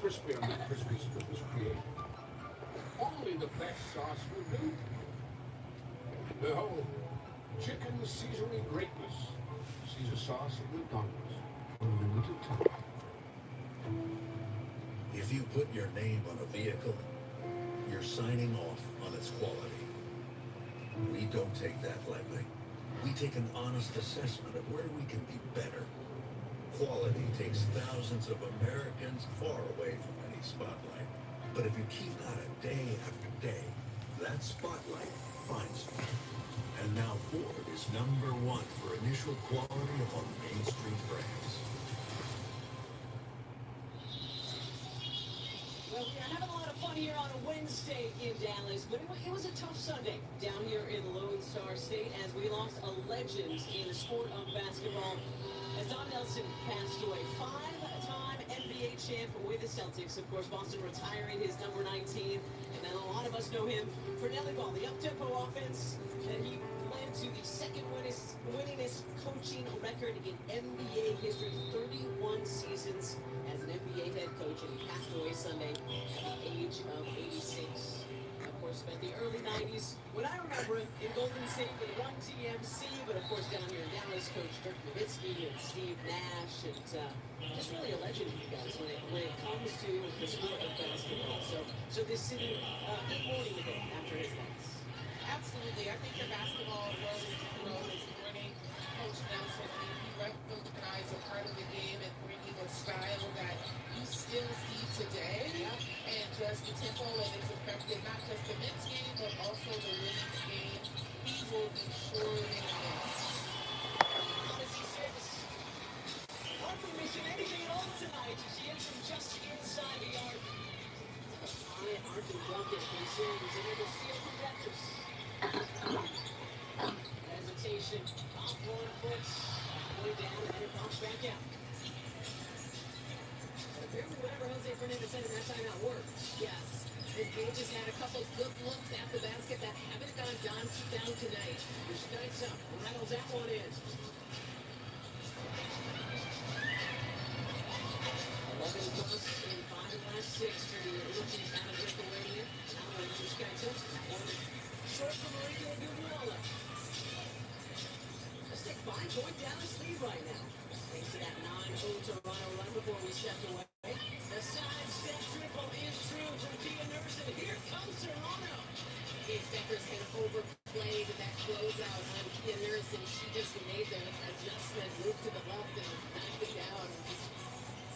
crispy on that crispy strip is created. Only the best sauce will do. Behold, chicken Caesarea greatness. Caesar sauce at McDonald's. Unlimited time. If you put your name on a vehicle, you're signing off on its quality. We don't take that lightly. We take an honest assessment of where we can be better. Quality takes thousands of Americans far away from any spotlight. But if you keep at it day after day, that spotlight finds you. And now Ford is #1 for initial quality among mainstream brands. Well, we are having a lot of fun here on a Wednesday in Dallas, but it was a tough Sunday down here in Lone Star State as we lost a legend in the sport of basketball as Don Nelson passed away. Five-time NBA champ with the Celtics. Of course, Boston retiring his number 19, and then a lot of us know him for Nelly Ball, the up-tempo offense that he led to the second winningest coaching record in NBA history, 31 seasons as an NBA head coach, and he passed away Sunday at the age of 86. Of course, spent the early 90s, when I remember him, in Golden State with Run TMC, but of course down here in Dallas, Coach Dirk Nowitzki and Steve Nash, and just really a legend, you guys, when it comes to the sport of basketball. So this city in mourning with him after his loss. Absolutely. I think the basketball road is mourning Coach Nelson. I mean, he recognized a part of the game and bringing a style that you still see today. Yeah. And just the tempo and it's affected not just the men's game, but also the women's game. He will be sorely missed. Honestly, Six, hardly missing anything at all tonight. She hits him just inside the arc. Arthur Duncan consumes another steal from Raptors. Hesitation, off 1 foot, way down, and it pops back out. But apparently whatever Jose Fernandez said in that timeout worked. Yes. And Gage has had a couple good looks at the basket that haven't gone down tonight. Here's Knights up, rattles that one in. 11 plus in 5 of the last 6 for the rookie out of Lithuania. Now here's Knights up, short from Mauricio Guguala. Let's take 5-point Dallas lead right now. Thanks to that 9-0 Toronto run before we stepped away. The side step triple is true from Kia Nurse, and here comes Toronto. Gage Beckers kind of overplayed that closeout on Kia Nurse, and she just made the adjustment, moved to the left, and knocked it down.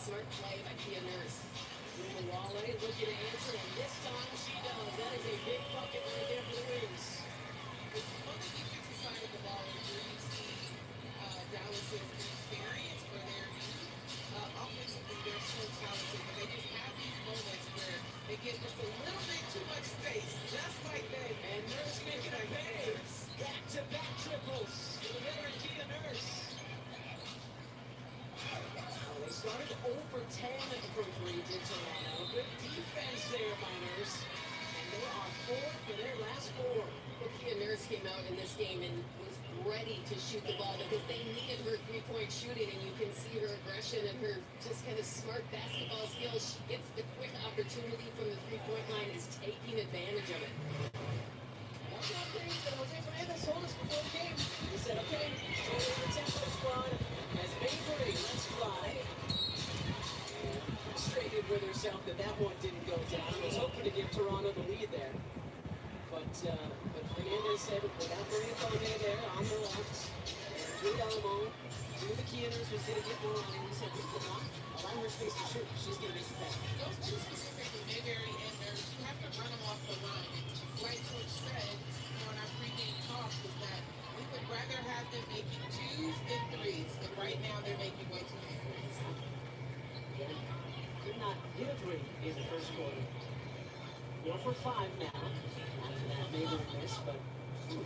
Smart play by Kia Nurse. Rima Wale looking to answer, and this time she does. That is a big bucket right there for the Wings. It's on the defensive side of the ball where you see Dallas's experience for their offensively, they're so talented, but they just have these moments where they get just a little bit too much space, just like that. And Nurse making a pay. Back-to-back triples for the veteran Kia Nurse. They started 0 for 10 from 3 to Toronto. Good defense there by Nurse. And they are 4 for their last 4. Well, Kia Nurse came out in this game and was ready to shoot the ball because they needed her three-point shooting, and you can see her aggression and her just kind of smart basketball skills. She gets the quick opportunity from the three-point line, is taking advantage of it. That's one thing that Jose Fernandez told us before the game. He said, okay, show me the tempo squad. As Mabry, let's fly. And frustrated with herself that one didn't go down. Was hoping to give Toronto the lead there. But Fernandez said, without Maria Kone there on the left, and Drew Dallamone, Drew the Kianers was going to get more on him. He said, we will not allow her space to shoot. She's going to make it back. Those two specifically, Mayberry and Nurse, you have to run them off the line. Like Coach said on our pregame talk was that we would rather have them making 2s than 3s, and right now they're making way too many 3s. Yeah, could not hit a 3 in the first quarter. 4 for 5 now. After that, maybe a miss, but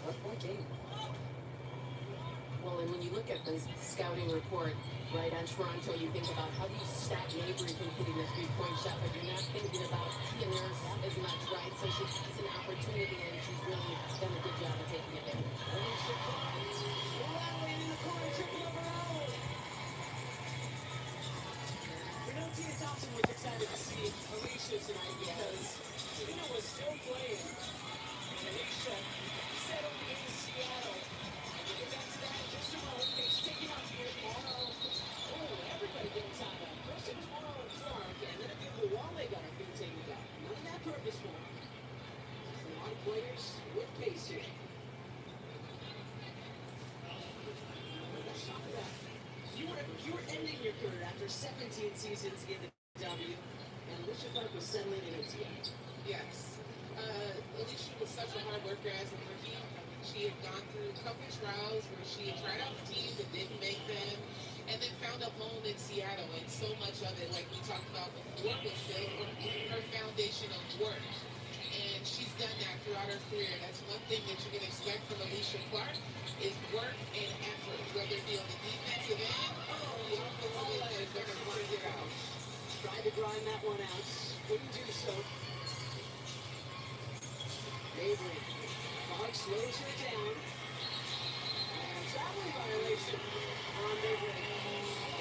rough point game. Well, and when you look at the scouting report right on Toronto, you think about how do you stop Mabry from hitting the three-point shot, but you're not thinking about Kia Nurse as much, right? So she has an opportunity, and she's really done a good job of taking advantage. Rally in the corner, triple over Owl. Tina Thompson was excited to see Alicia tonight because Tina was still playing. And Alicia settled in Seattle. And we'll get back to that in just a moment. It's taking up here tomorrow. Oh, everybody getting tied up. First it was Morrow and Clark, and then a beautiful Wale got her feet taken down. None of that purposeful. There's a lot of players with pace here. Let's talk about you were ending your career after 17 seasons in the W, and Alicia Clark was settling in at Seattle. Yes. Alicia was such a hard worker as a rookie. She had gone through a couple trials where she had tried out teams and didn't make them, and then found a home in Seattle. And so much of it, like we talked about before, was built on her foundation of work. And she's done that throughout her career. That's one thing that you can expect from Alicia Clark is work and effort, whether it be on the defensive end or the offensive end. Is going to grind it out. Tried to grind that one out. Couldn't do so. Mabry. Clark slows her down. And traveling violation on Mabry.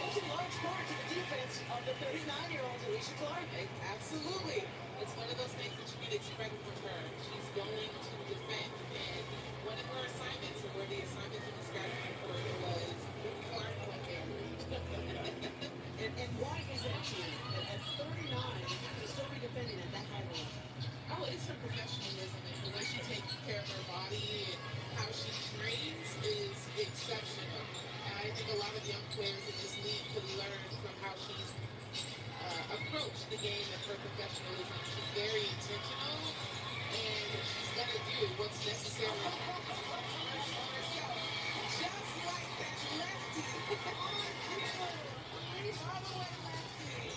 It's in large part to the defense of the 39-year-old Alicia Clark. Absolutely. It's one of those things that you can expect from her. She's going to defend. And one of her assignments, or where the assignments in the scouting report was Clark on Mabry. And why is that, Tina? At 39, you can still be defending at that high level. Oh, it's her professionalism and the way she takes care of her body and how she trains is exceptional. And I think a lot of young players in this league could learn from how she's approached the game and her professionalism. She's very intentional and she's going to do what's necessary on herself. Just like that lefty. All the way lefty.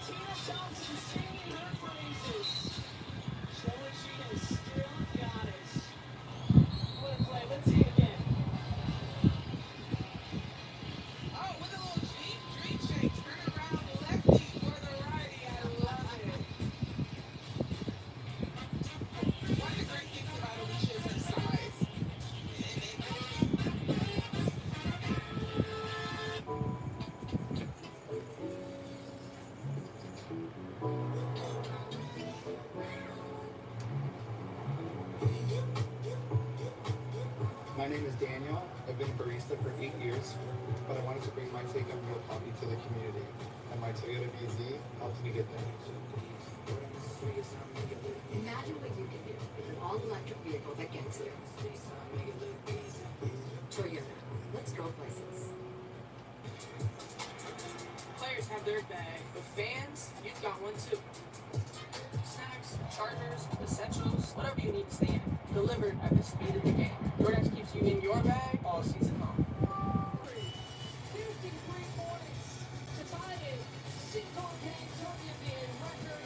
Tina Thompson singing her praises. Showing she has still got it. What a play. Let's see it again. Oh, with a little dream shake. Turn around lefty for the righty. I love it. One of the great things about Alicia is her size. My name is Daniel. I've been a barista for 8 years, but I wanted to bring my take on real coffee to the community, and my Toyota BZ helped me get there. Imagine what you can do with an all-electric vehicle that gets you. Toyota. Let's go places. Players have their bag, but fans, you've got one too. Snacks, chargers, essentials, whatever you need to stay in, delivered at the speed of the game. DoorDash keeps you in your bag all season long. 53 points to tie it. Single game WNBA record.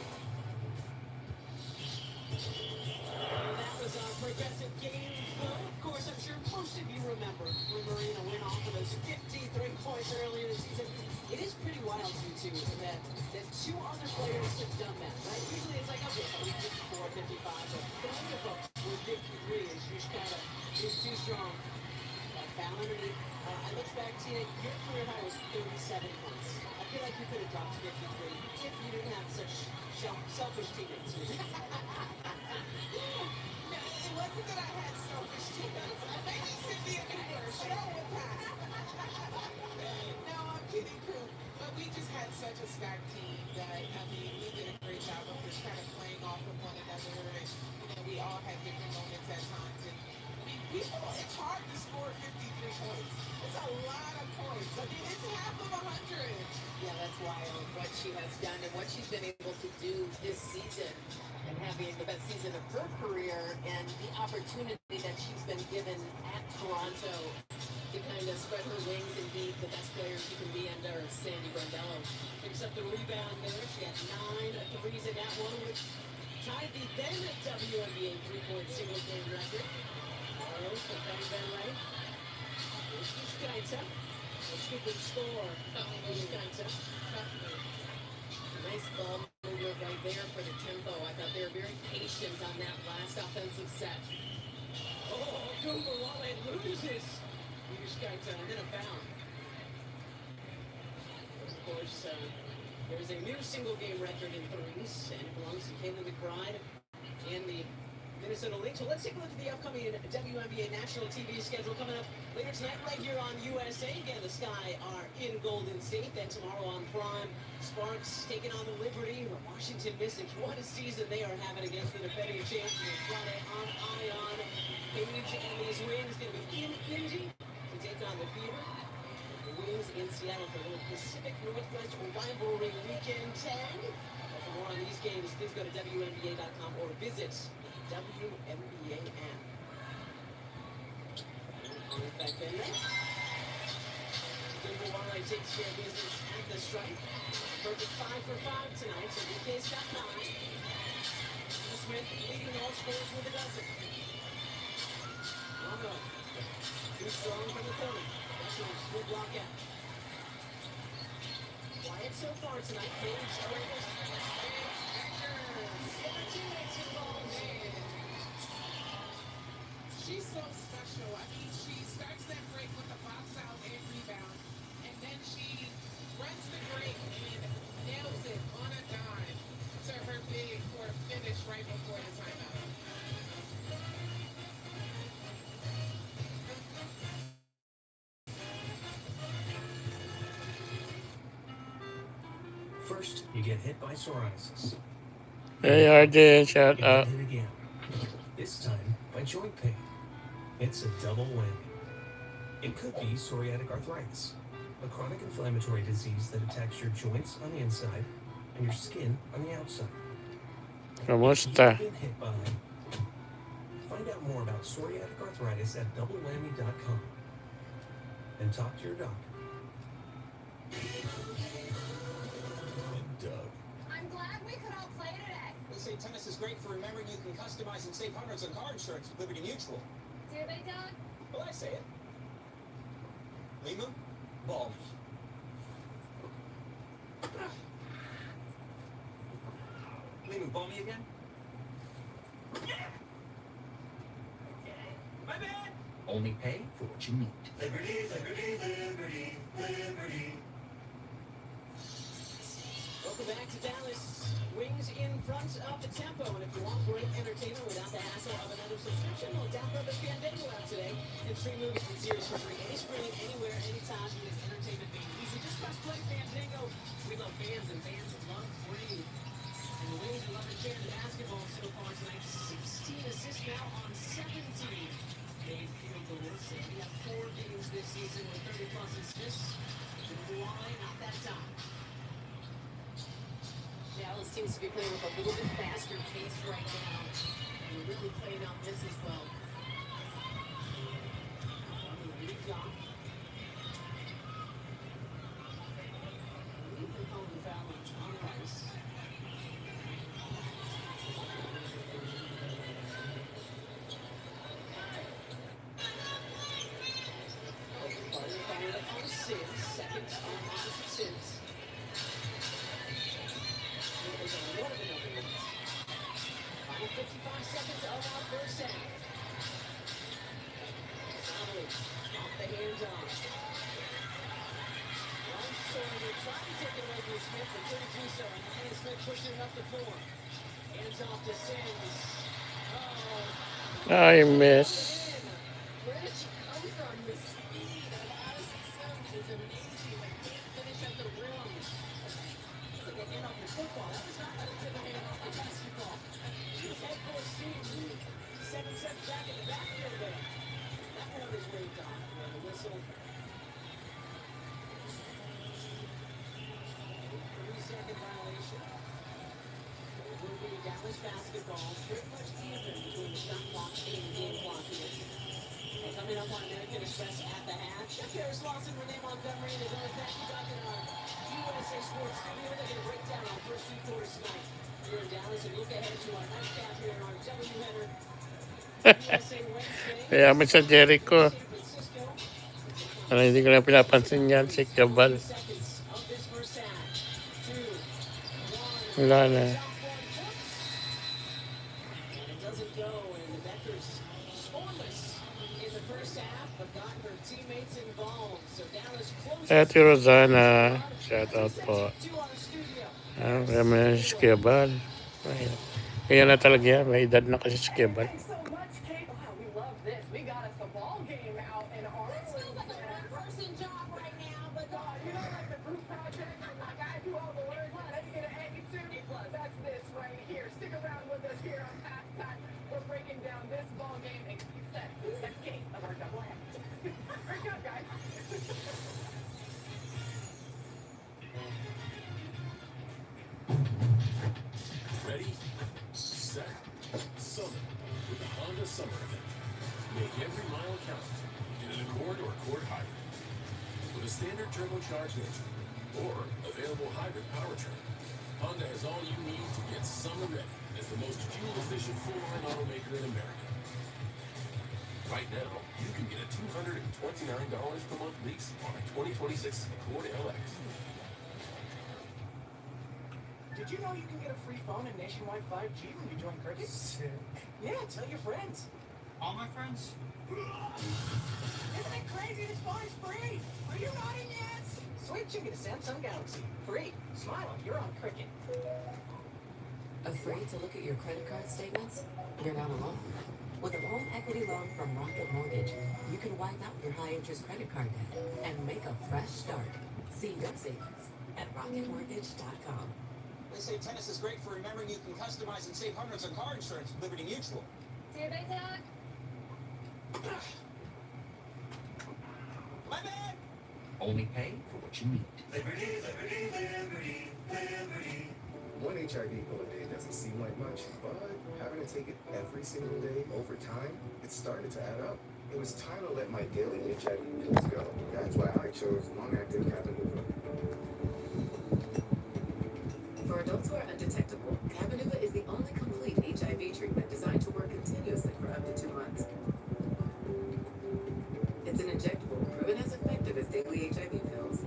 And that was our progressive game flow. Of course, I'm sure most of you remember when Marina went off of those 53 points earlier this season. It is pretty wild, too, that two other players have done that, right? Usually it's like, okay, so 54, 55, but the other folks were 53 is just kind of, is too strong. Foul underneath. I look back to it, your career high was 37 points. I feel like you could have dropped 53 if you didn't have such selfish teammates. No, it wasn't that I had selfish teammates. I maybe Cynthia Cooper. Show would pass. No, I'm kidding, crew. But we just had such a stacked team that, I mean, we did a great job of just kind of playing off of one another. And, we all had different moments at times. And it's hard to score 53 points. It's a lot of points. I mean, it's half of 100. Yeah, that's wild what she has done and what she's been able to do this season and having the best season of her career and the opportunity that she's been given at Toronto to kind of spread her wings and be the best player she can be under Sandy Brondello. Picks up the rebound there. She had 9 threes in that one, which tied the then WNBA three-point single game record. Arrows for Ben Ray. Here's Yushkaita. Let's get the score. Yushkaita. Nice ball movement right there for the tempo. I thought they were very patient on that last offensive set. Oh, Cabral loses. Yushkaita and then a foul. Of course, There's a new single-game record in threes, and it belongs to Caitlin McBride and the Minnesota Lynx. So let's take a look at the upcoming WNBA national TV schedule coming up later tonight, right here on USA. Again, the Sky are in Golden State. Then tomorrow on Prime, Sparks taking on the Liberty. The Washington Mystics, what a season they are having against the defending champions. Friday on Ion. Paige and these Wings going to be in Indy to take on the Fever. The Wings in Seattle for the Pacific Northwest rivalry weekend 10. For more on these games, please go to WNBA.com or visit WNBA app. Back then, Denver Wildlife takes care of business at the Stripe. Perfect 5 for 5 tonight, so BK's got 9. Smith leading all scorers with a dozen. Longo, too strong from the corner. That's a good block out. Quiet so far tonight. Paige, Arenas, 17 minutes involved. She's so special. I mean, she starts that break with a box out and rebound, and then she runs the break and nails it on a dime to her big for a finish right before the timeout. First, you get hit by psoriasis. Hey, RJ, shout You out. get hit again. This time by joint pain. It's a double whammy. It could be psoriatic arthritis, a chronic inflammatory disease that attacks your joints on the inside and your skin on the outside. Kamusta? You've been hit by. Find out more about psoriatic arthritis at doublewhammy.com and talk to your doctor. And Doug. I'm glad we could all play today. They say tennis is great for remembering you can customize and save hundreds on car insurance with Liberty Mutual. Do they, Doug? Well, I say it. Lima, balls. Lima, ball me again? My bad. Only pay for what you need. Liberty, liberty, liberty, liberty. Welcome back to Dallas. Wings in front of the tempo. And if you want great entertainment without the hassle of another subscription, well, download the Fandango app today and stream movies and series for free. Any screen, anywhere, anytime. With this entertainment being easy. Just press play Fandango. We love fans and fans love free. And the Wings love to share the basketball so far tonight. 16 assists now on 17 made field goals. And we have 4 games this season with 30-plus assists. Why not that time? Dallas seems to be playing with a little bit faster pace right now. And really playing on this as well. Leads off. Lead for calling the foul on Rice. Carter fired up on Sims. Second on opposite Sims. Final 55 seconds of our first half. Solid off the hands-on. Long Sawyer trying to take it away from Smith, but couldn't do so. And Smith pushing it up the floor. Hands off to Sims. Oh. I miss. Where did she come from? The speed of Addison Sims is amazing. But can't finish at the rim. It's like a hand off the football. That was not like a hand off the basketball. She was head full steam. 7 steps back in the backfield there. That one is waved off. And the whistle. 3-second violation. It will be Dallas basketball. Pretty much even between the shot clock and the game clock here. And coming up on American Express at the half, Chef Harris Lawson, Renee Montgomery, and Adonis Mackey back in our USA Sports Studio. They're going to break down our first 2 quarters tonight here in Dallas and look ahead to our nightcap here in our doubleheader. USA Wednesday. Kaya mo sa Jericho. Ano, hindi ko na pinapansin yan si Cabral. Seconds of this first half. 2, 1. Wala na. And it doesn't go, and the Beckers scoreless in the first half, but got her teammates involved. So Dallas closes. Ate Rosana, shout out po. 2 on the studio. Kami na si Cabral. Kaya na talaga yan. May edad na kasi si Cabral. Thanks so much, Kate. Wow, we love this. We got us a ball game out in our. This feels like a one-person job right now, but You know, like the group project, and like I do all the work, let me get an A too. That's this right here. Stick around with us here on halftime. We're breaking down this ball game and keep set game of our double head. Great job, guys. Ready, set, summer with the Honda Summer Event. Make every mile count in an Accord or Accord Hybrid. With a standard turbocharged engine or available hybrid powertrain, Honda has all you need to get summer ready as the most fuel-efficient full-line automaker in America. Right now, you can get a $229 per month lease on a 2026 Accord LX. Did you know you can get a free phone and nationwide 5G when you join Cricket? Sick. Yeah, tell your friends. All my friends? Isn't it crazy? This phone is free. Are you not in yet? Switch and get a Samsung Galaxy. Free. Smile, you're on Cricket. Afraid to look at your credit card statements? You're not alone. With a home equity loan from Rocket Mortgage, you can wipe out your high-interest credit card debt and make a fresh start. See your savings at rocketmortgage.com. They say tennis is great for remembering you can customize and save hundreds on car insurance with Liberty Mutual. see what I did? My bad! Only pay for what you need. Liberty, liberty, liberty, liberty. One HIV pill a day doesn't seem like much, but having to take it every single day over time, it started to add up. It was time to let my daily HIV pills go. That's why I chose long-acting Cabenuva. For adults who are undetectable, Cabenuva is the only complete HIV treatment designed to work continuously for up to 2 months. It's an injectable, proven as effective as daily HIV pills.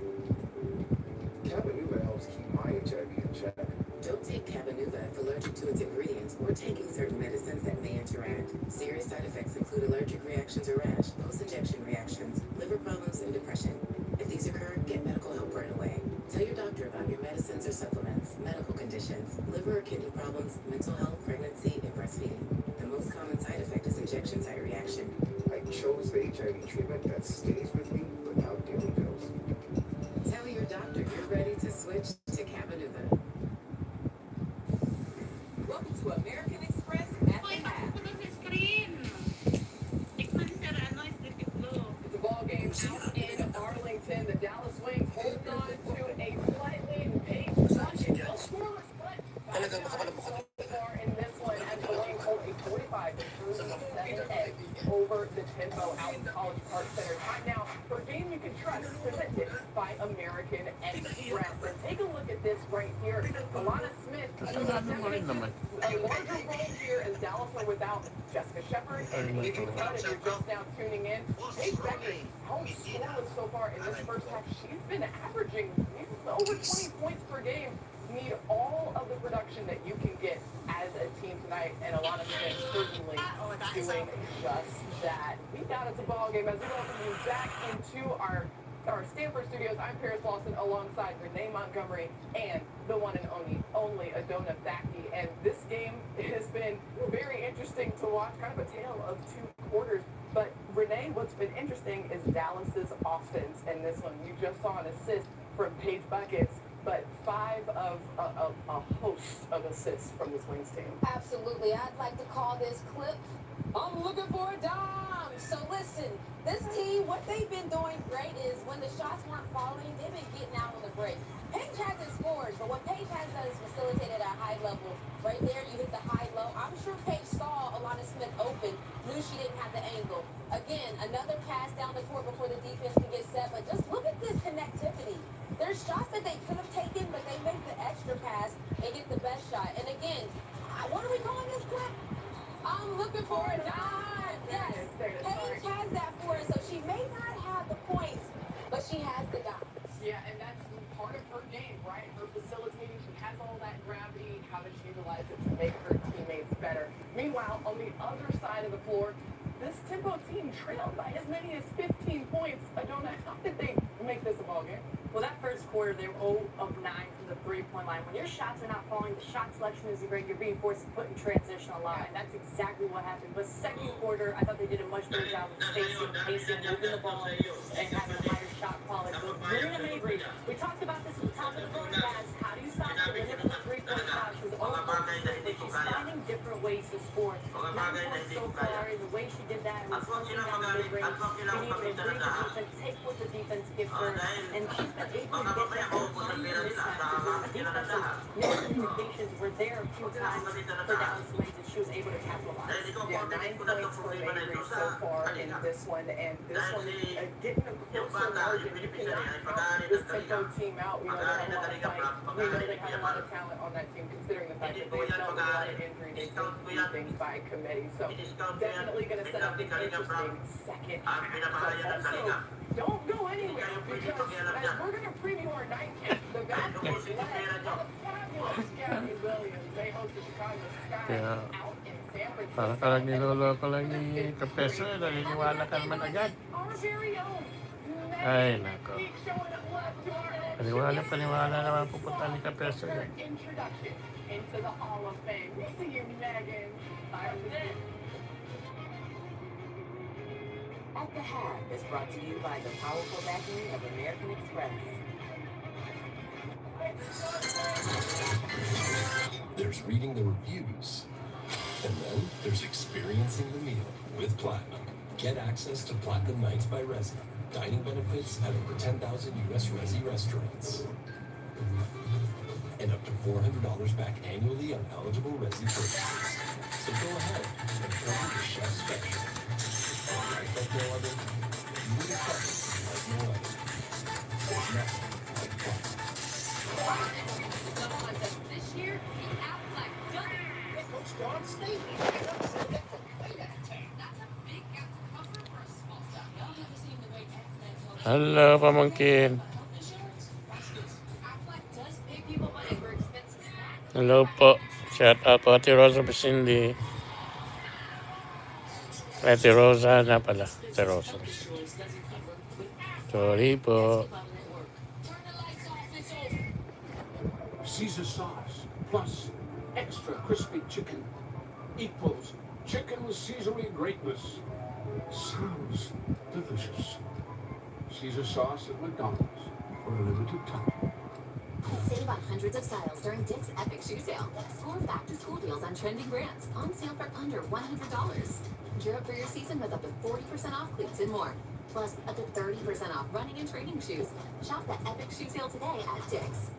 Cabenuva helps keep my HIV in check. Don't take Cabenuva if allergic to its ingredients or taking certain medicines that may interact. Serious side effects include allergic reactions or rash, post-injection reactions, liver problems, and depression. If these occur, get medical help right away. Tell your doctor about your medicines or supplements, medical conditions, liver or kidney problems, mental health, pregnancy, and breastfeeding. The most common side effect is injection site reaction. I chose the HIV treatment that stays with me without daily pills. Tell your doctor you're ready to switch to Cabenuva. Welcome to American Express at the half. It's a ball game out in Arlington. The Dallas Wings hold on to a slight lead and Paige Bucket. No scoreless, but so far in this one as the Wings hold a 45-7 edge over the tempo out in College Park Center. Time now for a game you can trust, presented by American Express. And take a look at this right here. Alana Smith, a larger role here as Dallas are without Jessica Shepard and Evie Flood. If you're just now tuning in, Paige Becker, home scoreless so far in this first half. She's been averaging over 20 points per game. Need all of the production that you can get as a team tonight, and Alana Smith certainly doing just that. We got us a ball game as we welcome you back into our Stanford studios. I'm Paris Lawson alongside Renee Montgomery and the one and only Adona Thaki. And this game has been very interesting to watch, kind of a tale of two quarters. But Renee, what's been interesting is Dallas's offense. And this one, you just saw an assist from Paige Buckets, but 5 of a host of assists from this Wings team. Absolutely. I'd like to call this clip, I'm looking for a dime. So listen, this team, what they've been doing great is when the shots weren't falling, they've been getting out on the break. Paige hasn't scored, but what Paige has done is facilitated at a high level. Right there, you hit the high-low. I'm sure Paige saw Alana Smith open, knew she didn't have the angle. Again, another pass down the court before the defense can get set, but just look at this connectivity. There's shots that they could have taken, but they make the extra pass and get the best shot. And again, what are we calling this clip? I'm looking for a dime. Yes, Paige has that for us, so she may not have the points, but she has the dime. Yeah, and that's part of her game, right? Her facilitating, she has all that gravity. How does she utilize it to make her teammates better? Meanwhile, on the other side of the floor, this tempo team trailed by as many as 15 points. Adona, how did they make this a ball game? Well, that first quarter, they were 0 of 9 from the three-point line. When your shots are not falling, the shot selection isn't great, you're being forced to put in transition a lot, and that's exactly what happened. But second quarter, I thought they did a much better job of spacing, pacing, moving the ball, and having a higher shot quality. But Marina Mabry, we talked about this at the top of the broadcast. How do you stop the limit from the three-point shot? She was 0 for 3, but she's finding different ways to score. 9 points so far, and the way she did that was punching down the mid-range, being able to read the defense, take what the defense gives her, and she's been able to get that defensive miscommunications were there a few times for Dallas Wings, and she was able to capitalize. Yeah, 9 points for Mabry so far in this one, and this one getting a closer margin. You cannot count this tempo team out. We know they have a lot of fight. We know they have a lot of talent on that team, considering the fact that they've dealt with a lot of injury. They take things by committee, so definitely going to set up an interesting second half. But also, don't go anywhere, because as we're going to preview our nightcap, the Valkyries led by the fabulous Gabby Williams. They hosted Chicago Sky Kaya, out in San Francisco. parang kalang niloloko lang ni Kapeso, naniniwala ka naman agad. Our very own Ay, nako. Megan showing up left to our end. Paniwala naman pupunta ni Kapeso yan. Introduction into the Hall of Fame. We see you, Megan. At the Half is brought to you by the powerful backing of American Express. There's reading the reviews, and then there's experiencing the meal with Platinum. Get access to Platinum Nights by Resi, dining benefits at over 10,000 U.S. Resi restaurants, and up to $400 back annually on eligible Resi purchases. So go ahead and try the chef's special. Life like no other, you need a coffee like no other. There's nothing like Platinum. The contest this year, the Aflac Double. Coach Dawn State. That's a big gap to cover for a small town. Y'all never seen the way Aflac helps Hello, pamangkin. health insurance. Watch this. Aflac does pay people money for expenses not Hello po. Shout out po Ate Rosa Pasindi. Ate Rosa na pala. Ate Rosa. Sorry po. turn the lights off. It's over. Caesar sauce plus extra crispy chicken equals chicken Caesarea greatness. Sounds delicious. Caesar sauce at McDonald's for a limited time. Save on hundreds of styles during Dick's Epic Shoe Sale. Score back-to-school deals on trending brands. On sale for under $100. Gear up for your season with up to 40% off cleats and more. Plus, up to 30% off running and training shoes. Shop the Epic Shoe Sale today at Dick's.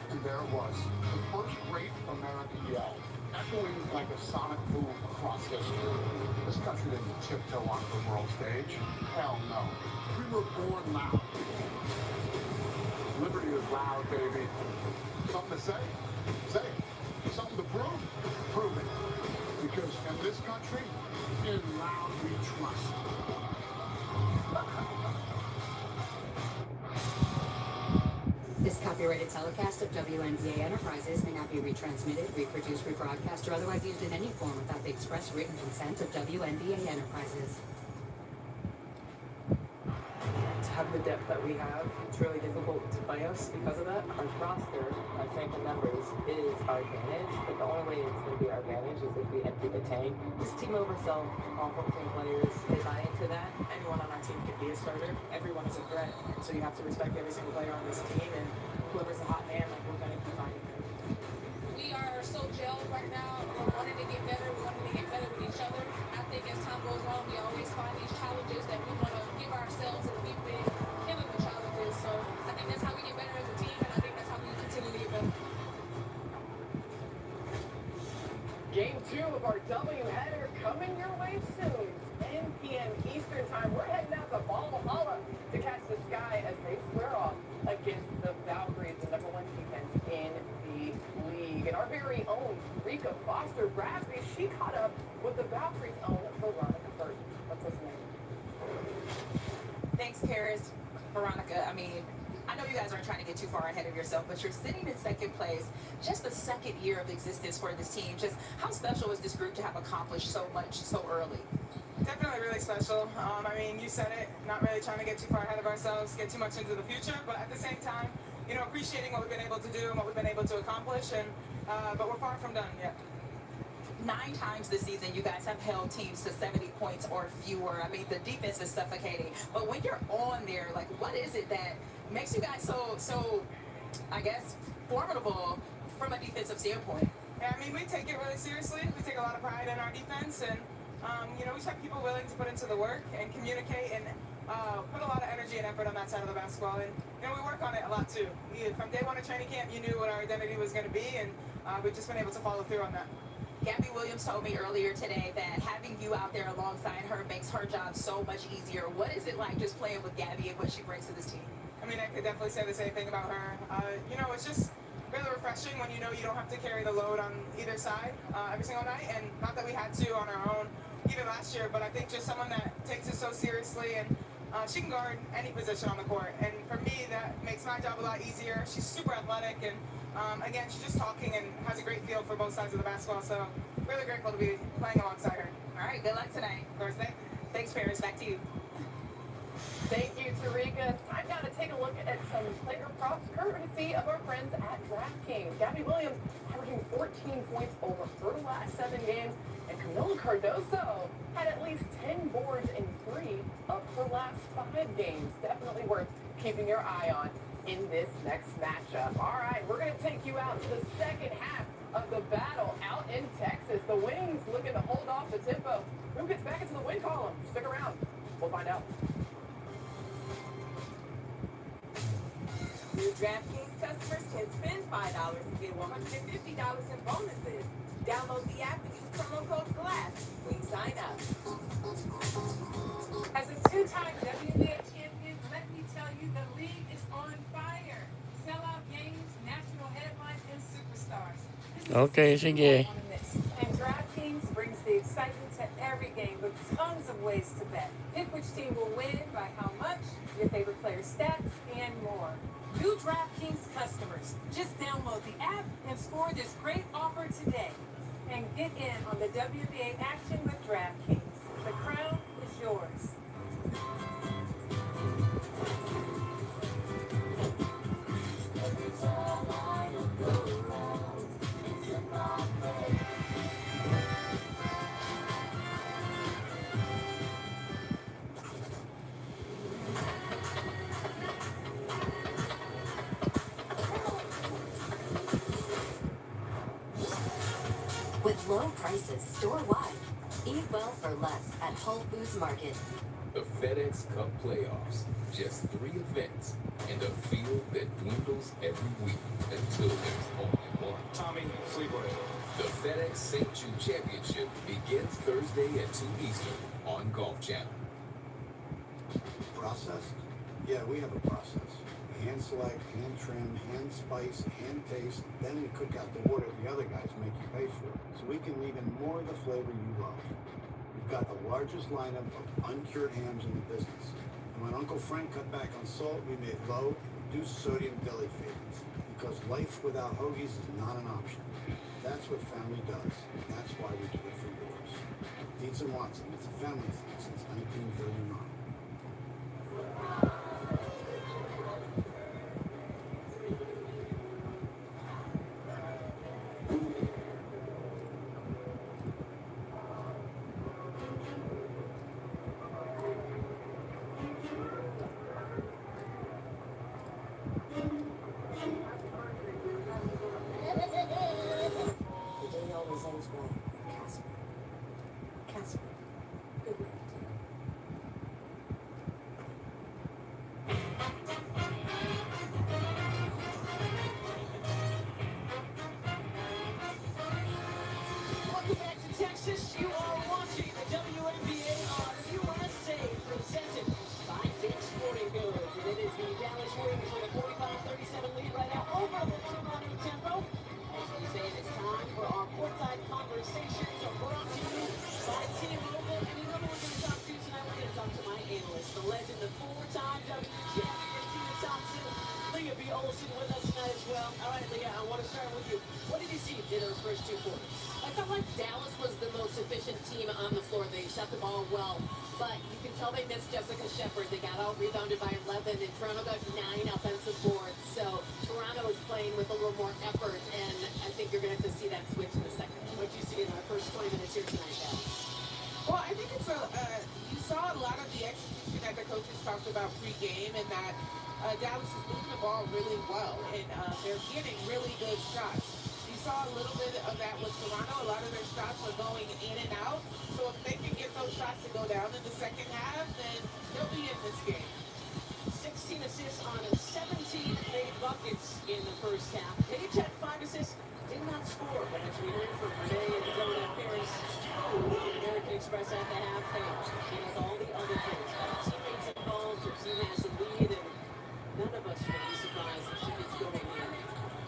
And there it was, the first great American yell, echoing like a sonic boom across history. This country didn't tiptoe onto the world stage. Hell no. We were born loud. Liberty is loud, baby. Something to say? Say it. Something to prove? Prove it. Because in this country, in loud we trust. This copyrighted telecast of WNBA Enterprises may not be retransmitted, reproduced, rebroadcast, or otherwise used in any form without the express written consent of WNBA Enterprises. To have the depth that we have, it's really difficult to play us because of that. Our roster, our strength in numbers, is our advantage, but the only way it's going to be our advantage is if we empty the tank. This team over self, all 14 players, they buy into that. Anyone on our team can be a starter. Everyone is a threat, and so you have to respect every single player on this team, and whoever's a hot man, like, we're going to keep fighting. We are so gelled right now. We're wanting to get better. We're wanting to get better with each other. I think as time goes on, we always find these challenges that we want to give ourselves, and we've been killing the challenges. So I think that's how we get better as a team, and I think that's how we continue to get better. Game 2 of our doubleheader coming your way soon. 10 p.m. Eastern time. We're heading out to Valhalla to catch the Sky as they square off against the Valkyries, the #1 defense in the league. And our very own Rika Foster-Brasby, she caught up with the Valkyries' own Veronica Burton. Let's listen in. Thanks, Karis. Veronica, I mean, I know you guys aren't trying to get too far ahead of yourself, but you're sitting in second place, just the second year of existence for this team. Just how special is this group to have accomplished so much so early? Definitely really special. I mean, you said it, not really trying to get too far ahead of ourselves, get too much into the future, but at the same time, you know, appreciating what we've been able to do and what we've been able to accomplish, and but we're far from done yet. 9 times this season, you guys have held teams to 70 points or fewer. I mean, the defense is suffocating. But when you're on there, like, what is it that makes you guys so, I guess, formidable from a defensive standpoint? Yeah, I mean, we take it really seriously. We take a lot of pride in our defense, and you know, we just have people willing to put into the work and communicate and put a lot of energy and effort on that side of the basketball. And you know, we work on it a lot too. From day one of training camp, you knew what our identity was going to be, and we've just been able to follow through on that. Gabby Williams told me earlier today that having you out there alongside her makes her job so much easier. What is it like just playing with Gabby and what she brings to this team? I mean, I could definitely say the same thing about her. You know, it's just really refreshing when you know you don't have to carry the load on either side every single night, and not that we had to on our own even last year, but I think just someone that takes it so seriously, and she can guard any position on the court, and for me that makes my job a lot easier. She's super athletic, and again, she's just talking and has a great feel for both sides of the basketball, so really grateful to be playing alongside her. All right, good luck tonight. Thursday. Thanks, Paris. Back to you. Thank you, Tarika. It's time now to take a look at some player props courtesy of our friends at DraftKings. Gabby Williams averaging 14 points over her last 7 games, and Camila Cardoso had at least 10 boards in 3 of her last 5 games. Definitely worth keeping your eye on in this next matchup. All right, we're going to take you out to the second half of the battle out in Texas. The Wings looking to hold off the tempo. Who gets back into the win column? Stick around. We'll find out. New DraftKings customers can spend $5 and get $150 in bonuses. Download the app and use promo code GLASS when you sign up. As a 2-time WNBA champion, let me tell you, the league is on fire. Sellout games, national headlines, and superstars. Okay, sige. And DraftKings brings the excitement to every game with tons of ways to bet. Pick which team will win, by how much, your favorite player's stats, and more. New DraftKings customers, just download the app and score this great offer today. And get in on the WNBA action with DraftKings. The crown is yours. With low prices store-wide. Eat well for less at Whole Foods Market. The FedEx Cup playoffs. Just 3 events and a field that dwindles every week until there's only one. Tommy, sleeper. The FedEx St. Jude Championship begins Thursday at 2 Eastern on Golf Channel. Process? Yeah, we have a process. We hand select, hand trim, hand spice, hand taste, then we cook out the water the other guys make you pay for, so we can leave in more of the flavor you love. We've got the largest lineup of uncured hams in the business. And when Uncle Frank cut back on salt, we made low, reduced sodium deli favorites, because life without hoagies is not an option. That's what family does. That's why we do it for yours. Dietz and Watson, it's a family thing since 1939. The day always ends well. Casper. Casper. Good night, dear. Welcome back to Texas. You are watching the WNBA on USA, presented by Dick's Sporting Goods. And it is the Dallas Wings with a 45-37 lead right now over the Toronto Tempo. As we say, it's time for our courtside conversations brought to you by T-Mobile. And you know who we're going to talk to tonight? We're going to talk to my analyst, the legend, the 4-time W champion, Tina Thompson. Leah B. Olson with us tonight as well. All right, Leah, I want to start with you. What did you you see in those first two quarters? I felt like Dallas was the most efficient team on the floor. They shot the ball well, but you can tell they missed Jessica Shepard. They got out rebounded by 11, and Toronto got 9 offensive boards. So Toronto is playing with a little more effort, and I think you're going to have to see that switch in the second. What you see in our first 20 minutes here tonight, Dallas? Well, I think it's you saw a lot of the execution that the coaches talked about pre-game, and that Dallas is moving the ball really well, and they're getting really good shots. You saw a little bit of that with Toronto. A lot of their shots were going in and out. So if they can get those shots to go down in the second half, then they'll be in this game. 16 assists on 17 made buckets in the first half. Paige had 5 assists, did not score, but as we heard from Renee and Jonah Paris, American Express at the half, she has all the other things. Teammates involved, her team has the lead, and none of us should be surprised if she gets going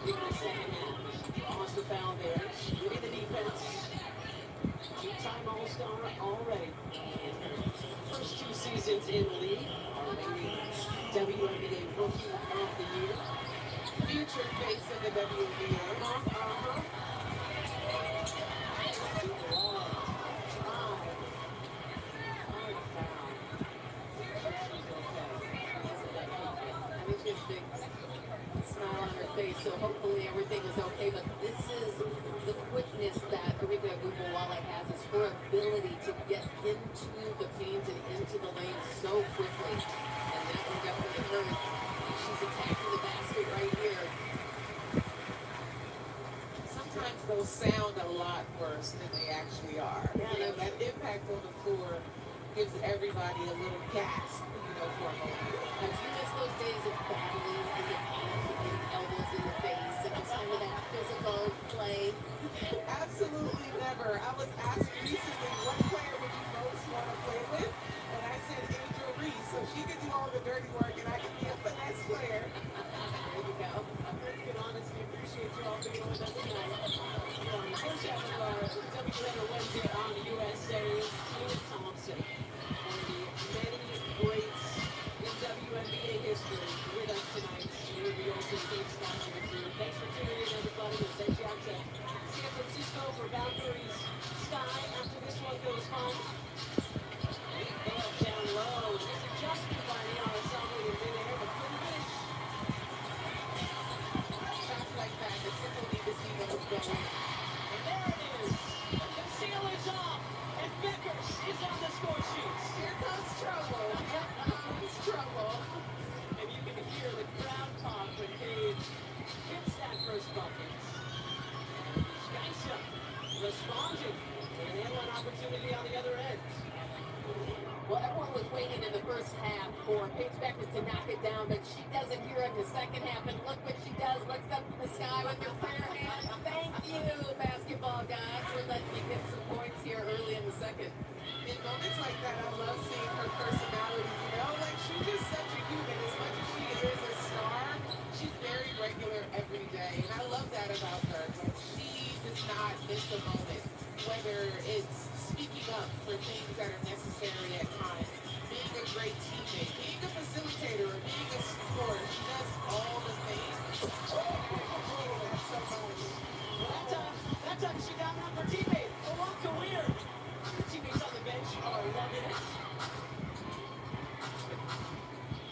in the second half. She lost the foul there, winning the defense. Two-time All-Star already. First 2 seasons in the league. WNBA Rookie of the Year. Future face of the WNBA. I think she has a big smile on her face, so hopefully everything is okay. But this is the quickness that Arika Agubuwala has, is her ability to get into the paint and into the lane so quickly. And that will definitely hurt. She's attacking the basket right here. Sometimes those sound a lot worse than they actually are. Yeah, You know, that impact on the floor gives everybody a little gasp, for a moment. Now, do you miss those days of battling in the paint and getting elbows in the face and just kind of that physical play? Absolutely never. I was asked recently, what player would you most want to play with? And I said Angel Reese, so she can do all the dirty work and I can be a finesse player. There you go. Let's get honest. We appreciate you all being with us tonight. First half of our WNBA Wednesday on the USA, Tina Thompson, one of the many greats in WNBA history, with us tonight. Here we also Steve Scott with you. Thanks for tuning in, everybody. We'll send you out to San Francisco for Valkyrie's Sky after this one goes home. Bale down low. This adjustment by Liana Salvo in midair, but couldn't finish. Shots like that, the triple need to see those going. And there it is. The seal is off. And Beckers is on the score sheets. Here comes trouble. Here comes trouble. And you can hear the crowd talk when Paige hits that first bucket. And Skysa responding. And they had one opportunity on the other end. Well, everyone was waiting in the first half for Paige Beckers to knock it down, but she doesn't hear it in the second half. And look what she does. Looks up to the sky with her clear hands. Thank you, basketball guys, for letting me get some points here early in the second. In moments like that, I love seeing her personality, like she's just such a human. As much as she is a star, she's very regular every day. And I love that about her. Like, she does not miss a moment, whether it's speaking up for things that are necessary at times, being a great teammate, being a facilitator, or being a support. She does all the things. That's so much. That time she got one for teammate. Alonka Weir. Her teammates on the bench are loving it.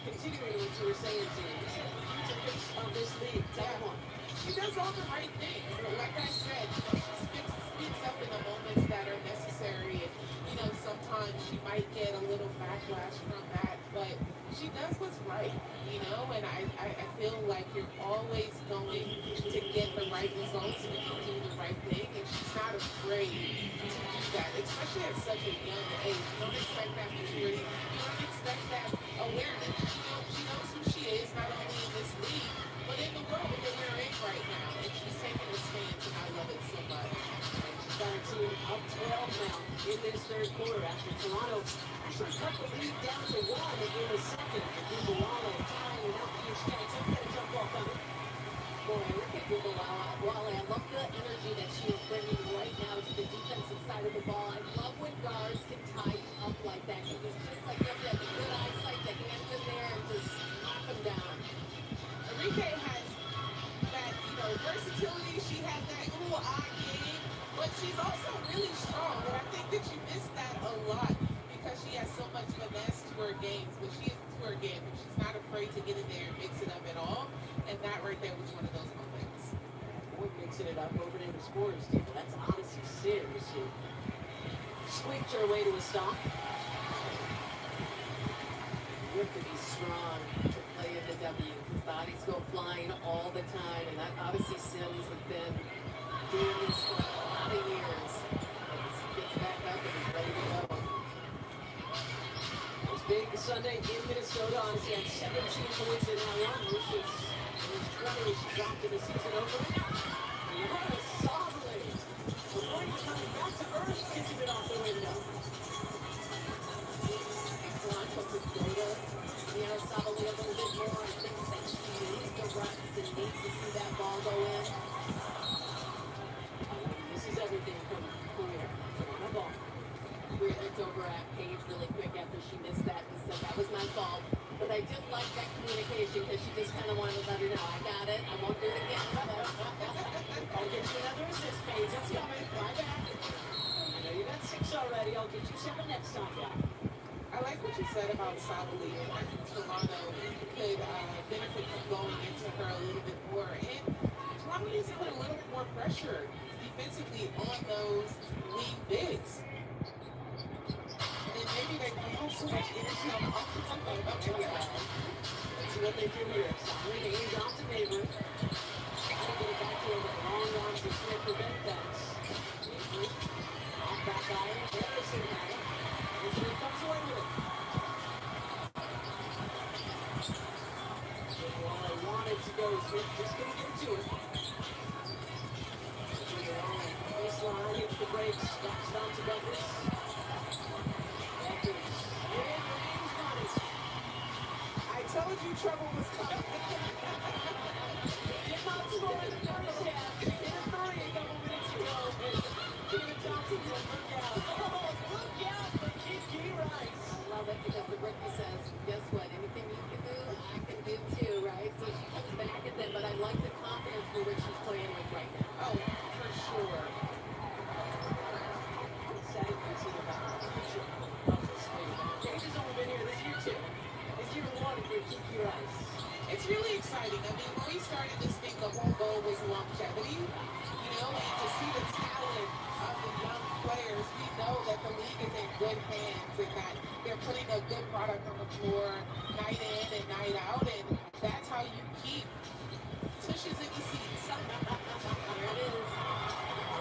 Continuing what you were saying, Tina, this is the future face of this league. Tell one. She does all the right things. Like I said, she speaks up in the moments that are necessary. And, sometimes she might get a little backlash from that, but she does what's right, and I feel like you're always going to get the right results when you do the right thing, and she's not afraid to do that, especially at such a young age. You don't expect that maturity. You don't expect that awareness. She knows who she is, not only in this league, but in the world that we're in right now, and she's taking a stance, and I love it so much. She's got her team up 12 now in this third quarter after Toronto actually cut the lead down to 1 in the second. Agubuwala tying it up. Paige Jackson got a jump ball coming. Boy, look at Agubuwala. I love the energy that she is bringing right now to the defensive side of the ball. I love when guards can tie you up like that, because it's just like you have to have the good eyesight, the hands in there, and just knock them down. Enrique has that, versatility. She has that, games, but she is to her game, and she's not afraid to get in there and mix it up at all. And that right there was one of those moments. We're mixing it up over to the sports team. That's Odyssey Sims who squeaked her way to a stop. You have to be strong to play in the W. His bodies go flying all the time, and that Odyssey Sims has been doing this for a lot of years. He gets back up and he's ready to go. It's big Sunday in Minnesota. Odyssey had 17 points in that one. Since it was 20 she dropped in the season opener. And Laura Sablé, the point coming back to earth, kissing it off the way to go. Toronto could go to Sablé a little bit more. I think that she needs the runs and needs to see that ball go in. This is everything from Career. Toronto ball. Career looked over at Paige really quick after she missed that and said, that was my fault. But I did like that communication because she just kind of wanted to let her know, I got it, I won't do it again. I'll get you another assist, Paige. That's coming. My bad. I know you got 6 already. I'll get you 7 next time, guy. I like what you said about Sablé, and I think Toronto could benefit from going into her a little bit more. And Toronto needs to put a little bit more pressure defensively on those lead bigs. And then maybe they can have so much energy on the offensive end. Here we go. Let's see what they do here. Sablé hands off to Mabry. Trying to get it back to her, but long arms and Smith prevent that. Mabry off back iron. Anderson had it. Anderson comes away with it. Well, I wanted to go. Smith just couldn't get to it. Baseline hits the brakes. Stops down to Douglas. Douglas. Yeah, remains running. I told you trouble was coming. Did not score in the first half. Hit a 3 a couple minutes ago. David Johnson said, look out. Oh, look out for Kiki Rice. I love it because the rookie says, guess what, anything you can do, I can do too, right? So she comes back at them, but I like the confidence for which she's playing with right now. Oh, for sure. I'm excited to see about the future of this league. Paige has only been here this year, too. It's year 1 for Kiki Rice. It's really exciting. I mean, when we started this thing, the whole goal was longevity, you know, and to see the talent of the young players, we know that the league is in good hands and that they're putting a good product on the floor night in and night out, and that's how you keep tushes in the seats. There it is.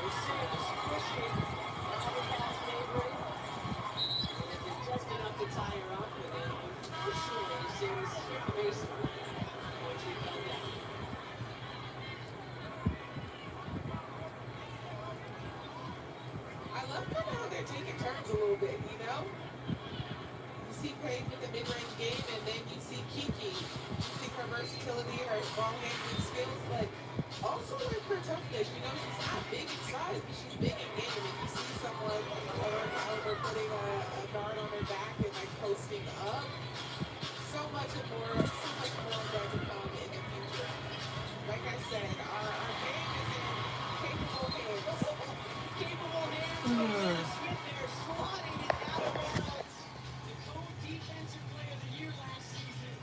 We're seeing the squishing. Now the pass Mabry. And it did just enough to tie her up, and then unfortunately, Sims hit the baseline. Once she fell down. I love kind of how they're taking turns a little bit, you know? You see Paige with the mid-range game, and then you see Kiki. You see her versatility, her ball handling skills, but also like her toughness. You know, she's not big in size, but she's big in game. And you see someone of her caliber putting a guard on her back and like posting up. So much more of that to come in the future. Like I said, our game is in capable hands. Capable hands. Hannah Smith there slotting it out of bounds. The co-defensive player of the year last season.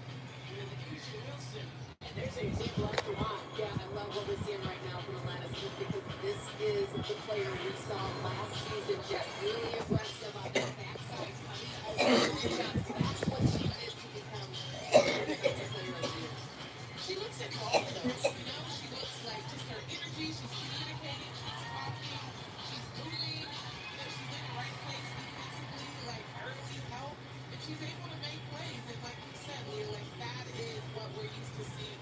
And then Asia Wilson. And there's a zip left to line. Yeah, I love what we're seeing right now from Alana Smith because this is the player we saw last season, Jeff. Really aggressive on the backside, coming over the shots. That's what she did to become the defensive player of the year. She looks involved though, you know, she looks like just her energy, she's communicating, she's talking, she's moving, you know, she's in the right place defensively, like early help, and she's able to make plays, and like you said, Leah, like that is what we're used to seeing.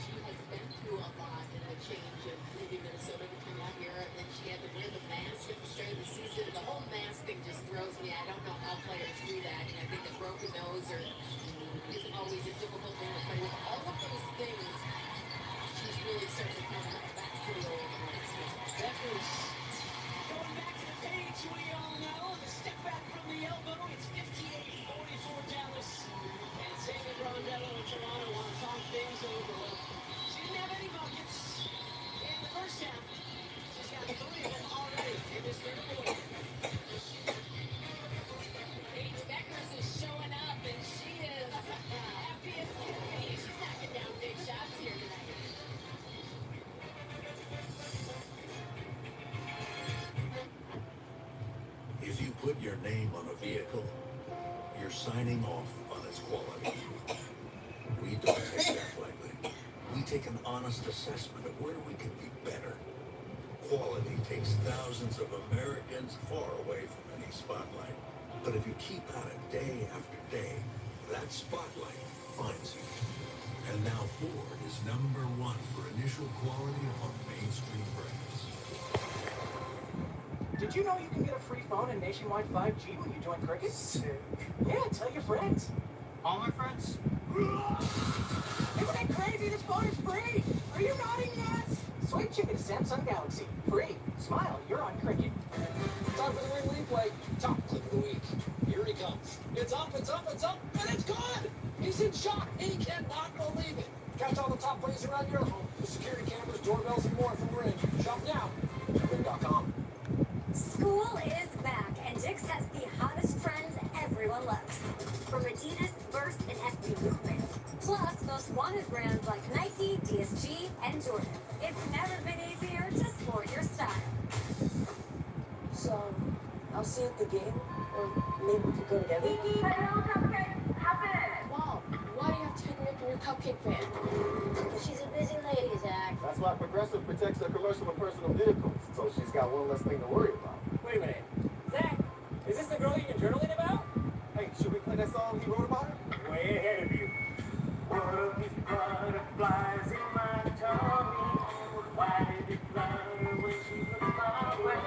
She has been through a lot in the change of leaving Minnesota to come out here, and then she had to wear the mask at the start of the season. The whole mask thing just throws me. I don't know how players do that, and I think a broken nose is always a difficult thing to play with. All of those things, she's really starting to come back to the old ways. Beckers going back to the page, we all know. The step back from the elbow. It's 58-44 Dallas. And Sandy Rondello and Toronto want to talk things over. Well, she didn't have any buckets in the first half. She's got 3 of them already in this third quarter. Paige Beckers your name on a vehicle, you're signing off on its quality. We don't take that lightly. We take an honest assessment of where we can be better. Quality takes thousands of Americans far away from any spotlight. But if you keep at it day after day, that spotlight finds you. And now Ford is #1 for initial quality among mainstream brands. Did you know you can get a free phone and nationwide 5G when you join Cricket? Sick. Yeah, tell your friends. All my friends? Isn't it crazy? This phone is free! Are you nodding yes? Sweet chicken Samsung Galaxy. Free. Smile, you're on Cricket. Time for the ring replay. Top clip of the week. Here he comes. It's up, it's up, it's up, and it's gone! He's in shock. He cannot believe it. Catch all the top plays around your home. The security cameras, doorbells, and more from Ring. Shop now at Ring.com. School is back, and Dick's has the hottest trends everyone loves. From Adidas, Burst, and FB Movement. Plus, most wanted brands like Nike, DSG, and Jordan. It's never been easier to sport your style. So, I'll see you at the game, or maybe we could go together. Hello, Cupcake. Hop in. Mom, why do you have to take me up in your cupcake van? She's a busy lady, Zach. That's why Progressive protects their commercial and personal vehicles, so she's got one less thing to worry about. Wait a minute. Zach, is this the girl you've been journaling about? Hey, should we play that song he wrote about her? Way ahead of you. What are these butterflies in my tummy? Why did it fly when she looked my way?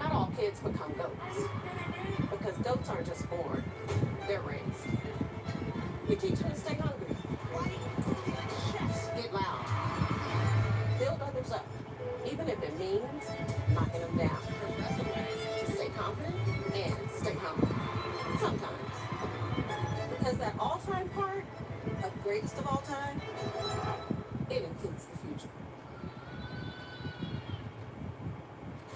Not all kids become goats. Because goats aren't just born, they're raised. We teach them to stay hungry. Get loud. Build others up. Even if it means knocking them down. To stay confident and stay humble. Sometimes. Because that all-time part of greatest of all time, it includes the future.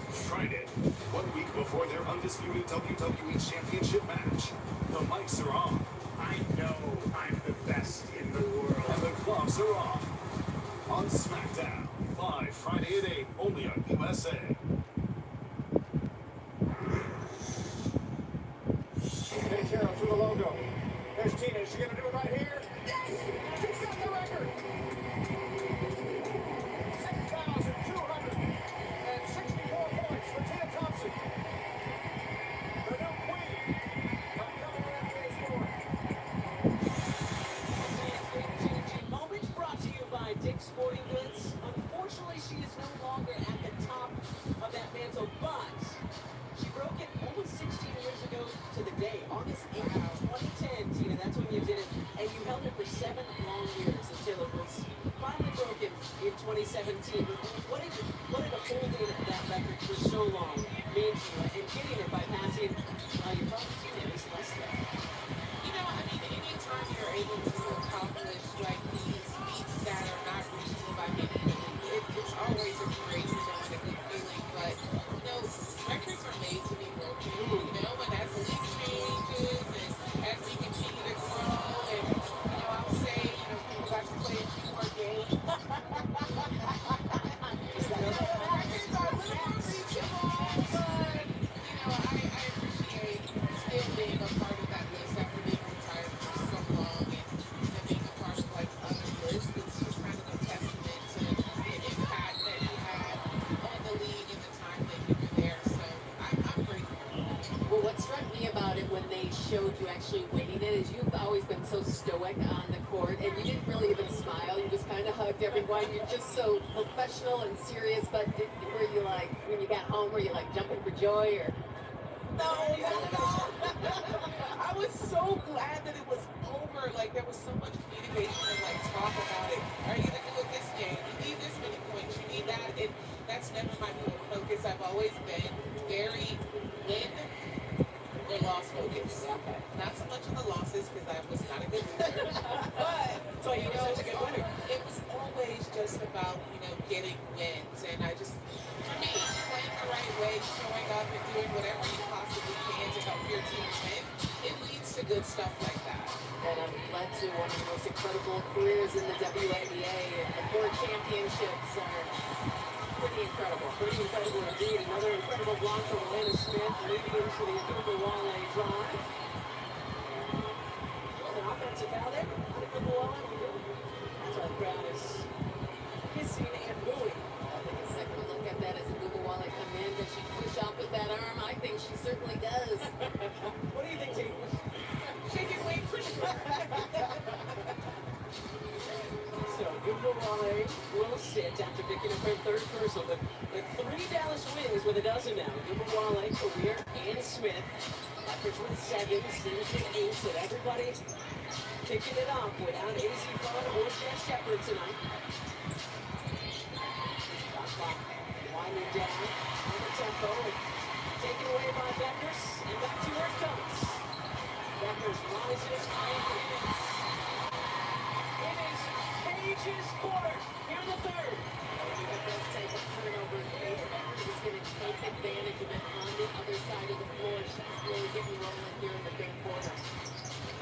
Friday, 1 week before their undisputed WWE Championship match, the mics are on. I know I'm the best in the world. And the gloves are off. On SmackDown, live Friday at 8, only on USA. Hey, Carol, to the logo. There's Tina. Is she going to do it right here? Yes! She set the record! 6,264 points for Tina Thompson. The new queen. Moments brought to you by Dick's Sporting Goods. Unfortunately, she is no longer at the top of that mantle, but she broke it almost 16 years ago to the day, August 8th, 2010, Tina. That's when you did it, and you held it for 7 long years until it was finally broken in 2017. What did holding that record for so long mean to you, and getting it by passing your probably teammates less than? You know, I mean, anytime you're able to accomplish like these feats that are not reachable by many, it's always a great feeling and a good feeling. But you know, records are made to be broken. You know, and as the league changes and as we continue to grow, and you know, I'll say, you know, people got to play a few more games. Records are literally reachable, but you know, I appreciate still being a part of that list after being retired for so long, and you know, being a part of like other lists. It's just kind of a testament to the impact that you had on the league and the time that you were there. So I'm grateful. Well, what struck me about it when they showed you actually winning it is you've always been so stoic on the court, and you didn't really even smile. You just kind of hugged everyone. You're just so professional and serious. But were you like, when you got home, were you like jumping for joy or? No, not at all. I was so glad that it was over. Like, there was so much communication and like talk about it. Are you gonna do it this game? You need this many points. You need that. And that's never my focus. I've always been very win or loss focused. Not so much on the losses because I was not a good winner. But you know, it was always just about, you know, getting wins. And I just, for me, playing the right way, showing up and doing whatever you possibly can to help your team win, it leads to good stuff like that. And I'm led to one of the most incredible careers in the WNBA, and the 4 championships. We're Pretty incredible indeed. Another incredible block from Elena Smith leading into the Cabral drive. Was an offensive foul there? Not a Cabral. That's why the crowd is hissing and booing. I'll take a second to look at that as Wale come in. Does she push off with that arm? I think she certainly does. What do you think, Tate? Shake it, wait, push it. So, Wale will sit after picking up her third personal. But 3 Dallas wins with a dozen now. Wale, Career, and Smith. Average with 7, Sims with 8. So everybody kicking it off without AC Fun or Jeff Shepard tonight. Shot clock winding down on the tempo. Taken away by Beckers. And back to where it comes. Beckers rises and hits. It is Page's quarter. Here in the third. Let's take a turnover. He's going to take advantage of it on the other side of the floor. She's really getting rolling here in the third quarter.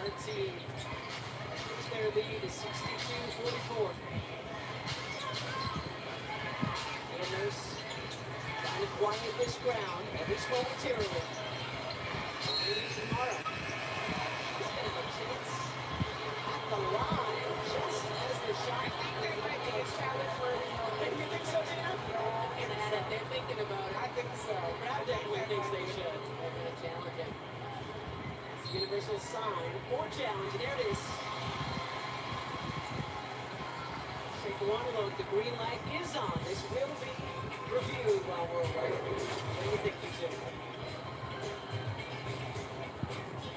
Her team keeps their lead is 62-44. And Nurse trying to quiet this ground, at least momentarily. Maybe tomorrow. He's going to have a chance at the line just as the shot. There might be a challenge for it. You think so, Tina? They're thinking about it. I think so. Brad definitely thinks they should. They're going to challenge it. It's universal sign for challenge. There it is. Take one look. The green light is on. This will be reviewed while we're away. What do you think, you two?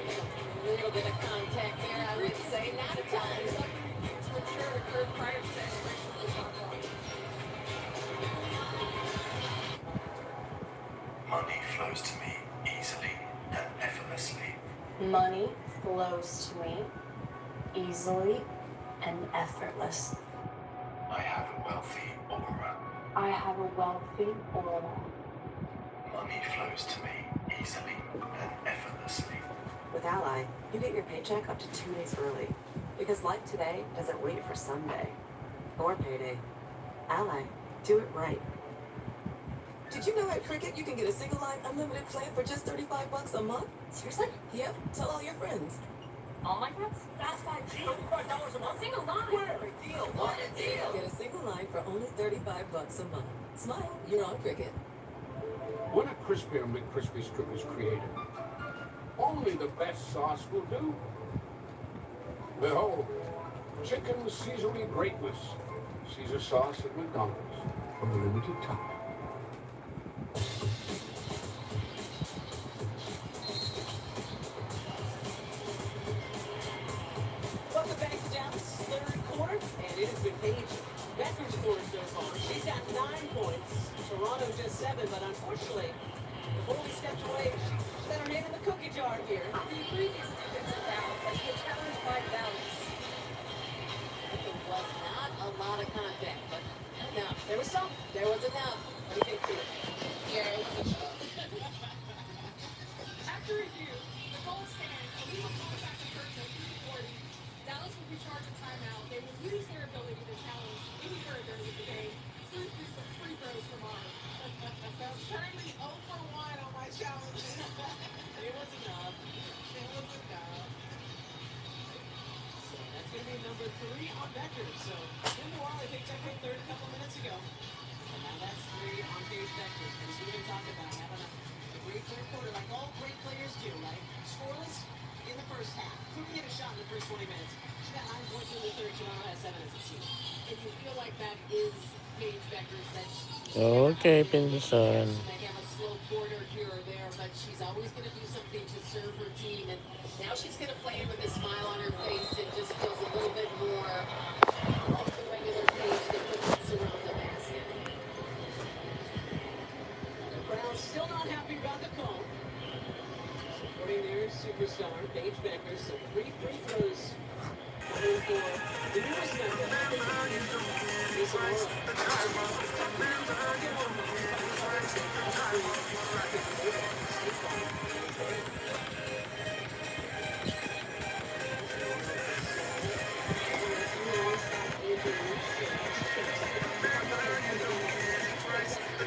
A little bit of contact there, I would say. Not a ton. It's mature occurred prior to that expiration of the shot clock. Money flows to me easily and effortlessly. Money flows to me easily and effortlessly. I have a wealthy aura. I have a wealthy aura. Money flows to me easily and effortlessly. With Ally, you get your paycheck up to 2 days early. Because like today doesn't wait for Sunday. Or payday. Ally, do it right. Did you know at Cricket you can get a single line unlimited plan for just $35 a month? Seriously? Yep. Tell all your friends. All my friends? That's $5 a month. Single line. What a deal! What a deal! Get a single line for only $35 a month. Smile, you're on Cricket. When a crispy or McCrispy strip is created, only the best sauce will do. Behold, chicken Caesarea greatness. Caesar sauce at McDonald's. For a limited time. Welcome back to Dallas, third quarter, and it has been Paige Becker's quarter so far. She's got 9 points. Toronto just 7, but unfortunately, the goalie stepped away. She's got her hand in the cookie jar here. The previous defensive foul has been challenged by Dallas. It was not a lot of contact, but enough. There was some. There was enough. What do you think, Peter? Yeah, it was a shot. After review, the goal stands. A legal contact occurs at 3:40. Dallas will be charged a timeout. They will use their ability to challenge any further with the game through free throws tomorrow. I'm currently 0 for 1 on my challenges. It was enough. It was enough. So that's going to be number 3 on Becker. So Wale picked up her third a couple minutes ago. And now that's 3 on Paige Becker. As we've been talking about, having a great third quarter, like all great players do, right? Scoreless in the first half. Couldn't get a shot in the first 20 minutes. She got 9 points in the third. Toronto has 7 as a team. If you feel like that is Paige Becker's, that Okay, Pinson. may have a slow quarter here or there, but she's always going to do something to serve her team. And now she's going to play it with a smile on her face. It just feels a little bit more like the regular Paige that puts around the basket. The crowd still not happy about the call. Supporting their superstar, Paige Becker. So 3 free throws coming for the newest member. Lisa I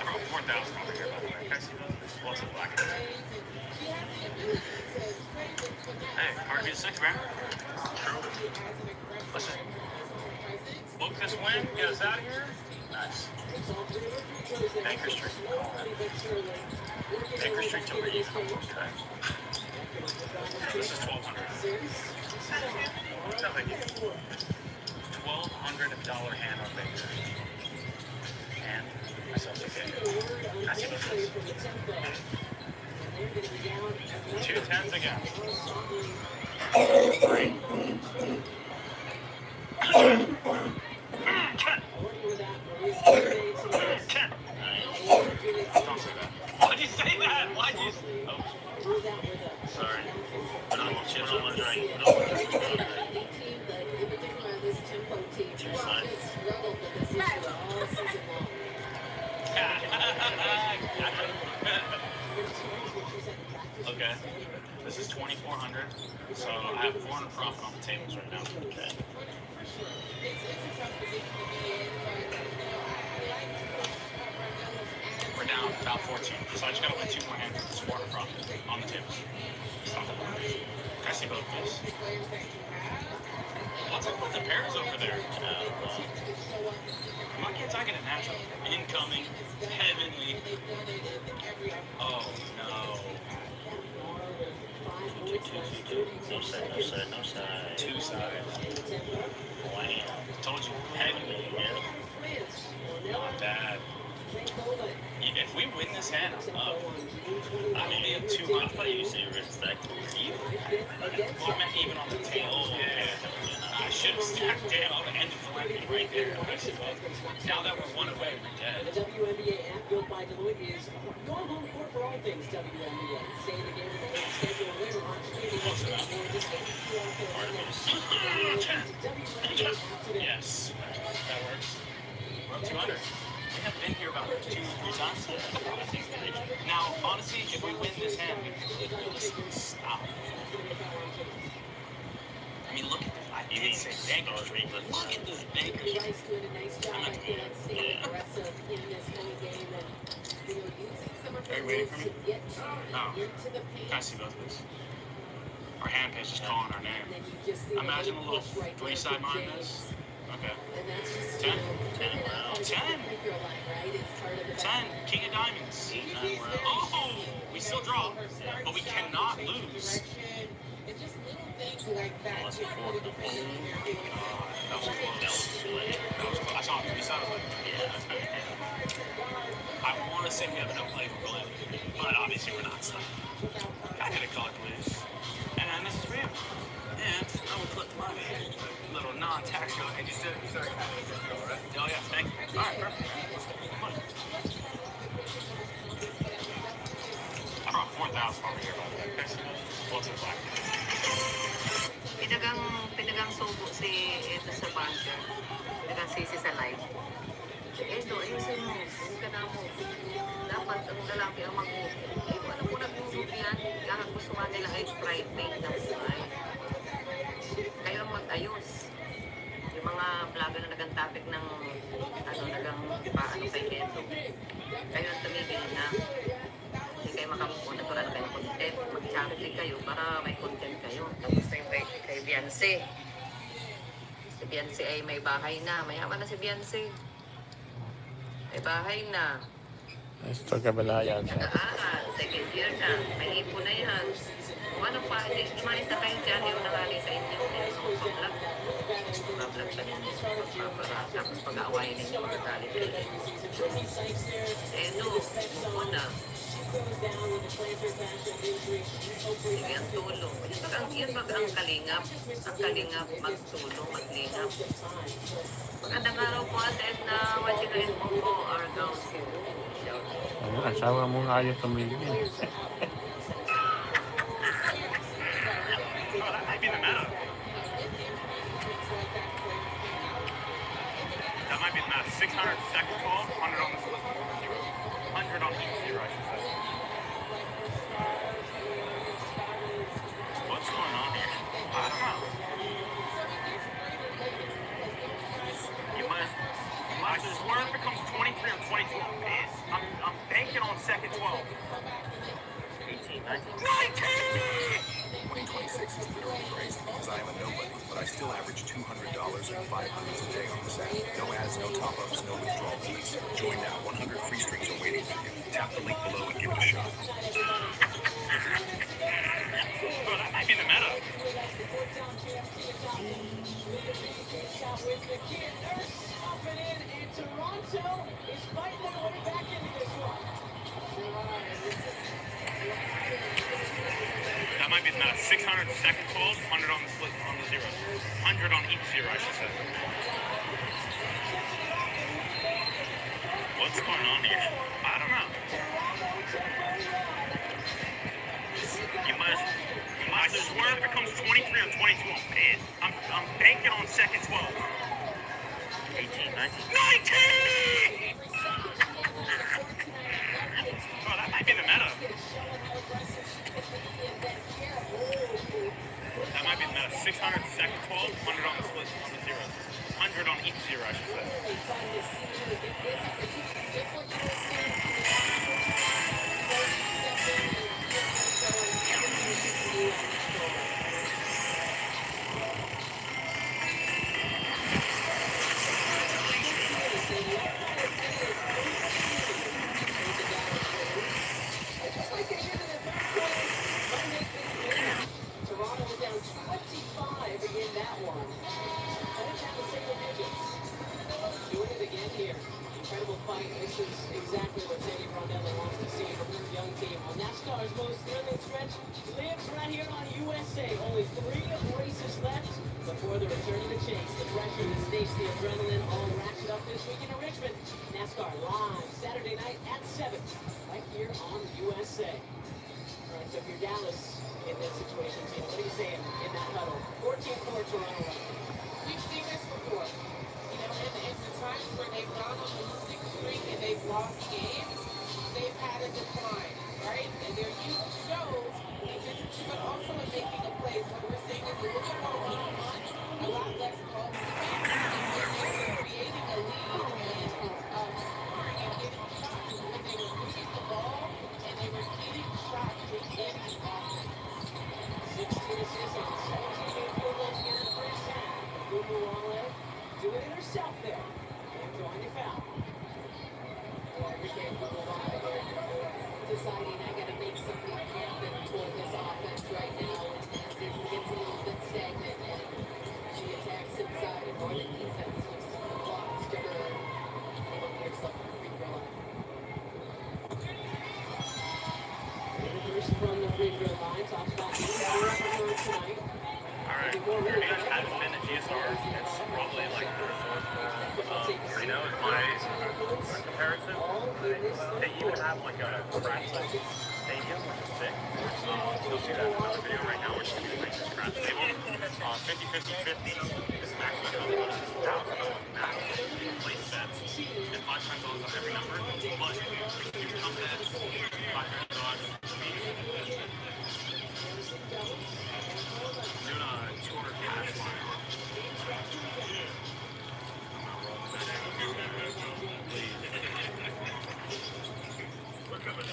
brought 4,000 over here, by the way. Can I see those? What's the black? Hey, hard to be the six, man. True. Let's just book this win, get us out of here. Nice. Baker Street. Baker Street to Reed. Okay. This is 1,200. No, thank you. $1,200 hand on Baker. And myself okay. I see what this is. 2 10s again. 10. Don't say that. Why'd you say that? Why'd you? Oh. Sorry. I don't want chips on my drink. I don't want chips on my drink. Okay. This is 2,400. So I have 400 profit on the tables right now. Okay. We're down about 14. So I just gotta win 2 more hands with this 400 profit on the tables. It's not that much. Can I see both of these? What's up with the pairs over there? My kids, I get it natural. Incoming, heavenly. Oh no. No side, no side, no side. 2 sides. Wow. Told you, heavenly, yeah. Not bad. If we win this hand, I'm up. I'm only up 200. I thought you said you were stacked even. Well, I meant even on the tail. Yeah. I should have stacked down. I would have ended the landing right there. Now that we're 1 away, we're dead. The WNBA app built by Deloitte is your home court for all things WNBA. Stay in the game with the latest schedule and later on streaming Close enough. Yes. That works. We're up 200. We have been here about 2 or 3 times. Now, honestly, if we win this hand, it will stop. I mean, look at this. I did say Baker Street, but look at this Baker Street. I'm not doing it. Yeah. Are you waiting for me? Oh. Can I see both of these? Our hand page is calling our name. Imagine a little 3-side mind this. Okay. 10. 10. Wow. 10. 10. King of diamonds. Oh, we still draw, but we cannot lose. That was a 4. That was close. I saw it. We saw it. Yeah. I want to say we have enough play for Glenn, but obviously we're not. So I could have called loose. And this is real. And I will put my little non-tax bill. And you said right? Oh yeah, thank you. All right, perfect. I brought 4,000 over here, by the way. What's it like? Pinagang subo si ito sa bunker. Pinagang sisi sa live. Ito, ayusin mo. Hindi ka na mo. Dapat ang lalaki ang mag-move. Ano po nag-move yan? Kahit gusto nga nila ay private na buhay. Kayo ang mag-ayos. Yung mga vlogger na nagang topic ng nagang paano kay Neto. Kayo ang tumigil na. Hindi kayo makamukuna. Tulad kayo content. Mag-charity kayo para may content kayo. Tapos na yung kay Beyonce. Si Beyonce ay may bahay na. Mayaman na si Beyonce. May bahay na. Ito kabila yan. Nag-aaral. Second year na. May ipo na yan. Kung ano pa, imanis na kayo dyan yung nakali sa inyo. Pag-vlog. Pag-vlog sa inyo. Tapos pag-aawain ninyo magkakali kayo. Buko na. Sige, ang tulong. Yan pag ang kalingap. Ang kalingap magtulong, maglingap. Magandang araw po atin na watching mo our council. Asawa mo nga ayaw tumigil. That might be the meta. That might be the meta. 600 second call, 100 on the flip. 100 on each, right? still average $200 and 500s a day on this app. No ads, no top-ups, no withdrawal fees. Join now. 100 free streams are waiting for you. Tap the link below and give it a shot. Bro, that might be the meta. That might be the meta. 600 second 12, 100 on the split on the zero. 100 on each zero, I should say. What's going on here? I don't know. You might as well if it comes 23 on 22, I'm banking on second 12. 18, 19. 19! Bro, that might be the meta. That might be the meta. 600 second 12, 100 on the split on the zeros. 100 on each zero, I should say. Toronto was down 25 in that one. Down to single digits. Doing it again here. Incredible fight. This is exactly what Sandy Rondello wants to see from his young team. On NASCAR's most thrilling stretch lives right here on USA. Only 3 races left before the return of the chase. The pressure, the stakes, the adrenaline all ratchet up this weekend in Richmond. NASCAR live Saturday night at 7 right here on USA. All right, so if you're Dallas in this situation, team, what are you saying in that huddle? 14-4 Toronto. We've seen this before. You know, in the times where they've gone on a losing streak and they've lost games, they've had a decline, right? And their youth shows efficiency, but also in making a play. What we're seeing is a little more one-on-one, a lot less ball movement, creating a lead and scoring and getting shots. When they were moving the ball and they were getting shots within the offense. 16 assists on 17 field goals here in the first half. Gumbawale doing it herself there. And drawing the foul. Enrique Gumbawale deciding I got to make something happen for this offense right now. As it gets a little bit stagnant and she attacks inside and on the defense looks to the blocks to her. And it picks up the free throw line. First from the free throw line. Talks about the tonight. Alright, if you guys haven't been to GSR, it's probably like the resort. Reno is my comparison. They even have like a crash stadium, which is sick. You'll see that in another video right now, which is going to make this crash stadium. 50-50-50 is maximum max place bets. And 5 times odds on every number. But you come at 5 times odds. Doing a 200 cash line. We're coming.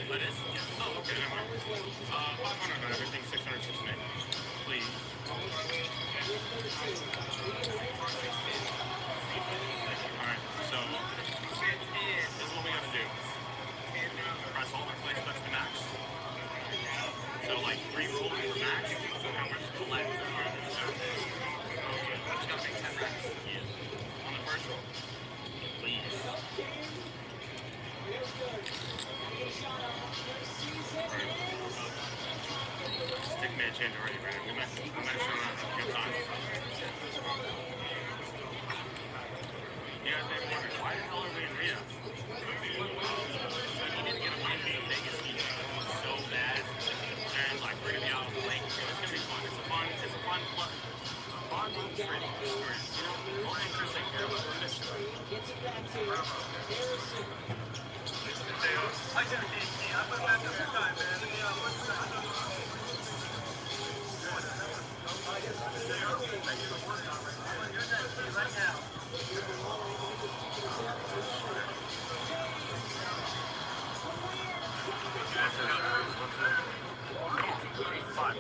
But it's, oh, okay, never mind. 500 on everything, 668. Please. Alright, so this is what we gotta do. Press all our place bets to max. So like 3 rolls for max, so how much is left? Okay, I just gotta make 10 racks. Yeah. On the first roll. Please. Stick man change already, right? We might have shown up a good time. You guys may be wondering, why the hell are we in Rio? We need to get a win in Vegas so bad. And like we're gonna be out on the lake. It's gonna be fun. It's a fun training experience. You know, more interesting here with this. I got a game. I put that every time, man. Thanks for working on right now. Five.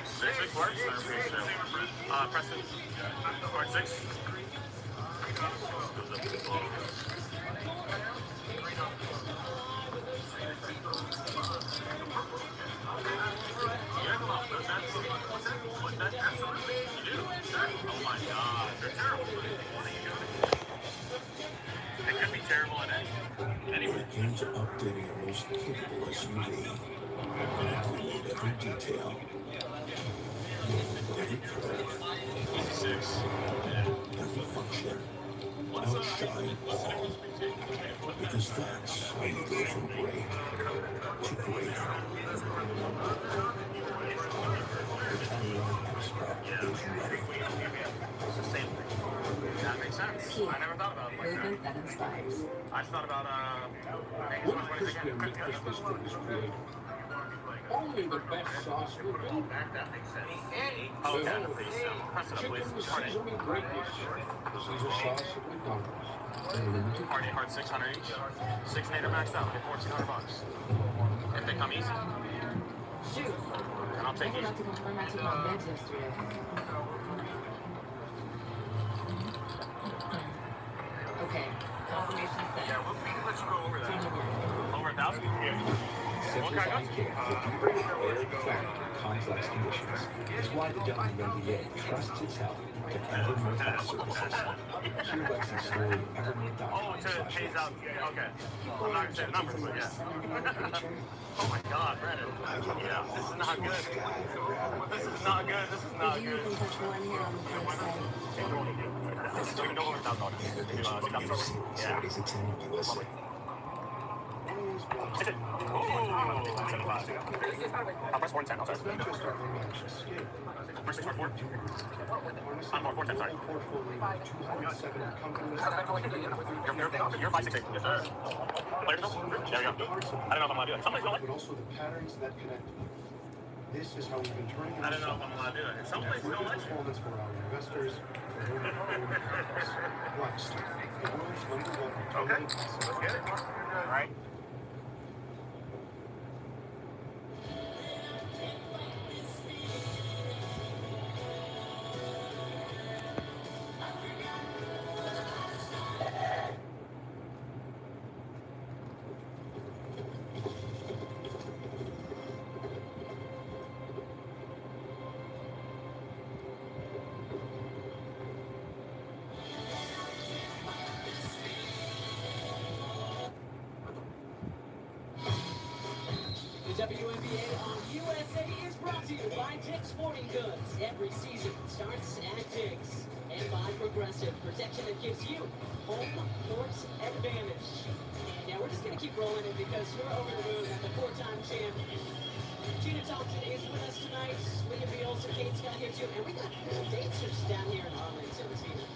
Six works? Preston. Court 6. Oh my god, they're terrible. They could be terrible in any When it came to updating a most capable SUV, I included every detail, every curve, every function, outshine all. Because that's how you go from great to greater. The Cabral Expert is ready. It's the same thing. That makes sense. I never thought about it like Movement that inspires. I just thought about When a crispy and McCrispy strip is created, only the best sauce will do. that makes sense. Oh, okay. Press it up, please. Chicken seasoning greatness. The Caesar sauce at McDonald's. Party hard 600 each. 6 native maxed out. Get $1,400. If they come easy. Shoot. And I'll take I easy. forgot to confirm I took my meds yesterday. Okay. Confirmation set. Yeah, we can let you go over that. Over 1,000? Simplified care for people with rare, chronic, complex conditions is why the WNBA trusts its help to Evernorth Health Services. Hear Lexi's story at Oh, to pays out. Okay. I'm not going to say the numbers, but yeah. Oh my god, Brandon. Yeah, this is not good. This is not good. This is not good. You can touch one here on the first side. This is going over $1,000. Yeah. Is it? Ooh. I'll press 4 and 10. I'll sorry. Press 6 or 4? I'm 4, 10, sorry. You're 568. Yes, sir. Player control? There we go. I don't know if I'm allowed to do it. Somebody's going to But also the patterns that connect. This is how we've been turning I don't know if I'm allowed to do it. Some places don't let you. performance for our investors, for their Blackstone, the world's #1 Okay, let's get it. All right. WNBA on USA is brought to you by Dick's Sporting Goods. Every season starts at Dick's. And by Progressive, protection that gives you home court advantage. Now we're just going to keep rolling it because we're over the moon at the 4-time champ. Gina Thompson is with us tonight. Leah Beals and Kate Scott here too. And we got dancers down here in Arlington this evening.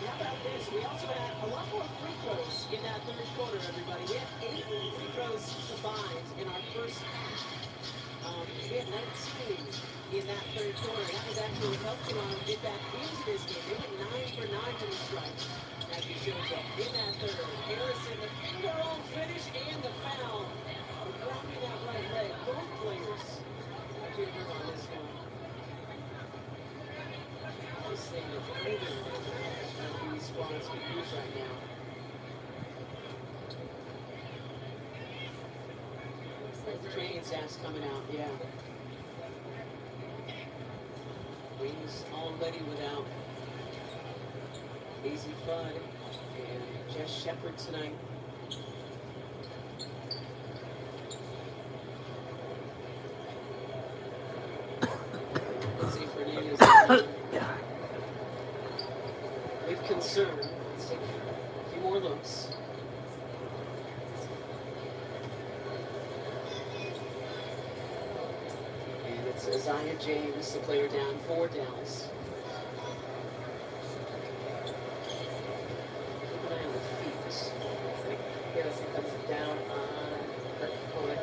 How about this? We also had a lot more free throws in that third quarter, everybody. We had 8 free throws combined in our first half. We had 19 in that third quarter. That was actually what helped Toronto get back into this game. They went 9 for 9 from the strike. As we showed you in that third. Harrison, the finger roll finish and the foul. Grabbing that right leg. Both players. I can't remember on this one. This thing is moving. These spots we use right now. Looks like the training staff's coming out, yeah. Wings already without Easy Fudd and Jess Shepard tonight. Let's see Fernandez. With concern. Let's take a few more looks. And it's Isaiah James, the player down for Dallas. Keep an eye on the feet. Harrison comes down on her foot.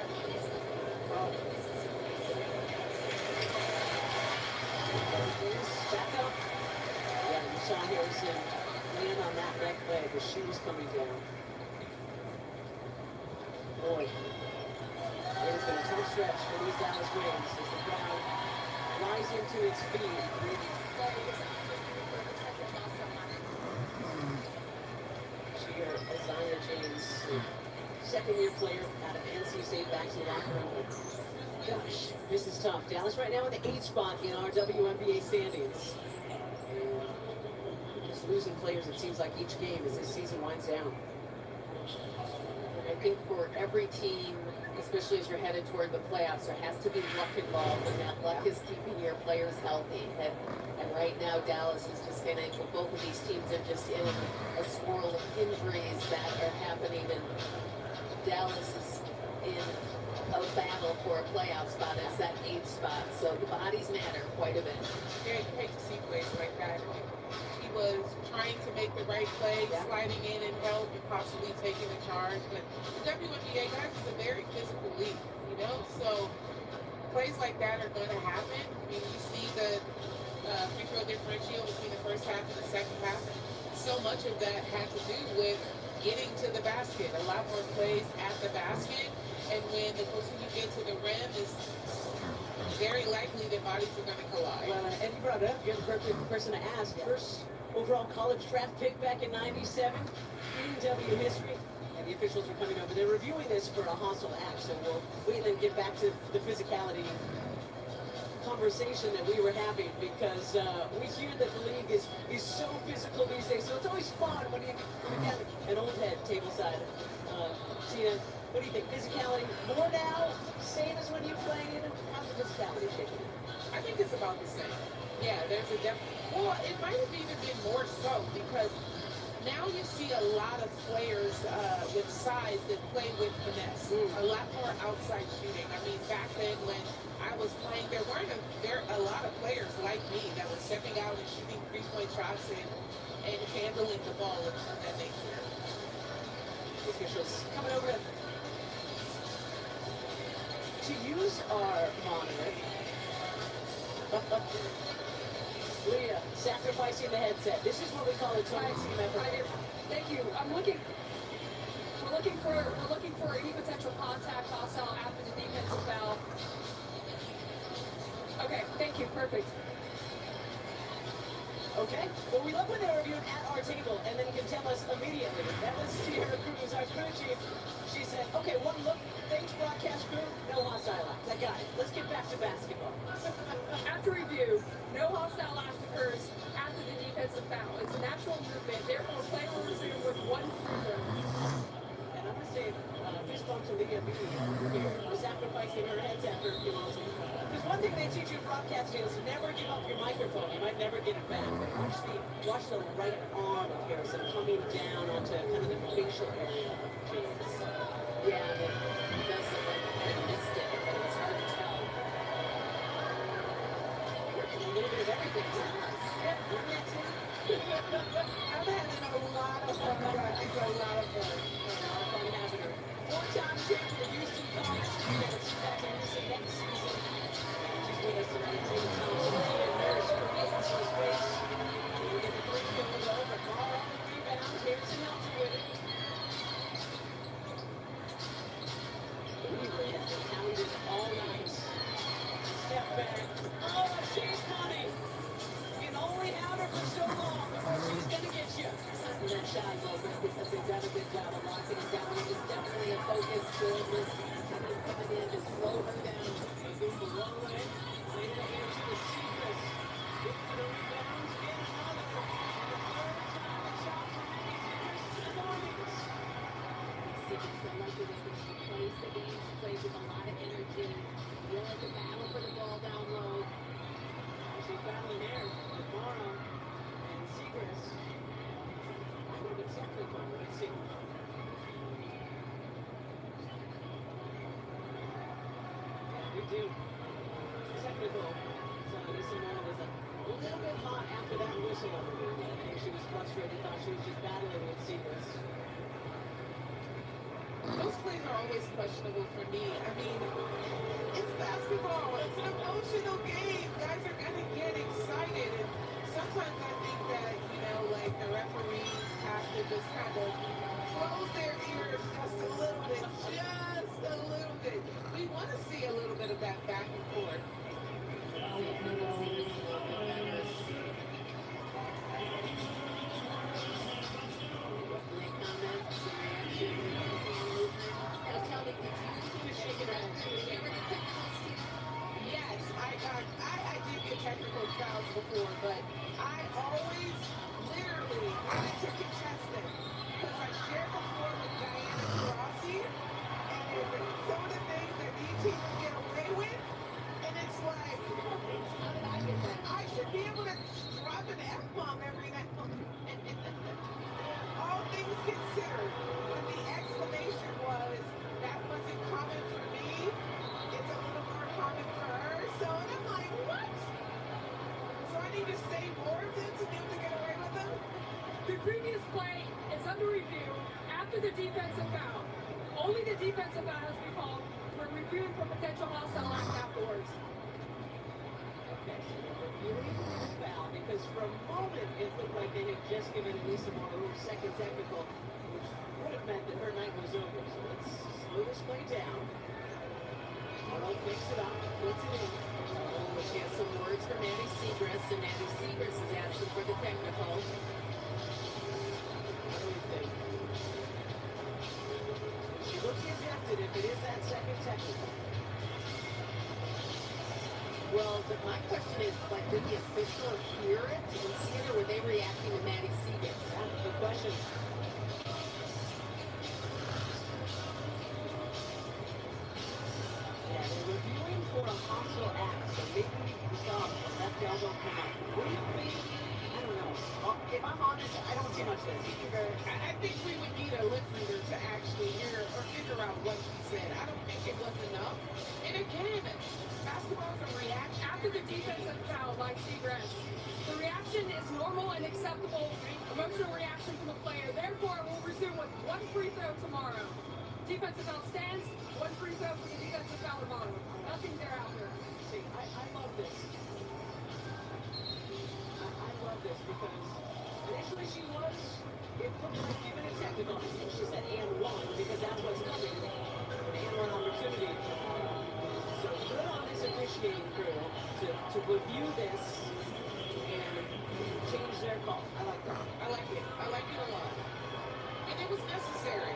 saw Harrison land on that left leg. The shoe was coming down. Boy, it has been a tough stretch for these Dallas Wings as the crowd rising to its feet. Cheer Isaiah James, second-year player out of NC State, back to the locker room. Gosh, this is tough. Dallas right now in the 8th spot in our WNBA standings. And just losing players, it seems like each game as this season winds down. I think for every team, especially as you're headed toward the playoffs, there has to be luck involved, and that luck is keeping your players healthy. And right now, Dallas is just kind of, both of these teams are just in a swirl of injuries that are happening, and Dallas is in a battle for a playoff spot as that 8th spot. So the bodies matter quite a bit. Very great to see plays like that. He was trying to make the right play, sliding in and help, and possibly taking the charge. But the WNBA, guys, is a very physical league, you know? So plays like that are going to happen. I mean, you see the free throw differential between the first half and the second half. So much of that had to do with getting to the basket. A lot more plays at the basket. And when the closer you get to the rim, it's very likely that bodies are going to collide. Well, and you brought it up. You're the perfect person to ask. First overall college draft pick back in '97 in W history. And the officials are coming over. They're reviewing this for a hostile act. So we'll wait and get back to the physicality conversation that we were having, because we hear that the league is so physical these days. So it's always fun when you have an old head tableside. Tina, what do you think? Physicality more now, same as when you played? How's the physicality shaking? I think it's about the same. Yeah, there's a well, it might have even been more so, because now you see a lot of players with size that play with finesse. A lot more outside shooting. I mean, back then when I was playing, there weren't a lot of players like me that were stepping out and shooting three-point shots and handling the ball of that nature. Officials coming over to use our monitor. Leah, sacrificing the headset. This is what we call a total team effort. Thank you. We're looking for any potential contact hostile after the defensive foul. Okay, thank you. Perfect. Okay. Well, we love when they're reviewing at our table and then can tell us immediately. That was Sierra Cruz, our crew chief. She said, okay, one look. Thanks, broadcast crew. No hostile acts. I got it. Let's get back to basketball. After review, no hostile act occurs after the defensive foul. It's a natural movement. Therefore, play will resume with one free throw. And I'm going to say fist bump to Leah B here for sacrificing her headset for a few moments. Because one thing they teach you in broadcasting is never give up your microphone. You might never get it back. But watch the right arm of Harrison coming down onto kind of the facial area of James. Yeah, it does look like I had missed it, but it's hard to tell. A little bit of everything to us. Yeah, isn't that too? I'm having a lot of fun. I think a lot of fun. Having her 4-time champ for the Houston Comets. We're going to see back in Houston next season. She's with us tonight. Tatum Thompson and Nurse creates some space. We get the three going over. Ball on the rebound. Harrison helps her with it. Weaver has been hounded all night. Step back. Oh, she's money. You can only hound her for so long before she's going to get you. And that shot is over because they've done a good job of locking it down. It was definitely a focus for this coming in to slow her down. Moving the wrong way. Later into the Seacrest. Look for the rebounds. Get another. For the third time, the shot from Seacrest to the Normies. Seeking so lucky that when she plays the game, she plays with a lot of energy. Willing to battle for the ball down low. She's battling there with Morrow and Seacrest. I would have exactly called it. Let's see. We do. Technical. So Lisa Morrow was a little bit hot after that whistle. I think she was frustrated, thought she was just battling with Seacrest. Those plays are always questionable for me. I mean, it's basketball. It's an emotional game. Guys are going to get excited. And sometimes I think that, like the referees have to just kind of close their ears just a little bit, We want to see a little bit of that back and forth. Yes, I did get technical fouls before, but I always, literally, wanted to contest them because I shared the floor with Diana Taurasi, and some of the things that DT would get away with, and it's like, I should be able to drop an F-bomb every now and then. All things considered, when the explanation was that wasn't common for me, it's a little more common for her. So and I'm like, what? So I need to say more of them to be able to get away with them? The previous play is under review after the defensive foul. Only the defensive foul has been called. We're reviewing for potential hostile act afterwards. Okay, so they're reviewing the foul because for a moment it looked like they had just given Elisa Moreau a second technical, which would have meant that her night was over. So let's slow this play down. Moreau picks it up, puts it in. Oh, she has some words for Maddie Seagrass, and Maddie Seagrass is asking for the technical. What do we think? She looks ejected if it is that second technical. Well, my question is, like, did the official hear it and see it, or were they reacting to Maddie Seagrass? That's the question. Yeah, they're reviewing for a hostile act, so maybe we saw a left elbow come up. Briefly, I don't know. If I'm honest, I don't see much there. I think we would need a lip reader to actually hear or figure out what she said. I don't think it was enough. And again, basketball is a reaction. After the defensive foul by Seagrass, the reaction is normal and acceptable emotional reaction from the player. Therefore, we'll resume with one free throw tomorrow. Defensive foul stands, one free throw for the defensive foul tomorrow. Nothing thereafter. See, I love this. I love this because initially it looked like giving a technical. I think she said and one because that's what's coming. And one opportunity. So good on this officiating crew to review this and change their call. I like that. I like it. I like it a lot. And it was necessary.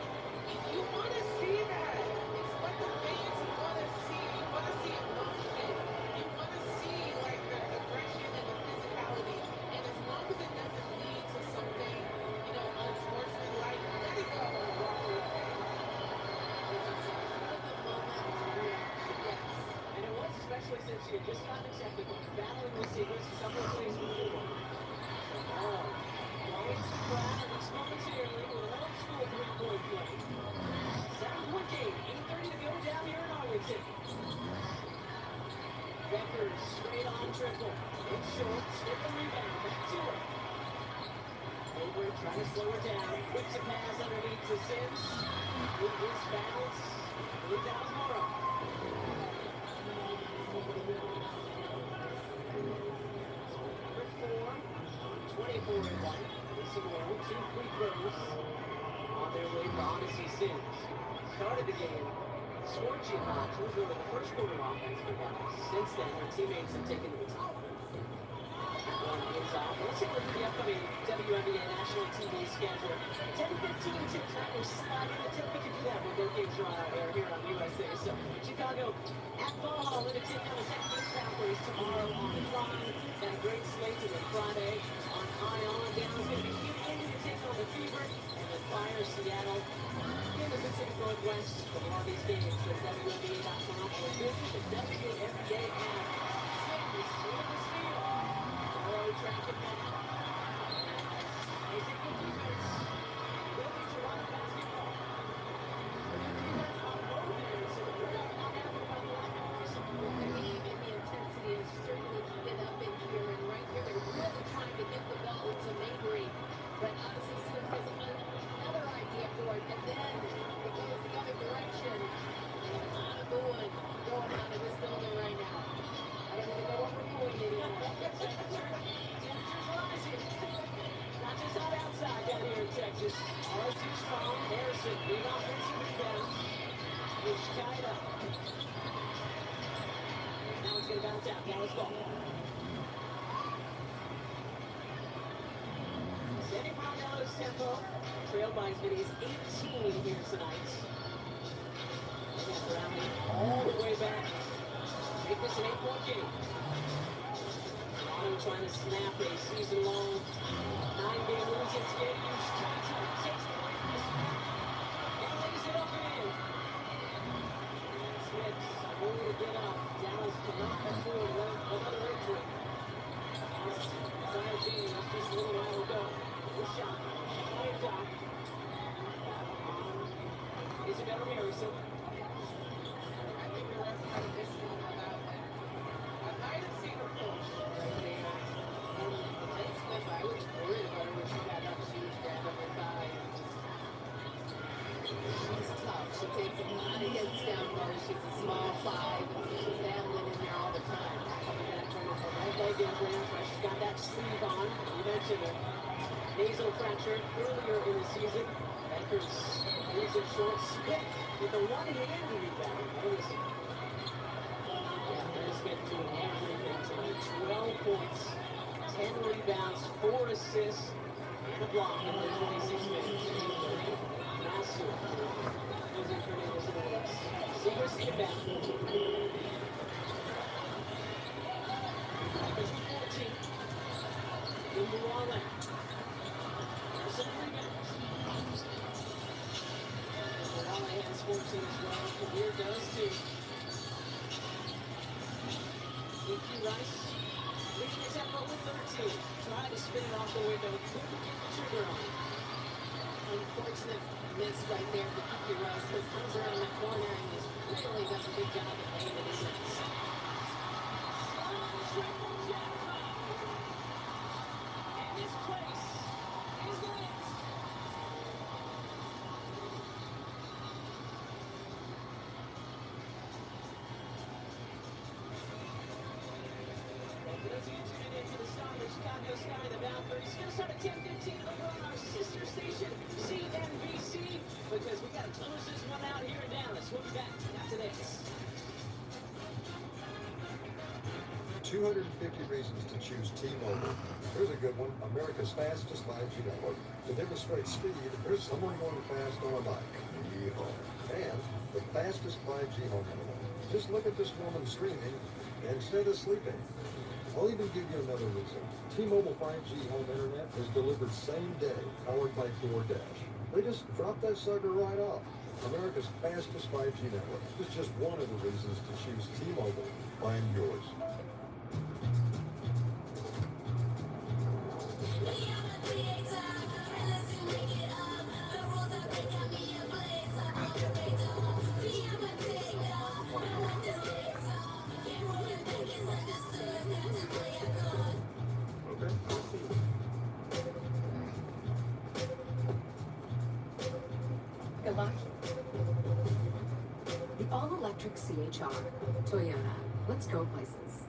You want to see that. It's what the fans want to see. You want to see emotion. You want to see, like, the aggression and the physicality. And as long as it doesn't lead to something, unsportsmanlike, let it go. And it was especially since she had just gotten acceptable, battling with Seagrass a couple of days before. Always surprised at these moments here with an old school three-point play. 7-point game, 8:30 to go down here in Arlington. Beckers straight on triple. It's short, skip the rebound, back to her. Over, trying to slow her down. Whips a pass underneath to Sims. With his fouls. Blue fouls Morrow. Number 4, 24-1. Lisa Morrow, 2 free throws on their way for Odyssey Sims. Started the game scorching hot. She was really the first quarter offense for them. Since then, her teammates have taken the top. One is off. Let's take a look at the upcoming WNBA national TV schedule. 10:15 tip time. We're sliding the tip. We can do that when both games are here on USA. So Chicago at ball with a tip on the St. Louis Falcons tomorrow on Prime. Got a great slate to the Friday on Ion. Down's going to be Houston to take on the Fever. And then Fire Seattle in the Pacific Northwest. For more of these games, go to WNBA.com or visit the WNBA app. Save the steal. Tracking back. Is it good defense? Will be Toronto basketball. Defense on both ends, so we're not happy about the lack of possible. The game and the intensity is certainly heated up in here, and right here they're really trying to get the ball to Mabry. But obviously Sims has another idea for it, and then it goes the other direction. And a lot of booing going on in this building right now. I don't even know what we're doing anymore. Temperatures rise. offensive rebound. It's tied up. Now it's going to bounce out. Dallas ball. Setting Ronaldo's tempo. Trailed by as many as 18 here tonight. They got Brownie all the way back. Make this an 8-point game. Toronto trying to snap a season-long 9-game losing skid. Takes the wins and lays it up and in. Smith's only to get up. Dallas cannot afford another injury. Entire game just a little while ago. No shot. Play down. Isabella Harrison. I think the rest of this one without that. I might have seen her push right there. And Tate Smith, I was worried about her when she got up. She was grabbed up her thigh. She's tough. She takes a lot of hits down low. She's a small 5, and she's battling in there all the time. Coming back from a right leg injury. She's got that sleeve on. You mentioned her nasal fracture earlier in the season. Bankers leaves it short. Smith with a one-hand rebound. Notice it. Yeah, Dennis Smith doing everything tonight. 12 points, 10 rebounds, 4 assists, and a block in the 26 minutes. Massive. Jose Fernandez and Alex. Seager's inbound. Packers with 14. Imbuala. There's some rebounds. Imbuala has 14 as well. Kabir does too. Nikki Rice leading the tempo with 13. Tried to spin it off the window. Couldn't get the trigger on it. Unfortunate miss right there for Kiki Rice, because comes around the corner and just really does a good job of laying it in. Triple jackpot. And this place is lit. For those of you tuning in to the Star of Chicago Sky, the Valkyries, still start at 10:15 over on our sister station, CNBC, because we got to close this one out here in Dallas. We'll be back after this. 250 reasons to choose T-Mobile. Here's a good one. America's fastest 5G network. To demonstrate speed, there's someone going fast on a bike. Yeehaw. And the fastest 5G home internet. Just look at this woman screaming instead of sleeping. I'll even give you another reason. T-Mobile 5G home internet is delivered same day, powered by DoorDash. They just drop that sucker right off. America's fastest 5G network is just one of the reasons to choose T-Mobile. Find yours. Good luck. The all-electric CHR. Toyota. Let's go places.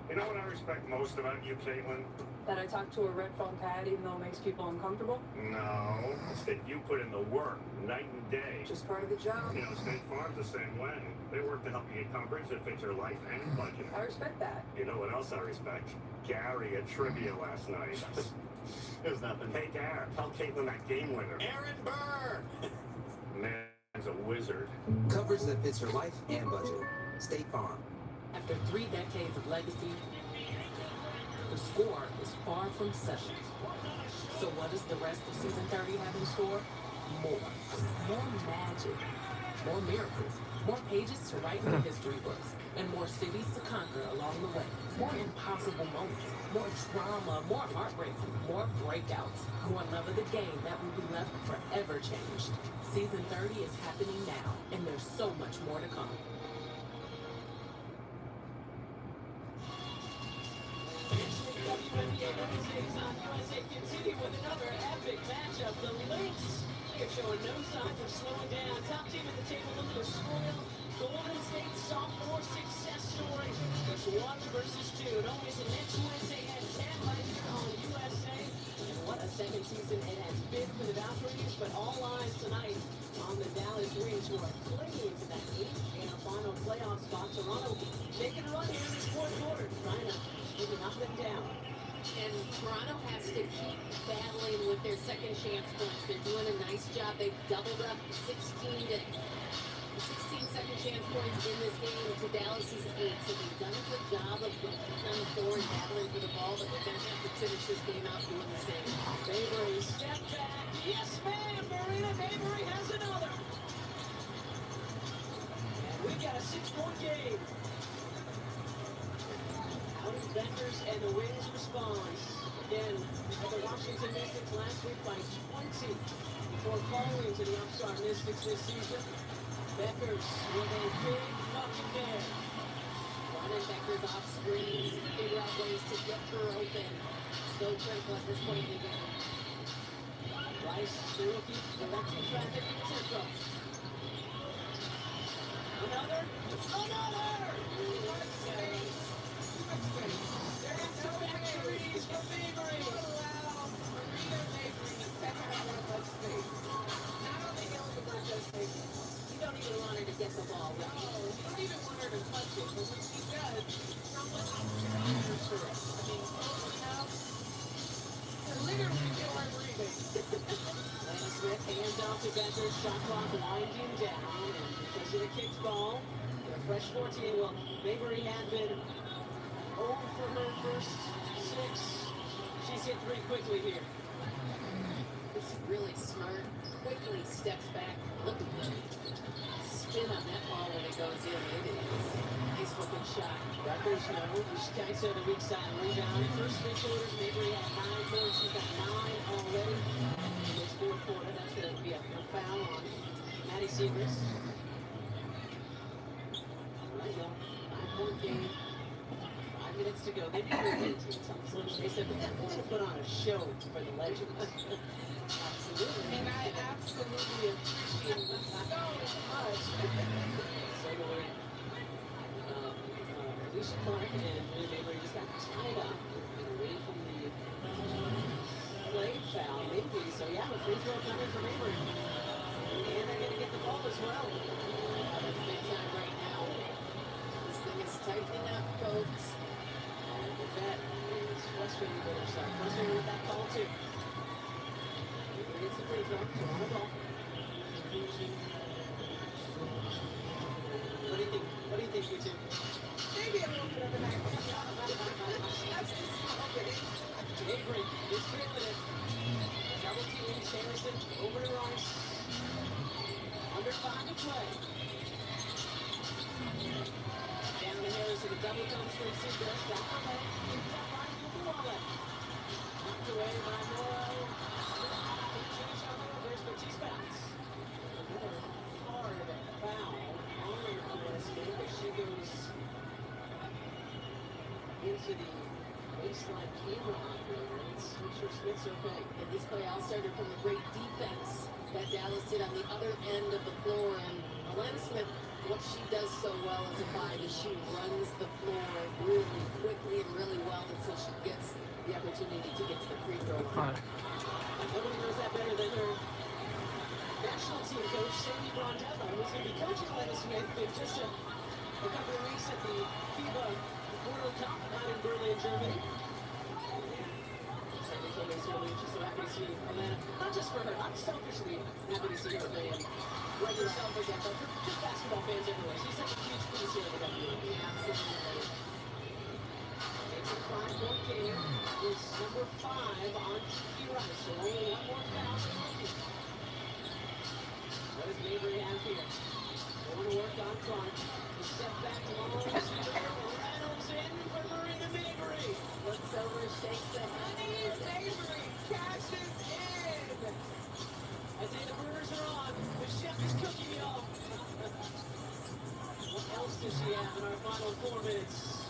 You know what I respect most about you, Caitlin? That I talk to a red phone pad even though it makes people uncomfortable? No, it's that you put in the work, night and day. Just part of the job. You know, State Farm's the same way. They work to help you get coverage that fits your life and budget. I respect that. You know what else I respect? Gary at trivia last night. It was nothing. Hey, Gar, tell Caitlin that game winner. Aaron Burr! Man's a wizard. Coverage that fits your life and budget. State Farm. After 3 decades of legacy, the score is far from settled. So what does the rest of season 30 have in store? More. More magic. More miracles. More pages to write in the history books. And more cities to conquer along the way. More impossible moments. More drama. More heartbreak. More breakouts. More love of the game that will be left forever changed. Season 30 is happening now, and there's so much more to come. WNBA Wednesdays on USA continue with another epic matchup. The Lynx showing no signs of slowing down. Top team at the table, look at the spoil. Golden State sophomore success story. It's 1 versus 2. It always in next Wednesday at 10 right here on USA. And what a second season it has been for the Valkyries, but all eyes tonight on the Dallas Wings, who are clinging to that 8th and a final playoff spot. Toronto making a run here in this fourth quarter, trying to knock them down. And Toronto has to keep battling with their second chance points. They're doing a nice job. They've doubled up 16 second chance points in this game to Dallas's 8. So they've done a good job of getting on the floor and battling for the ball, but they're going to have to finish this game out doing the same. Maybury step back. Yes, ma'am. Marina Maybury has another. And we got a 6-point game. Beckers and the Wings responds. Again, the Washington Mystics last week by 20 before falling to the upstart Mystics this season. Beckers with a big bucket there. Running Beckers off screens, figure out ways to get her open. So critical at this point in the game. Rice, the rookie, directing traffic in the tempo. Another. Factories from Maybury. Allow Marina Maybury to step out of that much space. Not only eligible, just Maybury. You don't even want her to get the ball. No, you don't even want her to touch it. But when she does, someone else can answer for it. I mean, close enough to literally kill her breathing. Lana Smith hands off to Beckers. Shot clock winding down. And because of the kicked ball, the fresh 14. Well, Maybury had been 0 for her first 6. She's hit 3 quickly here. This is really smart. Quickly steps back. Look at the spin on that ball when it goes in. It is a nice looking shot. Rutgers, no. Skysa, the weak side rebound. First 3 quarters, Maybury had 9 points. She's got 9 already in this fourth quarter. That's going to be a foul on Maddie Seagrass. There you go. 5-point game. 5 minutes to go. They didn't really They said, we're going to put on a show for the legends. Absolutely. And I absolutely appreciate it so much. So do we. Alicia Clark and Maybury just got tied up and away from the play foul, maybe. So, yeah, the free throw coming from Maybury. And they're going to get the ball as well. That's big time right now. This thing is tightening up, folks. And the vet is frustrated with herself. Frustrated with that call, too. Maybury gets the free throw. So on the ball. What do you think? What do you think, you two? Maybe a little bit of an action. That's just small bit. Maybury is feeling it. Double team, Harrison over to Rice. Under 5 to play. Down to Harrison, the double comes from Seagrass. Down the lane. Knocked away by Morrow. Finish on the reverse, but she's bounced. Another hard foul on Smith as she goes into the baseline camera operator. Let's make sure Smith's okay. And this play all started from the great defense that Dallas did on the other end of the floor. And Alana Smith, what she does so well as a 5 is she runs the floor really quickly and really well until she gets the opportunity to get to the free throw line. Nobody knows that better than her national team coach, Sandy Brondello, who's going to be coaching Alana Smith in just a couple of weeks at the FIBA World Cup out in Berlin, Germany. Certainly told me this earlier, she's so happy to see Alana, not just for her, not selfishly happy to see her fan, like herself again, but for just basketball fans everywhere. She's such a huge piece here in the WNBA. Absolutely. It's a 5-point game. It's number 5 on Kiki Rice. So only one more foul. What does Maybury have here? Going to work on Clark. The step back long. Rattles in for Marina Maybury. Looks over, shakes the head. Maybury cashes in. I say the burners are on. The chef is cooking, y'all. What else does she have in our final 4 minutes?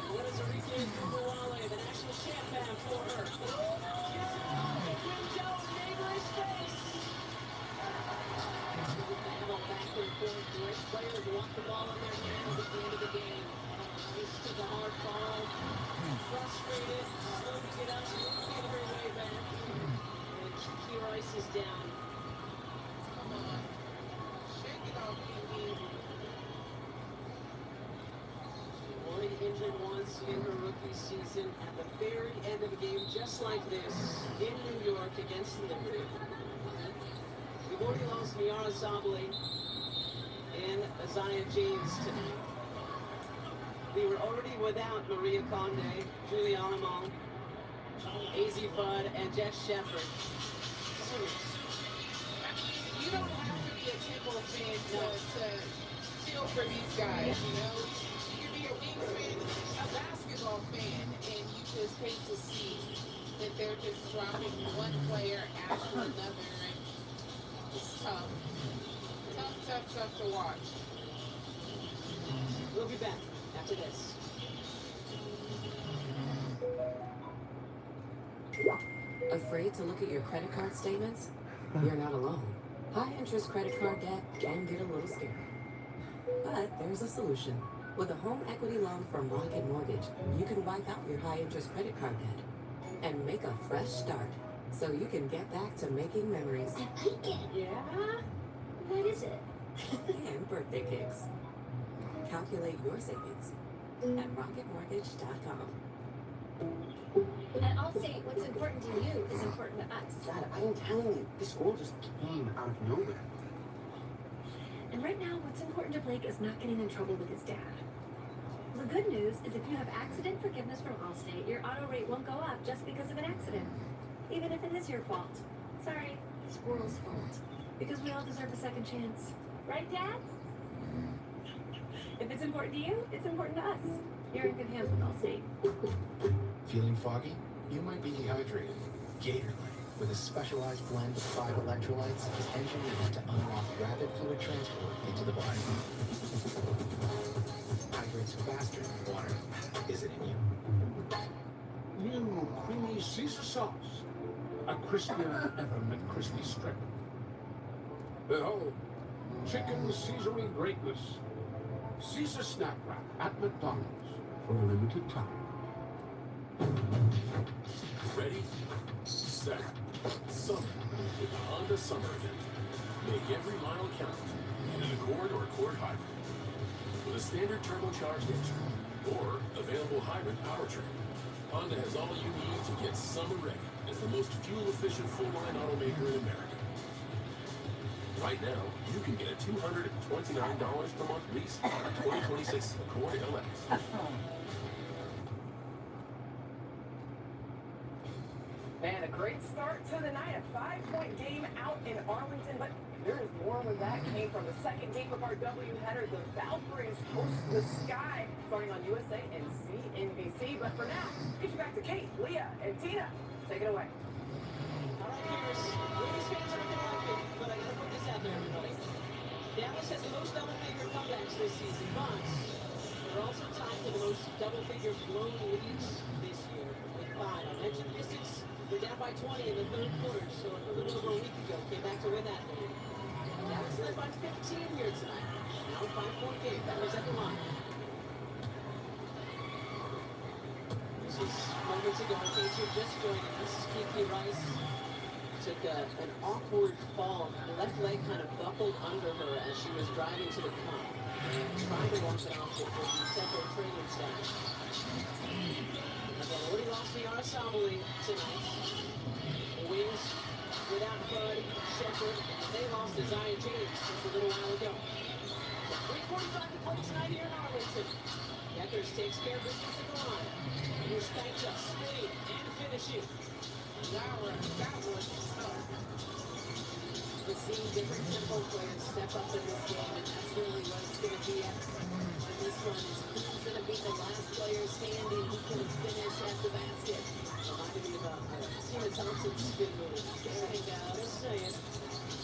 What is Enrique Cabral, the national champion for her? Kiss it off the window in Maybury's face. players want the ball in their hands at the end of the game. Just took a hard fall, frustrated, slow to get up, making her way back. And Kiki Rice is down. Come on. Shake it off, Kiki. Already injured once in her rookie season at the very end of a game just like this in New York against Liberty. We've already lost Miara Sabali and Isaiah James tonight. We were already without Maria Conde, Juliana Mong, AZ Fudd, and Jess Shepard. You don't have to be a Temple fan to feel for these guys, you know? You can be a Wings fan, a basketball fan, and you just hate to see that they're just dropping one player after another, and it's tough. Tough to watch. We'll be back after this. Afraid to look at your credit card statements? You're not alone. High-interest credit card debt can get a little scary. But there's a solution. With a home equity loan from Rocket Mortgage, you can wipe out your high-interest credit card debt and make a fresh start so you can get back to making memories. I like it. Yeah? What is it? And birthday cakes. Calculate your savings at rocketmortgage.com. At Allstate, what's important to you is important to us. Dad, I am telling you, this all just came out of nowhere. And right now, what's important to Blake is not getting in trouble with his dad. The good news is if you have accident forgiveness from Allstate, your auto rate won't go up just because of an accident, even if it is your fault. Sorry, squirrel's fault. Because we all deserve a second chance. Right, Dad? If it's important to you, it's important to us. You're in good hands with Allstate. Feeling foggy? You might be dehydrated. Gatorade, with a specialized blend of 5 electrolytes, is engineered to unlock rapid fluid transport into the body. Hydrates faster than water. Is it in you? New creamy Caesar sauce. A crispier than ever McCrispy strip. Behold, chicken Caesary greatness. Caesar Snack Wrap at McDonald's for a limited time. Ready, set, summer with the Honda Summer Event. Make every mile count in an Accord or Accord Hybrid. With a standard turbocharged engine or available hybrid powertrain, Honda has all you need to get summer ready as the most fuel-efficient full-line automaker in America. Right now, you can get a $229 per month lease on a 2026 Accord LX. And a great start to the night. A 5-point game out in Arlington, but there is more where that came from. The second game of our doubleheader, the Valkyries host the Sky, starting on USA and CNBC. But for now, get you back to Kate, Leah, and Tina. Take it away. All right, Pierce. Ladies fans aren't going to like it, but I got to put this out there, everybody. Dallas has the most double-figure comebacks this season, but they're also tied for the most double-figure blown leads this year with 5. I mentioned Mystics. They're down by 20 in the third quarter, so a little over a week ago, came back to win that game. Dallas led by 15 here tonight. Now a 5-point game. That was at the line. This is moments ago, in case you're just joining us, Kiki Rice took an awkward fall. The left leg kind of buckled under her as she was driving to the cup and tried to walk it off with the central training staff. They've already lost Miara Sabali tonight. The Wings without Bud, Shepard. They lost Isaiah James just a little while ago. 3:45 to play tonight here in Arlington. Deckers takes care of business at the line. Here's Kaita, spinning and finishing. Laura, that was tough. We're seeing different tempo players step up in this game, and that's really what it's going to be at. And this one is who's going to be the last player standing who can finish at the basket. Reminded me of Tina Thompson's spin move. There you go, just saying.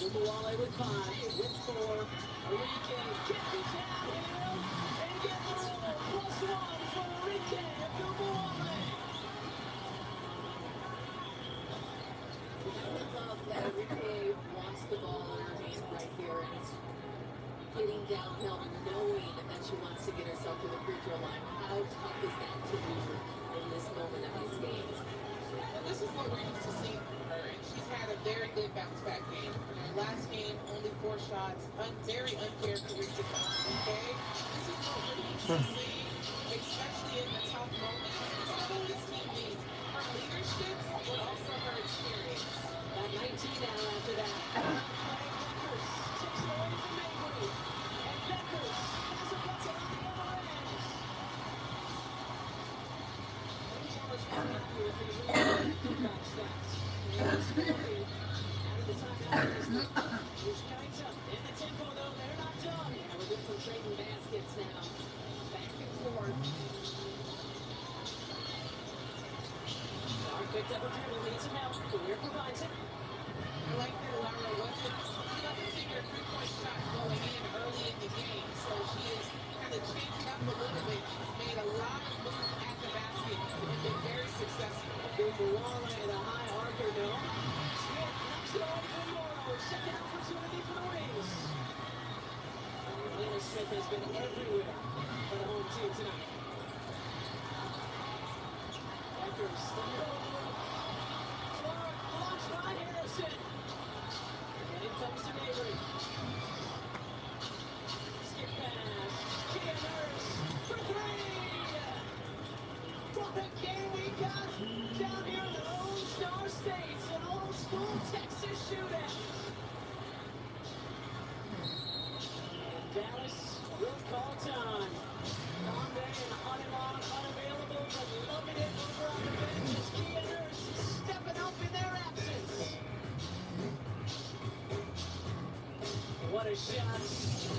Jumawale with 5, with 4. Enrique can be downhill and get the roll. +1 for Enrique Jumawale. I love that Enrique wants the ball in her hand right here, and getting downhill, knowing that she wants to get herself to the free throw line. How tough is that to do in this moment of this game? And this is what we're used to seeing from her, and she's had a very good bounce-back game. In her last game, only 4 shots, very uncharacteristic. Okay, this is what we're used to seeing, especially in the tough moments. This is what this team needs: her leadership, but also her experience. Got 19 now after that. Beckers takes it away from Mabry. And Beckers has a bucket on the other end. Dallas was happy with his rebound stats. And scoring out of the timeout is Kaita. In the tempo, though, they're not done. And we're doing some trading baskets now. Back and forth. Clark picked up a dribble, needs some help. Career provides it. I like that Lara wasn't seeing her three-point shot going in early in the game, so she is kind of changing up a little bit. She's made a lot of moves at the basket and been very successful. Good for Walla and a high archer, no. Smith knocks it away from Morrow. Second opportunity for the Wings. Lena Smith has been everywhere for the home team tonight. Beckers, the middle of the rope. Clark blocks by Harrison. And it comes to Mabry. Skip pass. Kia Nurse for 3. What a game we got down here in the Lone Star States, an old school Texas shootout. And Dallas will call time. Grande and Honeyman unavailable, but loving it over on the bench as Kia Nurse stepping up in their absence. What a shot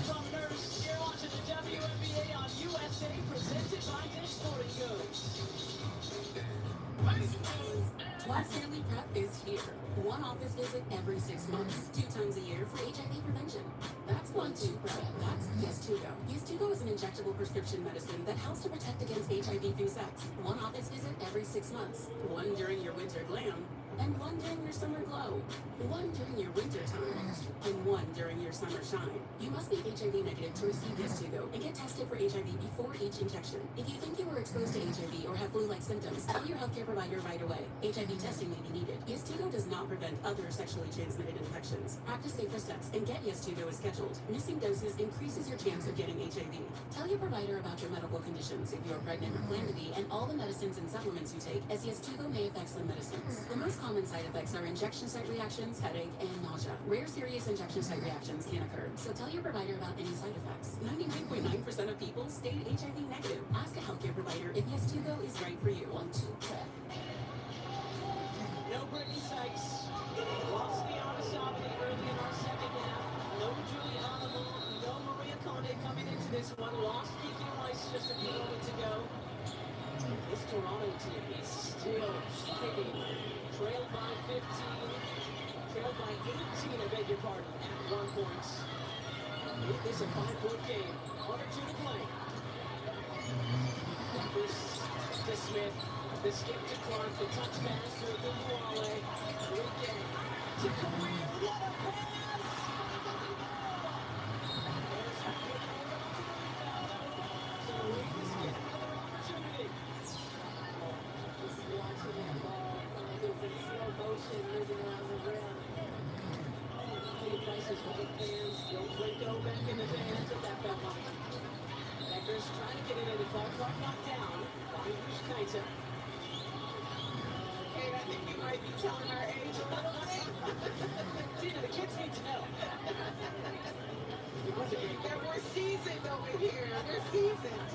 from Nurse. Here on to the WNBA on USA, presented by Dish Sporting Goods. Once Yearly Prep is here. One office visit every 6 months, 2 times a year for HIV prevention. That's 1-2 Prep. That's Yes2Go. Yes2Go is an injectable prescription medicine that helps to protect against HIV through sex. One office visit every 6 months. One during your winter glam, and one during your summer glow. One during your winter time, and one during your summer shine. You must be HIV negative to receive Yes2Go and get tested for HIV before each injection. If you think you were exposed to HIV or have flu-like symptoms, tell your healthcare provider right away. HIV testing may be needed. Yes2Go does not prevent other sexually transmitted infections. Practice safer sex and get Yes2Go as scheduled. Missing doses increases your chance of getting HIV. Tell your provider about your medical conditions if you are pregnant or plan to be, and all the medicines and supplements you take, as Yes2Go may affect some medicines. The most common side effects are injection site reactions, headache, and nausea. Rare serious injection site reactions can occur, so tell your provider about any side effects. 99.9% of people stayed HIV negative. Ask a healthcare provider if Yes2Go is right for you. 1-2 Prep. No Brittany Sykes. Lost the Arasabali early in our second half. No Juliana Moore, no Maria Conde coming into this one. Lost Kiki Rice just a few moments ago. This Toronto team is still hitting. Trailed by 15. Trailed by 18, I beg your pardon, at 1 point. Make this a 5-point game. 1 or 2 to play. This to Smith. The skip to Clark, the touch pass to Agubuale. Weekend to Career. What a pass! So Wings get another opportunity. Just watching that ball, like it was in slow motion, moving around the rim. Pay prices right fans. Don't play go back in the day. That's what that felt like. Beckers trying to get it into Clark. Clark knocked down by Bruce Kaita. Kate, I think you might be telling our age a little bit. Tina, the kids need to know. It was a great That we're seasoned over here. We're seasoned.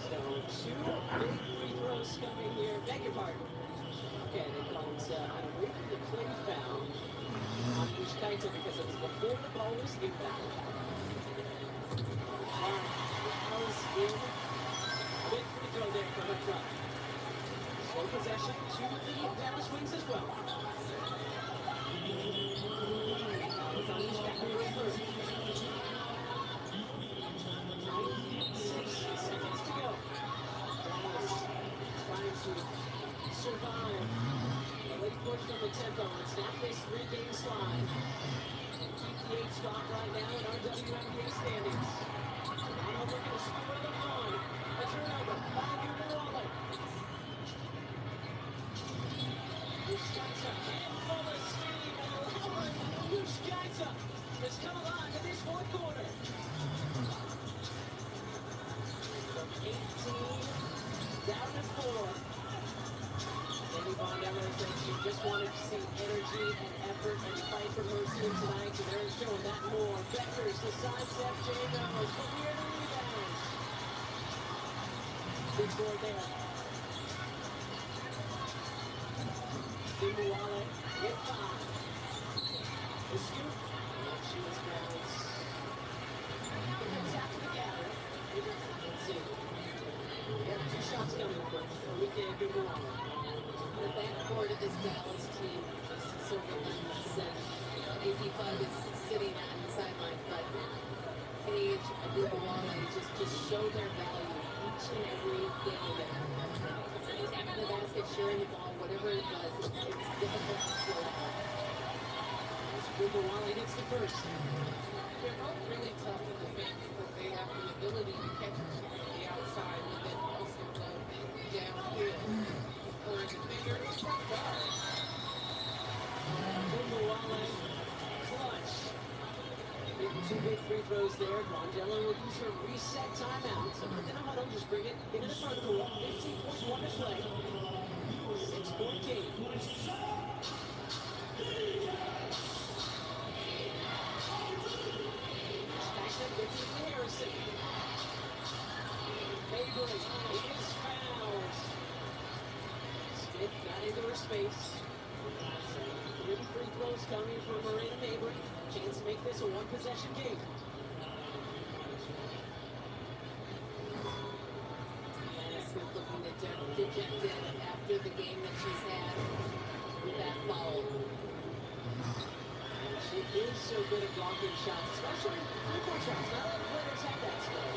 So 2 big free throws coming here. Beg your pardon. Okay, they called an illegal play foul on Bruce Kaita because it was before the ball was inbound. Fouls in. Big free throw there for her club. Slow possession to the Dallas Wings as well. It's on each back of the first. 96 seconds to go. Dallas trying to survive the late push from the tempo and snap this 3-game slide. And keep the 8 spot right now in our WNBA standings. Toronto looking to score on the line. A turnover by Cabral. Muskaita in full of steam, and Lauren Muskaita has come alive in this fourth quarter. From 18 down to 4. Sandy Vondello said she just wanted to see energy and effort and fight from her team tonight, and they're showing that more. Beckers, the sidestep, Jay knows, but near the rebounds. Big board there. Dimuale with 5. The scoop, and she was bounced. Comes out to the gather. Let's see. Yeah, 2 shots coming for Enrique Dimuale. The backcourt of this Dallas team just so relentless. AZ Fund is sitting on the sidelines, but Paige and Dimuale just show their value each and every game. Attacking the basket, sharing the ball, whatever it does, it's difficult to slow down. Dimuale hits the first. They're both really tough to defend because they have the ability to catch you on the outside, but then also go downhill. For a defender, it's tough guard. Dimuale, clutch. Two big free throws there. Vondello will use her reset timeout. So in a huddle, just bring it into the front court. 15.1 to play. 6-point game. Tyson gets it to Harrison. Mabry is fouled. Smith got into her space. 3 free throws coming from Marina Mabry. Chance to make this a 1-possession game. Lana Smith looking dejected after the game that she's had with that foul. She is so good at blocking shots, especially three-point shots. Not all players have that skill.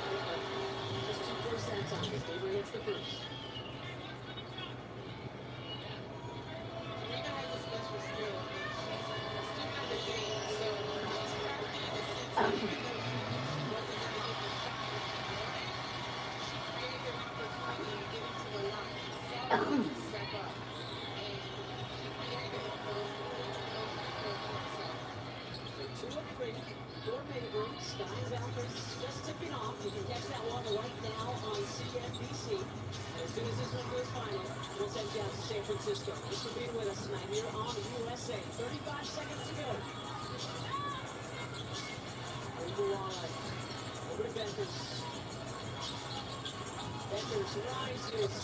Just 2 first time times. Mabry hits the first. Serena has a special skill. She's still in the game, so she's crafty in the sense that even though she wasn't going to get the shot that she wanted, she created an opportunity to get into the line. She saw her step up, and she created those So 2 of 3 for Mabry. Sky's Alpers just tipping off. You can catch that one right now on CNBC. And as soon as this one goes final, we'll send you out to San Francisco. Thanks for being with us tonight here on USA. 35 seconds to go. Dimuale over to Beckers. Beckers rises.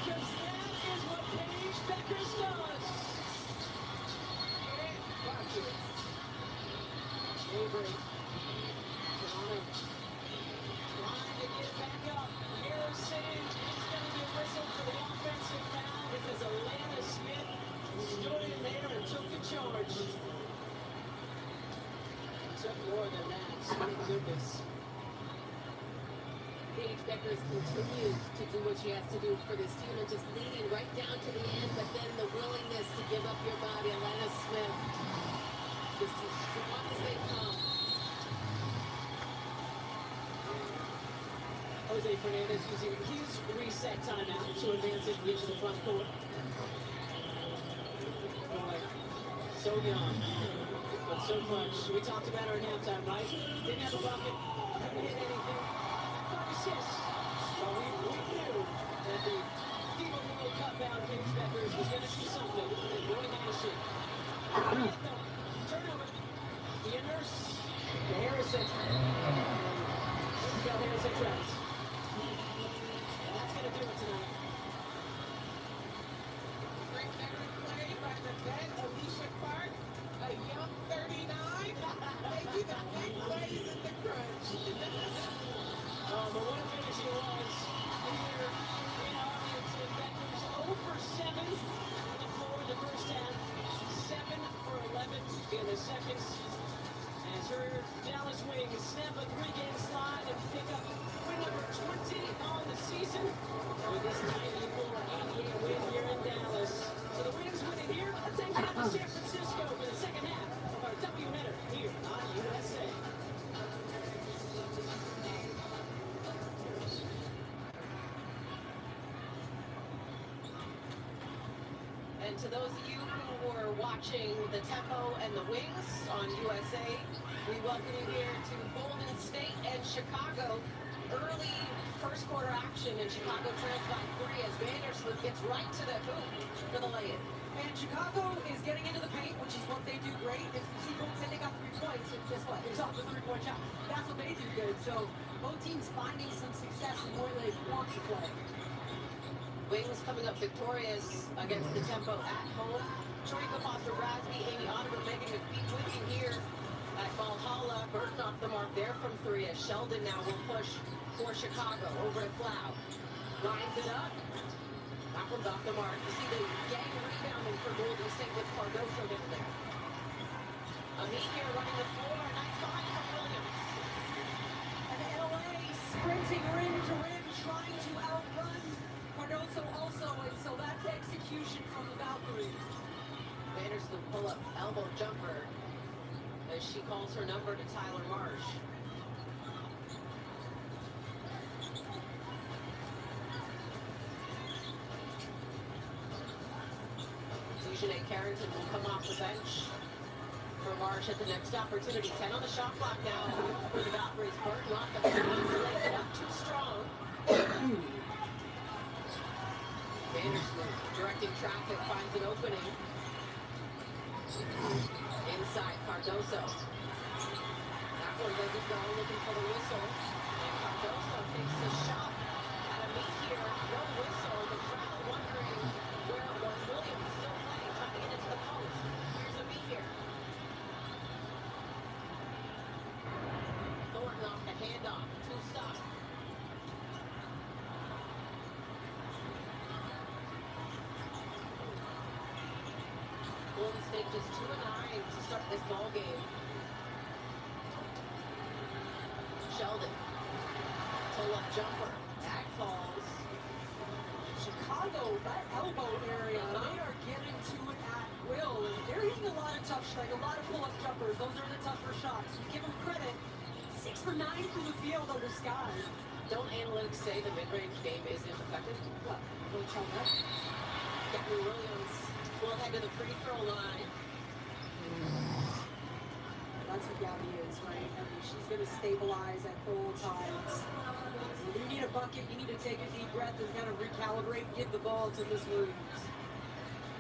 Because that is what Paige Beckers does. Watch it. Mabry. Toronto trying to get back up. Harrison is going to get whistled for the offensive foul because Alana Smith stood in there and took the charge. Took more than that. Thank goodness. Paige Beckers continues to do what she has to do for this team and just leading right down to the end, but then the willingness to give up your body. Alana Smith just as strong as they come. Jose Fernandez using his reset timeout to advance it into the front court. Boy, so young, but so much. We talked about her in halftime, right? Didn't have a bucket, couldn't hit anything. 5 assists. But we knew that the FIBA World Cup bound Paige Beckers was going to do something. And boy, how she. Turnover. The nurse. To Harrison. Let's go, Harrison Travis. And that's going to do it tonight. Great memory play by the vet, Alicia Clark, a young 39, making the big plays in the crunch. But what a finish it was here in Arlington. Beckers 0 for 7 on the floor in the first half, 7 for 11 in the second. As her Dallas Wings snap a 3-game slide and pick up win number 20 on the season with this 94-88 win here in Dallas. So the Wings winning here. Let's take it up to San Francisco for the second half of our doubleheader. And to those of you who were watching the Tempo and the Wings on USA, we welcome you here to Golden State and Chicago. Early first quarter action, and Chicago trails by 3 as Vandersloot gets right to the hoop for the lay-in. And Chicago is getting into the paint, which is what they do great. If you see Golden State, they got 3 points, and guess what? It's off the 3-point shot. That's what they do good. So both teams finding some success in where they want to play. Wings coming up victorious against the Tempo at home. Troika Foster Rasby, Amy Oliver making a beat with you here at Valhalla. Burton off the mark there from 3 as Sheldon now will push for Chicago over to Cloud. Lines it up. That one's off the mark. You see the gang rebounding for Golden State with Cardoso in there. Amit here running the floor. Nice find from Williams. And LA sprinting rim to rim, trying to outrun Cardoso also, and so that's execution from the Valkyries. Vandersloot pull up elbow jumper as she calls her number to Tyler Marsh. Dejanay Carrington will come off the bench for Marsh at the next opportunity. 10 on the shot clock now for the Valkyries. Burton off the bench, lays it up too strong. Vandersloot directing traffic, finds an opening. Inside, Cardoso. That one doesn't go, looking for the whistle. And Cardoso takes the shot at Amit here. No whistle. The crowd wondering where it was. Williams still playing, trying to get into the post. Here's Amit here. Thornton off the handoff. 2 stop. Golden State just 2-9 to start this ball game. Sheldon, pull-up jumper, that falls. Chicago, that elbow area, they are getting to it at will, and they're hitting a lot of tough shots, like a lot of pull-up jumpers. Those are the tougher shots. We give them credit. 6 for 9 from the field under Sky. Don't analytics say the mid-range game isn't effective? What? Don't tell that. Gabby Williams will head to the free throw line. That's what Gabby is, right? I mean, she's going to stabilize at all times. When you need a bucket, you need to take a deep breath and kind of recalibrate, give the ball to Miss Williams.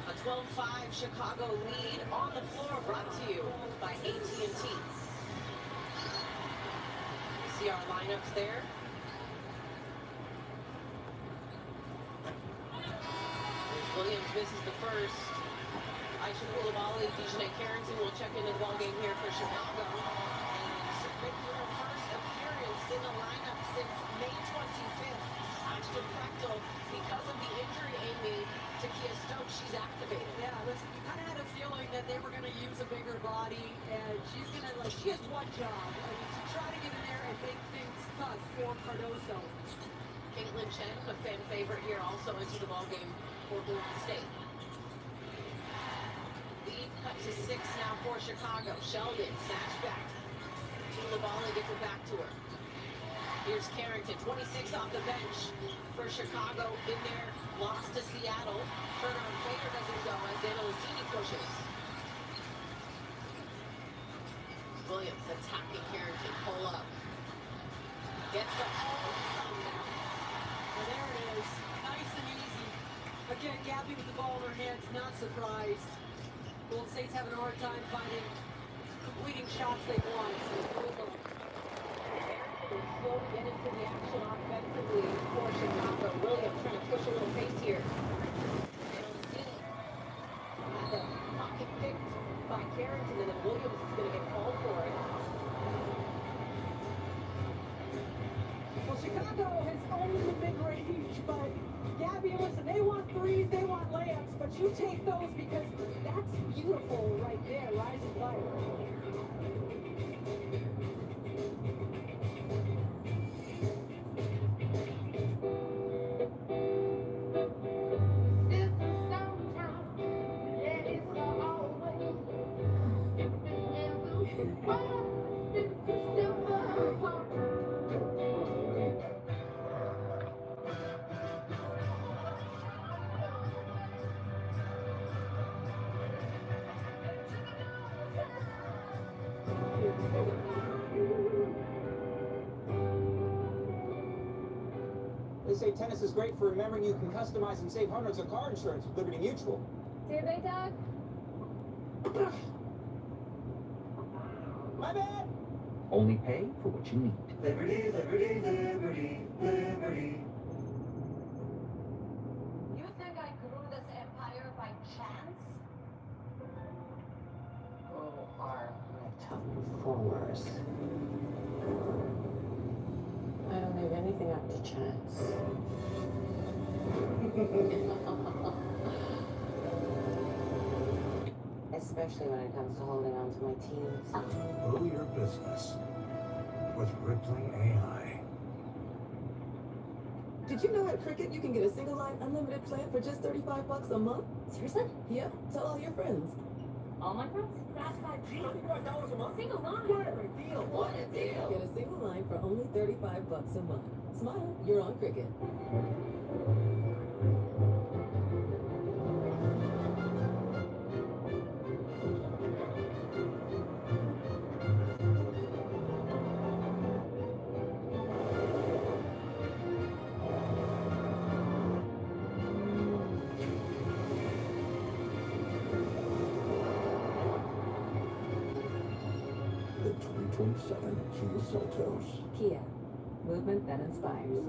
A 12-5 Chicago lead on the floor, brought to you by AT&T. See our lineups there. Williams misses the first. Aisha Koulibaly, Dejanay Carrington will check into the ball game here for Chicago. And making her first appearance in the lineup since May 25th. Ashton Prechtel, because of the injury, Amy, to Kia Stokes, she's activated. Yeah, listen, you kind of had a feeling that they were going to use a bigger body, and she's going to, like, she has one job, I mean, to try to get in there and make things tough for Cardoso. Caitlin Chen, a fan favorite here, also into the ball game for Golden State. Lead cut to 6 now for Chicago. Sheldon, snatch back. Koulibaly gets it back to her. Here's Carrington, 26 off the bench for Chicago in there. Lost to Seattle. Turner and Fader doesn't go as Analicini pushes. Williams attacking Carrington. Pull up. Gets the And there it is. Nice and easy. Again, Gabby with the ball in her hands, not surprised. Golden State's having a hard time finding, completing shots they want. So slow to get into the action offensively for Chicago. Williams trying to push a little pace here. Analicini had the pocket picked by Carrington, and then Williams is going to get called for it. Well, Chicago has owned the mid-range, but Gabby, listen, they want threes, they want layups, but you take those because that's beautiful right there, rising fire. They say tennis is great for remembering you can customize and save hundreds of car insurance with Liberty Mutual. See your big dog? My bad! Only pay for what you need. Liberty, liberty, liberty, liberty. You think I grew this empire by chance? Who are my top performers? I don't leave anything up to chance. Especially when it comes to holding on to my teams. Grow your business with Rippling AI. Did you know at Cricket you can get a single line unlimited plan for just $35 a month? Seriously? Yep, tell all your friends. All my friends? That's $35 a month? Single line? What a deal! What a deal! Get a single line for only $35 a month. Smile, you're on Cricket. The 2027 Kia Seltos. Kia, movement that inspires.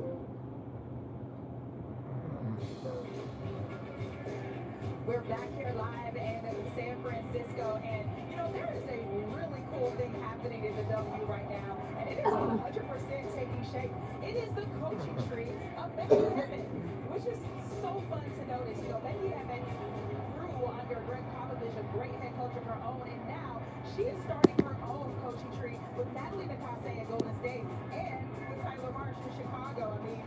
We're back here live in San Francisco, and you know there is a really cool thing happening in the W right now, and it is 100% taking shape. It is the coaching tree of Becky Hammond, which is so fun to notice. You know, Becky Hammond grew under Greg Popovich, a great head coach of her own, and now she is starting her own coaching tree with Natalie Nakase at Golden State and with Tyler Marsh in Chicago. I mean,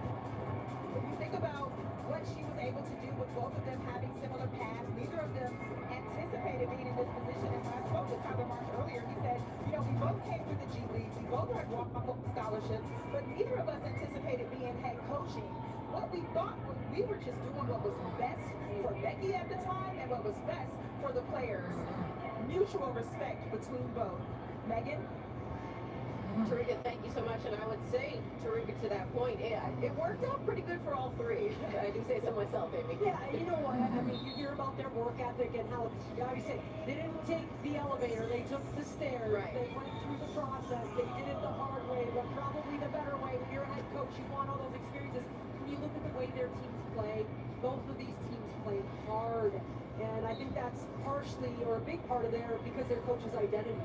if you think about what she was able to do with both of them having similar paths, neither of them anticipated being in this position. And when I spoke with Tyler Marsh earlier, he said, you know, we both came through the G League, we both had walk-on scholarships, but neither of us anticipated being head coaching. What we thought was we were just doing what was best for Becky at the time and what was best for the players. Mutual respect between both. Megan? Tarika, thank you so much. And I would say, Tarika, to that point, it worked out pretty good for all three. I do say so myself, Amy. Yeah, you know what? I mean, you hear about their work ethic and how, you say, they didn't take the elevator, they took the stairs. Right. They went through the process. They did it the hard way, but probably the better way. When you're a head coach, you want all those experiences. When you look at the way their teams play, both of these teams play hard. And I think that's partially, or a big part of because their coaches' identities.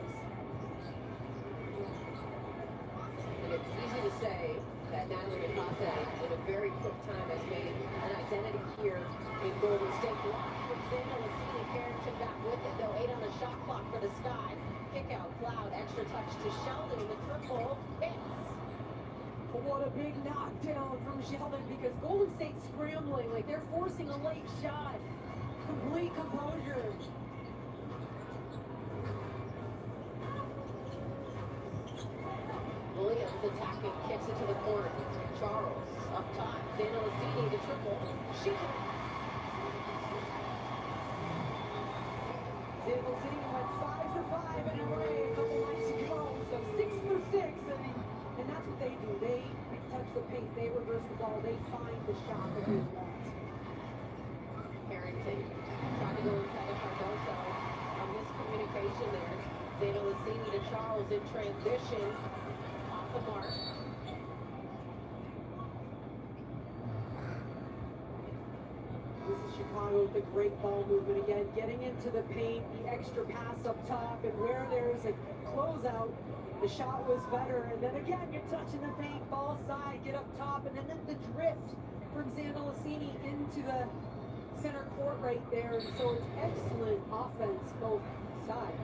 It's easy to say that Natalie Nakase, in a very quick time, has made an identity here in Golden State. Block from Samuel Lassini, Carrington back with it, though 8 on the shot clock for the Sky. Kick out, Cloud, extra touch to Sheldon, the triple hits. What a big knockdown from Sheldon, because Golden State's scrambling, like they're forcing a late shot. Complete composure. Williams attacking, kicks it to the corner. Charles up top. Dana Lassini, the triple. She Dana Lassini went 5 for 5 in LA a couple nights ago, so 6 for 6, and that's what they do. They touch the paint, they reverse the ball, they find the shot that they want. Carrington trying to go inside of Cardoso. A miscommunication there. Dana Lassini to Charles in transition. Off the mark. This is Chicago with the great ball movement again, getting into the paint, the extra pass up top, and where there's a closeout, the shot was better. And then again, you're touching the paint, ball side, get up top, and then the drift from Xander Lassini into the center court right there. And so it's excellent offense, both sides.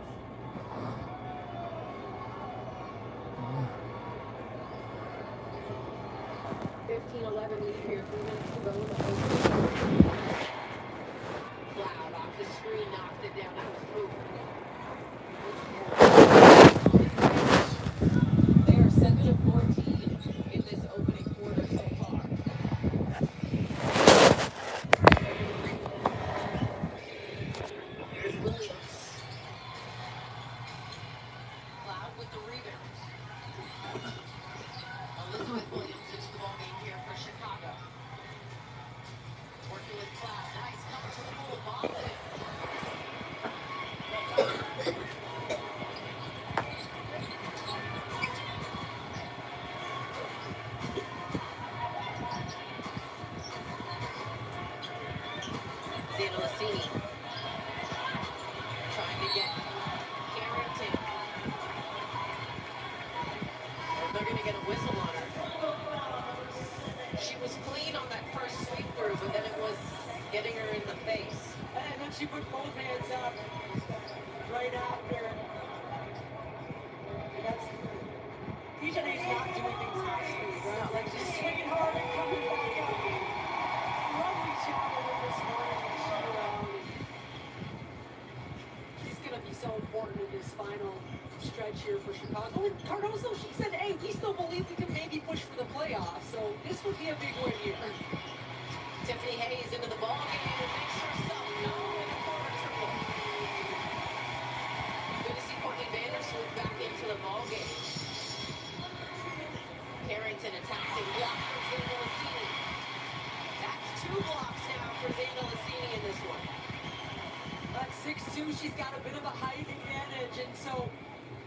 15-11 lead here, 3 minutes to go in the opening. Cloud off the screen, knocks it down. That was through. They are 7-14 in this opening quarter so far. Here's Williams. Cloud with the rebound. Elizabeth Williams into the ballgame here for Chicago. Working with Cloud. Nice cover to the pool of ball in it. Zandalicini trying to get Carrington. They're going to get a whistle on her. She was clean on that first sweep through, but then it was getting her in the face. And then she put both hands up right after. And that's DJ's not doing things nicely, right? Like just swinging hard and coming back up. Lovely shot of her this morning. She's gonna be so important in this final stretch here for Chicago. And Cardozo, she said, hey, we still believe we can maybe push for the playoffs. So this would be a big win here. Tiffany Hayes into the ball game and makes herself known in the corner triple. Good to see Courtney Vandersloot back into the ball game. Carrington attacking, block from Zandalicini. That's 2 blocks now for Zandalicini in this one. At 6'2", she's got a bit of a height advantage, and so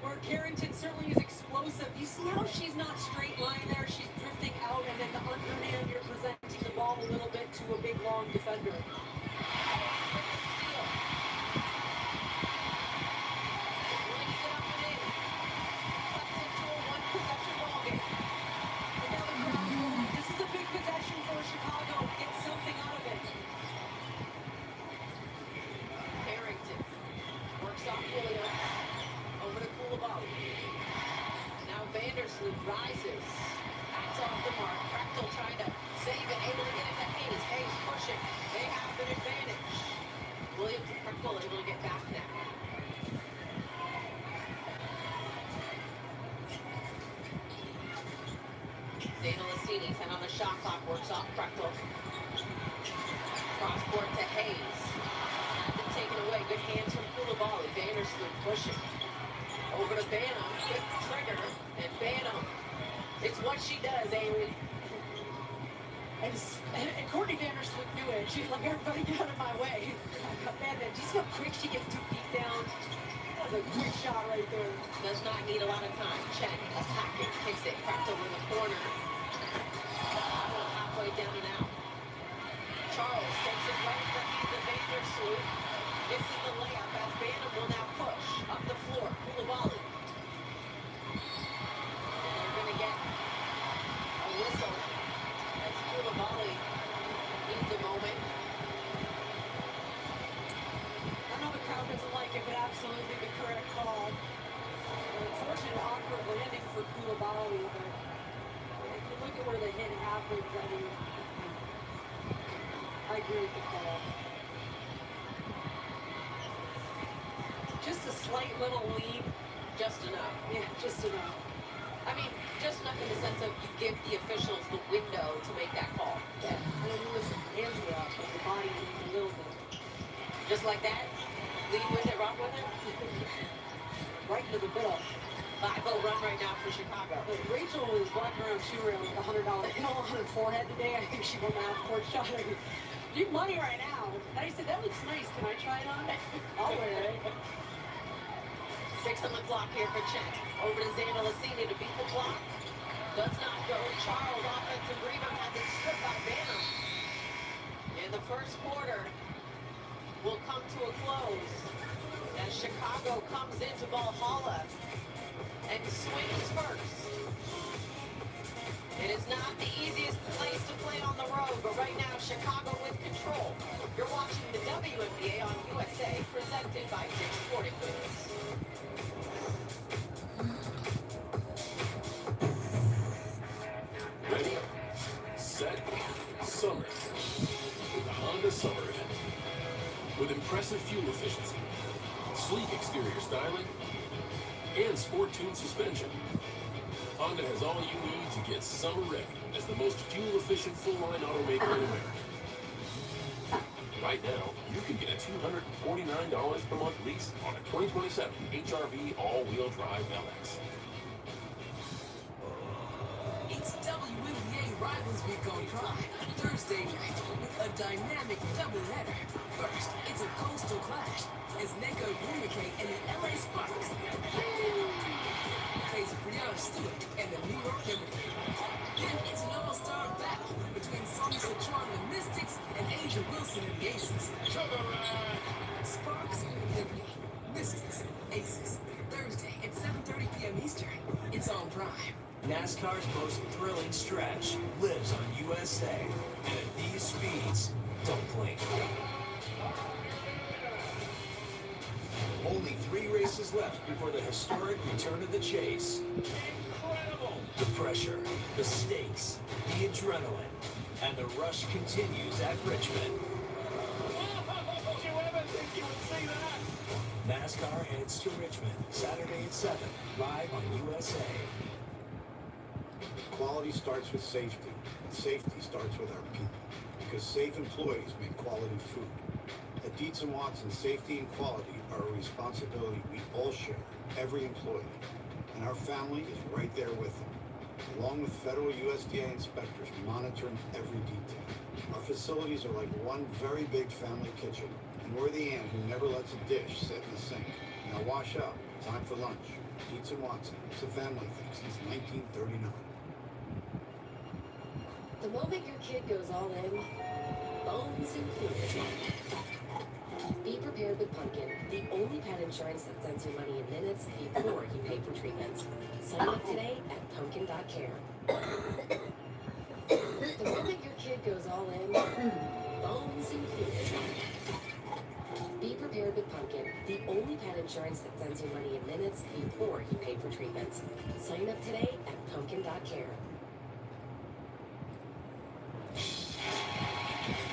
where Carrington certainly is explosive, you see how she's not straight line there, she's drifting out, and then the underhand, you're presenting the ball a little bit to a big, long defender. This is a big possession for Chicago. Get something out of it. Carrington works off Williams. Over to Koulibaly. Now Vandersloot rises. That's off the mark. Prechtel trying to save it. Able to get it to Hayes. Hayes pushing. They have an advantage. Williams and Prechtel able to get back now. Zandalicini, 10 on the shot clock, works off Prechtel. Cross court to Hayes. Has it taken away. Good hands from Koulibaly. Vandersloot pushing. Over to Banham. Quick trigger. And Banham. It's what she does, Amy. And Courtney Vandersloot knew it. She's like, everybody get out of my way. And then just how quick she gets 2 feet down. That was a quick shot right there. Does not need a lot of time. Chen attacking. Kicks it. Prechtel in the corner. Halfway down and out. Charles takes it right in the hands of Vandersloot. This is the layup as Banham will now push. Up the floor. Koulibaly. And they're going to get a whistle as Koulibaly needs a moment. I know the crowd doesn't like it, but absolutely the correct call. Unfortunate, awkward landing for Koulibaly, but if you look at where the hit happens, I mean, I agree with the call. Just a slight little lead. Just enough. Yeah, just enough. I mean, just enough in the sense of you give the officials the window to make that call. Yeah. I mean, listen, hands were up, but the body moved a little bit. Just like that? Lead with it, rock with it? Right into the middle. 5-0 run right now for Chicago. But Rachel is walking around shoe around with a $100 bill on her forehead today. I think she won the half-court shot. Need money right now. And I said, that looks nice. Can I try it on? I'll wear it. 6 on the clock here for Chen. Over to Zandalicini to beat the clock. Does not go. Charles, offensive rebound, has it stripped by Banham. And the first quarter will come to a close as Chicago comes into Valhalla and swings first. It is not the easiest place to play on the road, but right now Chicago with control. You're watching the WNBA on USA, presented by Dick's Sporting Goods. Ready, set, summer. With the Honda Summer Event. With impressive fuel efficiency, sleek exterior styling, and sport-tuned suspension, Honda has all you need to get summer ready as the most fuel-efficient full-line automaker in America. Right now, you can get a $249 per month lease on a 2027 HRV all-wheel drive LX. It's WNBA Rivals Week on Prime, Thursday night, with a dynamic doubleheader. First, it's a coastal clash as Neko Bumike and the LA Sparks face Brianna Stewart and the New York Liberty. Then it's an all-star battle between Sonya Citron and the Mystics and Asia Wilson and the Aces. Sparks, Liberty, Mystics, Aces. Thursday at 7:30 p.m. Eastern. It's on Prime. NASCAR's most thrilling stretch lives on USA, and at these speeds, don't blink. Only 3 races left before the historic return of the chase. Incredible! The pressure, the stakes, the adrenaline, and the rush continues at Richmond. Did you ever think you would see that? NASCAR heads to Richmond, Saturday at 7, live on USA. Quality starts with safety, and safety starts with our people, because safe employees make quality food. At Dietz & Watson, safety and quality are a responsibility we all share, every employee, and our family is right there with them, along with federal USDA inspectors monitoring every detail. Our facilities are like one very big family kitchen, and we're the aunt who never lets a dish sit in the sink. Now wash up, time for lunch. Dietz & Watson, it's a family thing since 1939. The moment your kid goes all in, bones included. Be prepared with Pumpkin, the only pet insurance that sends you money in minutes before you pay for treatments. Sign up today at pumpkin.care. The moment your kid goes all in, bones included. Be prepared with Pumpkin, the only pet insurance that sends you money in minutes before you pay for treatments. Sign up today at pumpkin.care.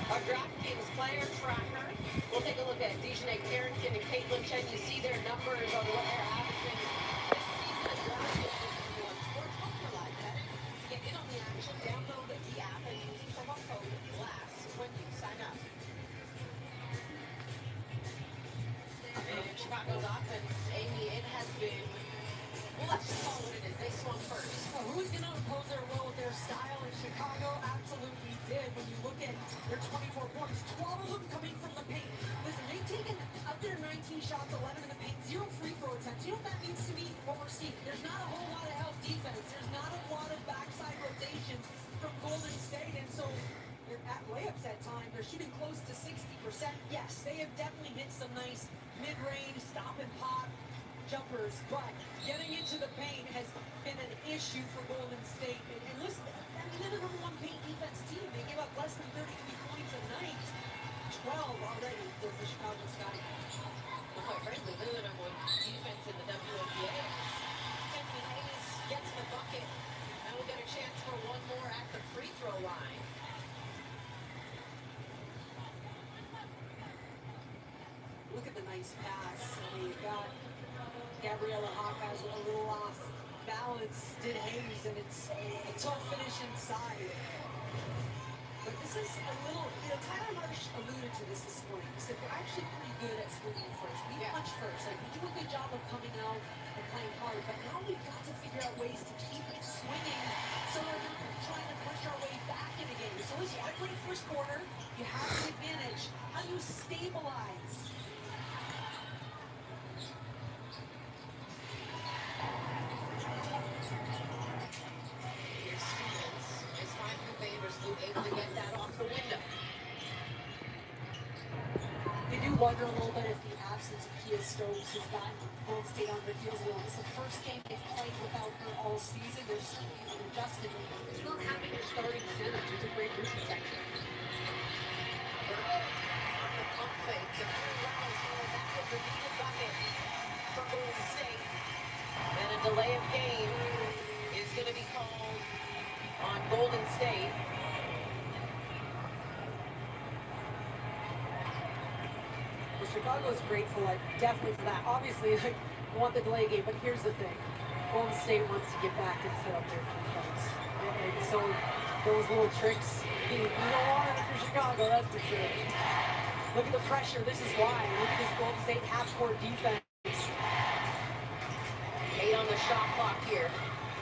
Our DraftKings player tracker. We'll take a look at Dejanay Carrington and Caitlin Chen. You see their numbers on what they're averaging this season. DraftKings Sports Book for live betting. To get in on the action, download the app and use promo code GLASS when you sign up. And Chicago's offense, Amy, it has been, well, let's just call it what it is. They swung first. Well, who's going to impose their will with their style in Chicago? Absolutely did. When you look at their 24 points, 12 of them coming from the paint. Listen, they've taken up their 19 shots, 11 in the paint, 0 free throw attempts. You know what that means to me? What we're seeing. There's not a whole lot of help defense. There's not a lot of backside rotations from Golden State. And so they're at layups at time. They're shooting close to 60%. Yes, they have definitely hit some nice mid-range, stop and pop jumpers, but getting into the paint has been an issue for Golden State. And listen, I mean, they're the number 1 paint defense team. They give up less than 33 points a night. 12 already does the Chicago Sky. Well, quite frankly, they're the number 1 defense in the WNBA. Tiffany Hayes gets the bucket. Now we'll get a chance for one more at the free throw line. Look at the nice pass. I mean, you've got Gabriella Hawkeyes with a little off balance, did Hayes, and it's a tough finish inside. But this is a little, Tyler Marsh alluded to this morning. He said, we're actually pretty good at swinging first. We punch first. Like, we do a good job of coming out and playing hard, but now we've got to figure out ways to keep it swinging so we're not trying to push our way back in a game. So listen, I put it first quarter, you have the advantage. How do you stabilize? Able to get that off the window. You do wonder a little bit if the absence of Kia Stokes has gotten Golden State on their heels a little. It's the first game they've played without her all season. They're certainly adjusted. It's not having your starting center. It's a great rim protector. On the pump fake. That was a needed bucket for Golden State. And a delay of game is going to be called on Golden State. Chicago's grateful, definitely for that. Obviously, want the delay game, but here's the thing. Golden State wants to get back and set up their defense. And so those little tricks, you don't want it for Chicago, that's for sure. Look at the pressure. This is why. Look at this Golden State half-court defense. 8 on the shot clock here.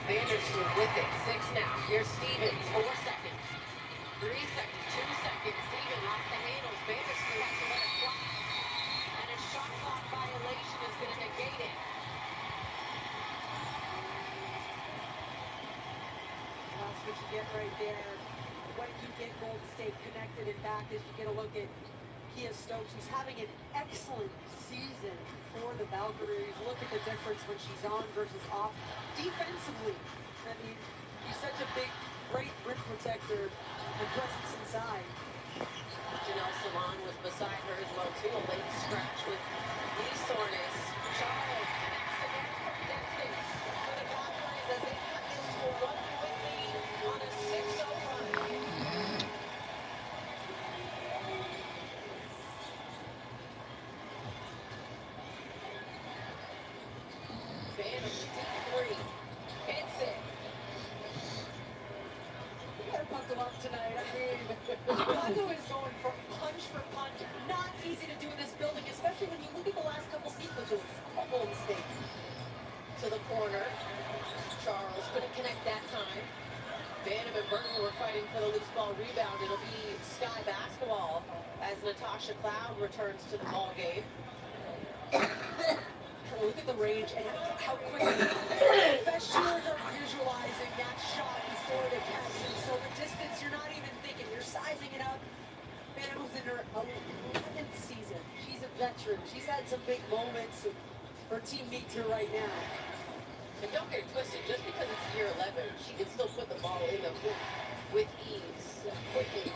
Vandersloot with it. 6 now. Here's Stevens. 4 seconds. 3 seconds. 2 seconds. Stevens lost the handles. Vandersloot has to let it fly. And a shot clock violation is going to negate it. That's what you get right there. When you get Golden State connected and back, as you get a look at Kia Stokes, who's having an excellent season for the Valkyries. Look at the difference when she's on versus off. Defensively, I mean, he's such a big, great rim protector and presence inside. Janelle Salon was beside her as well too. A late scratch with knee soreness. Charles connects again from distance for the Valkyries as they cut into a 1-point lead on a 6-0 run. Phantom deep 3. Hits it. We gotta pump them up tonight. I mean, Chicago is going for punch for punch. Not easy to do in this building, especially when you look at the last couple sequences of Golden State. To the corner. Charles couldn't connect that time. Vanham and Burton were fighting for the loose ball rebound. It'll be Sky basketball as Natasha Cloud returns to the ball game. Look at the range and how quickly professionals are visualizing that shot before the catch. And so the distance, you're not even thinking. You're sizing it up. Vanham's in her 11th season. She's a veteran. She's had some big moments. And her team needs her right now. And don't get it twisted, just because it's year 11, she can still put the ball in the hoop with ease, quickly.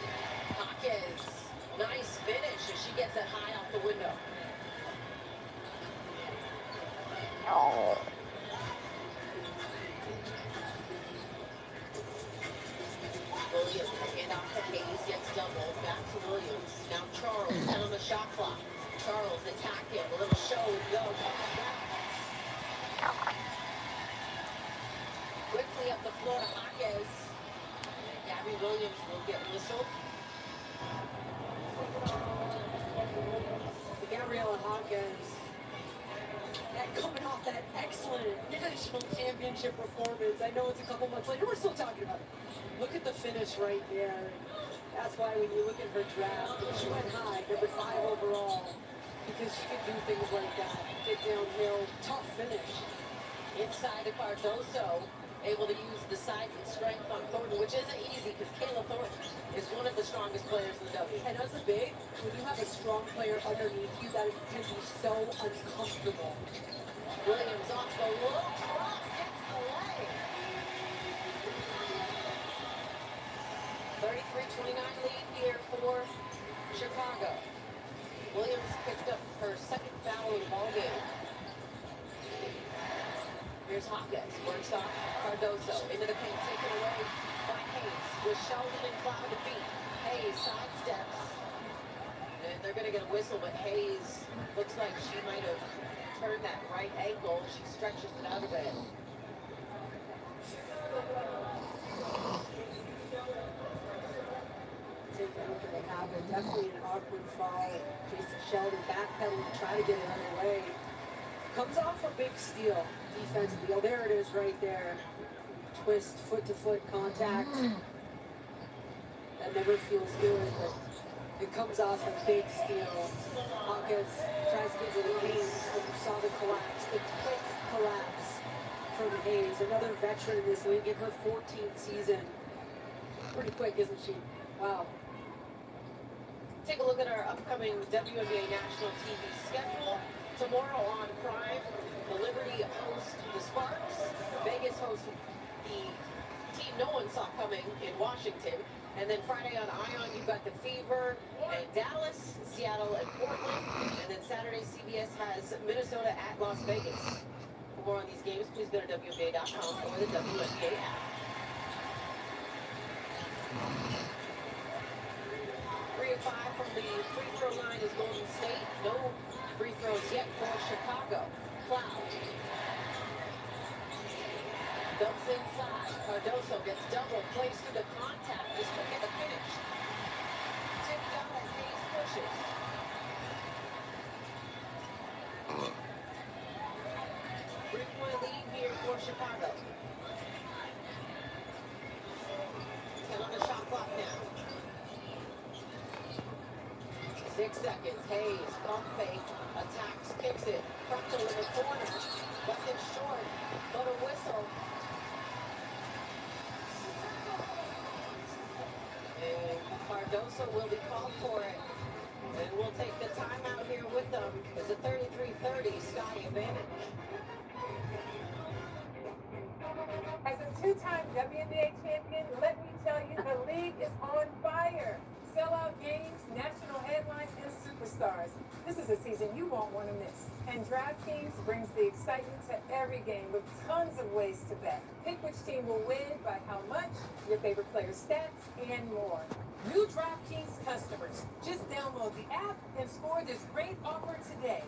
Hawkins, nice finish as she gets it high off the window. Williams, hand off to Hayes, gets doubled, back to Williams. Now Charles, down the shot clock. Charles attacking, a little show, go, quickly up the floor to Hawkins. Gabby Williams will get whistled. Gabriella Hawkins, coming off that excellent national championship performance. I know it's a couple months later. We're still talking about it. Look at the finish right there. That's why when you look at her draft, she went high, number 5 overall, because she could do things like that. Get downhill, tough finish. Inside to Cardoso, able to use the size and strength on Thornton, which isn't easy because Kayla Thornton is one of the strongest players in the W. And as a big, when you have a strong player underneath you, that can be so uncomfortable. Williams off the low cross, gets the leg. 33-29 lead here for Chicago. Williams picked up her second foul of the ball game. Here's Hawkins, works off Cardoso, into the paint, taken away by Hayes, with Sheldon and Cloud to beat. Hayes sidesteps, and they're going to get a whistle, but Hayes looks like she might have turned that right ankle. She stretches it out a bit. Take a look at what happened. Definitely an awkward fall. Jason Sheldon backpedaling to try to get it underway. Comes off a big steal defensively. Oh, there it is right there. Twist, foot-to-foot contact. That never feels good, but it comes off a big steal. Hawkins tries to get to the paint, and you saw the collapse, the quick collapse from Hayes. Another veteran in this league in her 14th season. Pretty quick, isn't she? Wow. Take a look at our upcoming WNBA national TV schedule. Tomorrow on Prime, the Liberty host the Sparks. Vegas hosts the team no one saw coming in Washington. And then Friday on Ion, you've got the Fever and Dallas, Seattle and Portland. And then Saturday, CBS has Minnesota at Las Vegas. For more on these games, please go to WNBA.com or the WNBA app. 3 of 5 from the free throw line is Golden State. No free throws yet for Chicago. Cloud. Dumps inside. Cardoso gets double, plays through the contact. Just couldn't get the finish. Tipped out as Hayes pushes. 3-point lead here for Chicago. 10 on the shot clock now. 6 seconds. Hayes, pump fake, attacks, kicks it. Crumple in the corner. Bucket short, but a whistle. And Cardoso will be called for it. And we'll take the timeout here with them. It's a 33-30 Sky advantage. As a two-time WNBA champion, let me tell you, the league is on fire. Sellout games, national headlines, and superstars. This is a season you won't want to miss. And DraftKings brings the excitement to every game with tons of ways to bet. Pick which team will win by how much, your favorite player's stats, and more. New DraftKings customers, just download the app and score this great offer today.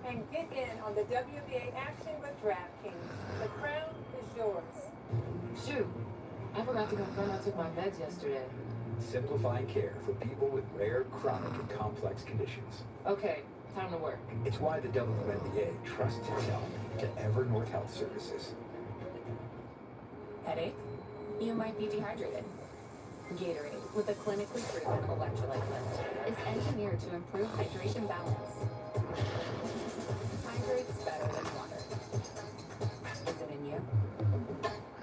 And get in on the WNBA action with DraftKings. The crown is yours. Shoot, I forgot to confirm I took my meds yesterday. Simplifying care for people with rare, chronic, and complex conditions. Okay, time to work. It's why the WNBA trusts itself to Ever North Health Services. Headache? You might be dehydrated. Gatorade, with a clinically proven electrolyte lift, is engineered to improve hydration balance. Hydrates better than water. Is it in you?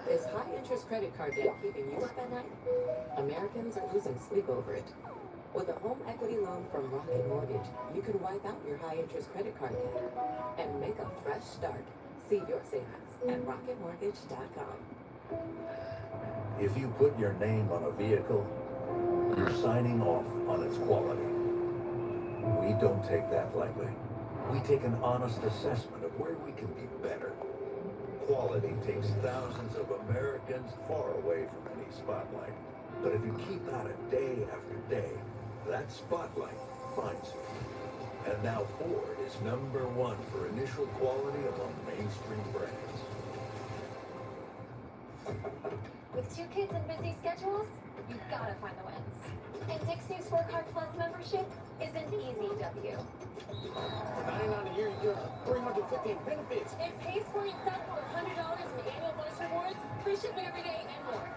Is high-interest credit card debt keeping you up at night? Americans are losing sleep over it. With a home equity loan from Rocket Mortgage, you can wipe out your high-interest credit card debt and make a fresh start. See your savings at rocketmortgage.com. If you put your name on a vehicle, you're signing off on its quality. We don't take that lightly. We take an honest assessment of where we can be better. Quality takes thousands of Americans far away from any spotlight. But if you keep at it day after day, that spotlight finds you. And now Ford is #1 for initial quality among mainstream brands. With 2 kids and busy schedules, you've got to find the wins. And Dick's new Scorecard Plus membership is an easy W. For $99 a year, you get 350 in benefits. It pays for itself with $100 in annual bonus rewards, free shipping every day, and more.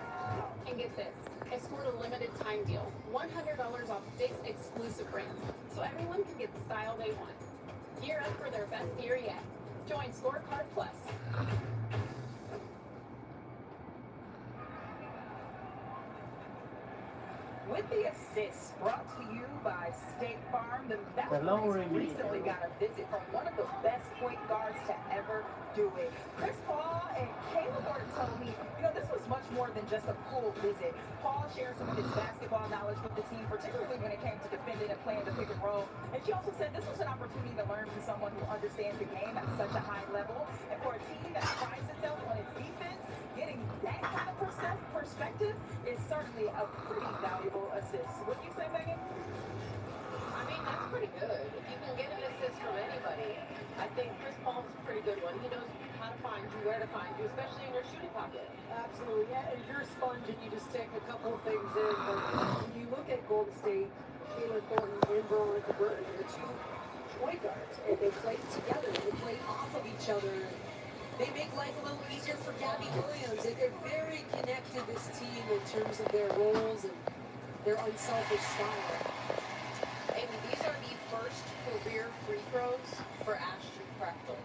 And get this, it's for a limited time deal. $100 off Dick's exclusive brands, so everyone can get the style they want. Gear up for their best year yet. Join Scorecard Plus. With the assists brought to you by State Farm, the Valkyries recently got a visit from one of the best point guards to ever do it. Chris Paul and Caleb Gordon told me, this was much more than just a cool visit. Paul shared some of his basketball knowledge with the team, particularly when it came to defending and playing the pick and roll. And she also said this was an opportunity to learn from someone who understands the game at such a high level. And for a team that prides itself on its defense, getting that kind of perspective is certainly a pretty valuable assist. What do you say, Megan? I mean, that's pretty good. If you can get an assist from anybody, I think Chris Paul's a pretty good one. He knows how to find you, where to find you, especially in your shooting pocket. Absolutely, yeah. And you're a sponge and you just take a couple of things in. But when you look at Golden State, Caleb Thornton and Veronica Burton, the 2 point guards, and they play together. They play off of each other. They make life a little easier for Gabby Williams. And they're very connected, this team, in terms of their roles and their unselfish style. And these are the first career free throws for Ashley Prechtel.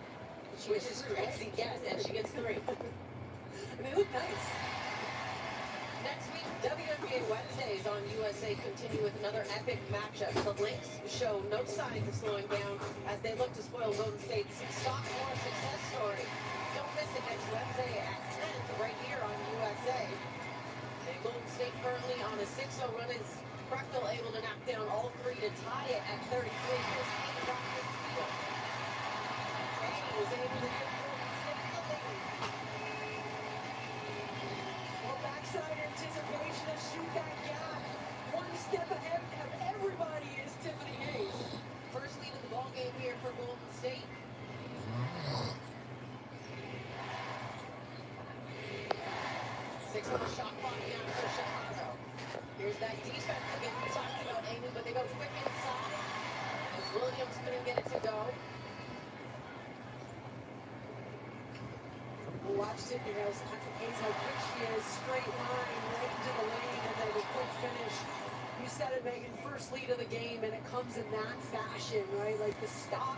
Which is crazy, yes, and she gets 3. And they look nice. Next week, WNBA Wednesdays on USA continue with another epic matchup. The Lynx show no signs of slowing down as they look to spoil Golden State's sophomore success story. Don't miss it next Wednesday at 10 right here on USA. And Golden State currently on a 6-0 run is Prechtel able to knock down all 3 to tie it at 33. His hands off the steal. Was able to get Golden State the lead. Well, backside anticipation to shoot that gap. One step ahead of everybody is Tiffany Hayes. First lead of the ball game here for Golden State. 6 on the shot clock down for Chicago. Here's that defense again. We talked about Amy, but they go quick inside. As Williams couldn't get it to go. Watched it, you know, Hayes how quick she is, straight line, right into the lane, and then a quick finish. You said it, Megan, first lead of the game, and it comes in that fashion, right? Like the stop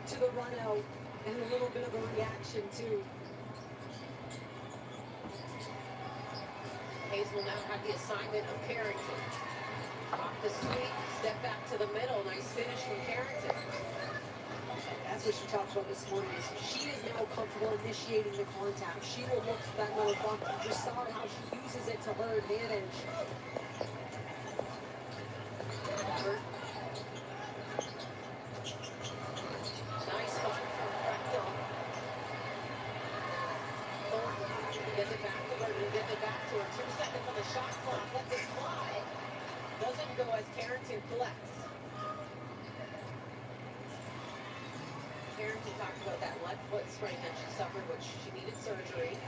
to the run out, and a little bit of a reaction, too. Hayes will now have the assignment of Carrington. Off the sweep, step back to the middle, nice finish from Carrington. That's what she talked about this morning. Is she is now comfortable initiating the contact. She will look for that little buck. You just saw how she uses it to her advantage. Nice fun from Rectal. Thornton gets it back to Burton, gets it back to her. 2 seconds on the shot clock, lets it fly. Doesn't go as Carrington collects. Carrington talked about that left foot sprain that she suffered, which she needed surgery.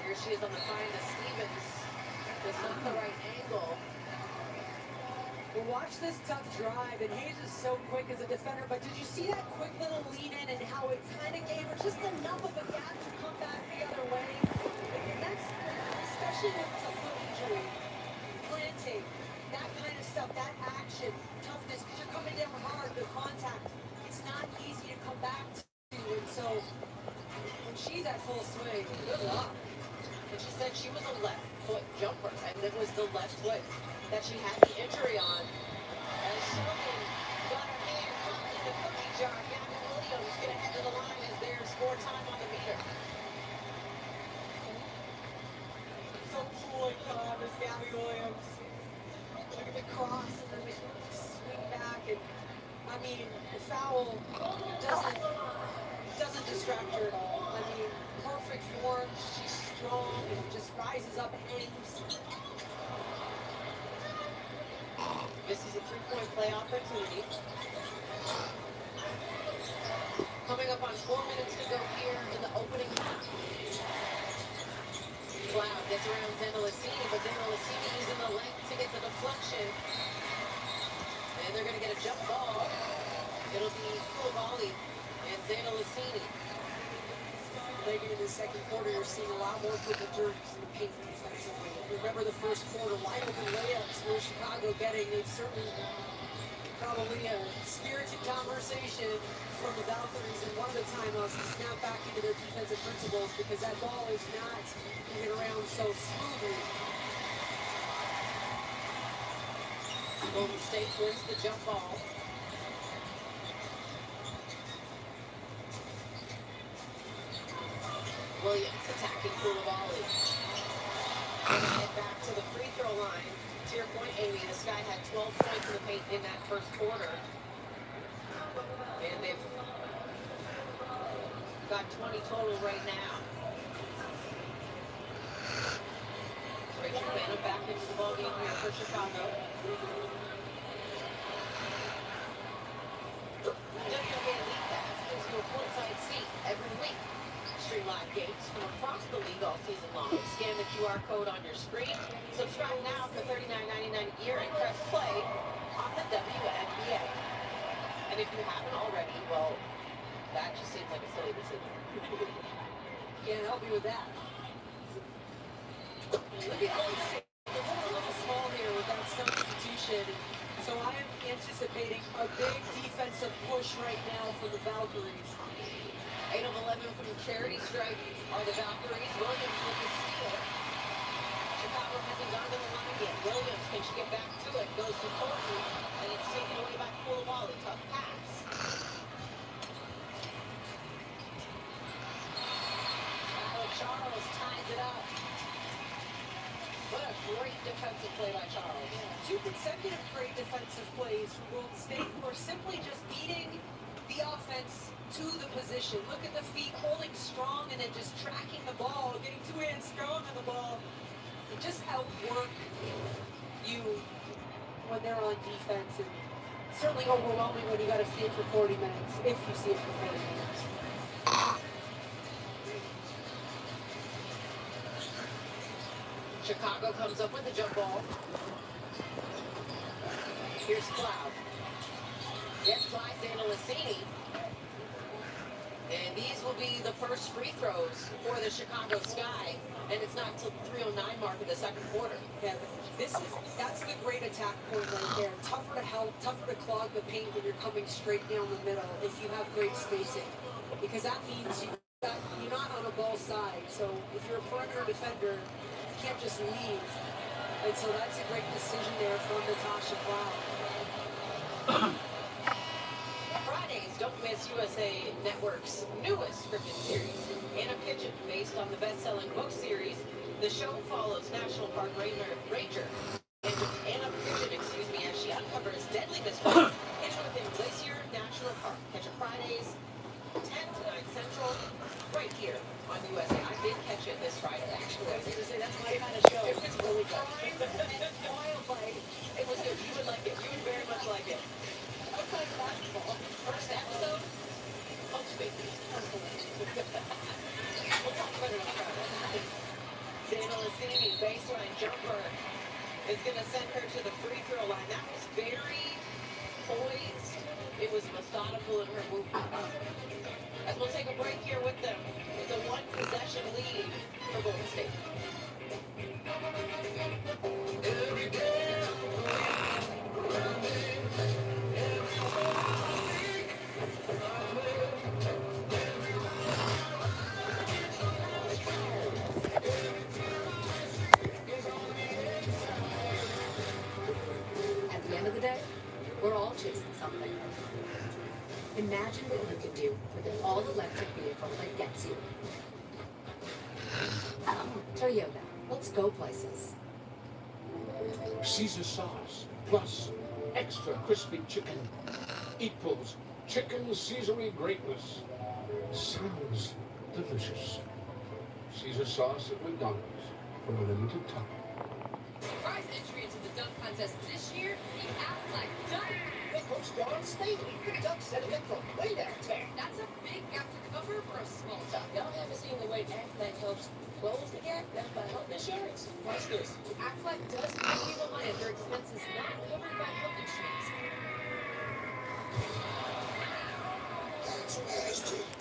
Here she is on the find to Stevens. Just not the right angle. Well, watch this tough drive, and Hayes is so quick as a defender, but did you see that quick little lead in and how it kind of gave her just enough of a gap to come back the other way? And that's, especially with a foot injury, planting, that kind of stuff, that action, toughness, because you're coming down hard, the contact, it's not easy to come back to. And so, when she's at full swing, good luck. And she said she was a left foot jumper, and it was the left foot that she had the injury on. As Shelton got her hand caught in the cookie jar, Gavin Williams going to head to the line as there's more time on the meter. So cool and calm as Gabby Williams. Look at the cross and then the swing back, and I mean, the foul doesn't distract her at all. I mean, perfect form, she's strong and just rises up, hangs. This is a three-point play opportunity. Coming up on 4 minutes to go here in the opening half. Cloud gets around Zendelicini, but Zendelicini using the length to get the deflection. And they're going to get a jump ball. It'll be Koulibaly and Zendelicini. Late in the second quarter, you're seeing a lot more quicker jerks in the paint defensively. Remember the first quarter, wide open layups were Chicago getting. They've certainly probably a spirited conversation from the Valkyries in one of the timeouts to snap back into their defensive principles because that ball is not moving around so smoothly. Golden State wins the jump ball. Williams attacking Koulibaly. Head back to the free throw line. To your point, Amy, this guy had 12 points in the paint in that first quarter. And they've got 20 total right now. Rachel Bannon back into the ballgame here for Chicago. WNBA League Pass gives you a courtside seat every week. Stream live games from across the league all season long. Scan the QR code on your screen. Subscribe now for $39.99 a year and press play on the WNBA. And if you haven't already, well, that just seems like a silly decision. Can't help you with that. Look at Golden State. They're a little small here with that substitution. So I am anticipating a big defensive push right now for the Valkyries. 8 of 11 from the charity stripe are the Valkyries. Williams with the steal. Chicago hasn't gone to the line yet. Williams, can she get back to it? Goes to Thornton, and it's taken away by Koulibaly. Tough pass. Charles ties it up. What a great defensive play by Charles. Yeah, 2 consecutive great defensive plays from Golden State who are simply just beating the offense to the position. Look at the feet holding strong and then just tracking the ball, getting 2 hands strong on the ball. They just outwork you when they're on defense, and certainly overwhelming when you got to see it for 40 minutes, if you see it for 40 minutes. Chicago comes up with the jump ball. Here's Cloud. Gets by Zendelicini. And these will be the first free throws for the Chicago Sky. And it's not until the 3:09 mark of the second quarter. Yeah, that's the great attack point right there. Tougher to help, tougher to clog the paint when you're coming straight down the middle if you have great spacing. Because that means you're not on a ball side. So if you're a perimeter defender, you can't just leave. And so that's a great decision there from Natasha Cloud. Fridays, don't miss USA Network's newest scripted series, Anna Pigeon, based on the best-selling book series. The show follows National Park Ranger and Anna Pigeon, as she uncovers deadly mysteries hidden within Glacier National Park. Catch it Fridays, 10 to 9 Central, right here on USA. I did catch it this Friday, actually. I was going to say, that's my kind of show. It was really good. Wildlife. It was good. You would like it. You would very much like it. Outside basketball. First episode, Hope's Baby. We'll talk about it on Friday. Zana Lassini, baseline jumper, is going to send her to the free throw line. That was very poised. It was methodical in her movement. As we'll take a break here with them, it's a one-possession lead for Golden State. Every day. At the end of the day, we're all chasing something. Imagine what you could do with an all-electric vehicle that gets you. Toyota, let's go places. Caesar sauce plus extra crispy chicken equals chicken Caesary greatness. Sounds delicious. Caesar sauce at McDonald's for a limited time. Surprise entry into the dunk contest this year, the Affleck dunk. Hey, Coach Don Staley, dunk sediment from way downtown. That's a big gap to cover for a small town. Y'all haven't seen the way Affleck helps close the gap? That's by health insurance. Watch this. Affleck does pay people money if their expenses not covered by health insurance.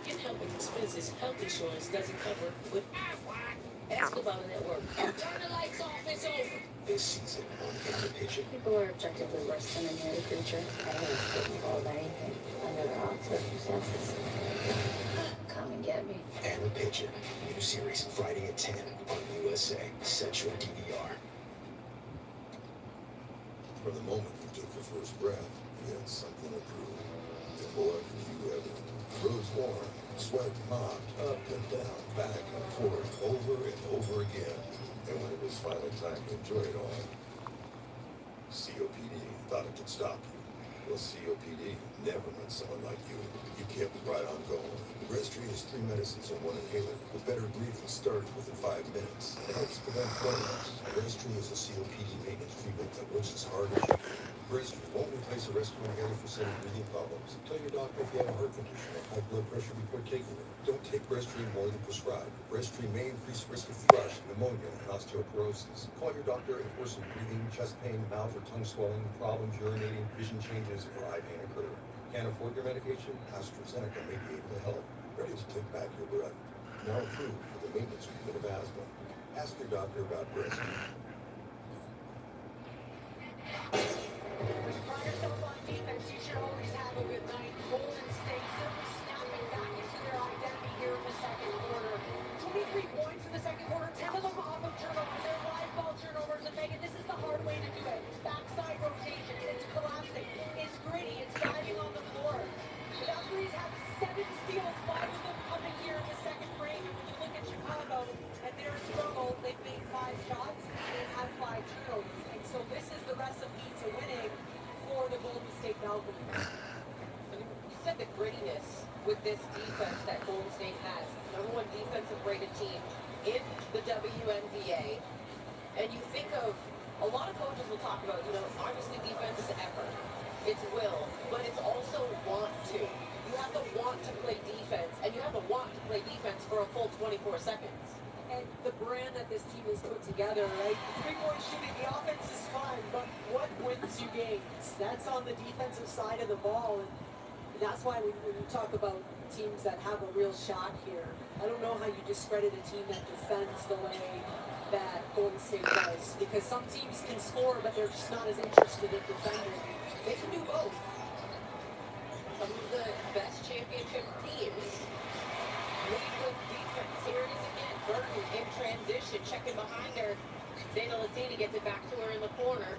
Get health expenses health insurance doesn't cover with Affleck. Ask about it at work. Turn the lights off, it's over. This season on Anna Pigeon. People are objectively worse than any other creature. I don't expect people of anything under the odd circumstances. Come and get me. Anna Pigeon. New series Friday at 10 on USA. Set your DVR. From the moment you took your first breath, you had something to prove. And boy, did you ever. Rose warm, sweat mopped, up and down, back and forth, over and over again. And when it was finally time to enjoy it all, COPD thought it could stop you. Well, COPD never met someone like you. You kept right on going. Breztri is 3 medicines in one inhaler, with better breathing starting within 5 minutes. It helps prevent flare-ups. Breztri is a COPD maintenance treatment that works as hard as you do. Breztri won't replace a rescue inhaler for sudden breathing problems. Tell your doctor if you have a heart condition or high blood pressure before taking it. Don't take Breztri more than prescribed. Breztri may increase risk of thrush, pneumonia, and osteoporosis. Call your doctor if worsened breathing, chest pain, mouth or tongue swelling, problems urinating, vision changes, or eye pain occur. Can't afford your medication? AstraZeneca may be able to help. Ready to take back your breath. Now approved for the maintenance treatment of asthma. Ask your doctor about Breztri. Pride yourself on defense. You should always have a good night. Golden State simply snapping back into their identity here in the second quarter. 23 points in the second quarter, 10 of them off of turnovers. They're live ball turnovers, and Megan, this is the hard way to do it. It's backside rotations. It's collapsing. It's gritty. It's diving on the floor. The Valkyries have 7 steals, 5 of them coming here in the second frame. And when you look at Chicago and their struggle, they've made 5 shots and they've had 5 turnovers. And so this is the recipe to winning for the Golden State Valkyries. You said the grittiness with this defense that Golden State has. It's the #1 defensive rated team in the WNBA. And you think of, a lot of coaches will talk about, obviously defense is effort. It's will, but it's also want to. You have to want to play defense, and you have to want to play defense for a full 24 seconds. And the brand that this team has put together, right? 3-point shooting, the offense is fun, but what wins you games? That's on the defensive side of the ball. And That's why when you talk about teams that have a real shot here, I don't know how you discredit a team that defends the way that Golden State does. Because some teams can score, but they're just not as interested in defending. They can do both. Some of the best championship teams lead with defense. Here it is again. Burton in transition, checking behind her. Zayna Lassini gets it back to her in the corner.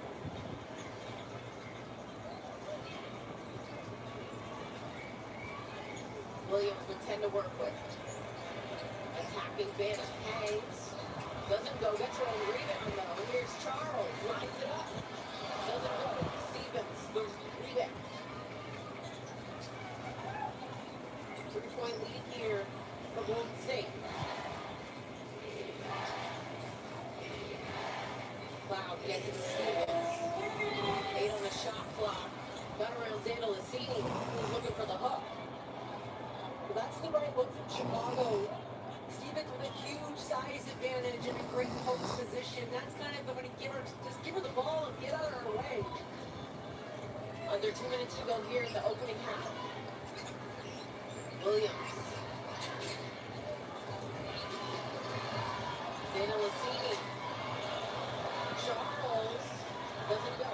Williams with 10 to work with. Attacking Vanna hangs. Doesn't go, gets her own rebound though. Here's Charles, lines it up. Doesn't go. Stevens, the rebound. 3-point lead here for Golden State. Cloud gets it to Stevens. 8 on the shot clock. Got around Zayna Lassini, who's looking for the hook. Well, that's the right look from Chicago. Stevens with a huge size advantage and a great post position. That's kind of going to give her the ball and get out of her way. Under 2 minutes to go here in the opening half. Williams. Zayna Lassini. Charles doesn't go.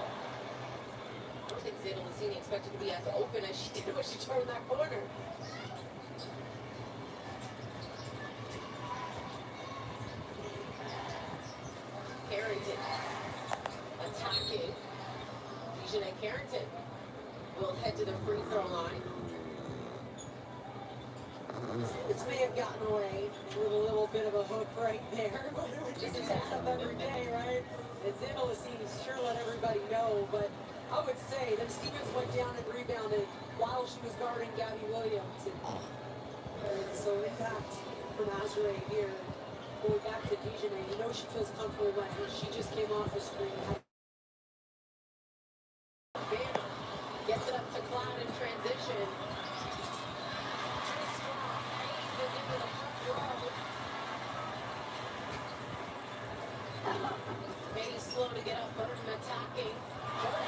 I don't think Zayna Lassini expected to be as open as she did when she turned that corner. Carrington attacking. Dejanay Carrington will head to the free throw line. This may have gotten away with a little bit of a hook right there, but it would just attack up every day, right? And Zayna Lassini sure let everybody know, but I would say that Stevens went down and rebounded while she was guarding Gabby Williams. And so impact from Azure here. Going back to Dejanay, you know she feels comfortable when she just came off the screen. Vanna gets it up to Cloud in transition. Maybe slow to get up. Burton attacking. Burton,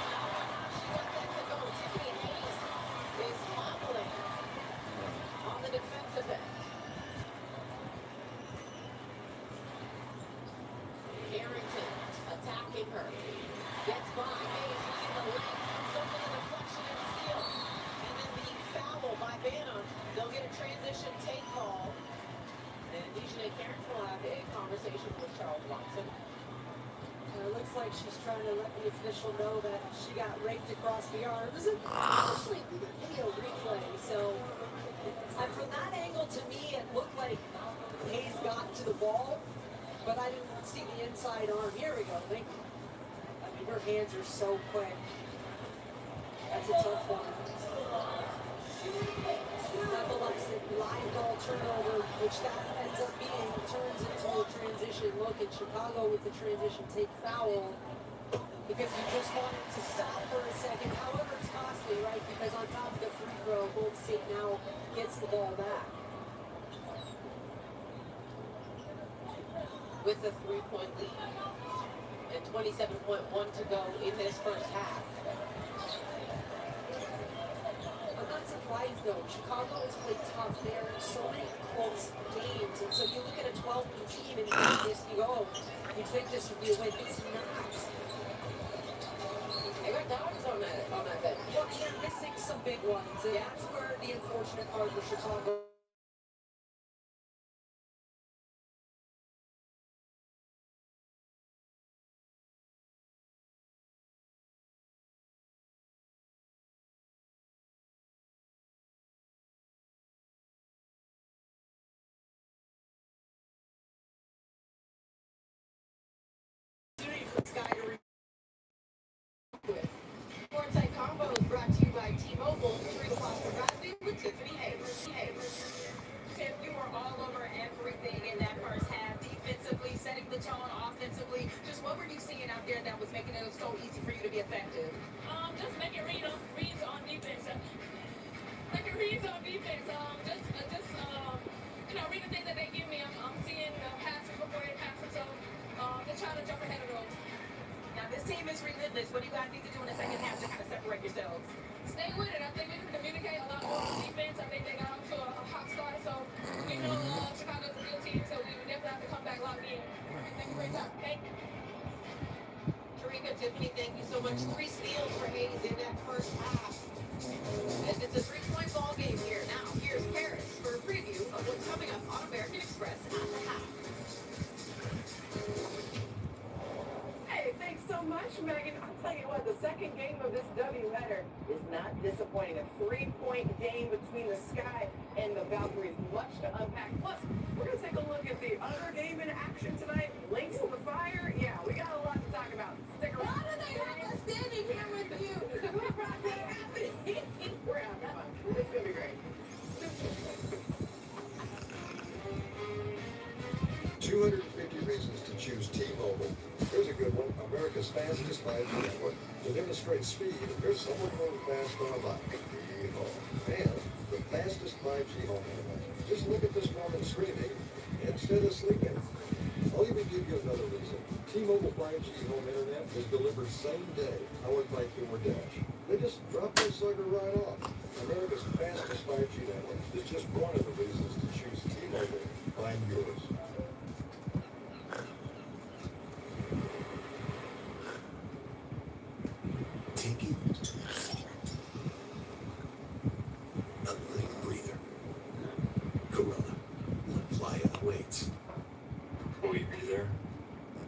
she got that to go. Tiffany Hayes is wobbling on the defensive end. Carrington attacking her. Gets by Hayes using the leg. Comes up with a deflection and steal. And then the foul by Vanna. They'll get a transition take call. And Dejanay Carrington will have a conversation with Charles Watson. It looks like she's trying to let the official know that she got raked across the arms, especially with the video replay. So, and from that angle, to me, it looked like Hayes got to the ball, but I didn't see the inside arm. Here we go. I mean, her hands are so quick. That's a tough one. Nonetheless, live ball turnover, which that ends up being, turns into a transition look in Chicago with the transition take foul, because you just want it to stop for a second. However, it's costly, right? Because on top of the free throw, Golden State now gets the ball back. With a 3-point lead and 27.1 to go in this first half. I'm not surprised though. Chicago has played tough. There are so many close games, and so you look at a 12-win team and you think this, you go, you think this would be a win. It's not. They got dogs on that bench. Well, they're missing some big ones, and that's where the unfortunate part for Chicago. Courtside Combo is brought to you by T-Mobile. Teresa Foster-Rasby with Tiffany Hayes. Tiff, you were all over everything in that first half, defensively, setting the tone offensively. Just what were you seeing out there that was making it so easy for you to be effective? Just making reads on defense. Making reads on defense. Reading things that they give me. I'm seeing passes before they pass it. So just trying to jump ahead of those. Now, this team is relentless. What do you guys need to do in the second half to kind of separate yourselves? stay with it. I think we can communicate a lot more with defense. I think they got off to a hot start. So we know Chicago's a real team, so we would definitely have to come back locked in. Thank you for your time. Thank you. Tarika, Tiffany, thank you so much. 3 steals for Hayes in that first half. As it's a 3-point ball game here. Now, here's Paris for a preview of what's coming up on American Express at the half. Hey, thanks so much, Megan. I'll tell you what, the second game of this doubleheader is not disappointing. A 3-point game between the Sky and the Valkyries. Much to unpack. Plus, we're going to take a look at the other game in action tonight. Links to the Fire. Yeah, we got a lot to talk about. Stick around. Why do they have us standing here with you? We're probably happening. We're having fun. It's going to be great. 250 reasons to choose T-Mobile. Here's a good one. America's fastest 5G network. To demonstrate speed, there's someone going fast on a bike. And the fastest 5G home internet. Just look at this woman screaming instead of sleeping. I'll even give you another reason. T-Mobile 5G home internet is delivered same day, powered by DoorDash. They just drop that sucker right off. America's fastest 5G network is just one of the reasons to choose T-Mobile. Find yours. Take it. A light breather. Corona. One fly awaits. Will you be there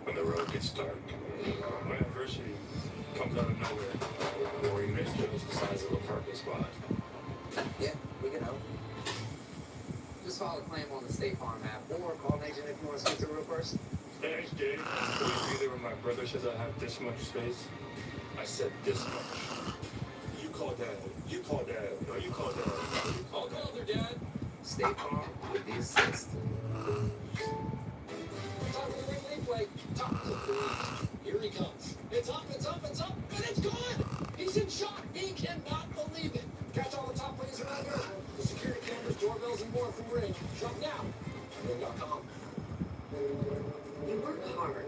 when the road gets dark? When adversity comes out of nowhere, or you misjudge the size of a parking spot. Yeah, we can help. Just file a claim on the State Farm app, or call Nathan if you want to speak to a real person. Thanks, Dave. Will you be there when my brother says I have this much space? I said this much. You call Dad. You call Dad. No, you call Dad. I'll call their dad. State Farm with the assist. Top of the ring replay. Top of the ring. Here he comes. It's up, it's up, it's up, and it's gone! He's in shock. He cannot believe it. Catch all the top plays around here. The security cameras, doorbells, and more from Ring. Shop now. Ring.com. You work hard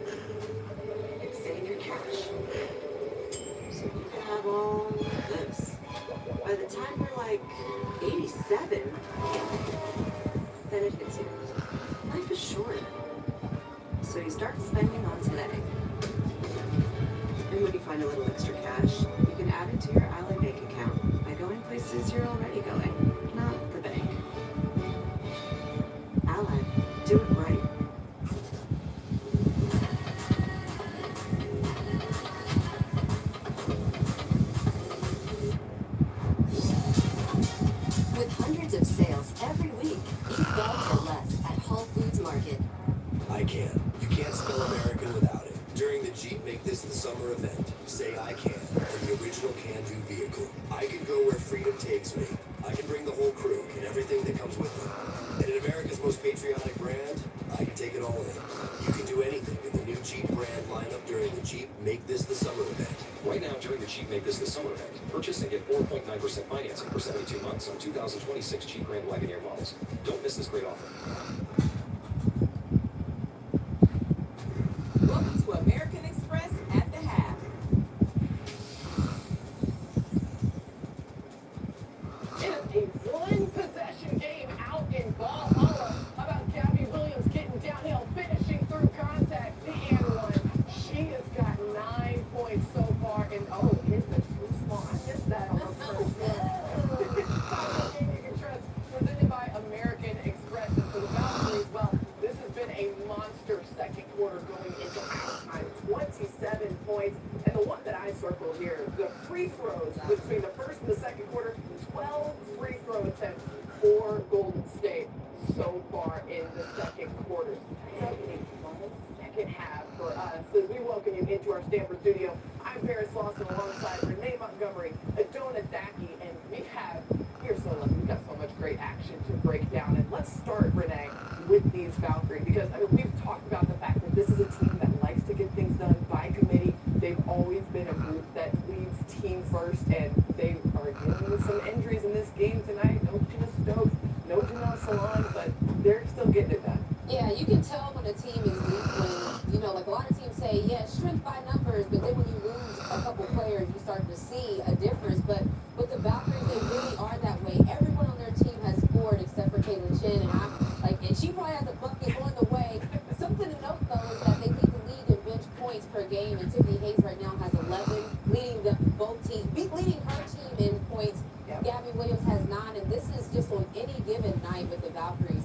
and save your cash, so you can have all this. By the time you're like 87, then it hits you. Life is short, so you start spending on today. And when you find a little extra cash, you can add it to your Ally Bank account by going places you're already going, not the bank. Ally, do it right. With hundreds of sales every week, eat well for less at Whole Foods Market. I can. You can't spell American without it. During the Jeep Make This the Summer event, say I can in the original can-do vehicle. I can go where freedom takes me. I can bring the whole crew and everything that comes with it. And in America's most patriotic brand, I can take it all in. You can do anything in the new Jeep brand lineup during the Jeep Make This the Summer event. Right now, during the Jeep Make This the Summer event, purchase and get 4.9% financing for 72 months on 2026 Jeep Grand Wagoneer models. Don't miss this great offer. Welcome to American Express at the half. It is a one-possession game out in Valhalla. How about Gabby Williams getting downhill, finishing through contact, and one. She has got 9 points so far, and oh, here's the too small. I missed that on the first one. Game you can trust, presented by American Express. And for the Valkyries, well, this has been a monster second quarter going into halftime. 27 points. And the one that I circled here, the free throws between the first and the second quarter, 12 free throw attempts for Golden State so far in the second quarter. Second half for us. As we welcome you into our Stanford studio, I'm Paris Lawson alongside Renee Montgomery, Adona Daki, and we have, you're so lucky, we've got so much great action to break down. And let's start, Renee, with these Valkyries, because I mean, we've talked about the fact that this is a team that likes to get things done by committee. They've always been a group that leads team first, and they are dealing with some injuries in this game tonight. No Gina Stokes, no Janelle Salon, but they're still getting it done. Yeah, you can tell when a team is weak when, you know, like a lot of teams say, strength by numbers, but then when you lose a couple players, you start to see a difference. But with the Valkyries, they really are that way. Everyone on their team has scored except for Caitlin Chin, and she probably has a bucket going the way. Something to note though is that they lead the league in bench points per game, and Tiffany Hayes right now has 11, leading leading her team in points. Gabby Williams has 9, and this is just on any given night with the Valkyries.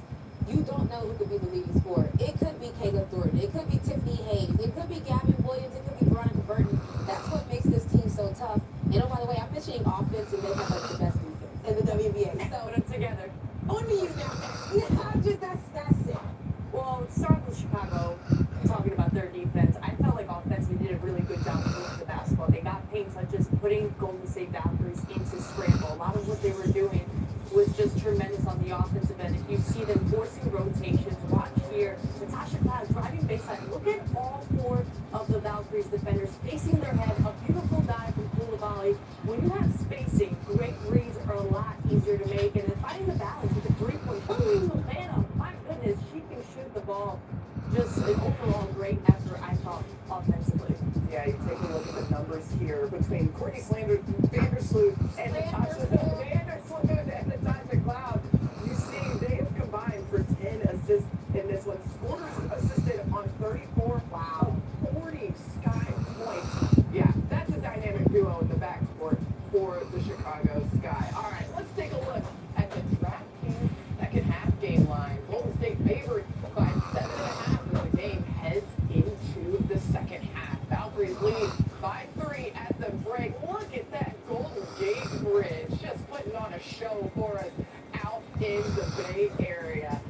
You don't know who could be the leading scorer. It could be Caleb Thornton. It could be Tiffany Hayes. It could be Gabby Williams. It could be Veronica Burton. That's what makes this team so tough. And oh, by the way, I'm mentioning offense, and they have like the best defense in the WNBA. So put them together. On to you now. That's it. Well, starting with Chicago, talking about their defense, I felt like offensively did a really good job with the basketball. They got paint touches, putting Golden State Valkyries into scramble. A lot of what they were doing was just tremendous on the offensive end. If you see them forcing rotations, watch here. Natasha Cloud driving baseline. Look at all 4 of the Valkyries defenders facing their head. A beautiful dive from Koulibaly. When you have spacing, great threes are a lot easier to make. And then finding the balance with the 3-point. Savannah, my goodness, she can shoot the ball. Just an overall great effort, I thought, offensively. Yeah, you take a look at the numbers here between Courtney Vandersloot and Natasha Cloud. You see, they have combined for 10 assists in this one. Scorers assisted on 34. Wow. 40 Sky points. Yeah, that's a dynamic duo in the backcourt for the Chicago Sky. All right, let's take a look at the DraftKings second half game line. Golden State favored by 7.5 as the game heads into the second half. Valkyries lead by 3 at the break. Look at that Golden Gate Bridge, just putting on a show for us out in the Bay Area.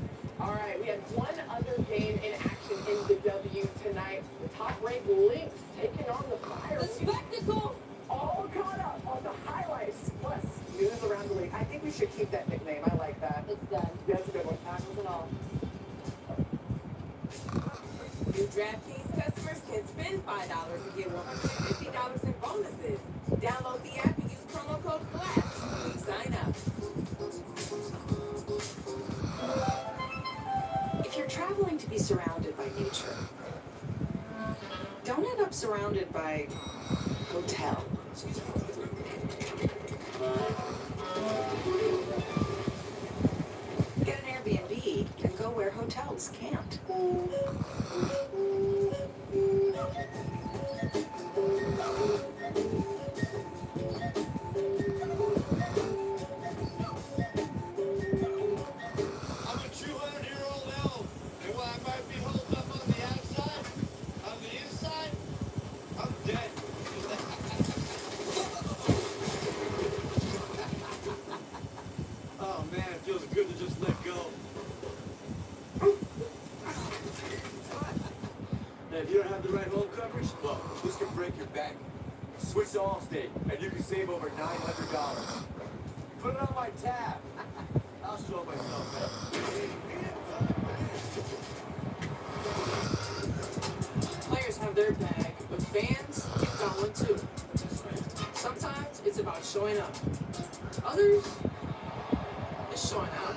All right, we had one other game in action in the W tonight. The top-ranked Lynx taking on the Fire. The spectacle! All caught up on the highlights plus news around the league. I think we should keep that nickname. I like that. It's done. That's a good one. Tackles and all. New DraftKings customers can spend $5 and get $150 in bonuses. Download the app and use promo code FLASH when you sign up. If you're traveling to be surrounded by nature, don't end up surrounded by hotel. Get an Airbnb and go where hotels can't. If you don't have the right home coverage, well, this can break your bank. Switch to Allstate, and you can save over $900. Put it on my tab. I'll show myself that. Players have their bag, but fans get going too. Sometimes it's about showing up. Others, it's showing out.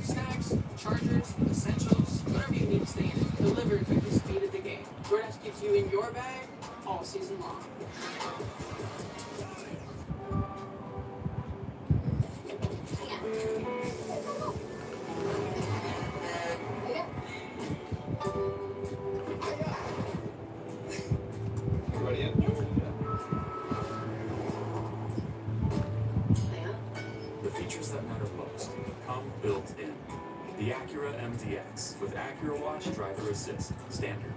Snacks, chargers, essentials, whatever you need to stay in it, delivered at the speed of the game. DoorDash keeps you in your bag all season long. Everybody in? The features that matter most come built in. The Acura MDX with Acura Watch Driver Assist Standard.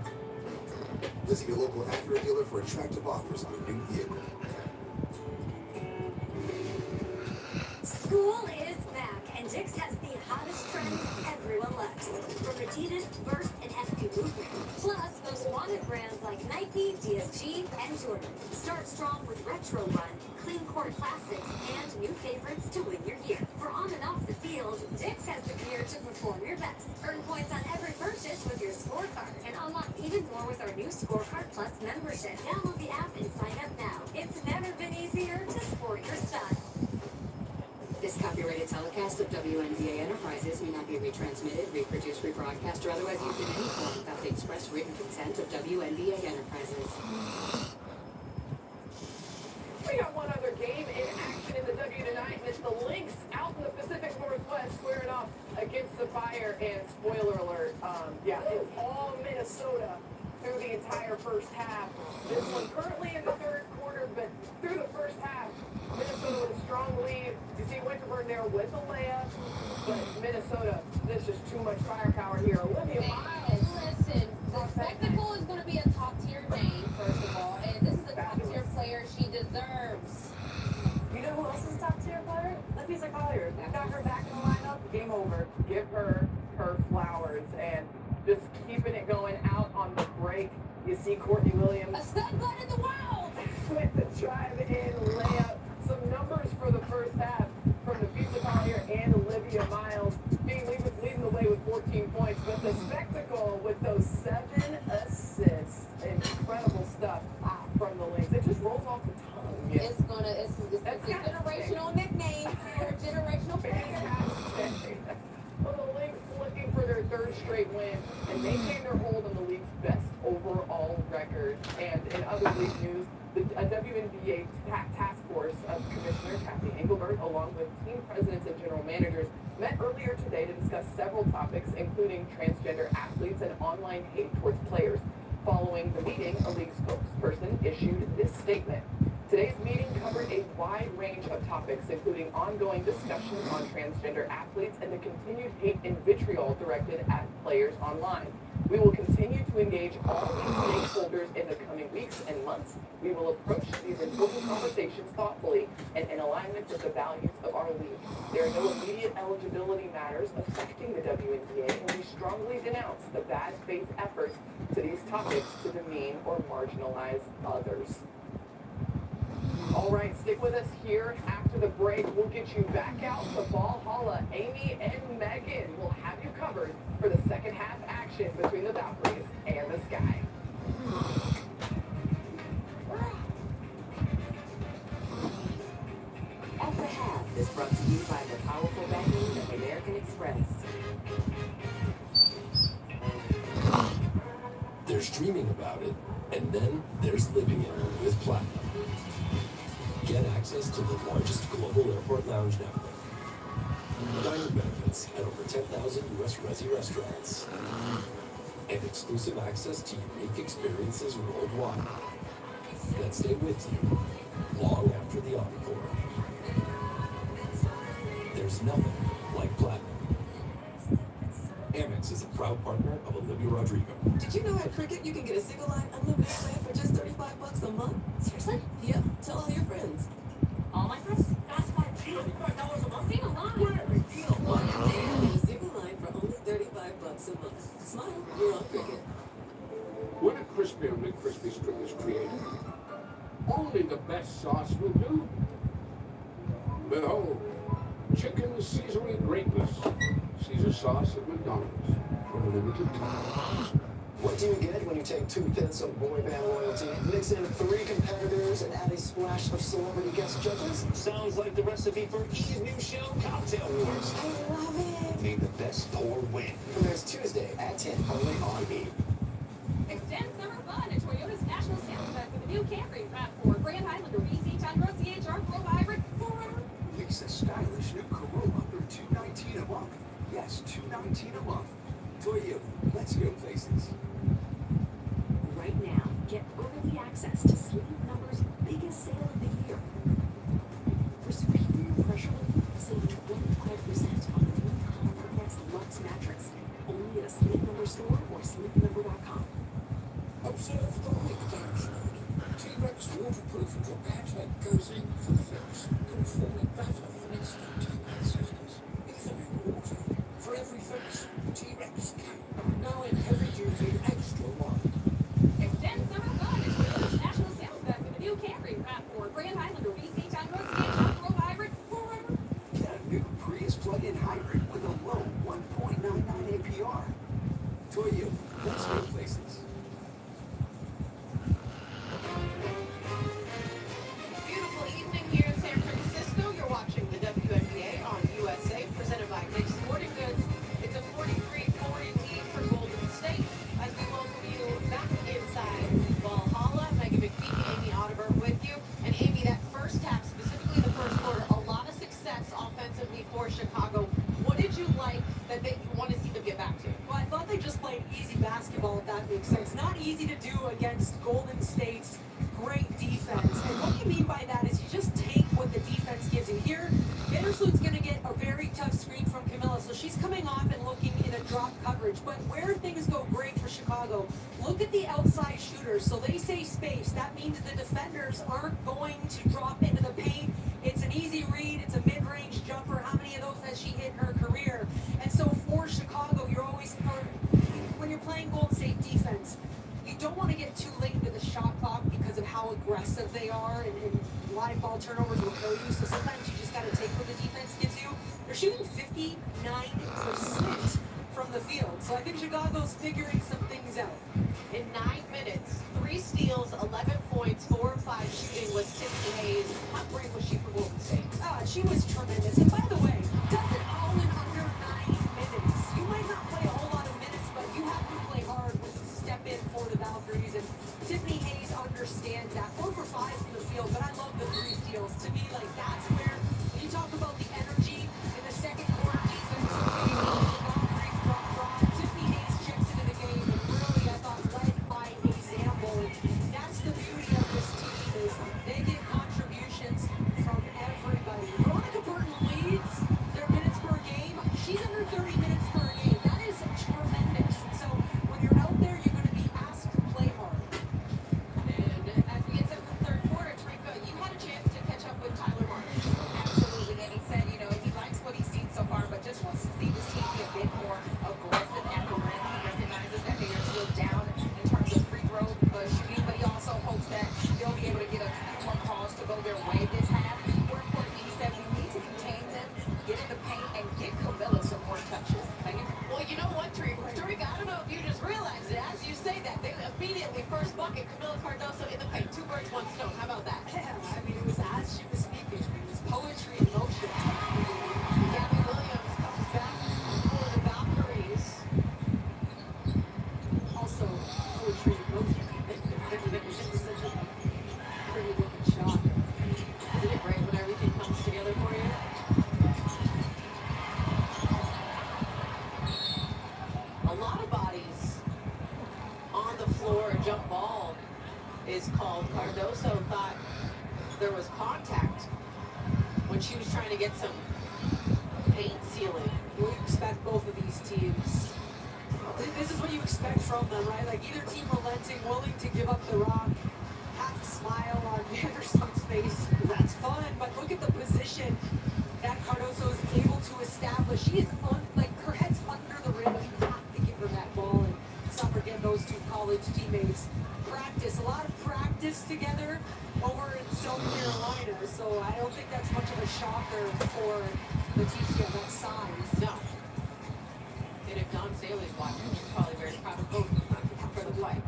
Visit your local Acura dealer for attractive offers on a new vehicle. School is back, and Dick's has the hottest trends everyone loves. From Adidas, Burst, and FP Movement. Plus, most wanted brands like Nike, DSG, and Jordan. Start strong with Retro Run, Clean Court Classics, and new favorites to win your year. For on and off the field, Dick's has the gear to perform your best. Earn points on every purchase with your scorecard, and unlock even more with our new Scorecard Plus membership. Download the app and sign up now. It's never been easier to sport your style. This copyrighted telecast of WNBA Enterprises may not be retransmitted, reproduced, rebroadcast, or otherwise used in any form without the express written consent of WNBA Enterprises. you tonight, and it's the Lynx out in the Pacific Northwest squaring off against the Fire. And spoiler alert, yeah, it's all Minnesota through the entire first half. This one currently in the third quarter, but through the first half, Minnesota with a strong lead. You see Winterburn there with a layup, but Minnesota, there's just too much firepower here. Olivia Miles. Listen, the spectacle is going to be a top-tier name, first of all, and this is a top-tier player she deserves. You know who else is a top-tier player? Lisa Collier. You got her back in the lineup, game over. Give her her flowers and just keeping it going out on the break. You see Courtney Williams. A step gun in the wild. With the drive-in layup. Some numbers for the first half from Lisa Collier and Olivia Miles. Leading the way with 14 points, but the spectacle with those 7 assists. Incredible stuff from the Lynx. It just rolls off the tongue. Yeah. It's a generational nickname for a generational player. Well, the Lynx looking for their third straight win and maintain their hold on the league's best overall record. And in other league news, the WNBA task force of Commissioner Kathy Engelbert, along with team presidents and general managers, met earlier today to discuss several topics, including transgender athletes and online hate towards players. Following the meeting, a league spokesperson issued this statement. Today's meeting covered a wide range of topics, including ongoing discussions on transgender athletes and the continued hate and vitriol directed at players online. We will continue to engage all league stakeholders in the coming weeks and months. We will approach these important conversations thoughtfully and in alignment with the values of our league. There are no immediate eligibility matters affecting the WNBA, and we strongly denounce the bad faith efforts to these topics to demean or marginalize others. All right, stick with us here. After the break, we'll get you back out to Valhalla. Amy and Megan will have you covered for the second half action between the Valkyries and the Sky. At the half is brought to you by the powerful backing of American Express. There's dreaming about it, and then there's living it with Platinum. Get access to the largest global airport lounge network, dining benefits at over 10,000 U.S. Resi restaurants, and exclusive access to unique experiences worldwide that stay with you long after the encore. There's nothing like Platinum. Amex is a proud partner of Olivia Rodrigo. Did you know at Cricket you can get a single line unlimited plan for just $35 a month? Seriously? Yep, tell all your friends. All my friends? That's why $35 a month. Single line. Get a single line for only $35 a month. Smile, you're on Cricket. When a crispy or McCrispy string is created, only the best sauce will do. Behold, chicken Caesarea greatness. Caesar sauce at McDonald's for a limited time. What do you get when you take 2 fifths of boy band loyalty, mix in 3 competitors, and add a splash of celebrity guest judges? Sounds like the recipe for Eve's new show, Cocktail Wars. I love it. May the best pour win. Premieres Tuesday at 10, only on E. Extend summer fun at Toyota's National Sales Event with a new Camry, RAV4, Grand Highlander, VC, Tundra, CHR, Pro Hybrid, forever. Lease a stylish new Corolla for $219 a month. Yes, $219 a month. Toyota, let's go places. Right now, get early access to Sleep Number's biggest sale of the year. For superior pressure relief, save 25% on the new ComfortNext Luxe mattress. Only at a Sleep Number store or sleepnumber.com. Observe the breakdown mode. T-Rex waterproof and your bag goes in for the fix, conforming better than its ancestors. Even in water. For every fix, T-Rex can. Now in heavy-duty extra wide. Extend summer fun at Toyota's National Sales Event with a new Camry, RAV4, Grand Highlander, VC, Tundra, CHR, Pro Hybrid, forever. Get a new Prius plug-in hybrid with a low 1.99 APR. Toyota, let's go places. Beautiful evening here in San Francisco. You're watching the WNBA on USA, presented by Dick's Sporting Goods. It's a 43-40 lead for Golden State as we welcome you back inside Valhalla. Megan McPhee, Amy Audibert with you. And Amy, that first half, specifically the first quarter, a lot of that makes sense. Not easy to do against Golden State's great defense. And what you mean by that is you just take what the defense gives you. Here, Vandersloot's going to get a very tough screen from Camilla, so she's coming off and looking in a drop coverage. But where things go great for Chicago, look at the outside shooters. So they say space. That means the defenders aren't going to drop into the paint. It's an easy read. It's a mid-range jumper. How many of those has she hit in her career? And so for Chicago, you're always, when you're playing Golden State defense, you don't want to get too late into the shot clock because of how aggressive they are, and live ball turnovers will kill you. So sometimes you just got to take what the defense gives you. They're shooting 59% from the field. So I think Chicago's figuring some things out. In 9 minutes, 3 steals, 11 points, 4 of 5 shooting was Tiffany Hayes. How great was she for Golden State? She was tremendous. And by the way, does it all in under 9 minutes. You might not play a whole lot of minutes, but you have to play hard when you step in for the Valkyries. And Tiffany Hayes understands that. 4 for 5 from the field, but I love the 3 steals. To me, like, that's where, when you talk about the energy in the second quarter defense, Tiffany Hayes checks into the game, and really, I thought, led by example. And that's the beauty of this team, is they get contributions from everybody. Veronica Burton leads their minutes per game. She's under 30 minutes per game. That is tremendous. So when you're out there, you're going to be asked to play hard. And as we get to the third quarter, Trika, you had a chance to catch up with Tyler Martin. Absolutely, and he said, you know, he likes what he's seen so far, but just wants to see this team be a bit more aggressive at the rim. He recognizes that they are still down in terms of free throw shooting, but he also hopes that they'll be able to get a few more calls to go their way this half. More importantly, he said we need to contain them, get in the paint, and get Camilla some more touches. Well, you know what, Trika, I don't know if you just realized it. As you say that, they immediately, first bucket, Camilla Cardoso in the paint. 2 birds, 1 stone. How about that? Yeah, I mean, it was as she was speaking. It was poetry in motion. Gabby Williams comes back for the Valkyries. Also, poetry in motion. It's such a pretty looking shot. Isn't it great when everything comes together for you? A lot of bodies on the floor. A jump ball is called. Cardoso thought there was contact when she was trying to get some paint sealing. We expect both of these teams. This is what you expect from them, right? Like either team relenting, willing to give up the rock, half a smile on Anderson's face. That's fun, but look at the position that Cardoso is able to establish. She is like her head's under the rim. You have to give her that ball, and let's not forget those 2 college teammates. Practice, a lot of practice together over in South Carolina, so I don't think that's much of a shocker for Leticia of that size. No. And if Don Staley's watching, he's probably very proud of both for the fight.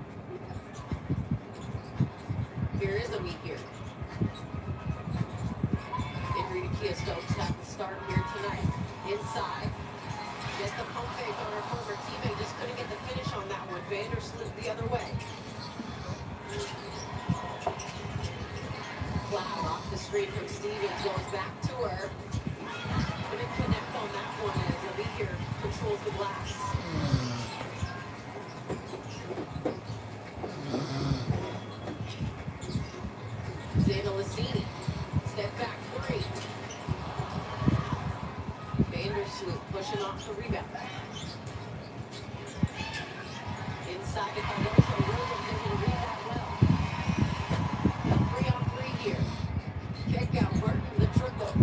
Here is a meet here. Enrita Kia Stokes got the start here tonight. Inside. Just the pump fake on her former teammate. Just couldn't get the finish on that one. Vandersloot the other way. Cloud off the screen from Stevens. Goes back to her. Couldn't connect on that one as Elite here controls the glass. Zana Lassini. Step back 3. Vandersloot pushing off the rebound. Inside to Cardoso. Williams able to read that well. A 3-on-3 here. Kick out. Burton the triple.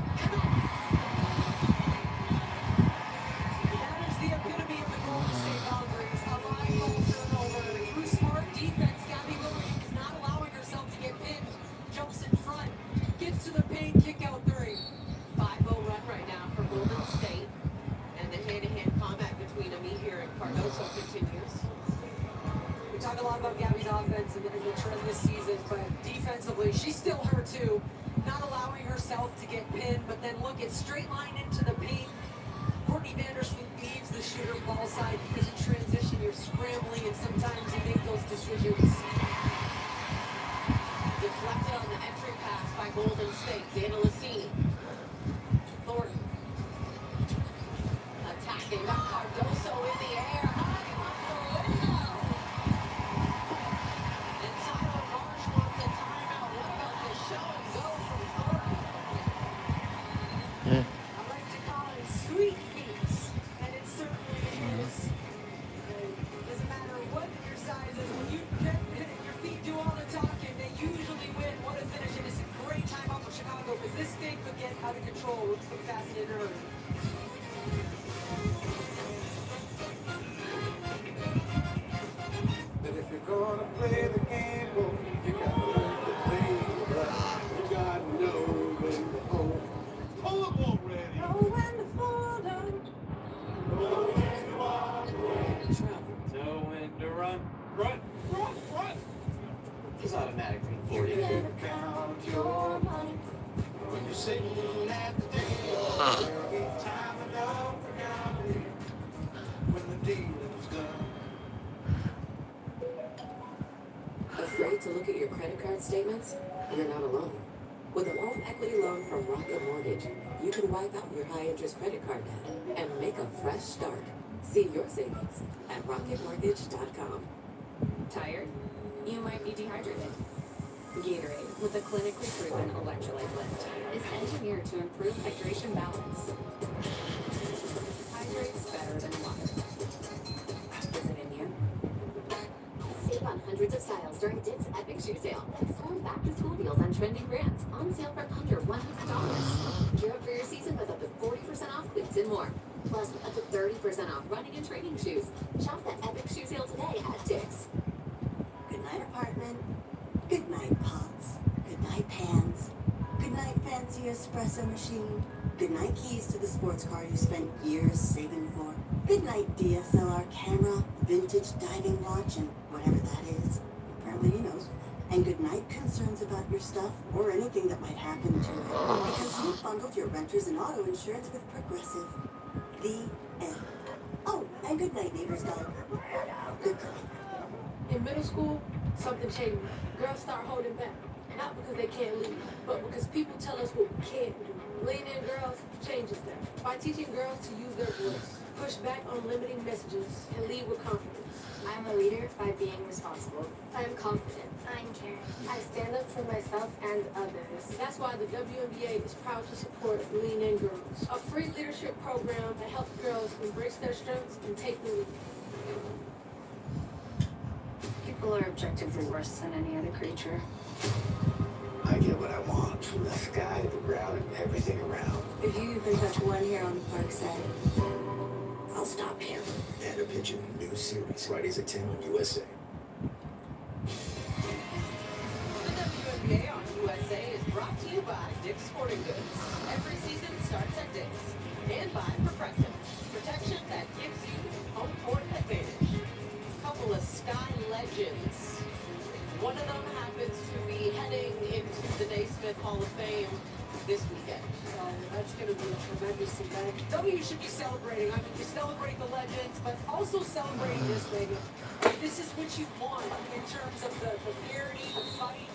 That is the epitome of the Golden State Valkyries. A line ball turnover. Through smart defense, Gabby Williams not allowing herself to get pinned. Jumps in front. Gets to the paint. Kick out 3. 5-0 run right now for Golden State. And the hand-to-hand combat between Amir and Cardoso continues. We talk a lot about Gabby's offense and the trend this season, but defensively, she's still her too. Not allowing herself to get pinned, but then look at straight line into the paint. Courtney Vandersloot leaves the shooter ball side because in transition you're scrambling and sometimes you make those decisions. Deflected on the entry pass by Golden State. Zana Lassini. Thornton. Attacking. Got Cardoso in the air. High off the window. play the gamble. You gotta learn to play the black. You gotta know when to hold. Pull up already. Know when to fold up. Know when to walk away. Know when to run. Run, run, run. It's automatic green You 40. never count your money when you're sitting at the table. There'll be time enough for gambling when the dealing's done. Afraid to look at your credit card statements? You're not alone. With a home equity loan from Rocket Mortgage, you can wipe out your high-interest credit card debt and make a fresh start. See your savings at rocketmortgage.com. Tired? You might be dehydrated. Gatorade, with a clinically proven electrolyte blend, is engineered to improve hydration balance. Hydrates better than water. Is it in you? Save on hundreds of styles during Dick's Epic Shoe Sale. Explore back-to-school deals on trending brands on sale for under $100. Gear up for your season with up to 40% off boots and more. Plus, up to 30% off running and training shoes. Shop the Epic Shoe Sale today at Dick's. Good night, apartment. Good night, pots. Good night, pans. Good night, fancy espresso machine. Good night, keys to the sports car you spent years saving for. Good night, DSLR camera, vintage diving watch, and whatever that is. Apparently he knows. And good night, concerns about your stuff or anything that might happen to it. Because you bundled your renters and auto insurance with Progressive. The end. Oh, and good night, neighbor's dog. Good girl. In middle school, something changed. Girls start holding back. Not because they can't lead, but because people tell us what we can't do. Lean In Girls changes that. By teaching girls to use their voice, push back on limiting messages, and lead with confidence. I'm a leader by being responsible. I'm confident. I'm caring. I stand up for myself and others. That's why the WNBA is proud to support Lean In Girls, a free leadership program that helps girls embrace their strengths and take the lead. People are objectively worse than any other creature. I get what I want from the sky to the ground and everything around. If you even touch one hair on the park side, I'll stop him. And a Pigeon, new series, Fridays at 10 on USA. The WNBA on USA is brought to you by Dick's Sporting Goods. Every season starts at Dick's. And by Progressive. Protection that gives you home court advantage. Couple of Sky legends. One of them happens to be heading into the Naismith Hall of Fame this weekend. So that's going to be a tremendous event. W should be celebrating. I mean, you celebrate the legends, but also celebrate this, Megan. This is what you want in terms of the parity, the fight.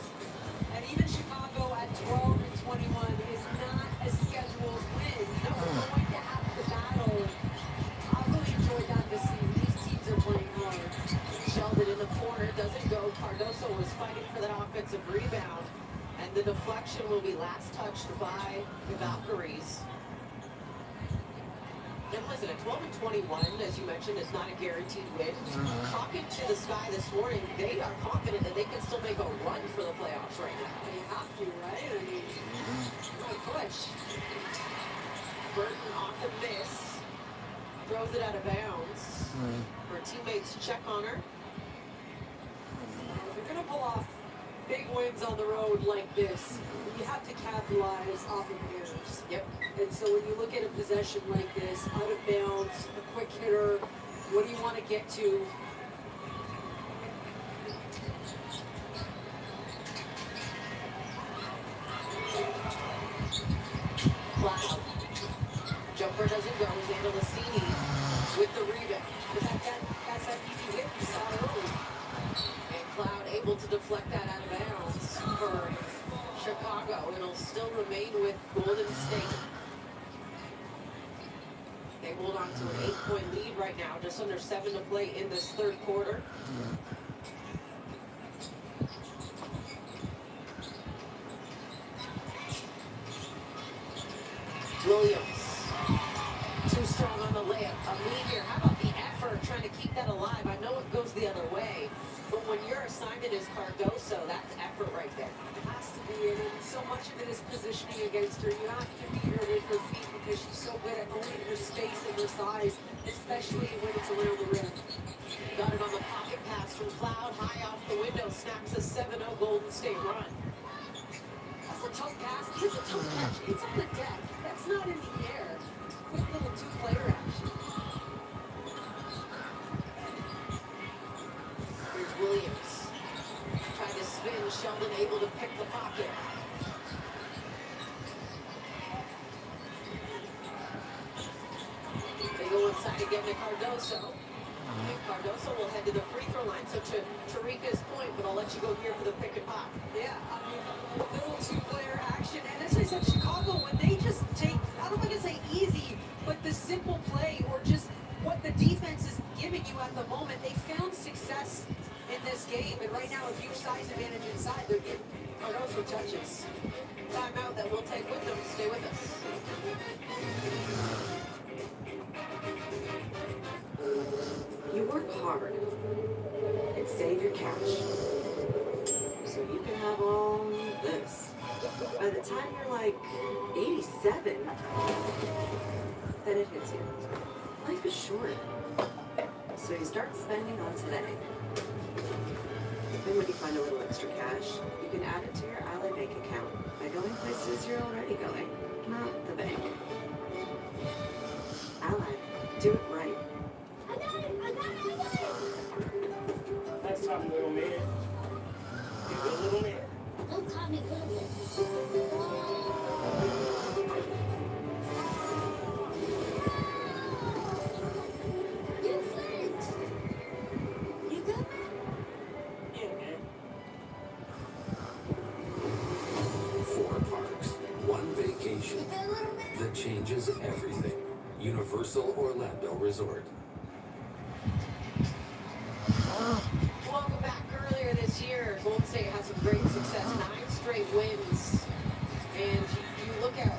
And even Chicago at 12 and 21 is not a scheduled win. You know, we're going to have the battle. I really enjoyed that this season. These teams are playing hard. Sheldon in the corner doesn't go. Cardoso was fighting for that offensive rebound. And the deflection will be last touched by the Valkyries. And listen, at 12 and 21, as you mentioned, it's not a guaranteed win. Talking to the Sky this morning, they are confident that they can still make a run for the playoffs right now. They have to, right? I mean, Push. Burton off the miss. Throws it out of bounds. Her teammates check on her. if you're going to pull off big wins on the road like this, you have to capitalize off of errors. Yep. And so when you look at a possession like this, out of bounds, a quick hitter, what do you want to get to? Cloud. Jumper doesn't go. Xander Lassini with the rebound. But that's that easy hit we saw early. And Cloud able to deflect that out of bounds for Chicago. It'll still remain with Golden State. They hold on to an 8-point lead right now, just under 7 to play in this third quarter. Williams, too strong on the layup. A lead here. How about the effort trying to keep that alive? I know it goes the other way, but when your assignment is Cardoso, that's effort right there. It has to be, and so much of it is positioning against her. You have to beat her with her feet because she's so good at owning her space and her size, especially when it's around the rim. Got it on the pocket pass from Cloud, high off the window. Sheldon able to pick the pocket. They go inside again to Cardoso. And Cardoso will head to the free throw line. So to Tarika's point, but I'll let you go here for the pick and pop. Yeah, I mean, little two-player action. And as I said, Chicago, when they just take, I don't want to say easy, but the simple play or just what the defense is giving you at the moment, they found success in this game. And right now, a huge size advantage inside. They're getting Cardoso touches. Timeout that we'll take with them. Stay with us. You work hard and save your cash so you can have all this. By the time you're like 87, then it hits you. Life is short. So you start spending on today. Then when you find a little extra cash, you can add it to your Ally Bank account by going places you're already going, not the bank. Ally, do it right. That's something, little man. You good, little man? Don't call me good. You Flint! You good? Yeah, man. 4 parks, 1 vacation You good, little man? that changes everything. Universal Orlando Resort. Welcome back. Earlier this year, Golden State had some great success, 9 straight wins. And you look at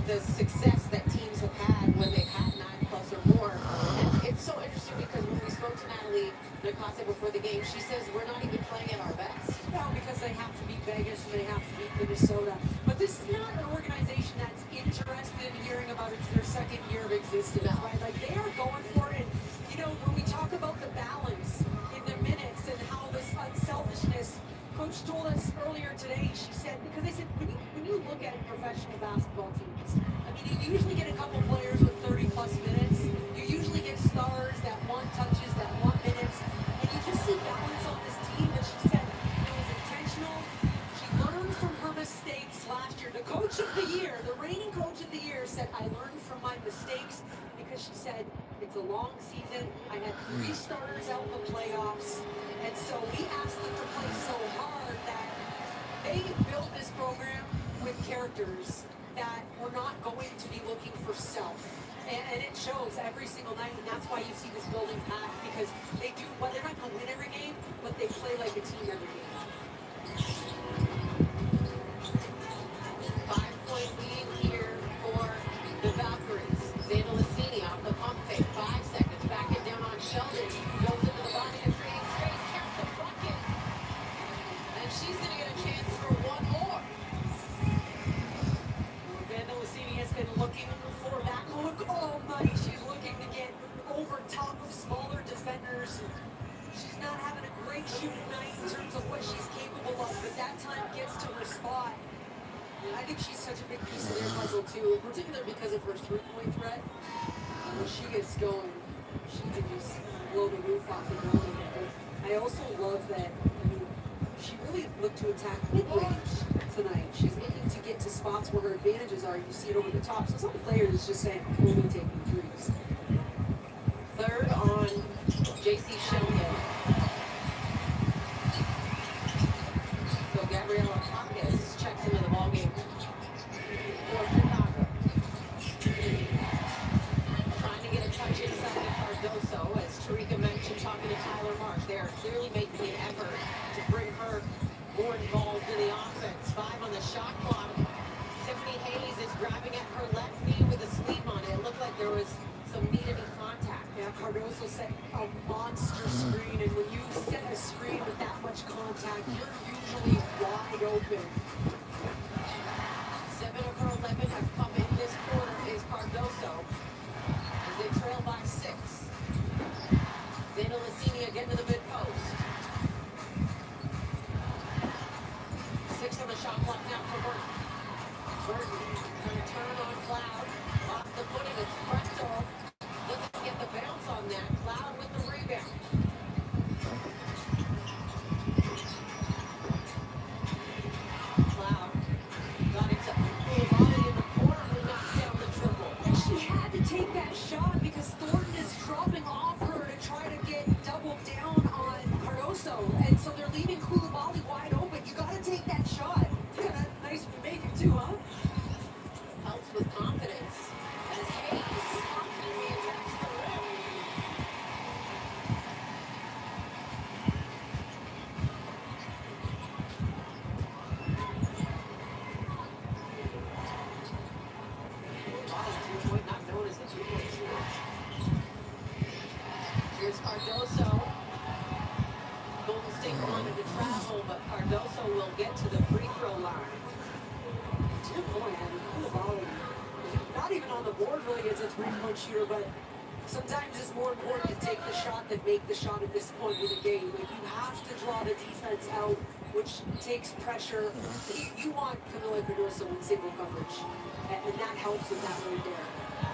the success that teams have had when they've had 9+ or more. And it's so interesting because when we spoke to Natalie Nakase before the game, she says we're not even playing at our best. No, because they have to beat Vegas and they have to beat Minnesota. But this is not an organization that's interested in hearing about it's their second year of existence, right? Like they are going for it. And, you know, when we talk about the balance in their minutes and how this unselfishness, Coach told us earlier today, she said, because they said, when you look at professional basketball teams, I mean, you usually get a couple players with 30+ minutes. You usually get stars that want touches, that want minutes. And you just see balance on this team. And she said it was intentional. She learned from her mistakes last year. The coach of the year, the reigning coach of the year said, I learned from my mistakes because she said, it's a long season. I had 3 starters out in the playoffs. And so we asked them to play so hard that they built this program with characters that were not going to be looking for self. And it shows every single night, and that's why you see this building packed, because they do, well, they're not going to win every game, but they play like a team every game. 5-point lead here for the Valkyries. Zayna Lassini off the pump fake, 5 seconds, back it down on Sheldon, goes into the body and creates space, count the bucket, and she's going to get a chance for one more. Zayna Lassini has been looking for that look all night. She's looking to get over top of smaller defenders. She's not having a great shooting night in terms of what she's capable of, but that time gets to her spot. And I think she's such a big piece of their puzzle too, in particular because of her three-point threat. When she gets going, she can just blow the roof off the building. I also love that, I mean, she really looked to attack mid-range tonight. She's looking to get to spots where her advantages are. You see it over the top. So some players is just saying, only taking threes. Third on J.C. Sheldon. So Gabriella Hawkins checks into the ballgame for Chicago. Trying to get a touch inside of Cardoso, as Tarika mentioned, talking to Tyler Marsh. They are clearly making an effort to bring her more involved in the offense. 5 on the shot clock. Tiffany Hayes is grabbing at her left knee with a sleeve on it. It looked like there was some knee-to-knee contact. Yeah, Cardoso set a monster screen, and when you set a screen with that much contact, you're usually wide open. 7 of her 11 have come in this quarter is Cardoso, as they trail by 6. Zayna Lassini again to the mid-post. 6 on the shot clock now for Burton. Burton trying to turn on Cloud. Lost the footing, it's Presto. Doesn't get the bounce on that. Cloud with the rebound. is Cardoso. Golden State wanted to travel, but Cardoso will get to the free throw line. To your point, Koulibaly, not even on the board really as a three-point shooter, but sometimes it's more important to take the shot than make the shot at this point in the game. Like, you have to draw the defense out, which takes pressure. You want Camila Cardoso in single coverage, and that helps with that right there.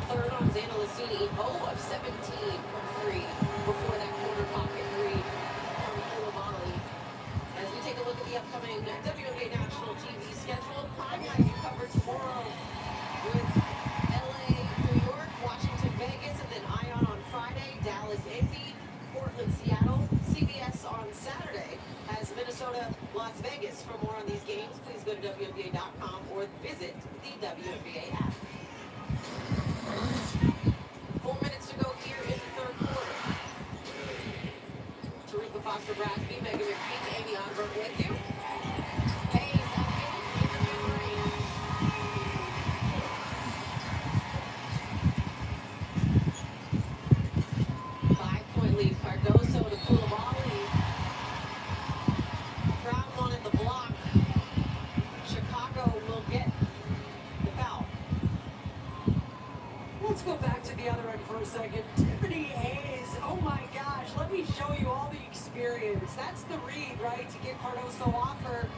Third on Xana Lassini, 0 of 17 from 3 before that corner pocket 3 from Koulibaly. As we take a look at the upcoming WNBA national TV schedule, Prime has you covered tomorrow with LA, New York, Washington, Vegas, and then Ion on Friday, Dallas, Indy, Portland, Seattle. CBS on Saturday has Minnesota, Las Vegas. For more on these games, please go to WNBA.com or visit the WNBA app. 4 minutes to go here in the third quarter. Tarika Foster-Brasby, Megan McPeak, Amy Onberg with you. Hayes up in the mid-range. 5-point lead. Cardoso to Koulibaly. Brown wanted the block. Chicago will get the foul. Let's go back to the other end for a second. Tiffany Hayes, oh my gosh, let me show you all the experience. That's the read, right? To get Cardoso off her,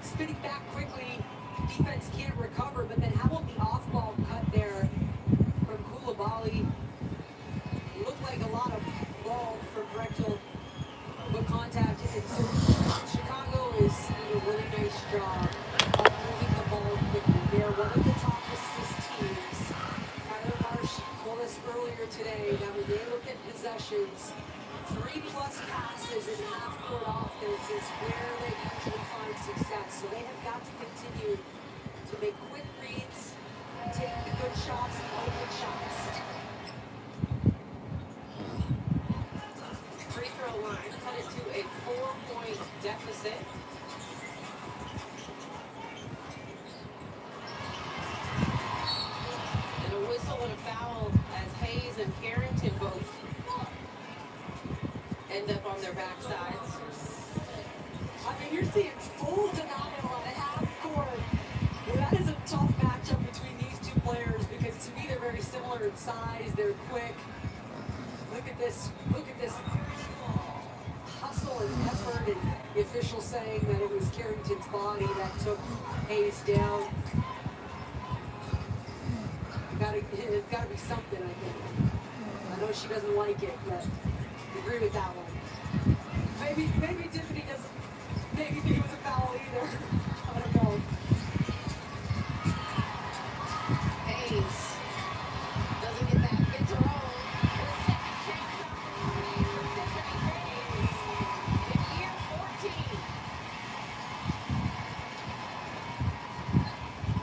spinning back quickly. Defense can't recover, but then how about the off-ball cut there from Koulibaly? Looked like a lot of ball from Brechtel, but contact. And so Chicago is doing a really nice job of moving the ball quickly. They're one of the top assist teams. Tyler Marsh told us earlier today that when they look at possessions, 3+ passes in half-court offense is where they usually find success. So they have got to continue to make quick reads, take the good shots, the open shots. Free throw line cut it to a 4-point deficit. And a whistle and a foul as Hayes and Carrington both end up on their backsides. I mean, you're seeing full denial on the half court. Well, that is a tough matchup between these two players because to me they're very similar in size. They're quick. Look at this hustle and effort, and the official saying that it was Carrington's body that took Hayes down. It's gotta be something, I think. I know she doesn't like it, but I agree with that one. Maybe Tiffany doesn't maybe think it was a foul either. I don't know. Hayes doesn't get that. Gets her own. And a second chance opportunity for Tiffany Hayes in year 14.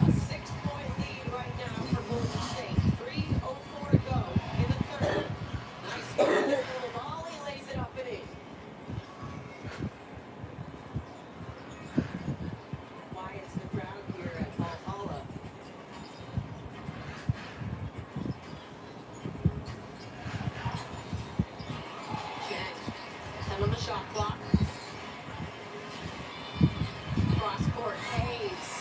A 6-point lead right now for Golden State. 3:04 to go in the third. Nice move. Koulibaly lays it up and in. Quiets the crowd here at Valhalla. Chen, 10 on the shot clock. Cross court, Hayes.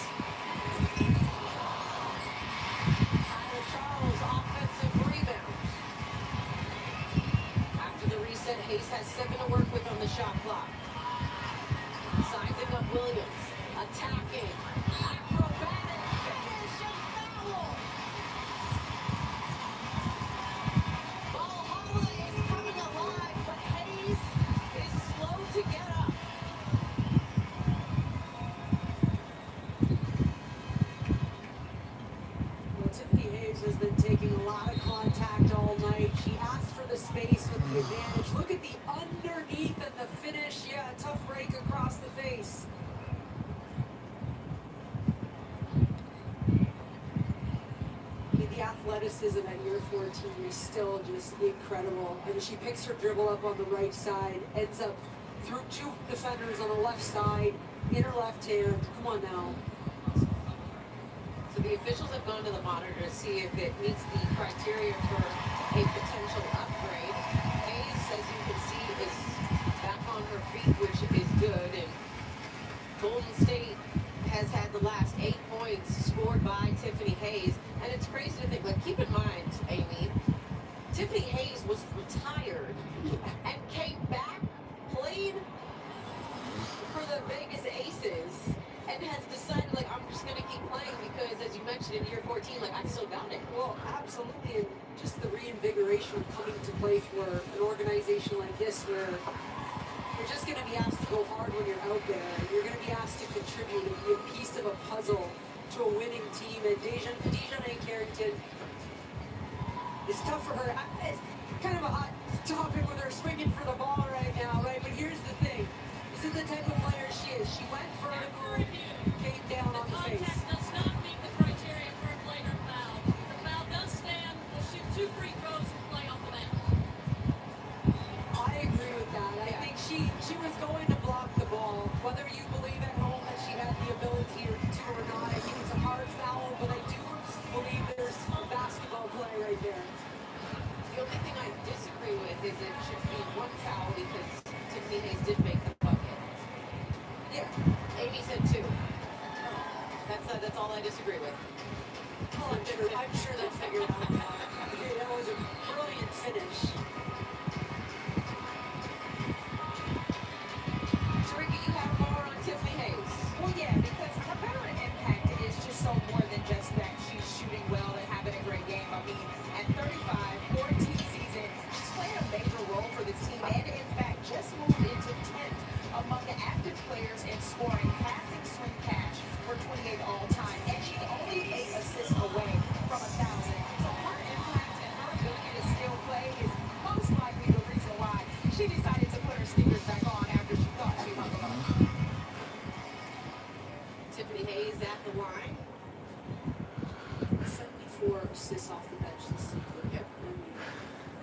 Tyler Charles, offensive rebound. After the reset, Hayes has 7 to work with on the shot clock. Sizing up Williams. Attacking. Acrobatic finish and foul. Valhalla is coming alive, but Hayes is slow to get up. Well, Tiffany Hayes has been taking a lot of contact all night. She asked for the space with the advantage. Look at the underneath and the finish. Yeah, a tough break across the face. The athleticism at year 14 is still just incredible. I mean, she picks her dribble up on the right side, ends up through 2 defenders on the left side, in her left hand. Come on now. So the officials have gone to the monitor to see if it meets the criteria for a potential upgrade. Hayes, as you can Hayes. And it's crazy to think, like, keep in mind, Amy, Tiffany Hayes was retired and came back, played for the Vegas Aces, and has decided, like, I'm just going to keep playing because, as you mentioned, in year 14, like, I still got it. Well, absolutely, and just the reinvigoration of coming to play for an organization like this where you're just going to be asked to go hard when you're out there. You're going to be asked to contribute and be a piece of a puzzle to a winning team. And Dejanay Carrington, it's tough for her. It's kind of a hot topic with her swinging for the ball right now, right? But here's the thing. This is the type of player she is. She went vertical, came down on the face. Does not meet the criteria for a flagrant foul. The foul does stand. We'll shoot 2 free throws and play off the mat. I agree with that. I think she was going to block the ball. Whether you believe at home that she had the ability to or not, I think it's a hard foul, but I do believe there's a basketball play right there. The only thing I disagree with is it should be 1 foul because Tiffany Hayes did make the bucket. Yeah. Amy said 2. That's all I disagree with. Well, I'm sure they'll figure it out now. Okay, that was a brilliant finish. Sharika, you have more on Tiffany Hayes. Well, yeah, because her veteran impact is just so more than just that she's shooting well and having a great game. I mean, at 35, 14 season, she's playing a major role for the team and, in fact, just moved into 10th among the active players in scoring, passing, swing, catch for 28 all-time. And she's only 8 assists away from 1,000. So her impact and her ability to still play is most likely the reason why she decided to put her sneakers back on after she thought she hung them up. Tiffany Hayes at the line. 74 assists off the bench this season. Yep.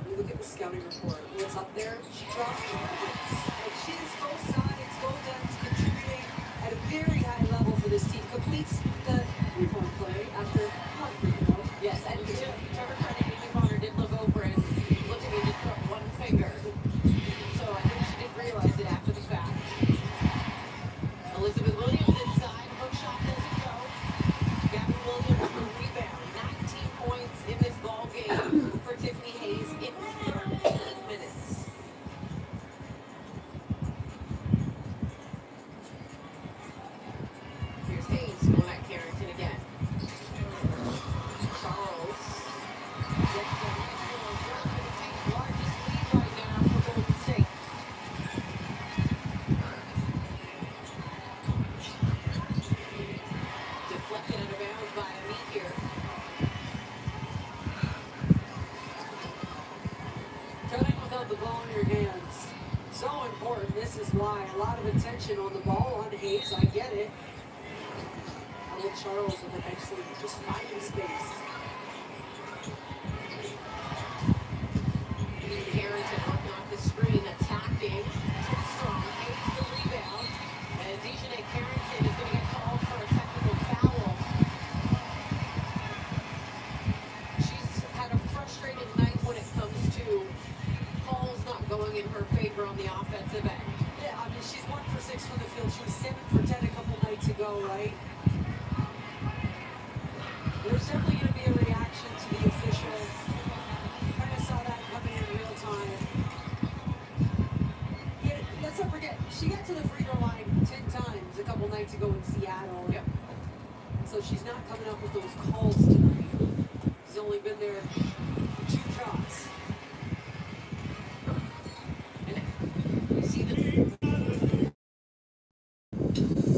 You look at the scouting report. What's up there? She drops buckets. Like she's both sides, both ends, contributing at a very high level for this team. Completes the three-point play after one free throw. Yes, and to her credit, Amy Bonner did look over and looked at me and just put up 1 finger. So I think she did realize it after the fact. Elizabeth Williams inside, hook shot doesn't go. Gabby Williams the rebound, 19 points in this ball game for Tiffany Hayes in 13 minutes. Here's Hayes going at Carrington again. Charles gets the nice little jump and it takes largest lead right now for Golden State. Deflected out of bounds by Amit here. Cutting without the ball in your hands. So important. This is why a lot of attention on the ball on Hayes. I get it. I look Charles with an excellent, just finding space. Carrington working off the screen, attacking. Too strong. Hayes the rebound. And Dejanay Carrington is going to get called for a technical foul. She's had a frustrating night when it comes to calls not going in her favor on the offensive end. Yeah, I mean, she's 1 for 6 from the field. She was 7 for 10 a couple nights ago, right? There's definitely going to be a reaction to the official. Kind of saw that coming in real time. Yeah, let's not forget, she got to the free throw line 10 times a couple nights ago in Seattle. Yep. So she's not coming up with those calls tonight. She's only been there 2 shots. You see the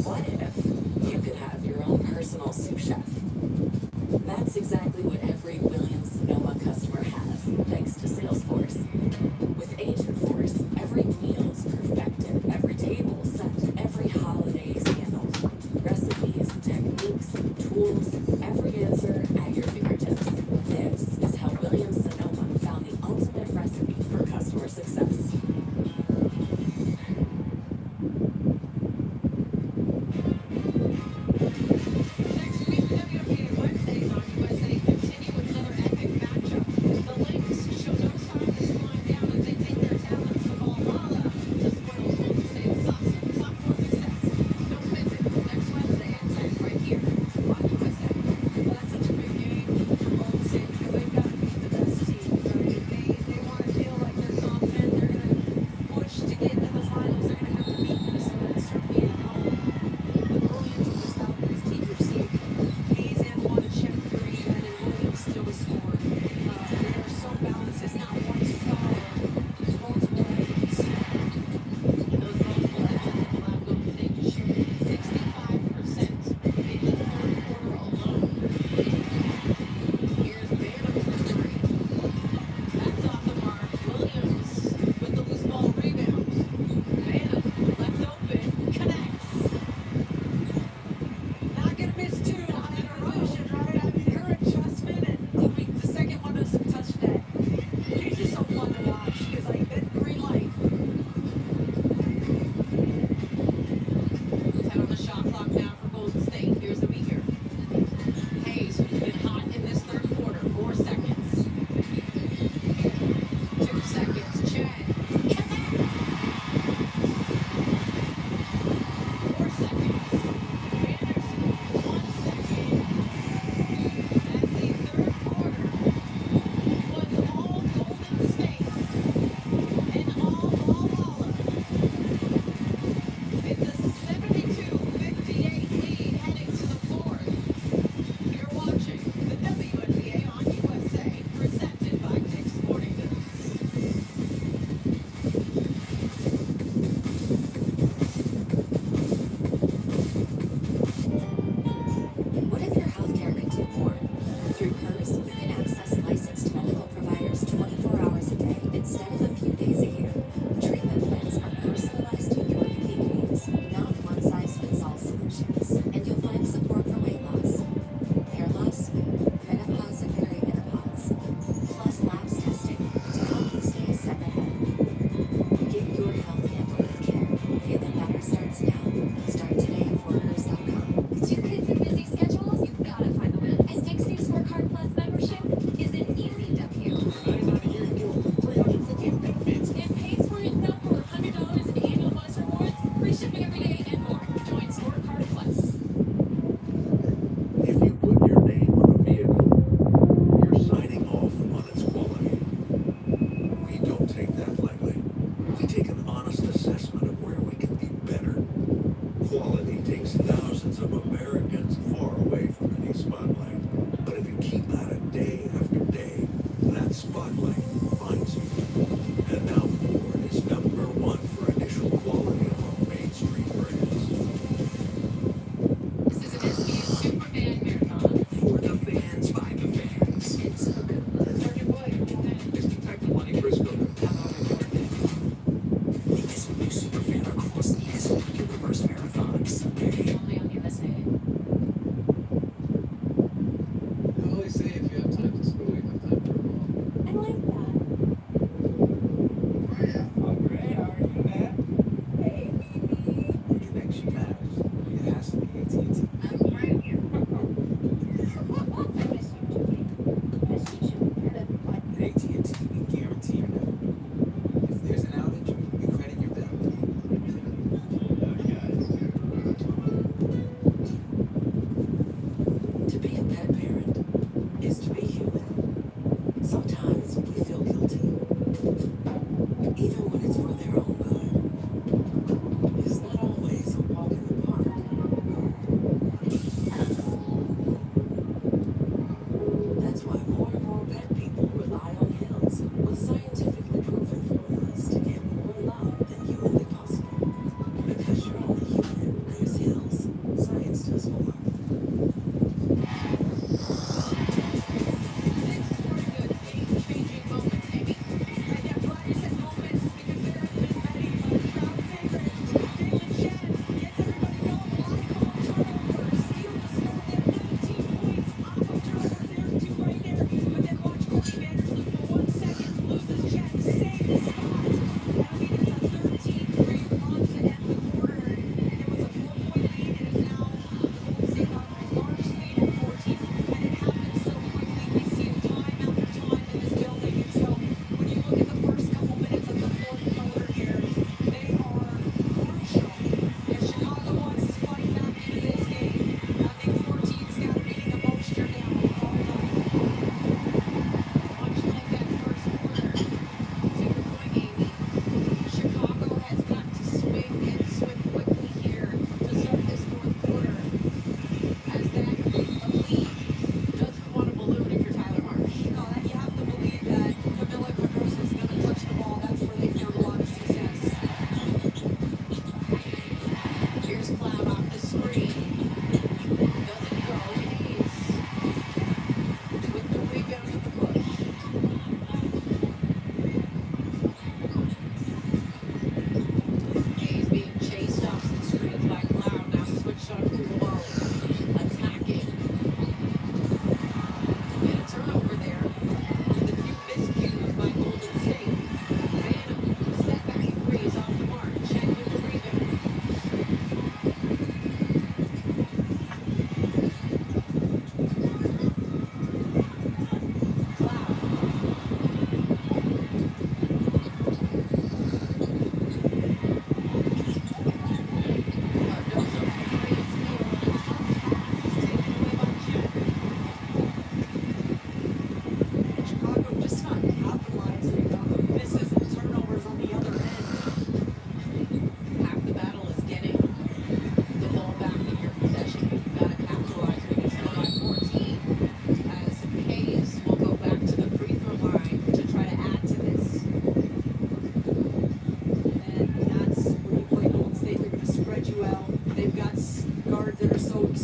What if you could have your own personal sous chef? That's exactly what every Williams-Sonoma customer has, thanks to Salesforce. With Agent Force, every meal's perfected, every table set, every holiday is handled. Recipes, techniques, tools, every answer at your fingertips. This is how Williams-Sonoma found the ultimate recipe for customer success. next week, WNBA Wednesdays on USA continue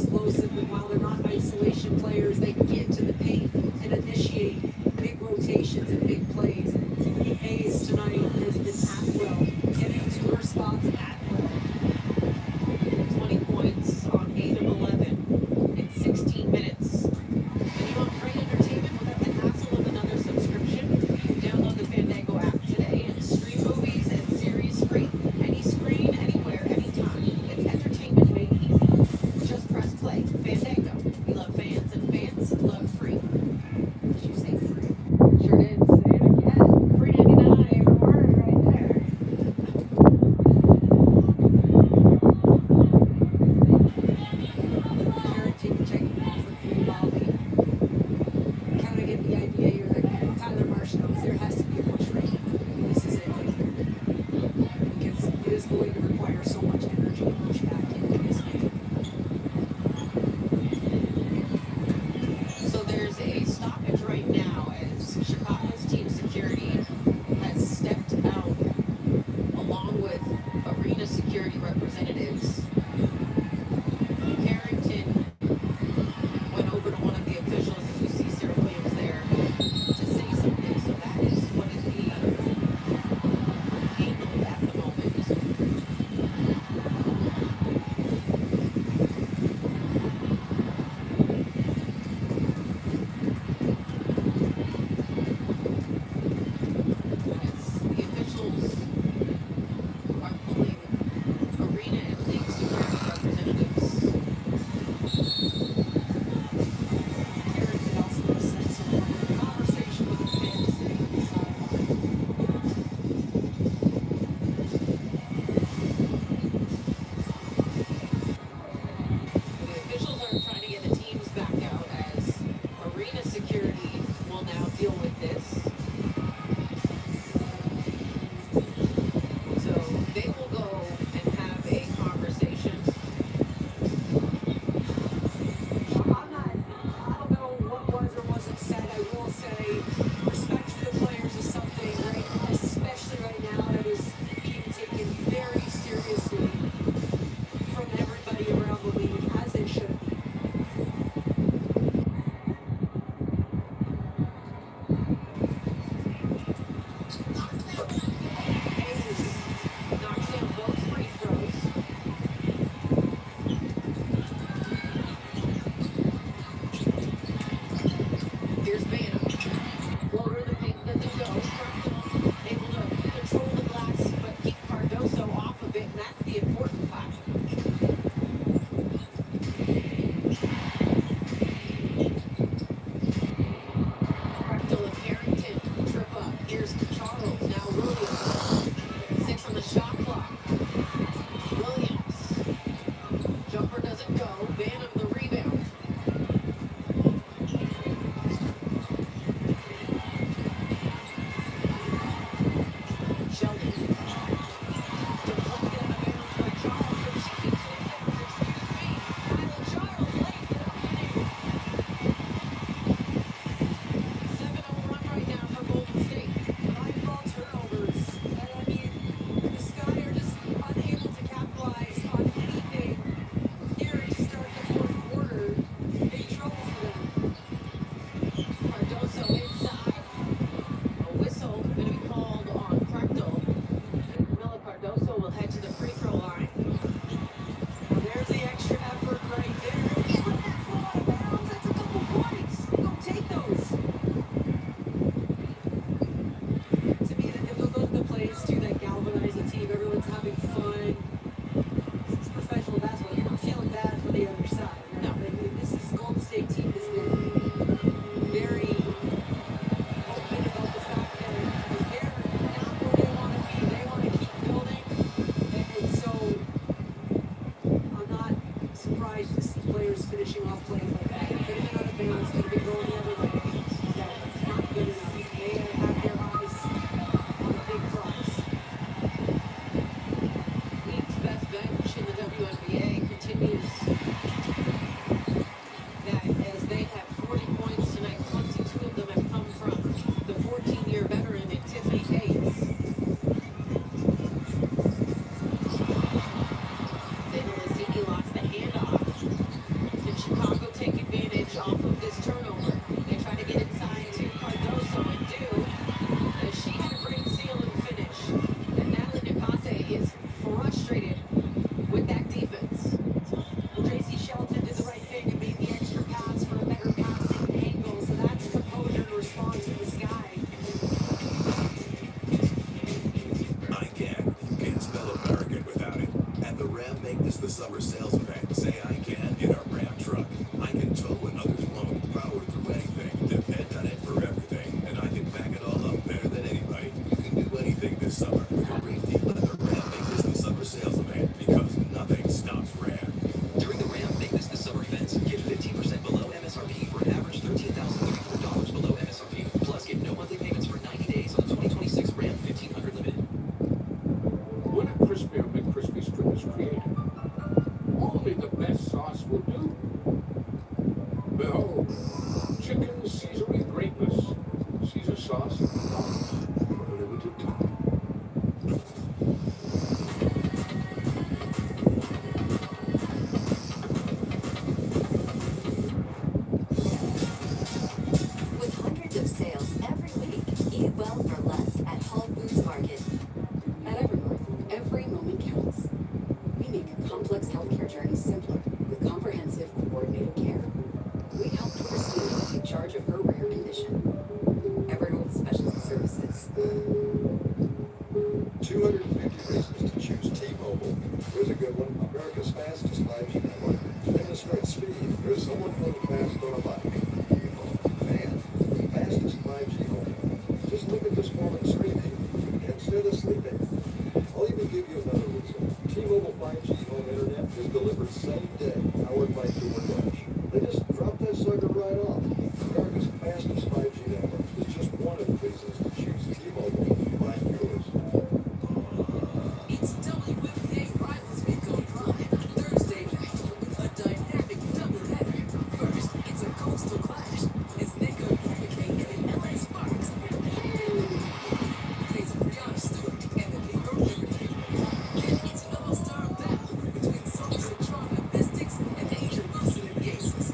explosive, but while they're not isolation players, they can get to the paint and initiate big rotations and big plays. Hayes tonight has been at will, getting to her spots at will. 20 points on 8 of 11 in 16 minutes. And you want great entertainment without the hassle of another subscription? Download the Fandango app today and stream movies and series free. Any screen, anywhere, anytime. It's entertainment made easy. Just press play. Fandango. We love fans and fans love free. Did you say free? Sure did. Say it again. Free 99. Favorite word right there. Carrington checking off for three while they kind of get the idea here that Tyler Marsh knows there has to be a push rate. This is it right here. Because it is going to require so much energy to push back into this game. So there's a stoppage right now as Chicago's team security has stepped out along with arena security representatives. Carrington went over to one of the officials, as you see Sarah Williams there, to say something. So that is what is being handled at the moment. As the officials are pulling arena and league security representatives. Carrington also has said some conversation with the fans sitting on the sideline. The officials are trying to get the teams back out as arena security will now deal with this. So they will go and have a conversation. I don't know what was or wasn't said. I will say respect for the players is something, right, especially right now, that is being taken very seriously from everybody around the league, as it should be. Hayes knocks down both free throws. Here's Banham. Floater, the paint doesn't go. Fractal able to control the glass, but keep Cardoso off of it, and that's the important part. Fractal and Carrington trip up. Here's Charles, now Williams. 6 on the shot clock. Williams. Jumper doesn't go. Banham the rebound. Sheldon. Deflected out of bounds by Charles, but she make this the summer sales event. Say I can in our Ram truck. I can tow when others won't. Power through anything. Depend on it for everything. And I can back it all up better than anybody. You can do anything this summer with a great deal at the Ram Make This the Summer sales event, because nothing stops Ram. During the Ram Make This the Summer events, get 15% below MSRP for an average $13,300 below MSRP. Plus, get no monthly payments for 90 days on the 2026 Ram 1500 Limited. When a crispy or McCrispy strip is created, only the best sauce will do. Behold, chicken Caesarea greatness. Caesar sauce and sauce for a limited time. With hundreds of sales every week, eat well for less at Whole Foods Market. At Evernorth, every moment counts. We make complex healthcare journeys simpler with comprehensive, coordinated care. We helped Christina take charge of her rare condition. Evernorth Specialty Services. 250 reasons to choose T-Mobile. Here's a good one. America's fastest 5G network. Demonstrate speed. There's someone going fast on a bike. Man, fastest 5G home. Just look at this woman screaming instead of sleeping. I'll even give you another reason. T-Mobile 5G home internet is delivered same day, powered by DoorDash. They just drop that sucker right off. America's fastest 5G network is just one of the reasons to choose T-Mobile. Find yours. It's WNBA Rivals Week on Prime. Thursday night, a dynamic doubleheader. First, it's a coastal clash. It's Nico Hurricane and the LA Sparks. Face Brianna Stewart and the New York Liberty. Then it's an all-star battle between Souls and Toronto Mystics and Angel Wilson and the Aces.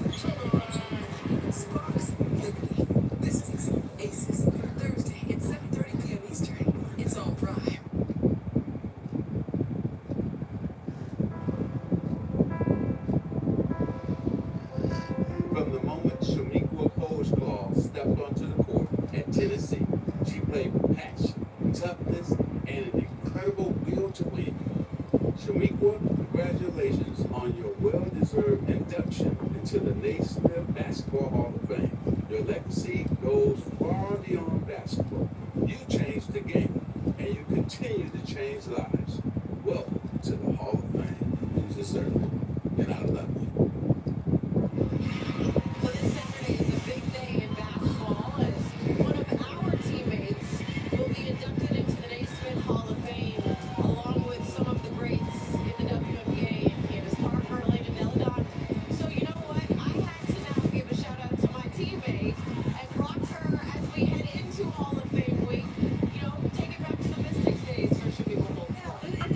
Sparks, Liberty, Mystics, Aces. Thursday at 7:30 p.m. Eastern. It's on Prime. From the moment Shamiqua Coleslaw stepped onto the court at Tennessee, she played with passion, toughness, and an incredible will to win. Shamiqua, congratulations on your well-deserved induction into the Naismith Basketball Hall of Fame. Your legacy goes far beyond basketball. You changed the game, and you continue to change lives. Welcome to the Hall of Fame. You deserve it, and I love you. Well, this Saturday is a big day in basketball as one of our teammates will be inducted into the Naismith Hall of Fame, along with some of the greats in the WNBA, Candace Parker, Elena Deladon. So you know what? I had to now give a shout out to my teammate and rock her as we head into Hall of Fame week. You know, take it back to the Mystics days for Shamiqua Coleslaw. Yeah, and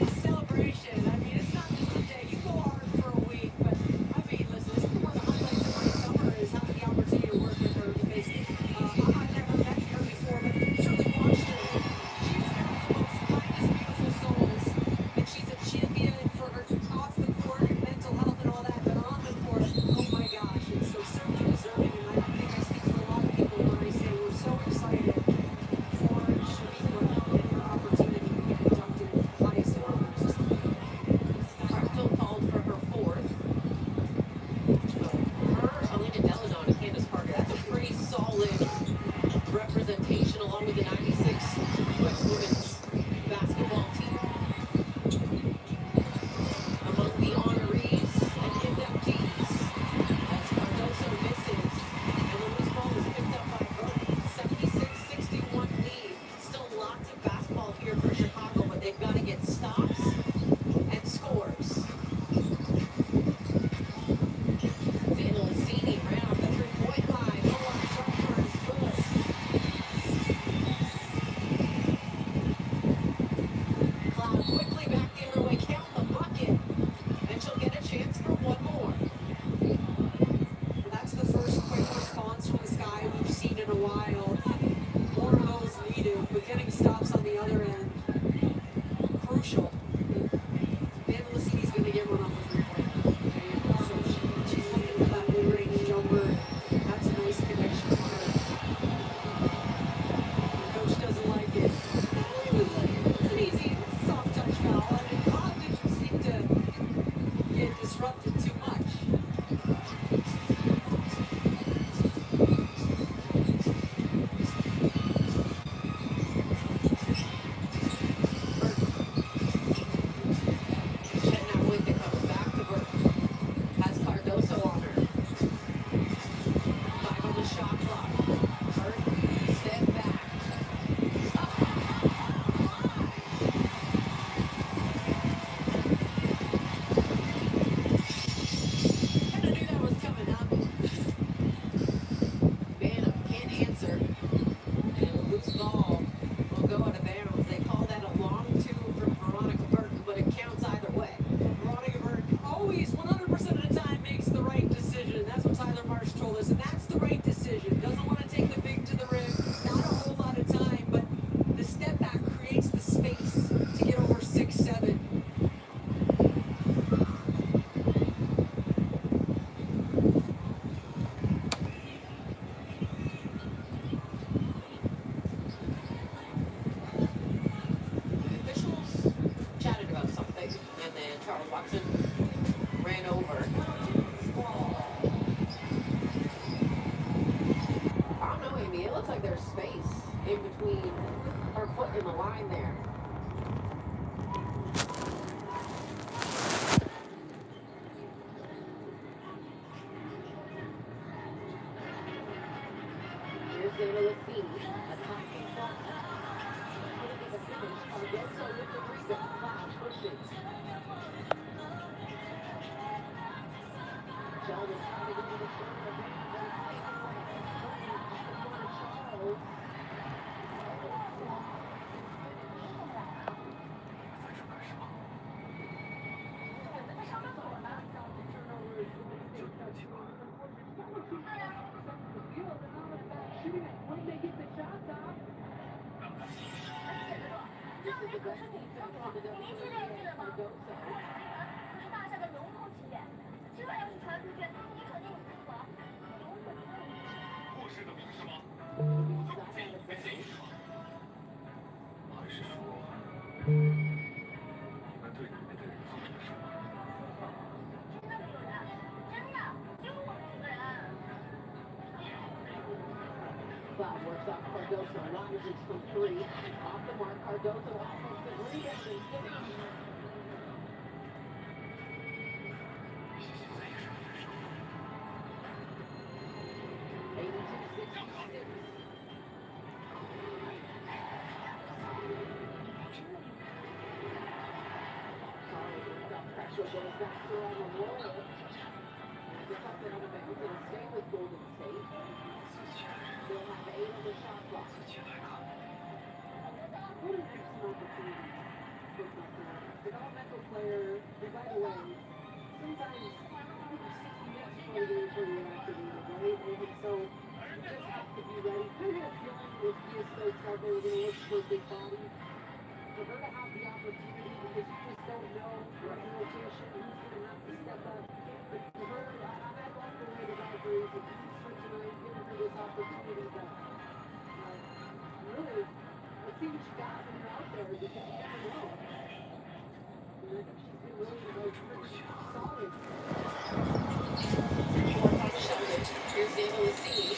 disrupted too much. Setting that wicket comes back to Burke. Has Cardoso on her. 5 on the shot clock. Burke, step back. Kinda knew that was coming up. Banham can't answer. And a loose ball will go out of bounds. They call that a long two from Veronica Burke, but it counts either way. Veronica Burke always 100% of the time makes the right decision. That's what Tyler Marsh told us, and that's the right decision. Doesn't want to take the big to the rim. Not a whole lot of time, but the step back creates the space to get over 6-7. The officials chatted about something, and then Charles Watson ran over. I don't know, Amy. It looks like there's space in between her foot and the line there. Here's Zayna Lassini attacking. Putting in the finish. Cardoso with the rebound. Cloud pushes. Sheldon coming into the corner. Charles. When they get the shots off. This is the best defense in the WNBA. Cardoso. 大厦的龙头企业，这要是传出去，你肯定死亡。护士的名是吗？ Inside out of bounds. 还是说，你们对里面的人做了什么？真的没有人，真的，就我们几个人。 Cloud works off Cardoso, rises from 3. Off the mark, Cardoso offensive rebound and finish. Pressure goes back to on the wall. It's up and out of bounds. It'll stay with Golden State. They'll have 8 on the shot clock. What an excellent opportunity for Buckner. Developmental player, and by the way, sometimes 60 minutes before the game for you activated, right? And so you just have to be ready. Kind of had a feeling with Gia Stokes out there, we're going to look for a big body. For her to have the opportunity, because you just don't know what rotation, who's going to have to step up. But for her, I love the way the Valkyries have used her tonight, giving her this opportunity. But really, let's see what she got when you're out there, because you never know. And I think she's been really pretty solid. Sheldon, here's Zayna Lassini.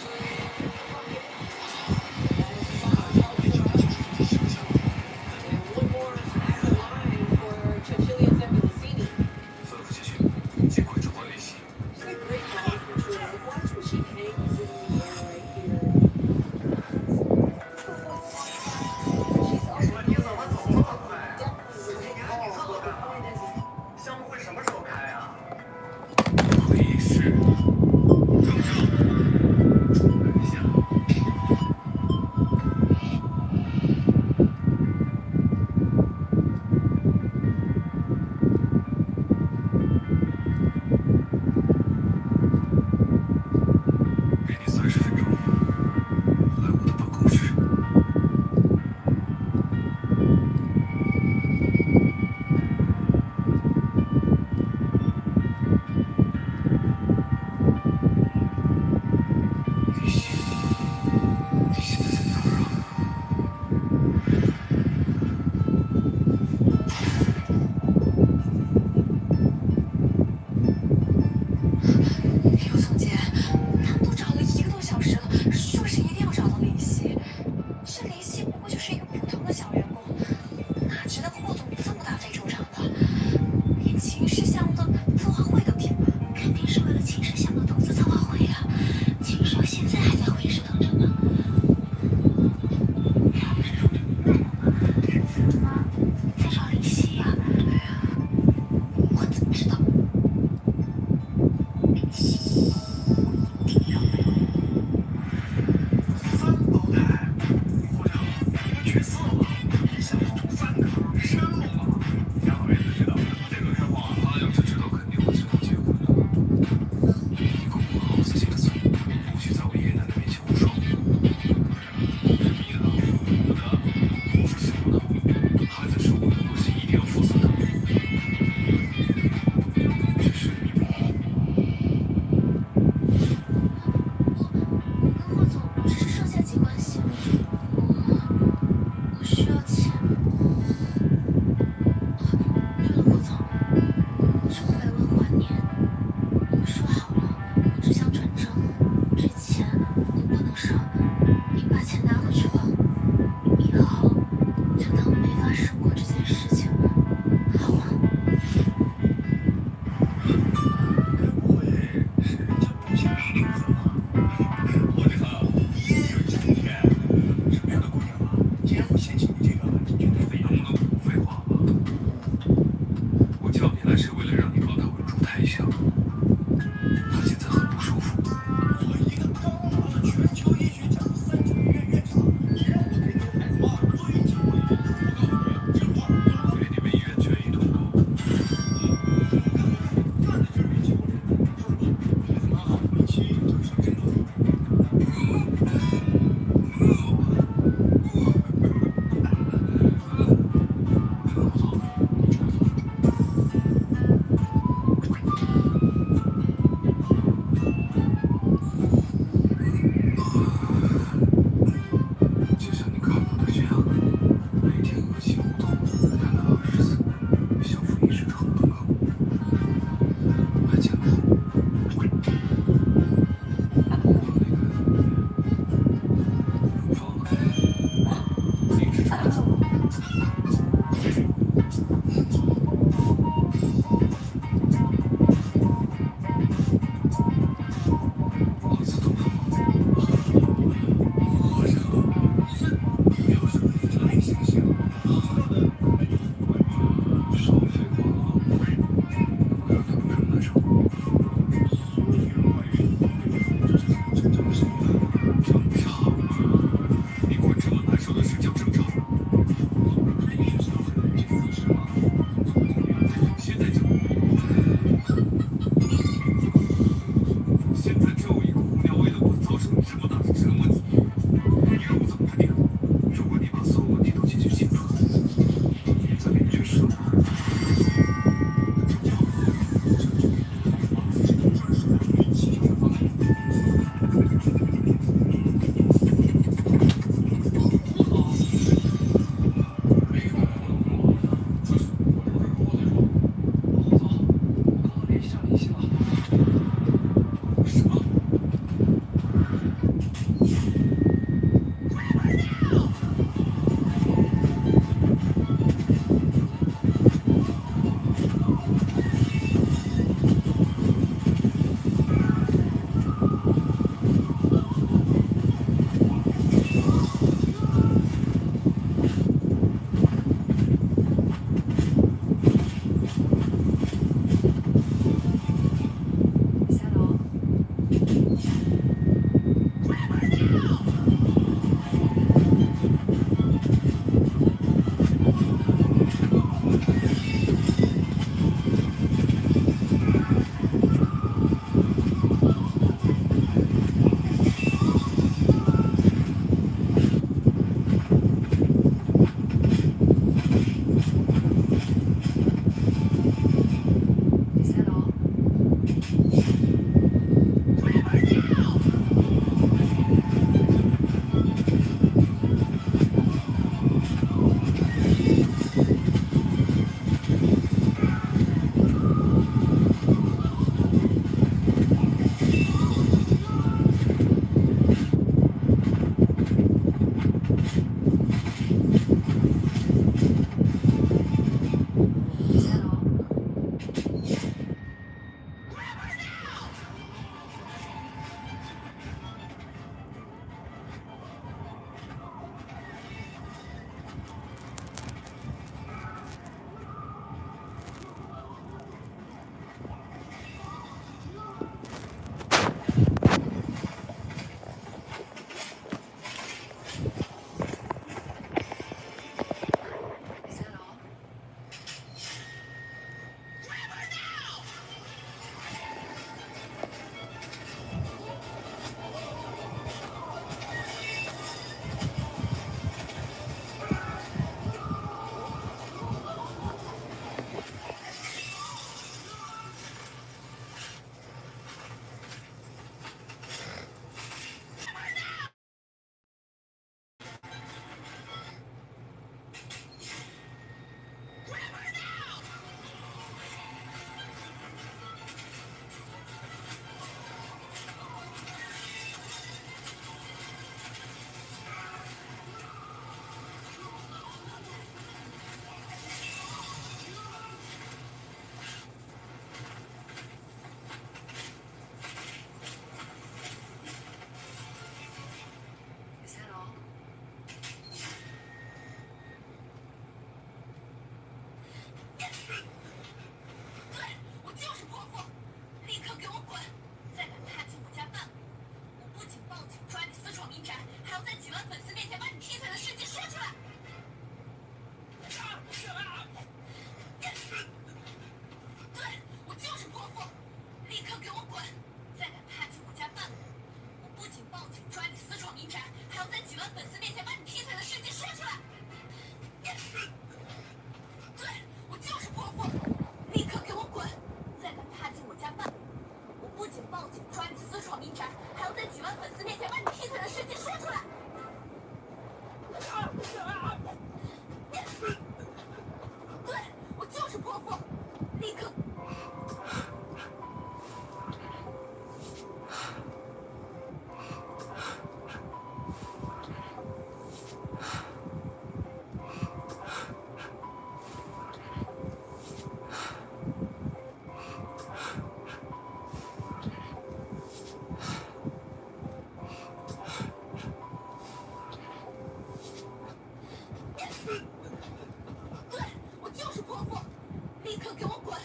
给我滚！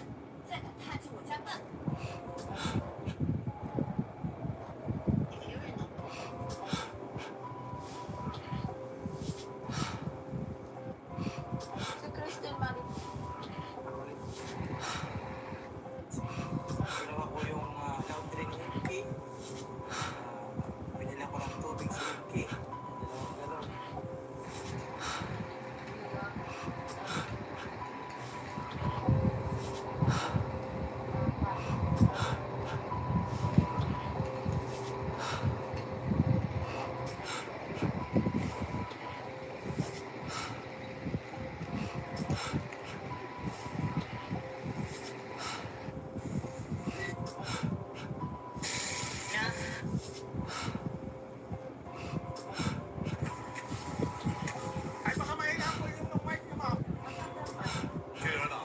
再敢踏进我家门！Ginawa ko yung laundry ni Ricky. Binila ko ng tubig si Ricky. Ganun. Ay, baka mahiya po yung mic niyo, ma'am. Kaya na.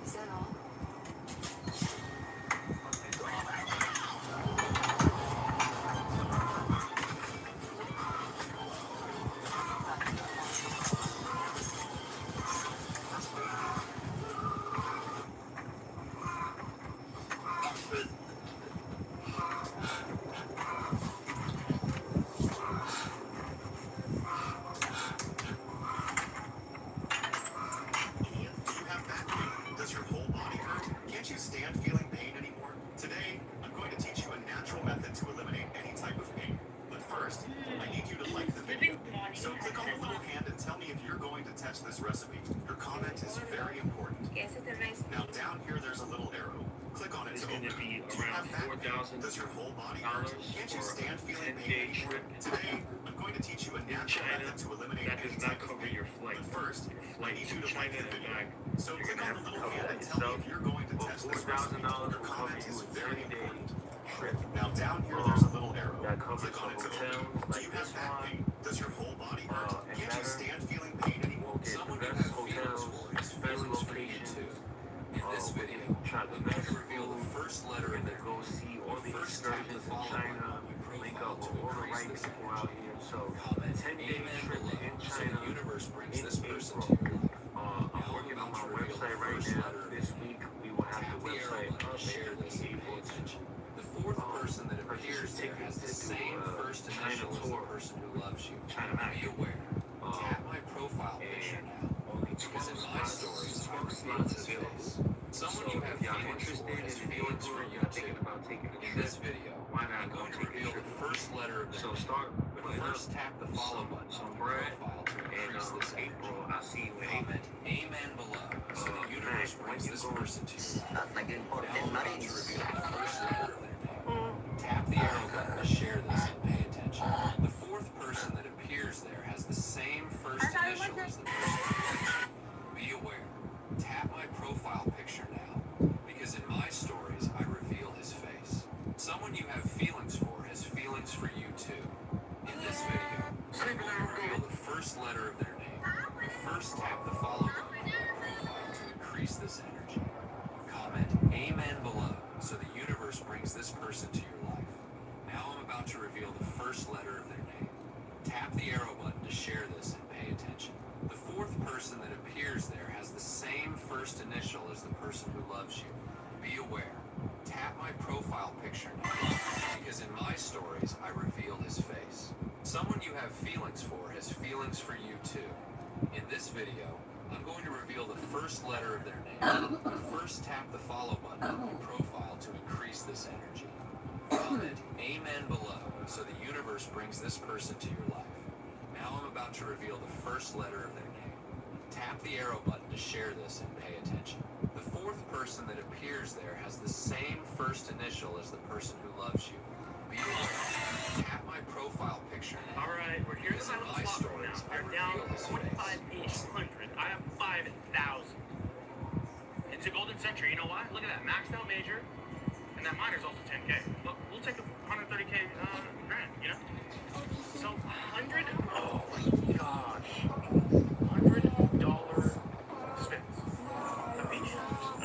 Is that all? Do you have back pain? Does your whole body hurt? Can't you stand feeling pain anymore? Today, I'm going to teach you a natural method to eliminate any type of pain. But first, I need you to like the video. So click on the little hand and tell me if you're going to test this recipe. Your comment is very important. Now down here, there's a little arrow. Click on it to open. Do you have back pain? Does your whole body hurt? Can't you stand feeling pain anymore? Today, I'm going to teach you a natural method to eliminate any type of pain. But first, I need you to like the video. So click on the little hand and tell me if you're going to test this recipe. Your comment is very important. Now down here, there's a little arrow. Click on it to open. Do you have back pain? Does your whole body hurt? Can't you stand feeling pain anymore? Someone you have feelings for has feelings for you too. In this video, I'm going to reveal the first letter of their name. The first tap the follow button on my profile to increase this energy. Comment amen below so the universe brings this person to your life. Now I'm about to reveal the first letter of this week. Tap the arrow button to share this and pay attention. The fourth person that appears there has the same first initial as the person who loves you. Be aware. Tap my profile picture now. Because in my stories, I reveal his face. Someone you have feelings for has feelings for you too. In this video, I'm going to reveal the first letter of their name. But first tap the follow button on the profile to increase this energy. Comment amen below so the universe brings this person to you. Now I'm about to reveal the first letter of their name. Tap the arrow button to share this and pay attention. The fourth person that appears there has the same first initial as the person who loves you. Be aware. Tap my profile picture now, because in my stories, I reveal his face. Someone you have feelings for has feelings for you too. In this video, I'm going to reveal the first letter of their name. First, tap the follow button on my profile to increase this energy. Comment amen below so the universe brings this person to your life. Now I'm about to reveal the first letter of their name. Tap the arrow button to share this and pay attention. The fourth person that appears there has the same first initial as the person who loves you. Be aware. Tap my profile picture now, because in my stories, I reveal his face. Someone you have feelings for has feelings for you too. In this video, I'm going to reveal the first letter of their name. But first, tap the follow button on my profile to increase this energy. Comment amen below so the universe brings this person to your life. Now I'm about to reveal the first letter of their name. Tap the arrow button to share this and pay attention. The fourth person that appears there has the same first initial as the person who loves you. Be aware. Tap my profile picture. All right, we're here to Because in settle my the slot stories, now. I You're down reveal his face. 25,800. I have 5,000. It's a golden century. You know why? Look at that. Maxed out major. And that minor's also 10K. But we'll take a 130K grand, you know? So 100, oh my gosh. $100 spins. A beach.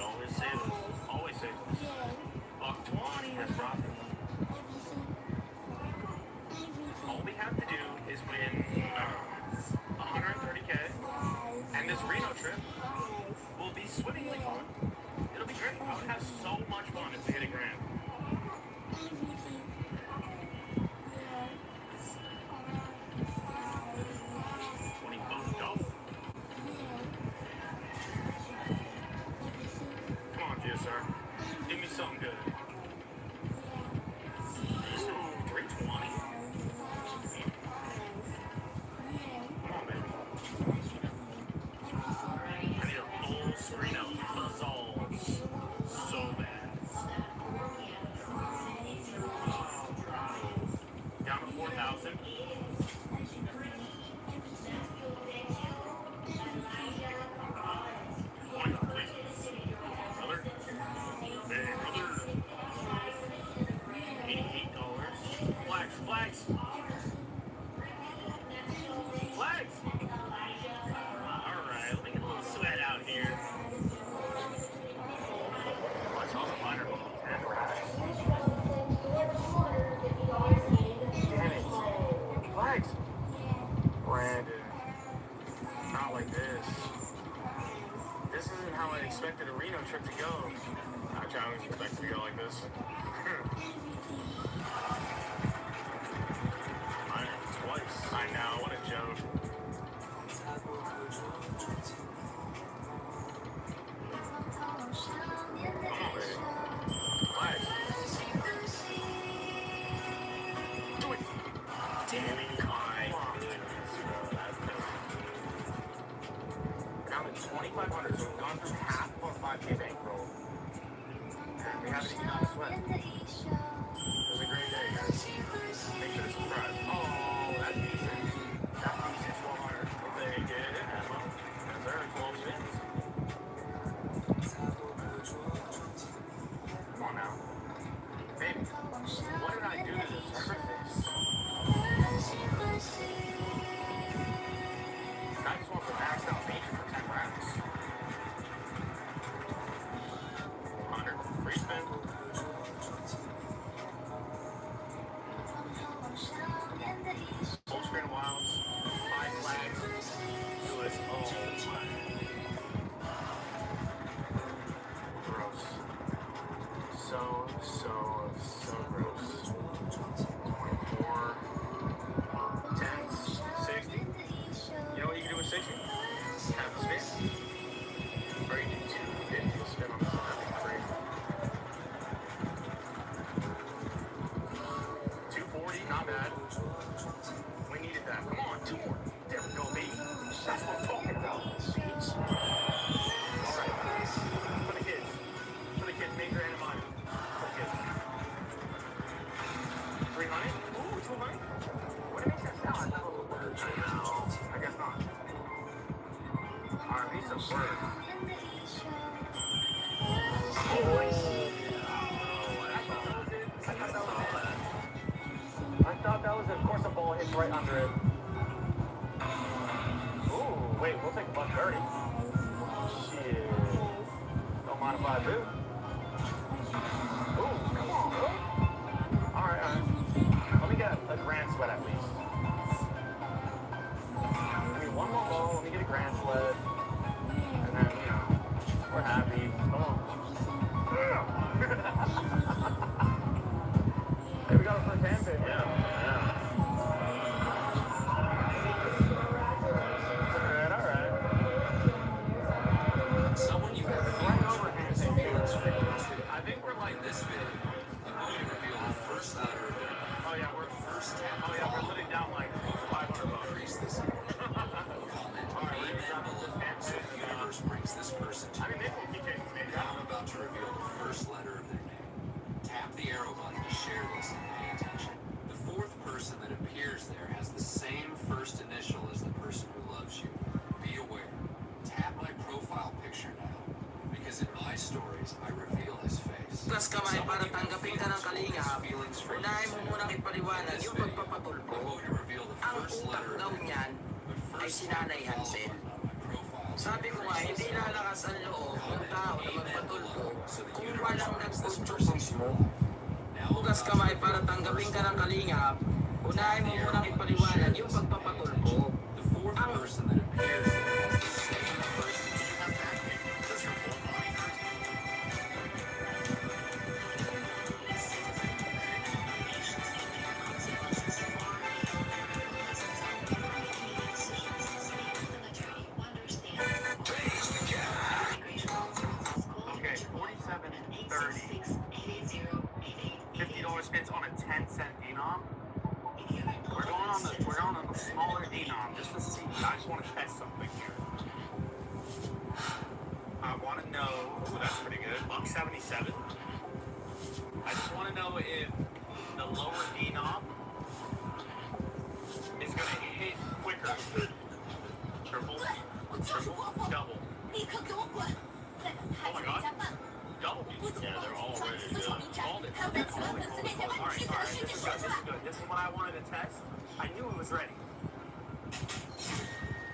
Always save it. Always save it. $120, that's profit. All we have to do is win 130K. And this Reno trip will be swimmingly fun. It'll be great. I would have so much fun if we hit a grand. 20 bucks, dope. Come on, GSR. Give me something good. So, 320. Come on, baby. I need a full screen of puzzles. So bad. Down to 4,000. Oh my God, please. Brother. Hey, brother. $88. Flags, flags. Flags. All right, let me get a little sweat out here. I saw the minor ball. 10 racks. Damn it. Flags. Brandon. Not like this. This isn't how I expected a Reno trip to go. Actually, I was expecting to go like this. Minor twice. I know, what a joke. Come on, baby. Flags. Do it. Damn it. Come on. Down to 2,500, so we've gone through half of our 5K bankroll. And we haven't even done a sweat. It was a great day, guys. Make sure to subscribe. Oh, that's decent. That's decent. 1,200. We'll take it. Emma. Yes, sir. 12 spins. Come on now. Baby, what did I do to deserve this? I just want some maxed out major for 10 rounds. 100. Free spin. Full screen wilds. 5 flags. Do it. Oh my. Gross. So gross. 24. 10s. 60. You know what you can do with 60? Have a spin. Or you can do 250 to spin on this one. That'd be great. 240, not bad. We needed that. Come on, 2 more. There we go, baby. That's what I'm talking about. All right. For the kids. For the kids, major and minor. For the kids. 300? Ooh, 200? What did it make that sound? I thought it was a word. I know. I guess not. Alright, we need some words. I thought that was it. Of course, the ball hits right under it. Ooh, wait, we'll take $130. Shit. Don't mind if I do. Ooh, come on, bro. Alright. Let me get a grand sweat at least. Give me one more ball, let me get a grand sweat. And then, you know, we're happy. Come on. Hey, we got a first hand pick. Yeah. Alright. Someone you have flying over hand pick here. para tanggapin ka ng kalingap, unahin mo munang ipaliwanag yung pagpapatulpo. Ang utak daw niyan ay si Nanay Hansel. Sabi ko nga, hindi lalakas ang loob ng tao na magpatulpo kung walang nagtulpo mismo. Hugas kamay para tanggapin ka ng kalingap, unahin mo munang ipaliwanag yung pagpapatulpo. Ang person that appears has the same first. Do you have back pain? Does your whole body hurt? Okay, 47.30. $50 spins on a 10-cent denom. We're going on the smaller denom just to see. I just want to test something here. I want to know. Ooh, that's pretty good. $1.77. I just want to know if the lower denom is going to hit quicker. Triple, double. Oh my God. Double. Yeah, they're all ready to go. All right. This is good. This is what I wanted to test. I knew it was ready.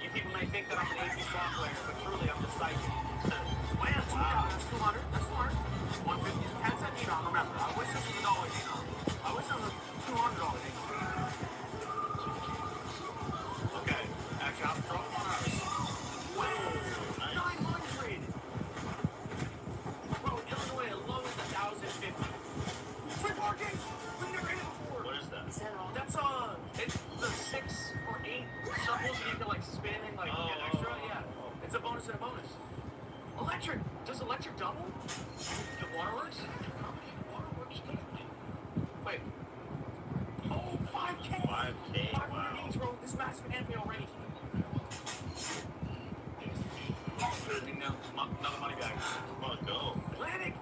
You people may think that I'm an AP strong player, but truly I'm just psychic. Wow, that's 200. That's 200. 150. 10-cent denom. Remember, I wish this was a dollar denom. I wish this was a $200 denom. Okay. Actually, I'll throw it on ours. Whoa. 900. Bro, Illinois alone is 1,050. Free parking. We've never hit it before. What is that? That's it's the 6 or 8 circles you can like spin and like get extra. Yeah, it's a bonus and a bonus. Electric. Does electric double? The waterworks? Wait. Oh, 5K. 5K. 500 each, bro. This match can be already. Another money bag. Come on, go. Atlantic.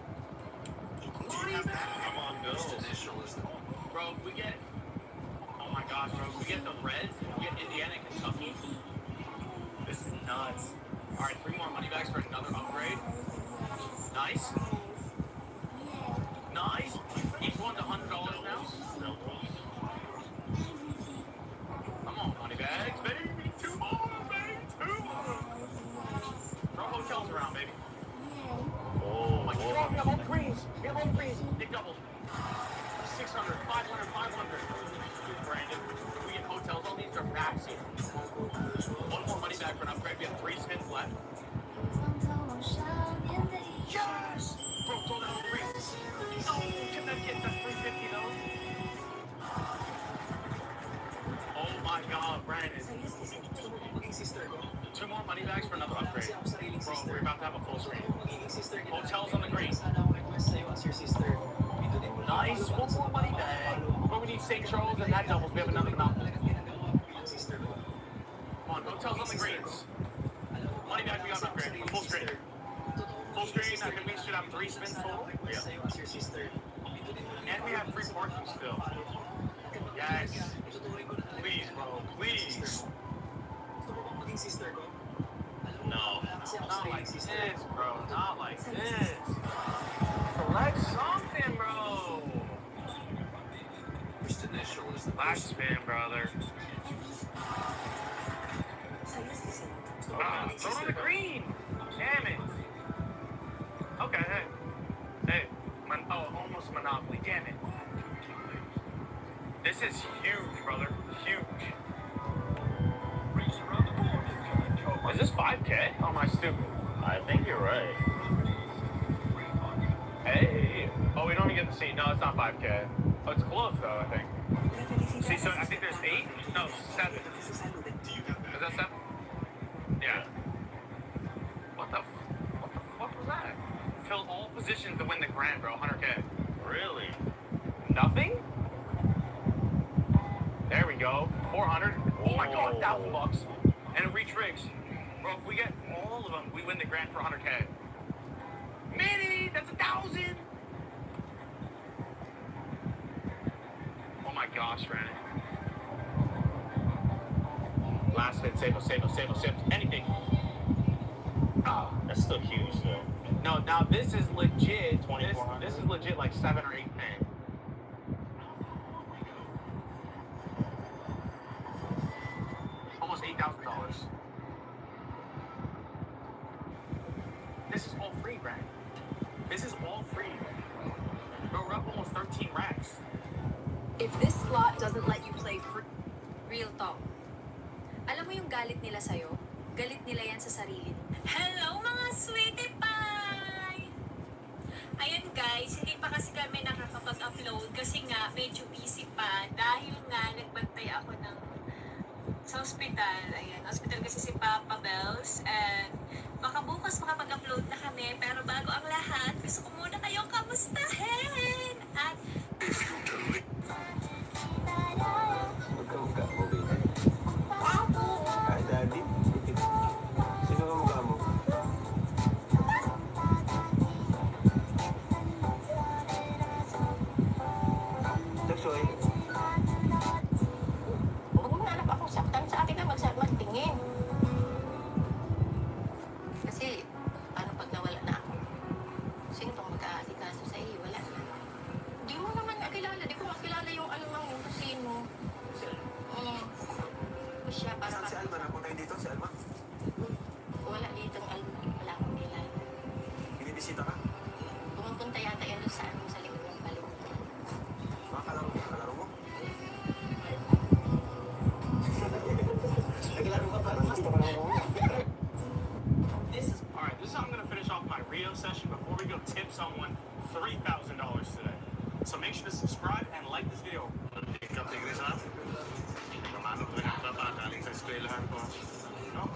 Money bag. Come on, go. Bro, if we get. Oh my gosh, bro. If we get the Reds, if we get Indiana and Kentucky. This is nuts. All right, 3 more money bags for another upgrade. Nice. Nice. Each one's $100 now. Come on, money bags, baby. 2 more, baby. 2 more. Throw hotels around, baby. Oh my God, we have all the greens. We have all the greens. Big double. 600, 500, 500. Brandon, if we get hotels, all these are maxi. 1 more money back for an upgrade. We have 3 spins left. Yes! Bro, throw that on the green. No, can that get that 350 though? Oh my God, Brandon. 2 more money bags for another upgrade. Bro, we're about to have a full screen. Hotels on the green. Nice. 1 more money bag. Bro, we need St. Charles and that doubles. We have another amount. Come on, hotels on the greens. Money bag, we got an upgrade. Full screen. Full screen, I think we should have 3 spins total. Yeah. And we have free parking still. Yes. Please, bro. Please. No. Not like this, bro. Not like this. Select something, bro. First initial is the Last spin, brother. Throw on the green. Damn it. Okay, hey. Almost Monopoly. Damn it. This is huge, brother. Huge. Is this 5K? Or am I stupid? I think you're right. Hey. Oh, we don't even get the seat. No, it's not 5K. Oh, it's close, though, I think. See, so I think there's 8? No, 7. Is that 7? Yeah. What the fuck was that? Fill all positions to win the grand, bro. 100K. Really? Nothing? There we go. 400. Oh my God, $1,000. And it re-trigs. Bro, if we get all of them, we win the grand for 100K. Mini, that's 1,000. Oh my gosh, Brandon. Last spin, save us. Anything. Ah, that's still huge, though. No, now this is legit. This is legit like 7 or 8K. Almost $8,000. This is all free, Grant. This is all free. Bro, we're up almost 13 racks. If this slot doesn't let you play free... Real talk. Alam mo yung galit nila sa'yo? Galit nila yan sa sarili. Hello mga sweetie pie! Ayan guys, hindi pa kasi kami nakakapag-upload kasi nga medyo busy pa dahil nga nagbantay ako ng sa hospital. Ayan, hospital kasi si Papa Bells and baka bukas makapag-upload na kami pero bago ang lahat, gusto ko muna kayong kamustahin at Magkamukha mo, baby. Hi, Daddy. Sino ka mukha mo? Taksoy. Huwag mo na anak akong saktan sa akin na magtingin. Kasi, paano pag nawala na ako? Sino pang mag-aasikaso sa iyo? Wala na. Di mo naman nakilala. Di ko makilala yung alamang yung kusino. Siya para Saan si Alma? Napunta dito si Alma? wala dito ang Alma. Wala akong kilala. Binibisita ka? Pumupunta yata yan doon sa likod ng balon. Mga kalaro mo? Kalaro mo? Naglaro ka parang gusto ka lang mo. Alright, this is how I'm going to finish off my Rio session before we go tip someone $3,000 today. So make sure to subscribe and like this video. Ikaw, Tigres, ha? Kamano ko na papagaling sa eskwelahan ko. No?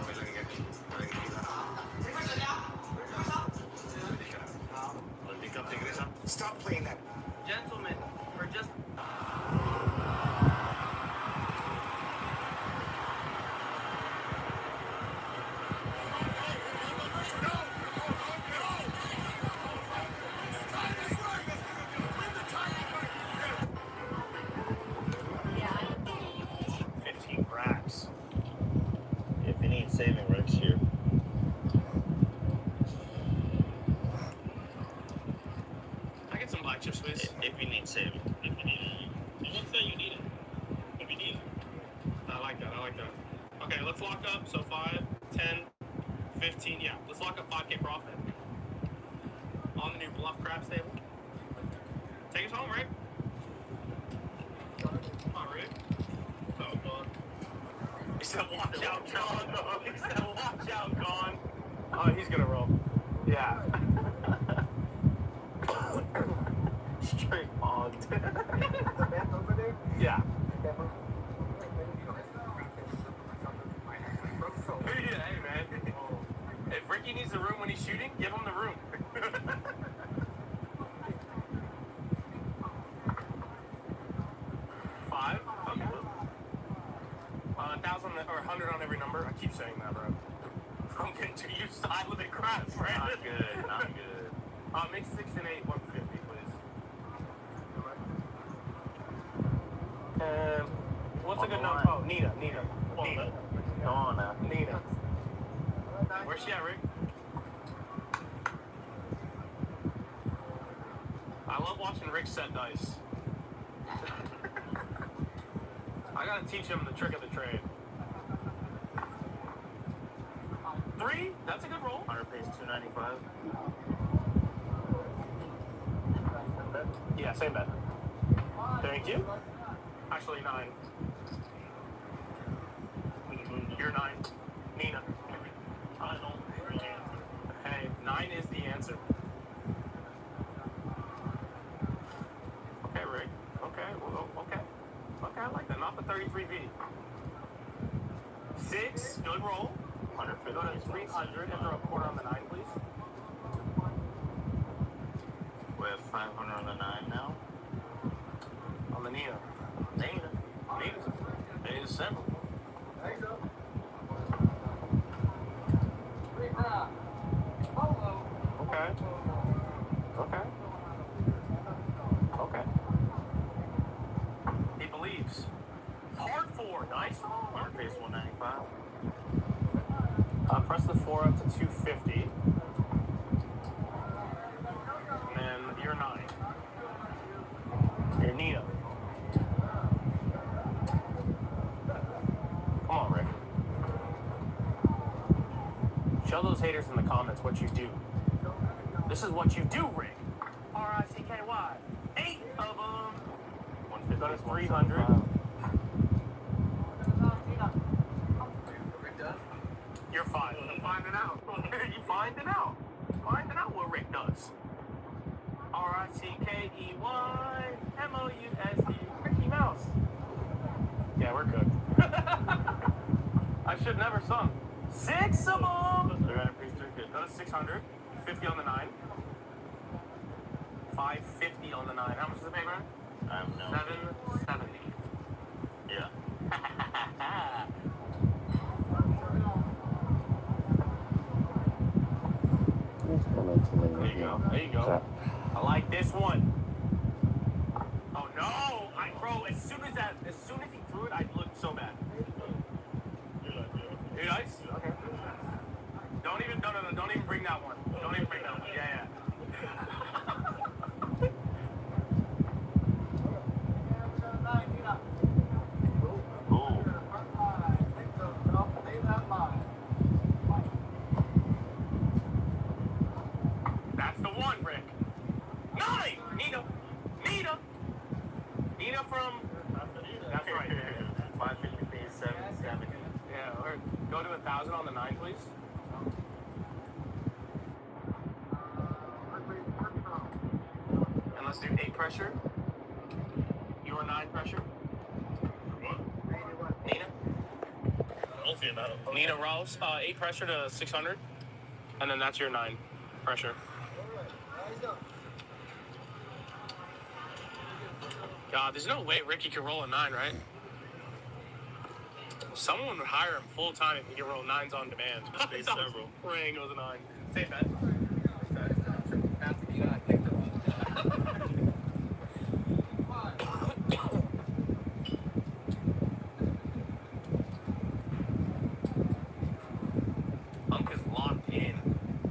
Okay lang yan. Parang hindi ka. Hold up, Tigres, ha? Stop playing that. Gentlemen, we're just... If you need saving, Rick's here. Can I get some black chips, please? If you need saving. If you need it. You won't say you need it. If you need it. I like that. I like that. Okay, let's lock up. So 5, 10, 15. Yeah, let's lock up 5K profit. On the new bluff crab stable. Take us home, Rick. Come on, Rick. Oh, God. He said, watch out, John. He said, watch out, Gone. Oh, he's gonna roll. Yeah. Straight bogged. Yeah. Hey, man. If Ricky needs the room when he's shooting, give him the room. 5? Okay. 1,000 or 100 on every number. I keep saying that, bro. I'm getting too used to unlimited craps, right? Not good, not good. Make 6 and 8, 150, please. What's a good number? Oh, Nina. Come on now. Nina. Where's she at, Rick? I love watching Rick set dice. I gotta teach him the trick of the trade. 3? That's a good roll. 100 pays 295. Yeah, same bet. Thank you. Actually, 9. You're 9. Nina. I don't really answer. Hey, 9 is the answer. Okay, Rick. Okay, well, okay. Okay, I like that. Not the 33V. 6, good roll. 150. Go to 300 and throw a quarter on the 9, please. We have 500 on the 9 now. On the Nina. Nina. 8 is simple. Okay. Okay. Okay. He believes. Hard 4. Nice roll. 100 pays 195. Press the 4 up to 250. 50. And then you're 9. You're Nina. Come on, Rick. Show those haters in the comments what you do. This is what you do, Rick. R-I-C-K-Y. 8 of them. 150. Go to 300. You're fine. I'm finding out. You finding out. Finding out what Rick does. R-I-C-K-E-Y M-O-U-S-E. Ricky Mouse. Yeah, we're good. I should never sung. 6 of them. They're gonna increase 350. Go to 600. 50 on the 9. 550 on the 9. How much is the pay, Brian? I don't know. 770. Yeah. There you go. There you go. I like this one. Oh no! Bro, as soon as he threw it, I looked so bad. You nice? Okay. Don't even bring that one. Don't even bring that one. Yeah. That's the one, Rick. 9! Nina from... That's right. 550, 770. Yeah, or go to 1,000 on the 9, please. And let's do 8 pressure. Your 9 pressure. Nina? Nina Rouse, 8 pressure to 600. And then that's your 9 pressure. God, there's no way Ricky can roll a 9, right? Someone would hire him full time if he could roll 9s on demand. Space several. Praying it was a 9. Say that. Unk is locked in.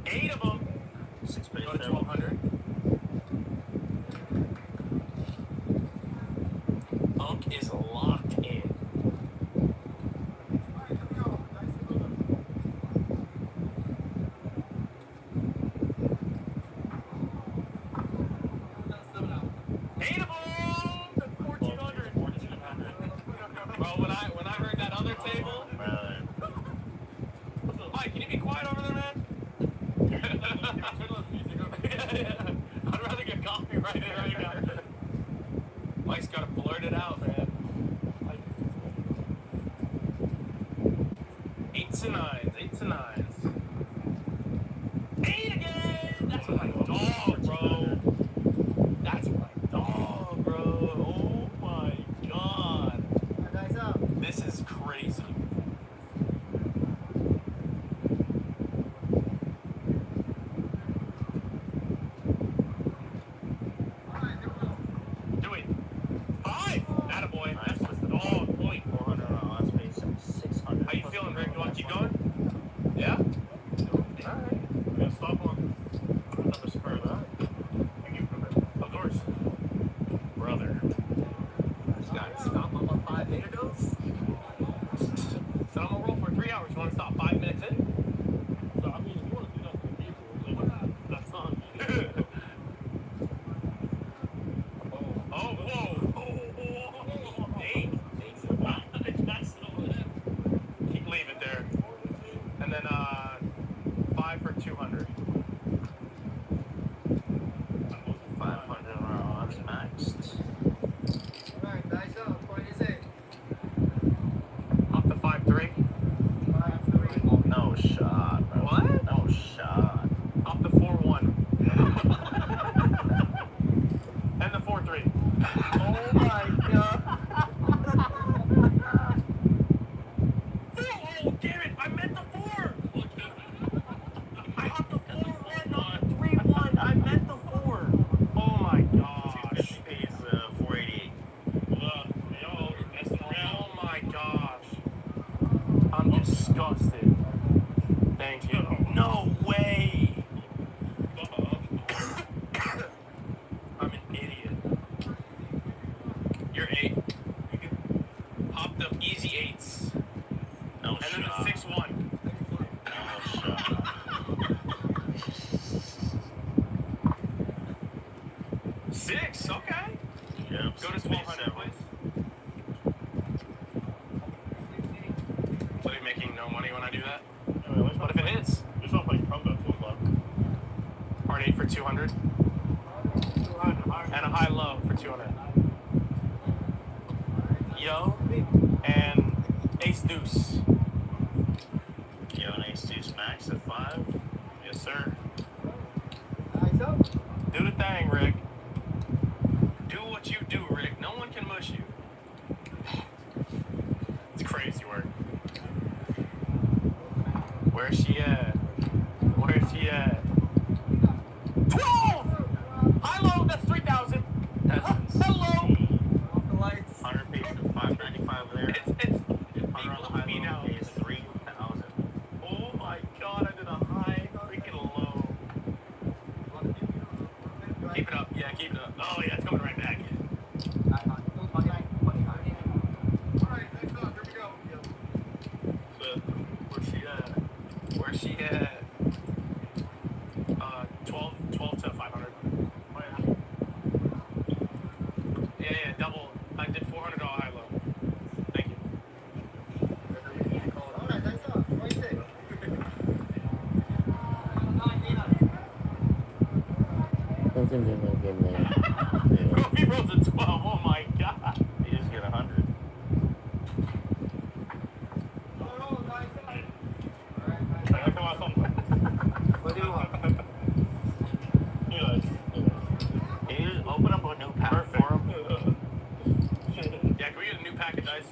8 of them. 6 pay. Go to 1,200. Unk is locked in. 6, okay. Yep. Go to 1200, please. What are you making no money when I do that? What if it hits? There's not like Trump at 2 o'clock. Hard 8 for 200. And a high low for 200. Yo. And ace deuce. Yo, and ace deuce max at 5. Yes, sir. Do the thing, Rick. Do what you do, Rick. No one can mush you. It's crazy work. Where's she at? Where's she at? 12! High low, that's 3,000. Hello! 100 piece of 595 there. It's 100 on the high low is 3,000. Oh my god, I did a high freaking low. Keep it up, yeah, keep it up. Oh yeah, it's coming right back. Alright, next up, here we go. Where's she at? Where's she at? 12 to 500. Yeah, double. I did $400 high low. Thank you. Alright, next up. What do you think? Bro, he rolls a 12. Oh my god. You just get 100. What do you want? Can you just open up a new pack for him? Yeah, can we get a new pack of dice?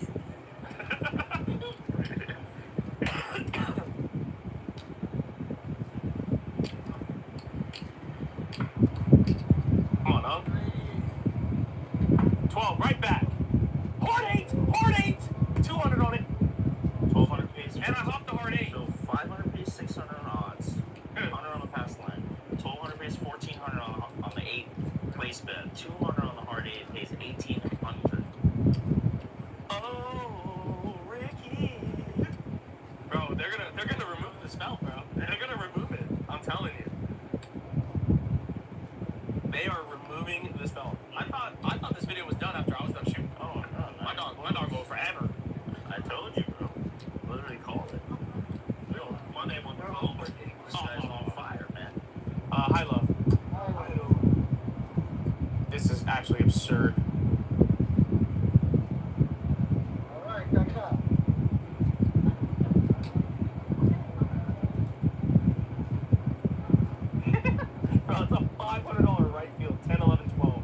Come on, Unc. 12, right back. Hard 8! Hard 8! 200 on it. 1,200 piece. And I hopped the hard 8. So 500 piece, 600 on odds. 100 on the pass line. 1,200 piece, 1,400 on the 8 place bet. 200 on the hard 8 pays 1,800. Oh, Ricky. Bro, they're gonna remove the spell, bro. They're gonna remove it. I'm telling you. They are removing the spell. I thought this video was done after I was done shooting. Oh my god. My dog go forever. I told you, bro. Literally called it. Monday, one This guy's on fire, man. High low. This is actually absurd. Alright, next up. Bro, it's a $500 right field. 10, 11, 12.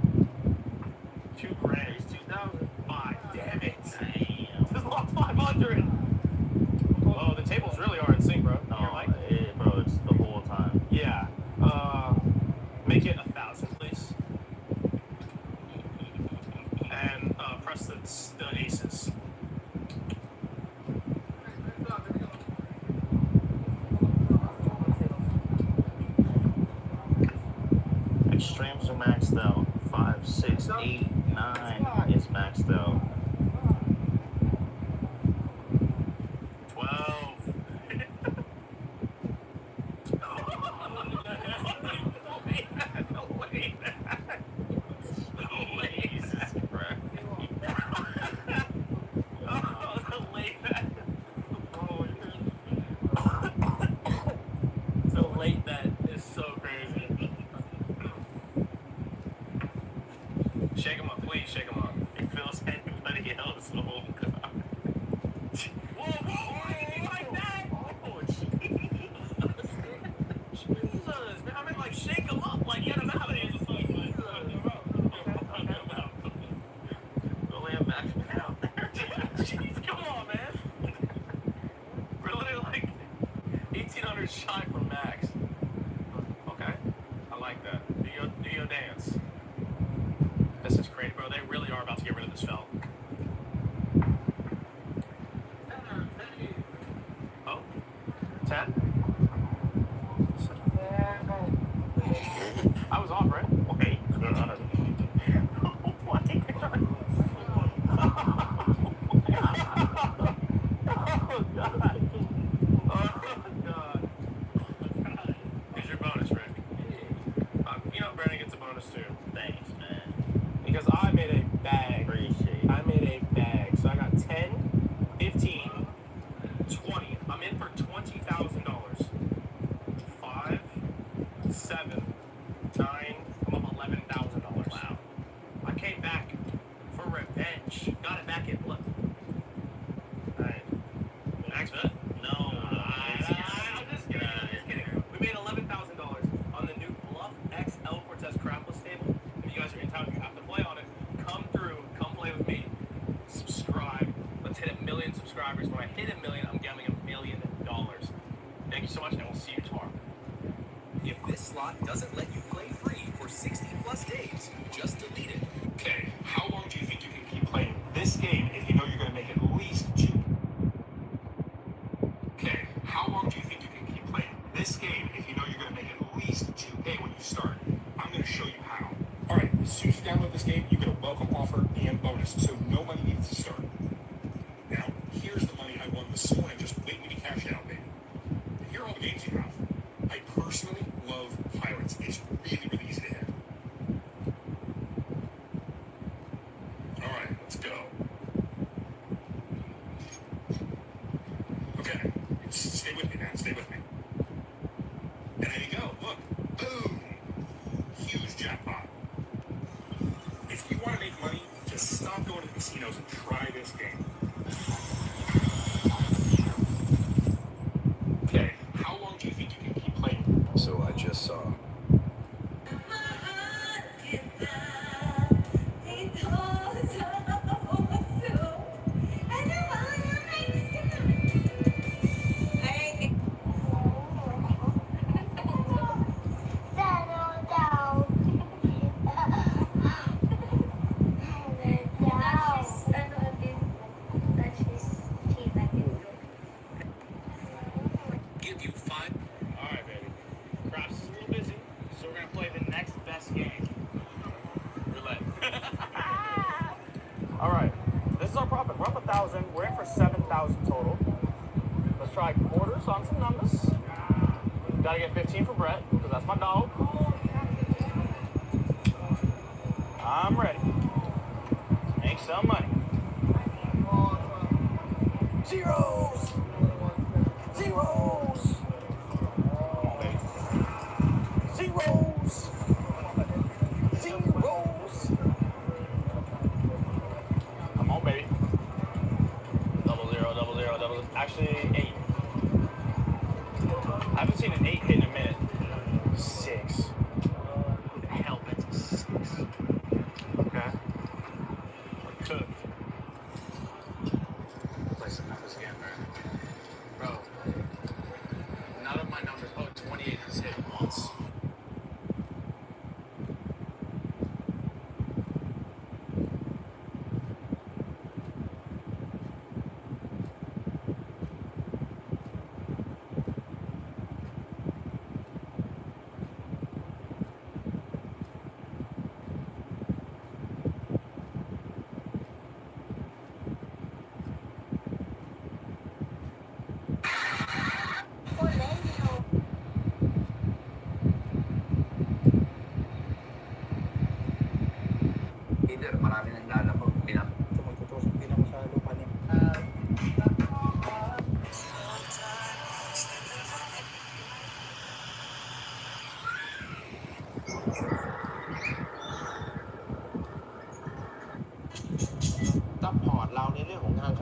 $2 grand. He's 2,000. 5. Damn it. Damn. Just lost 500. Oh, the tables really are in sync, bro. No, bro, it's the whole time. Yeah. Make it 1,000, please. And press the aces. Extremes are maxed out. 5, 6, 8, 9 is maxed out. 12. The late bet is so crazy. Shake him up, please shake him up. It feels anybody else. Oh god. Whoa, like that? Oh, Jesus, man, I meant like shake him up, like get him out of here. Only a max out there. Jeez, come on, man. We're literally like 1,800 shy from max. Okay, I like that. Do your dance. This is crazy, bro. They really are about to get rid of this felt. Oh, 10? I was off, right? Wait, God. Oh my god. Oh, God. Oh, God. Here's your bonus, Rick. You know Brandon gets a bonus, too. Thanks, man. soon as you download this game, you get a welcome offer and bonus, so no money needs to start. Now, here's the money I won this morning. Just wait when you cash it out, baby. Here are all the games you have. I personally love Pirates. It's really, really easy to hit. All right, let's go. Okay, stay with me, man. Stay with me. And there you go. Look. Boom. Huge jackpot. If you want to make money, just stop going to the casinos and try this game. Okay, how long do you think you can keep playing? So I just saw. Give you 5. Alright, baby. Craps is a little busy, so we're gonna play the next best game. Roulette. Alright, this is our profit. We're up 1,000. We're in for 7,000 total. Let's try quarters on some numbers. Gotta get 15 for Brett, because that's my dog. I'm ready. Make some money. Zeros! Zeros! Come on, baby. Zeros! Zeros! Come on, baby. Double zero, double zero, double. Actually, 8. I haven't seen an 8 hit in a minute. 6. Who the hell bets a 6? Okay. We're cooked. Play some numbers again, man. Bro, none of my numbers. Oh, 28 has hit once. Either marami nang lalabog. Tumagtutusok din ako sa lupa niya. Support เราในเรื่องของงาน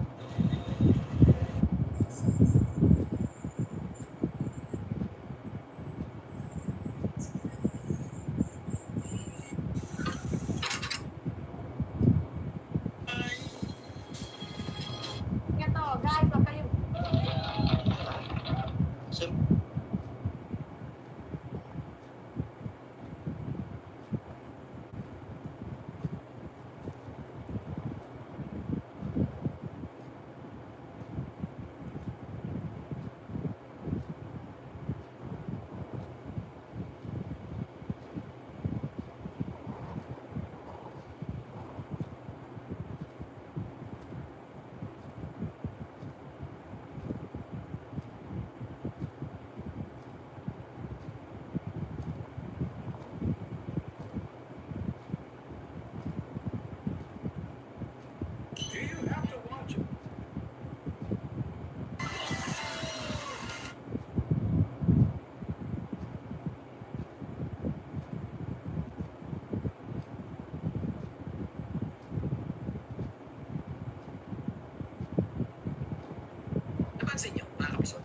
Napansin nyo, mga kapisot?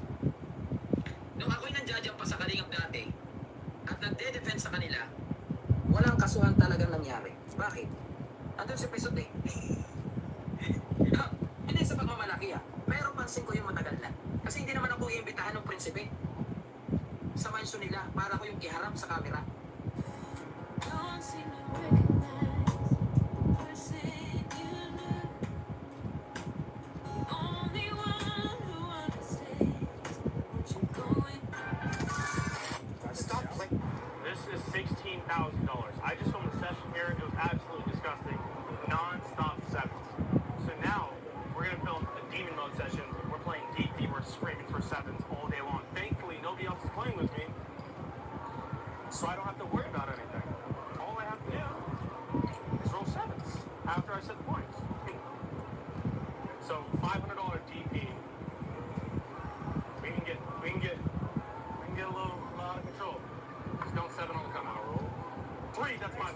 Nung ako'y nandiyadyang pa sa kalingap dati at nagde-defense sa kanila, walang kasuhan talagang nangyari. Bakit? Andun si Pisot eh. Ha, hindi sa pagmamalaki ah. Pero pansin ko yung matagal na. Kasi hindi naman ako iimbitahan ng prinsipe. Sa mansion nila, para ko yung iharap sa camera. Stop playing. This is $16,000. I just filmed a session here. It was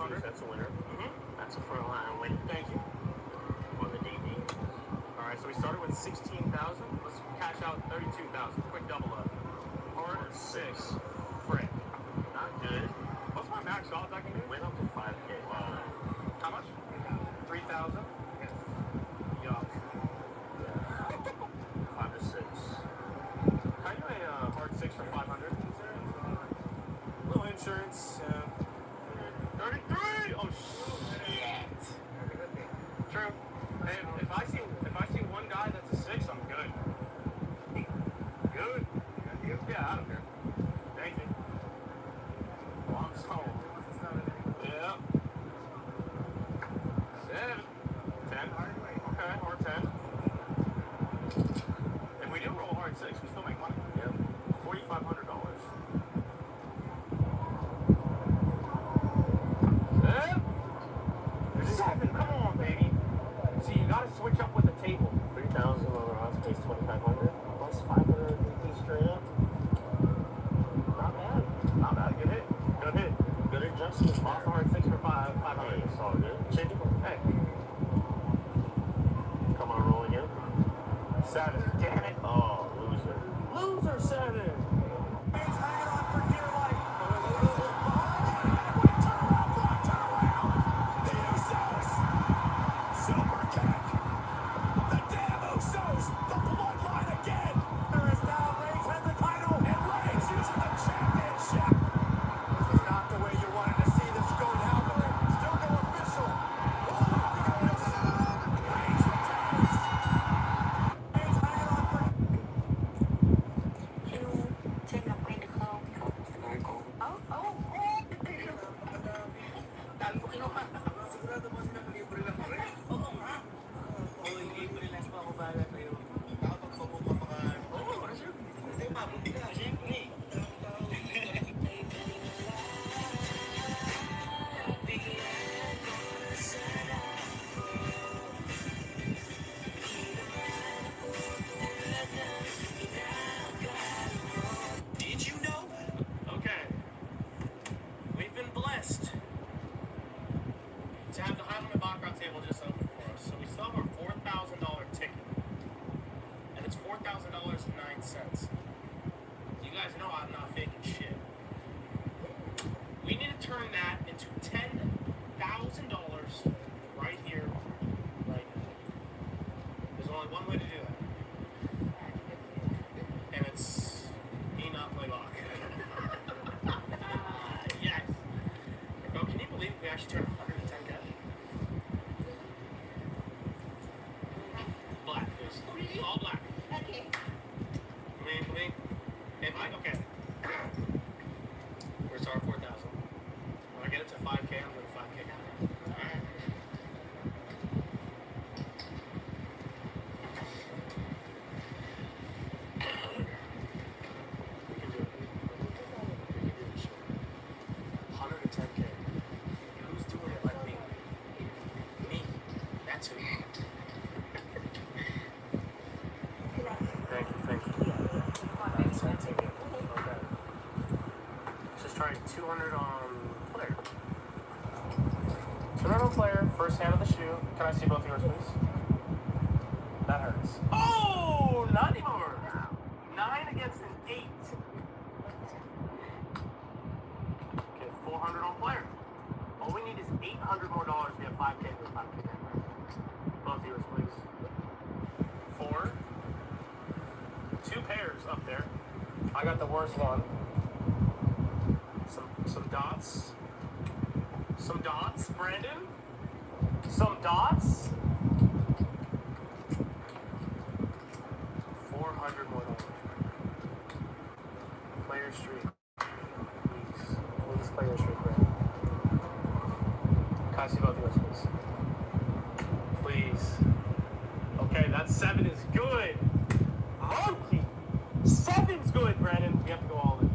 500. That's a winner. That's a front line win. Thank you. On the DD. All right, so we started with 16,000. Let's cash out 32,000. Quick double up. Hard 6. Frick. Not good. What's my max odds I can do? Went up to 5K. Wow. How much? 3,000. Yuck. 5 to 6. Can you do a hard 6 for 500? Little insurance. 33. Oh shit. True. And if I see one guy that's a 6, I'm good. Good. Yeah, I don't care. Thank you. Well, I'm sold. Yeah. 7. 10. Okay, or 10. If we do roll hard 6, we still make money. Yep. $4,500. 7. Come on, baby. See, you gotta switch up with the table. 3,000 on odds pays 2,500 plus 500 straight up. Not bad. Not bad. Good hit. Good hit. Good adjustment. Off the hard 6 for 500. It's all good. Chicken. Hey. Come on, roll again. 7. Damn it. Oh, loser. Loser 7. It's hanging on for dear life. Silver Tech. The damn Usos. The bloodline again. There is now Reigns has the title. And Reigns using the championship. This is not the way you wanted to see this go down, but there's still no official. Reigns retains. Reigns hanging on for... Take a way to go. Did you know? Okay. We've been blessed to have the Highland Baccarat table just open for us. So we still have our $4,000 ticket. And it's $4,000.09. You guys know I'm not faking shit. We need to turn that into $10,000 right here, right now. There's only one way to do that. And it's me not play lock. Yes. Bro, can you believe we actually turned 110K? Black, please. All black. Okay. Okay. Where's our 4,000? When I get it to 5K, I'm doing 5K. Alright. We can do it. 110K. Who's doing it like me? Me. That's who. Thank you. That's our ticket. Okay. Just try 200 on player. 200 on player, first hand of the shoe. Can I see both yours, please? That hurts. Oh, not anymore. 9 against an 8. Okay, 400 on player. All we need is $800 more dollars to get 5K to 5K. Both yours, please. 4. 2 pairs up there. I got the worst one. Some dots. Some dots, Brandon. Some dots. 400 more dollars. Player Street. Please Player Street, Brandon. Can I see both of yours, please? Please. Okay, that 7 is good. Monkey. 7's good, Brandon. We have to go all in.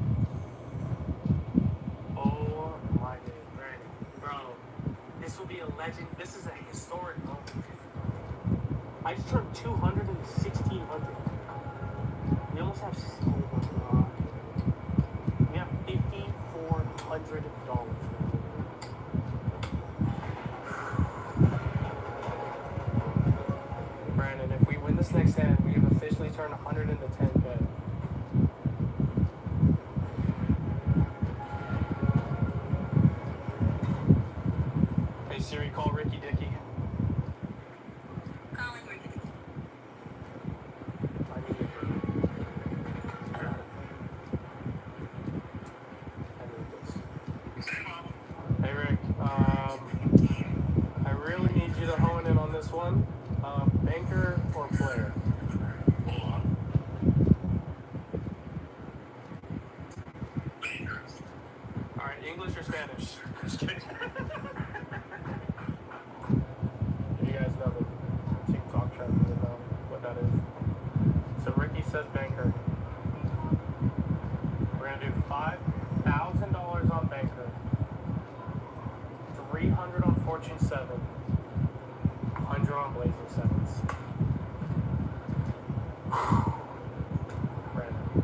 Oh my God, Brandon. Bro, this will be a legend. This is a historic moment. I just turned 200 into 1,600. We almost have so much rock. We have $5,400. turn 100 into 10K. Hey Siri, call Ricky Dicky. Calling Ricky. I need it. I need this. Hey Rick, I really need you to hone in on this one. Banker or player? Alright, English or Spanish? Just kidding. You guys know the TikTok trend, you know what that is. So Ricky says banker. We're gonna do $5,000 on banker, 300 on Fortune 7, 100 on Blazing Sevens. Brandon,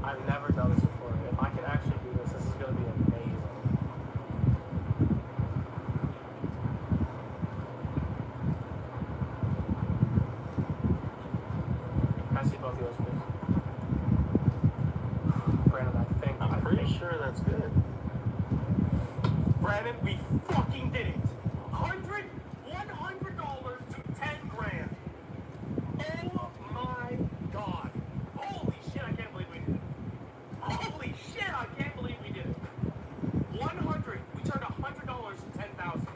I've never done this before. If I can actually do this, this is gonna be amazing. Can I see both of those, please? Brandon, I'm pretty sure that's good. Brandon, we fucking did it. $100 to 10 grand. Oh my god. Holy shit, I can't believe we did it. Holy shit, I can't believe we did it. 100. We turned $100 to 10,000.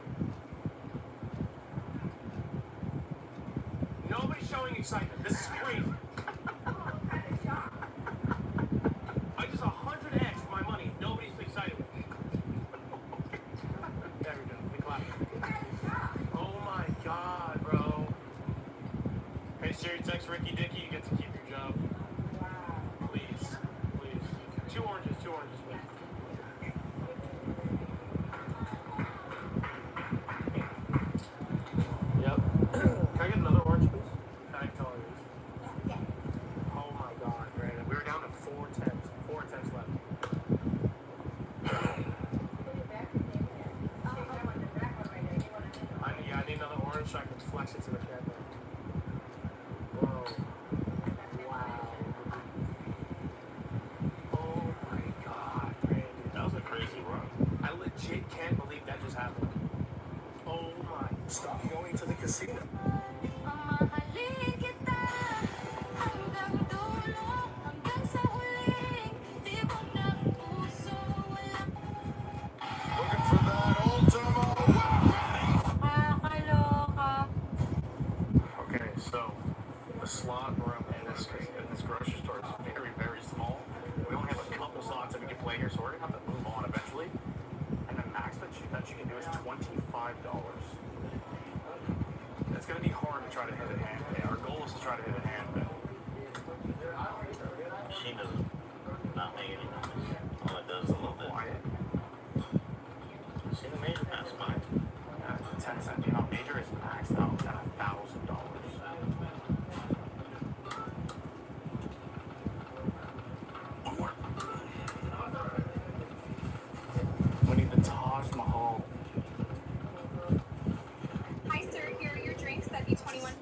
Nobody's showing excitement. This is crazy. I just 100x my money. Nobody's excited. There we go. We clap. Oh my god, bro. Hey Siri, text Ricky Dicky. You get to keep your job. Please. Please. Two oranges, please. Yep. Can I get another orange, please? Can I tell you? Oh my god, Brandon. We were down to 4 tenths. 4 tenths left. I need another orange so I can flex it to the camera. Whoa. Wow. Oh my god, Brandon. That was a crazy run. I legit can't believe that just happened. Oh my. Stop going to the casino. Looking for that ultimate Okay, so the slot room in this grocery store is very, very small. We only have a couple slots that we can play here, so we're gonna have to move on eventually. And the max that you can do is $25. It's gonna be hard to try to hit a hand. Yeah, our goal is to try to hit a hand. She does not make any noise. All it does is a little bit quiet. See the major pass by? Yeah, 10 cents. You know, major is maxed out at $1,000. We need the Taj Mahal. Hi, sir. Here are your drinks. That'd be 21.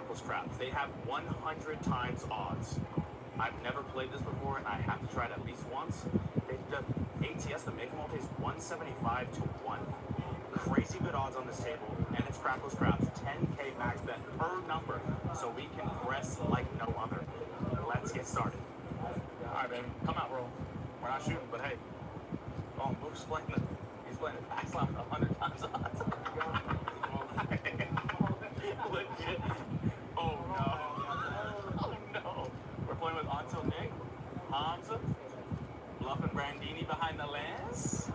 Crackles Craps. They have 100 times odds. I've never played this before, and I have to try it at least once. The ATS, the make 'em all, pays 175 to 1. Crazy good odds on this table, and it's Crackles Craps. 10K max bet per number, so we can press like no other. Let's get started. All right, baby, come out, bro. We're not shooting, but hey. Oh, Luke's playing it. He's playing it backslam with 100 times odds. Legit. Oh no. Oh no. We're playing with Anto Nick, Hamza, Bluff and Brandini behind the lens.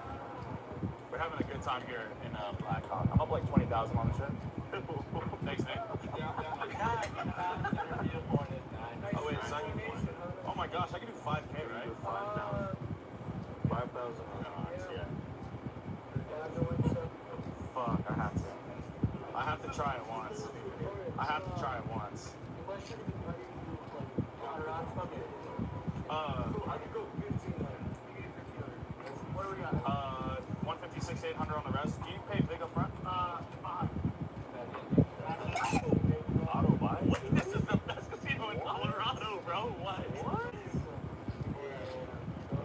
We're having a good time here in Blackhawk. I'm up like 20,000 on the trip. Thanks, Nick. Oh wait, second. Oh my gosh, I can do 5K, right? 5,000. 5,000 odds, yeah. Fuck, I have to. I have to try it once. I have to try it once. 156, 800 on the rest. Do you pay big up front? Auto buy? What? This is the best casino in Colorado, bro. What?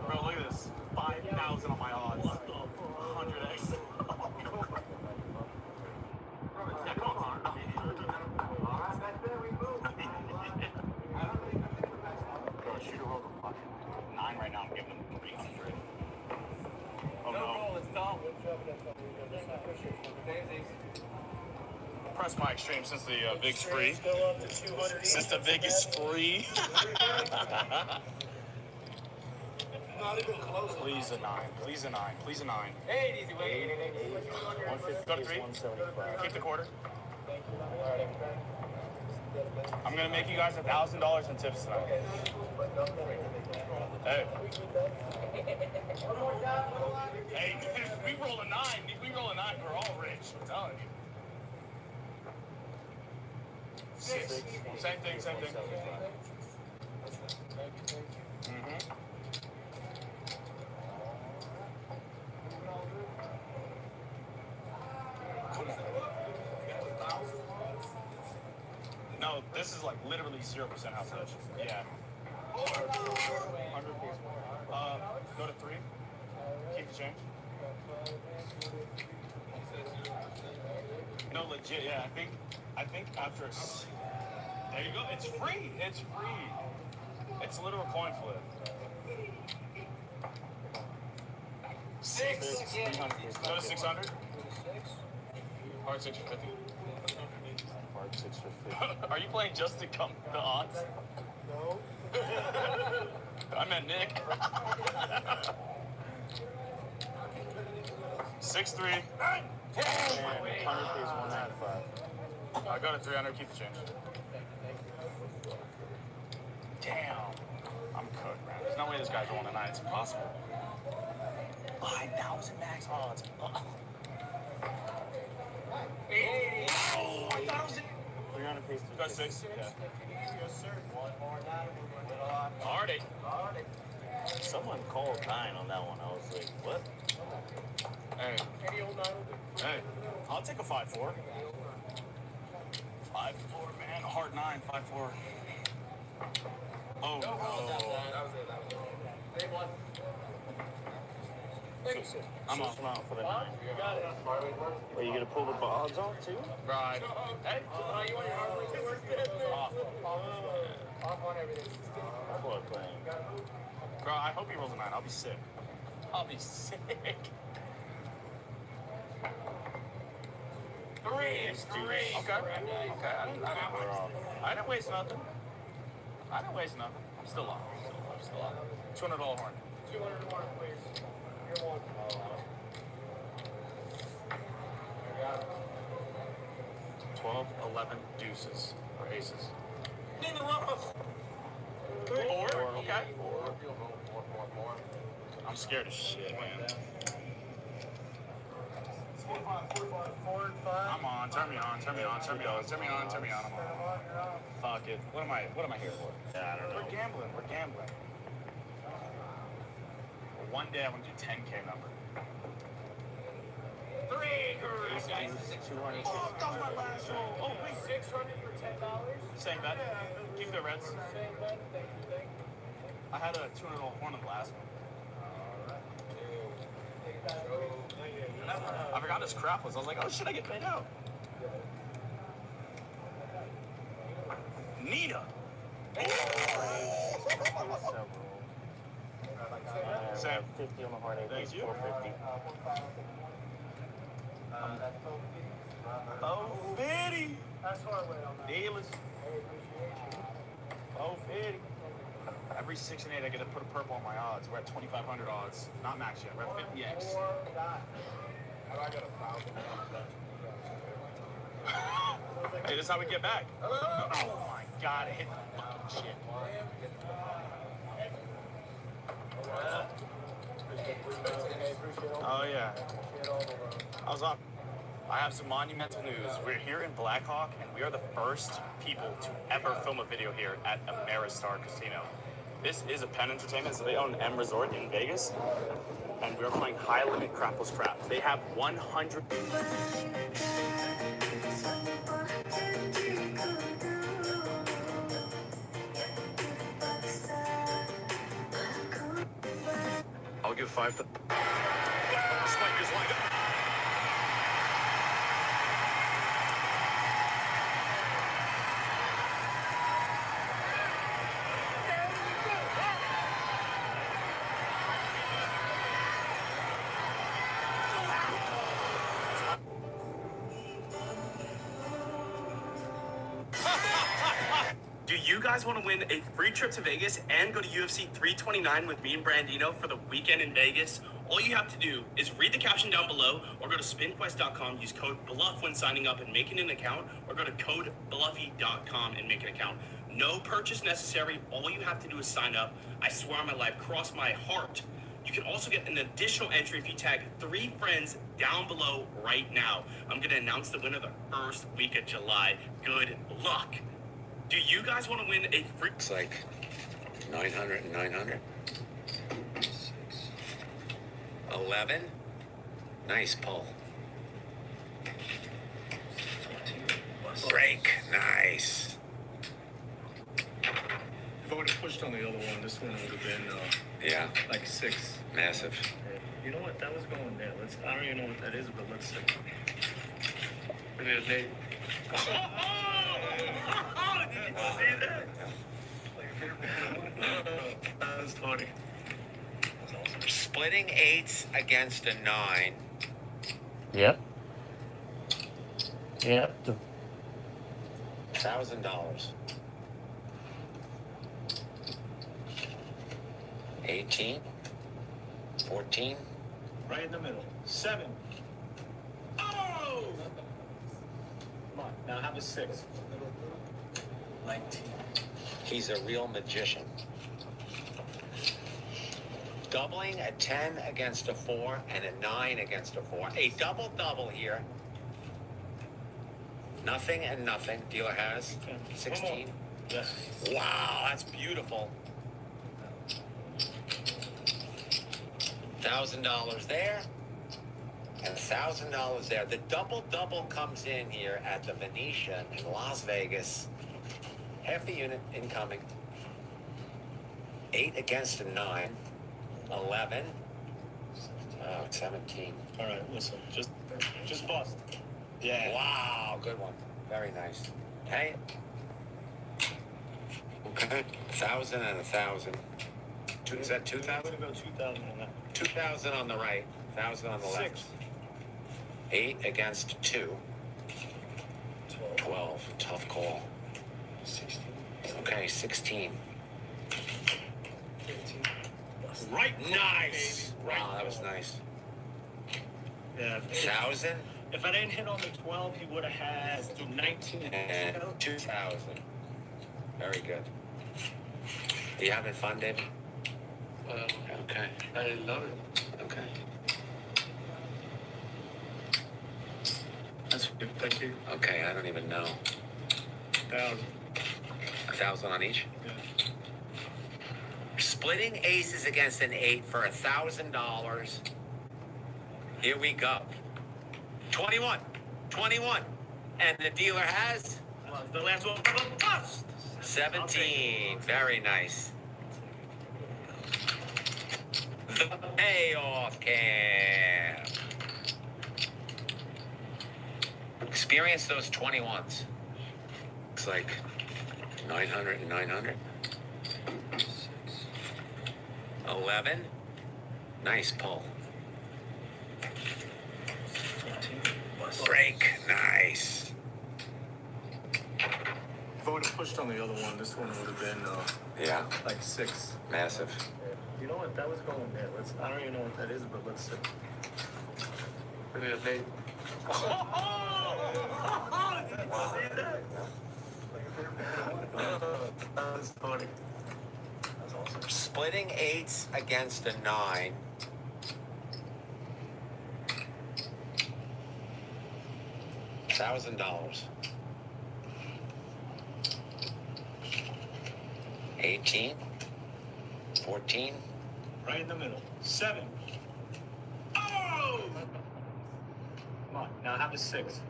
Bro, look at this. 5,000 on my odds. 100x. Yeah, come on. Bro, shooter rolls a fucking 9 right now. I'm giving him 300. Oh no. Press my extreme since the big spree. Since the biggest spree. Please a 9. Please a 9. Please a 9. Hey, easy way. 150. Go to 3. Keep the quarter. I'm gonna make you guys $1,000 in tips tonight. Hey. Hey, if we roll a 9, we're all rich. I'm telling you. 6. Same thing. Mm-hmm. No, this is like literally 0% house touch. Yeah. Go to 3. Keep the change. No, legit. Yeah, I think after. There you go. It's free. It's free. It's a literal coin flip. 6. Go to 600. Hard 6 for 50. Hard 6 for 50. Are you playing just to come the odds? No. I meant Nick. 6-3. And 100 pays 195. I go to 300. Keep the change. Damn. I'm cooked, man. There's no way this guy's rolling a 9. It's impossible. 5,000 max odds. Hey. Oh, 1,000. 300 pays 2. Got 6. Yeah. Yes, sir. One more 9. Already. Someone called 9 on that one. I was like, what? Hey. Hey. I'll take a 5-4. 5-4, man. A hard 9. 5-4. Oh, no. That was it. I'm off for the 9. You got it. Wait, you gonna pull the odds off too? Right. Hey. Off on everything. Bro, I hope he rolls a 9. I'll be sick. I'll be sick. 3. Okay. I didn't waste nothing. I'm still off. $200 horn. $200 horn, please. You're one. 12, 11 deuces or aces. In the rough. 4. Okay. 4. I'm scared as shit, man. 4 and 5. I'm on. Turn me on. I'm on. Fuck it. What am I here for? Yeah, I don't know. We're gambling. One day I want to do 10K number. Guys, 200. Oh, that was my last roll. Oh, wait. 600 for $10. Same bet. Keep the reds. Same bet. Thank you. I had a $200 horn in the last one. I forgot his crap was. I was like, oh shit, I get paid out. Nita. Sam. 50 on the horn. Thank you. 450. Oh, 50. That's hard way on that. Dealers. Oh, 50. Every 6 and 8, I get to put a purple on my odds. We're at 2,500 odds. Not max yet. We're at 50x. I got 1,000. Hey, this is how we get back. Oh my God! It hit the fucking shit. Oh yeah. I was off. I have some monumental news. We're here in Blackhawk, and we are the first people to ever film a video here at Ameristar Casino. This is a Penn Entertainment, so they own M Resort in Vegas, and we're playing high limit crapless crap. They have 100. I'll give 5. Spikers lined up. Do you guys want to win a free trip to Vegas and go to UFC 329 with me and Brandino for the weekend in Vegas? All you have to do is read the caption down below or go to spinquest.com, use code BLUFF when signing up and making an account, or go to codebluffy.com and make an account. No purchase necessary. All you have to do is sign up. I swear on my life, cross my heart. You can also get an additional entry if you tag 3 friends down below right now. I'm going to announce the winner the first week of July. Good luck. Do you guys want to win a free... It's like 900 and 900. 6. 11. Nice pull. 14. Break. Nice. If I would have pushed on the other one, this one would have been Yeah. like 6. Massive. You know what? That was going there. I don't even know what that is, but let's see. Look at the date. Did you see that? That's funny. That's awesome. Splitting 8s against a 9. Yep. Yep. $1,000. 18. 14. Right in the middle. 7. Oh! Come on, now have a 6. 19. He's a real magician. Doubling a 10 against a 4 and a 9 against a 4. A double-double here. Nothing and nothing. Dealer has 16. Yes. Wow, that's beautiful. $1,000 there and $1,000 there. The double-double comes in here at the Venetian in Las Vegas. Half a unit incoming. 8 against a 9. 11. 17. All right, listen, just bust. Yeah. Wow, good one. Very nice. Hey. Okay. 1,000 and 1,000. Is that 2,000? I'm going to go 2,000 on that. 2,000 on the right, 1,000 on the left. 6. 8 against 2. 12. Tough call. 16. Okay, 16. 15. Right. Nice. Wow, that was nice. Yeah. 1,000 If I didn't hit on the 12, he would have had 19 and 2,000. Very good. You having fun, David? Okay. I love it. Okay. That's good. Thank you. Okay, I don't even know. 1,000. 1,000 on each? Yeah. Splitting aces against an 8 for $1,000. Here we go. 21. 21. And the dealer has? The last one. Bust. 17. Very nice. The payoff cam. Experience those 21s. Looks like 900 and 900. 11. Nice pull. Break. Nice. If I would have pushed on the other one, this one would have been Yeah. like 6. Massive. You know what? That was going there. I don't even know what that is, but let's see. Look at that. That was funny. That's awesome. Splitting 8s against a 9. $1,000. 18. 14. Right in the middle. 7. Oh! Come on, now have a 6.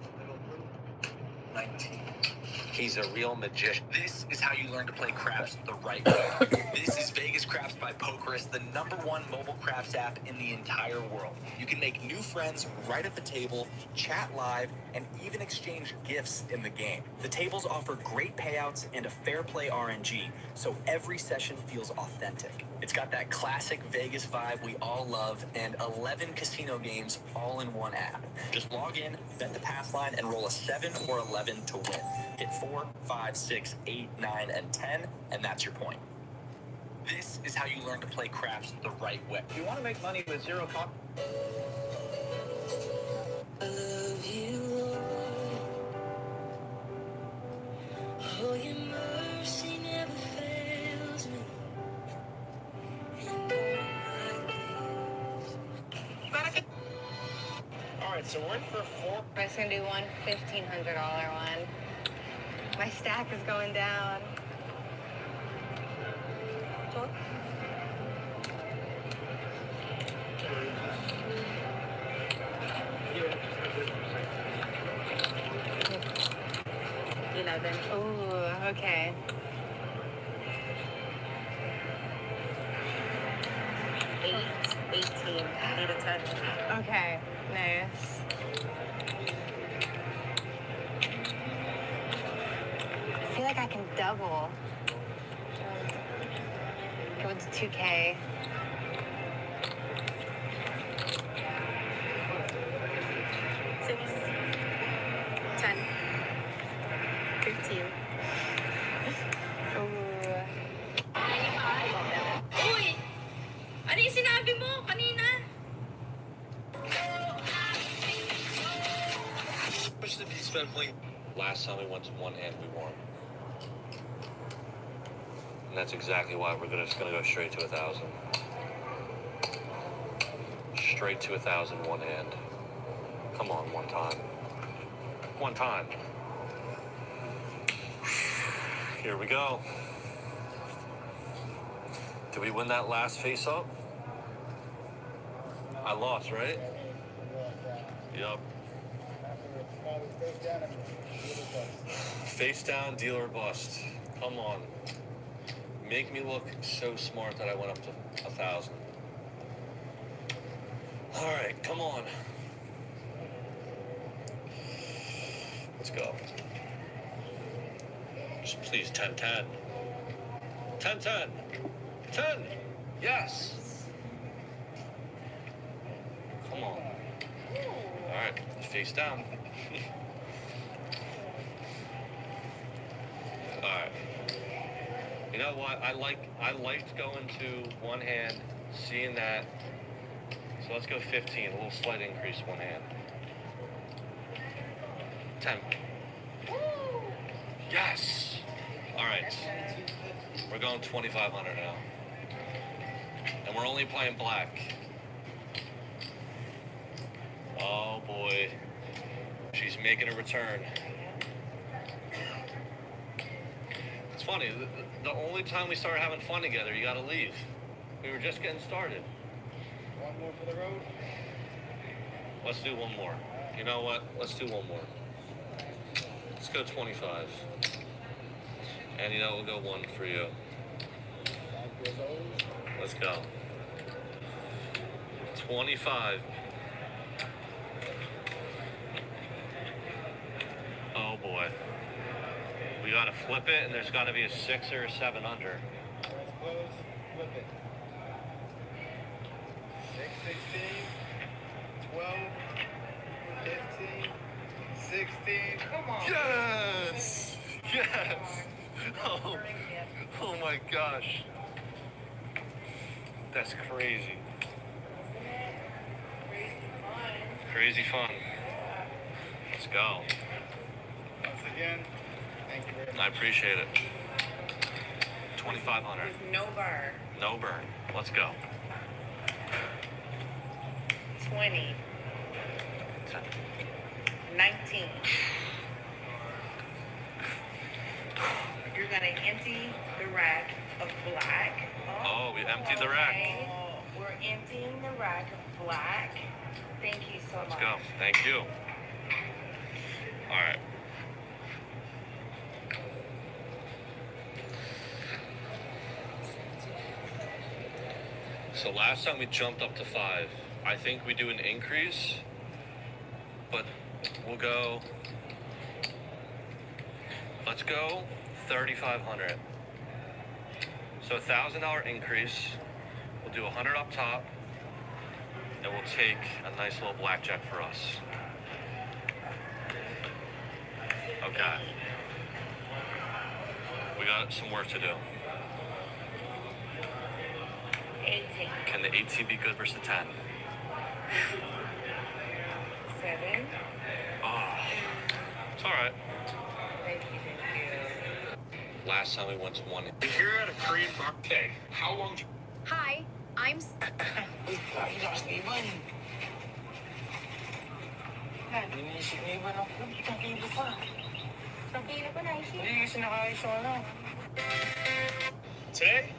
19. He's a real magician. This is how you learn to play craps the right way. This is Vegas Craps by Pokerist, the #1 mobile craps app in the entire world. You can make new friends right at the table, chat live, and even exchange gifts in the game. The tables offer great payouts and a fair play RNG, so every session feels authentic. It's got that classic Vegas vibe we all love, and 11 casino games all in one app. Just log in, bet the pass line, and roll a 7 or 11 to win. Hit 4, 5, 6, 8, 9, and 10, and that's your point. This is how you learn to play craps the right way. If you want to make money with zero cost. I love you, Lord. Oh, your mercy never fails me. Alright, so we're in for 4. I was gonna do one $1,500 one. My stack is going down. Talk. Ooh, okay. 18. 8 to 10. Okay, nice. I feel like I can double. Go with 2K. 6, 10, 15. Uy! Ano yung sinabi mo kanina? How much did he spend playing? Last time we went to one hand, we won. And that's exactly why we're just gonna go straight to 1,000. Straight to 1,000 one hand. Come on, one time. One time. Here we go. Did we win that last face-up? I lost, right? Yup. Face down, dealer bust. Come on. Make me look so smart that I went up to 1,000. All right, come on. Let's go. Just please, 10-10. 10-10. 10. Yes. Come on. All right, face down. All right. You know what? I liked going to one hand, seeing that. So let's go 15. A little slight increase one hand. 10. Yes. All right. We're going 2,500 now. And we're only playing black. Oh boy. She's making a return. It's funny, the only time we started having fun together, you gotta leave. We were just getting started. One more for the road. Let's do one more. You know what? Let's do one more. Let's go 25. And you know, we'll go one for you. Let's go. 25. Oh boy. We gotta flip it, and there's gotta be a 6 or a 7 under. Close, flip it. 6, 16, 12, 15, 16. Come on. Yes! Yes! Oh, oh my gosh. That's crazy. Crazy fun. Let's go. Once again, thank you very much. I appreciate it. 2,500. No burn. No burn. Let's go. 20. 19. You're gonna empty the rack of black. Oh, we emptied the rack. Okay. We're emptying the rack of black. Thank you so much. Let's go. Thank you. All right. So last time we jumped up to 5. I think we do an increase, but we'll go. Let's go 3,500. So $1,000 increase. We'll do 100 up top, and we'll take a nice little blackjack for us. Okay. We got some work to do. 18. Can the 18 be good versus the 10? 7. Oh, it's all right. Thank you. Last time we went to 1. If you're at a Korean barbecue, how long? Hi, I'm... Inisip niya ba na? Ang kilo pa. Ang kilo pa na isip. Hindi kasi nakaayos yung ano. Today?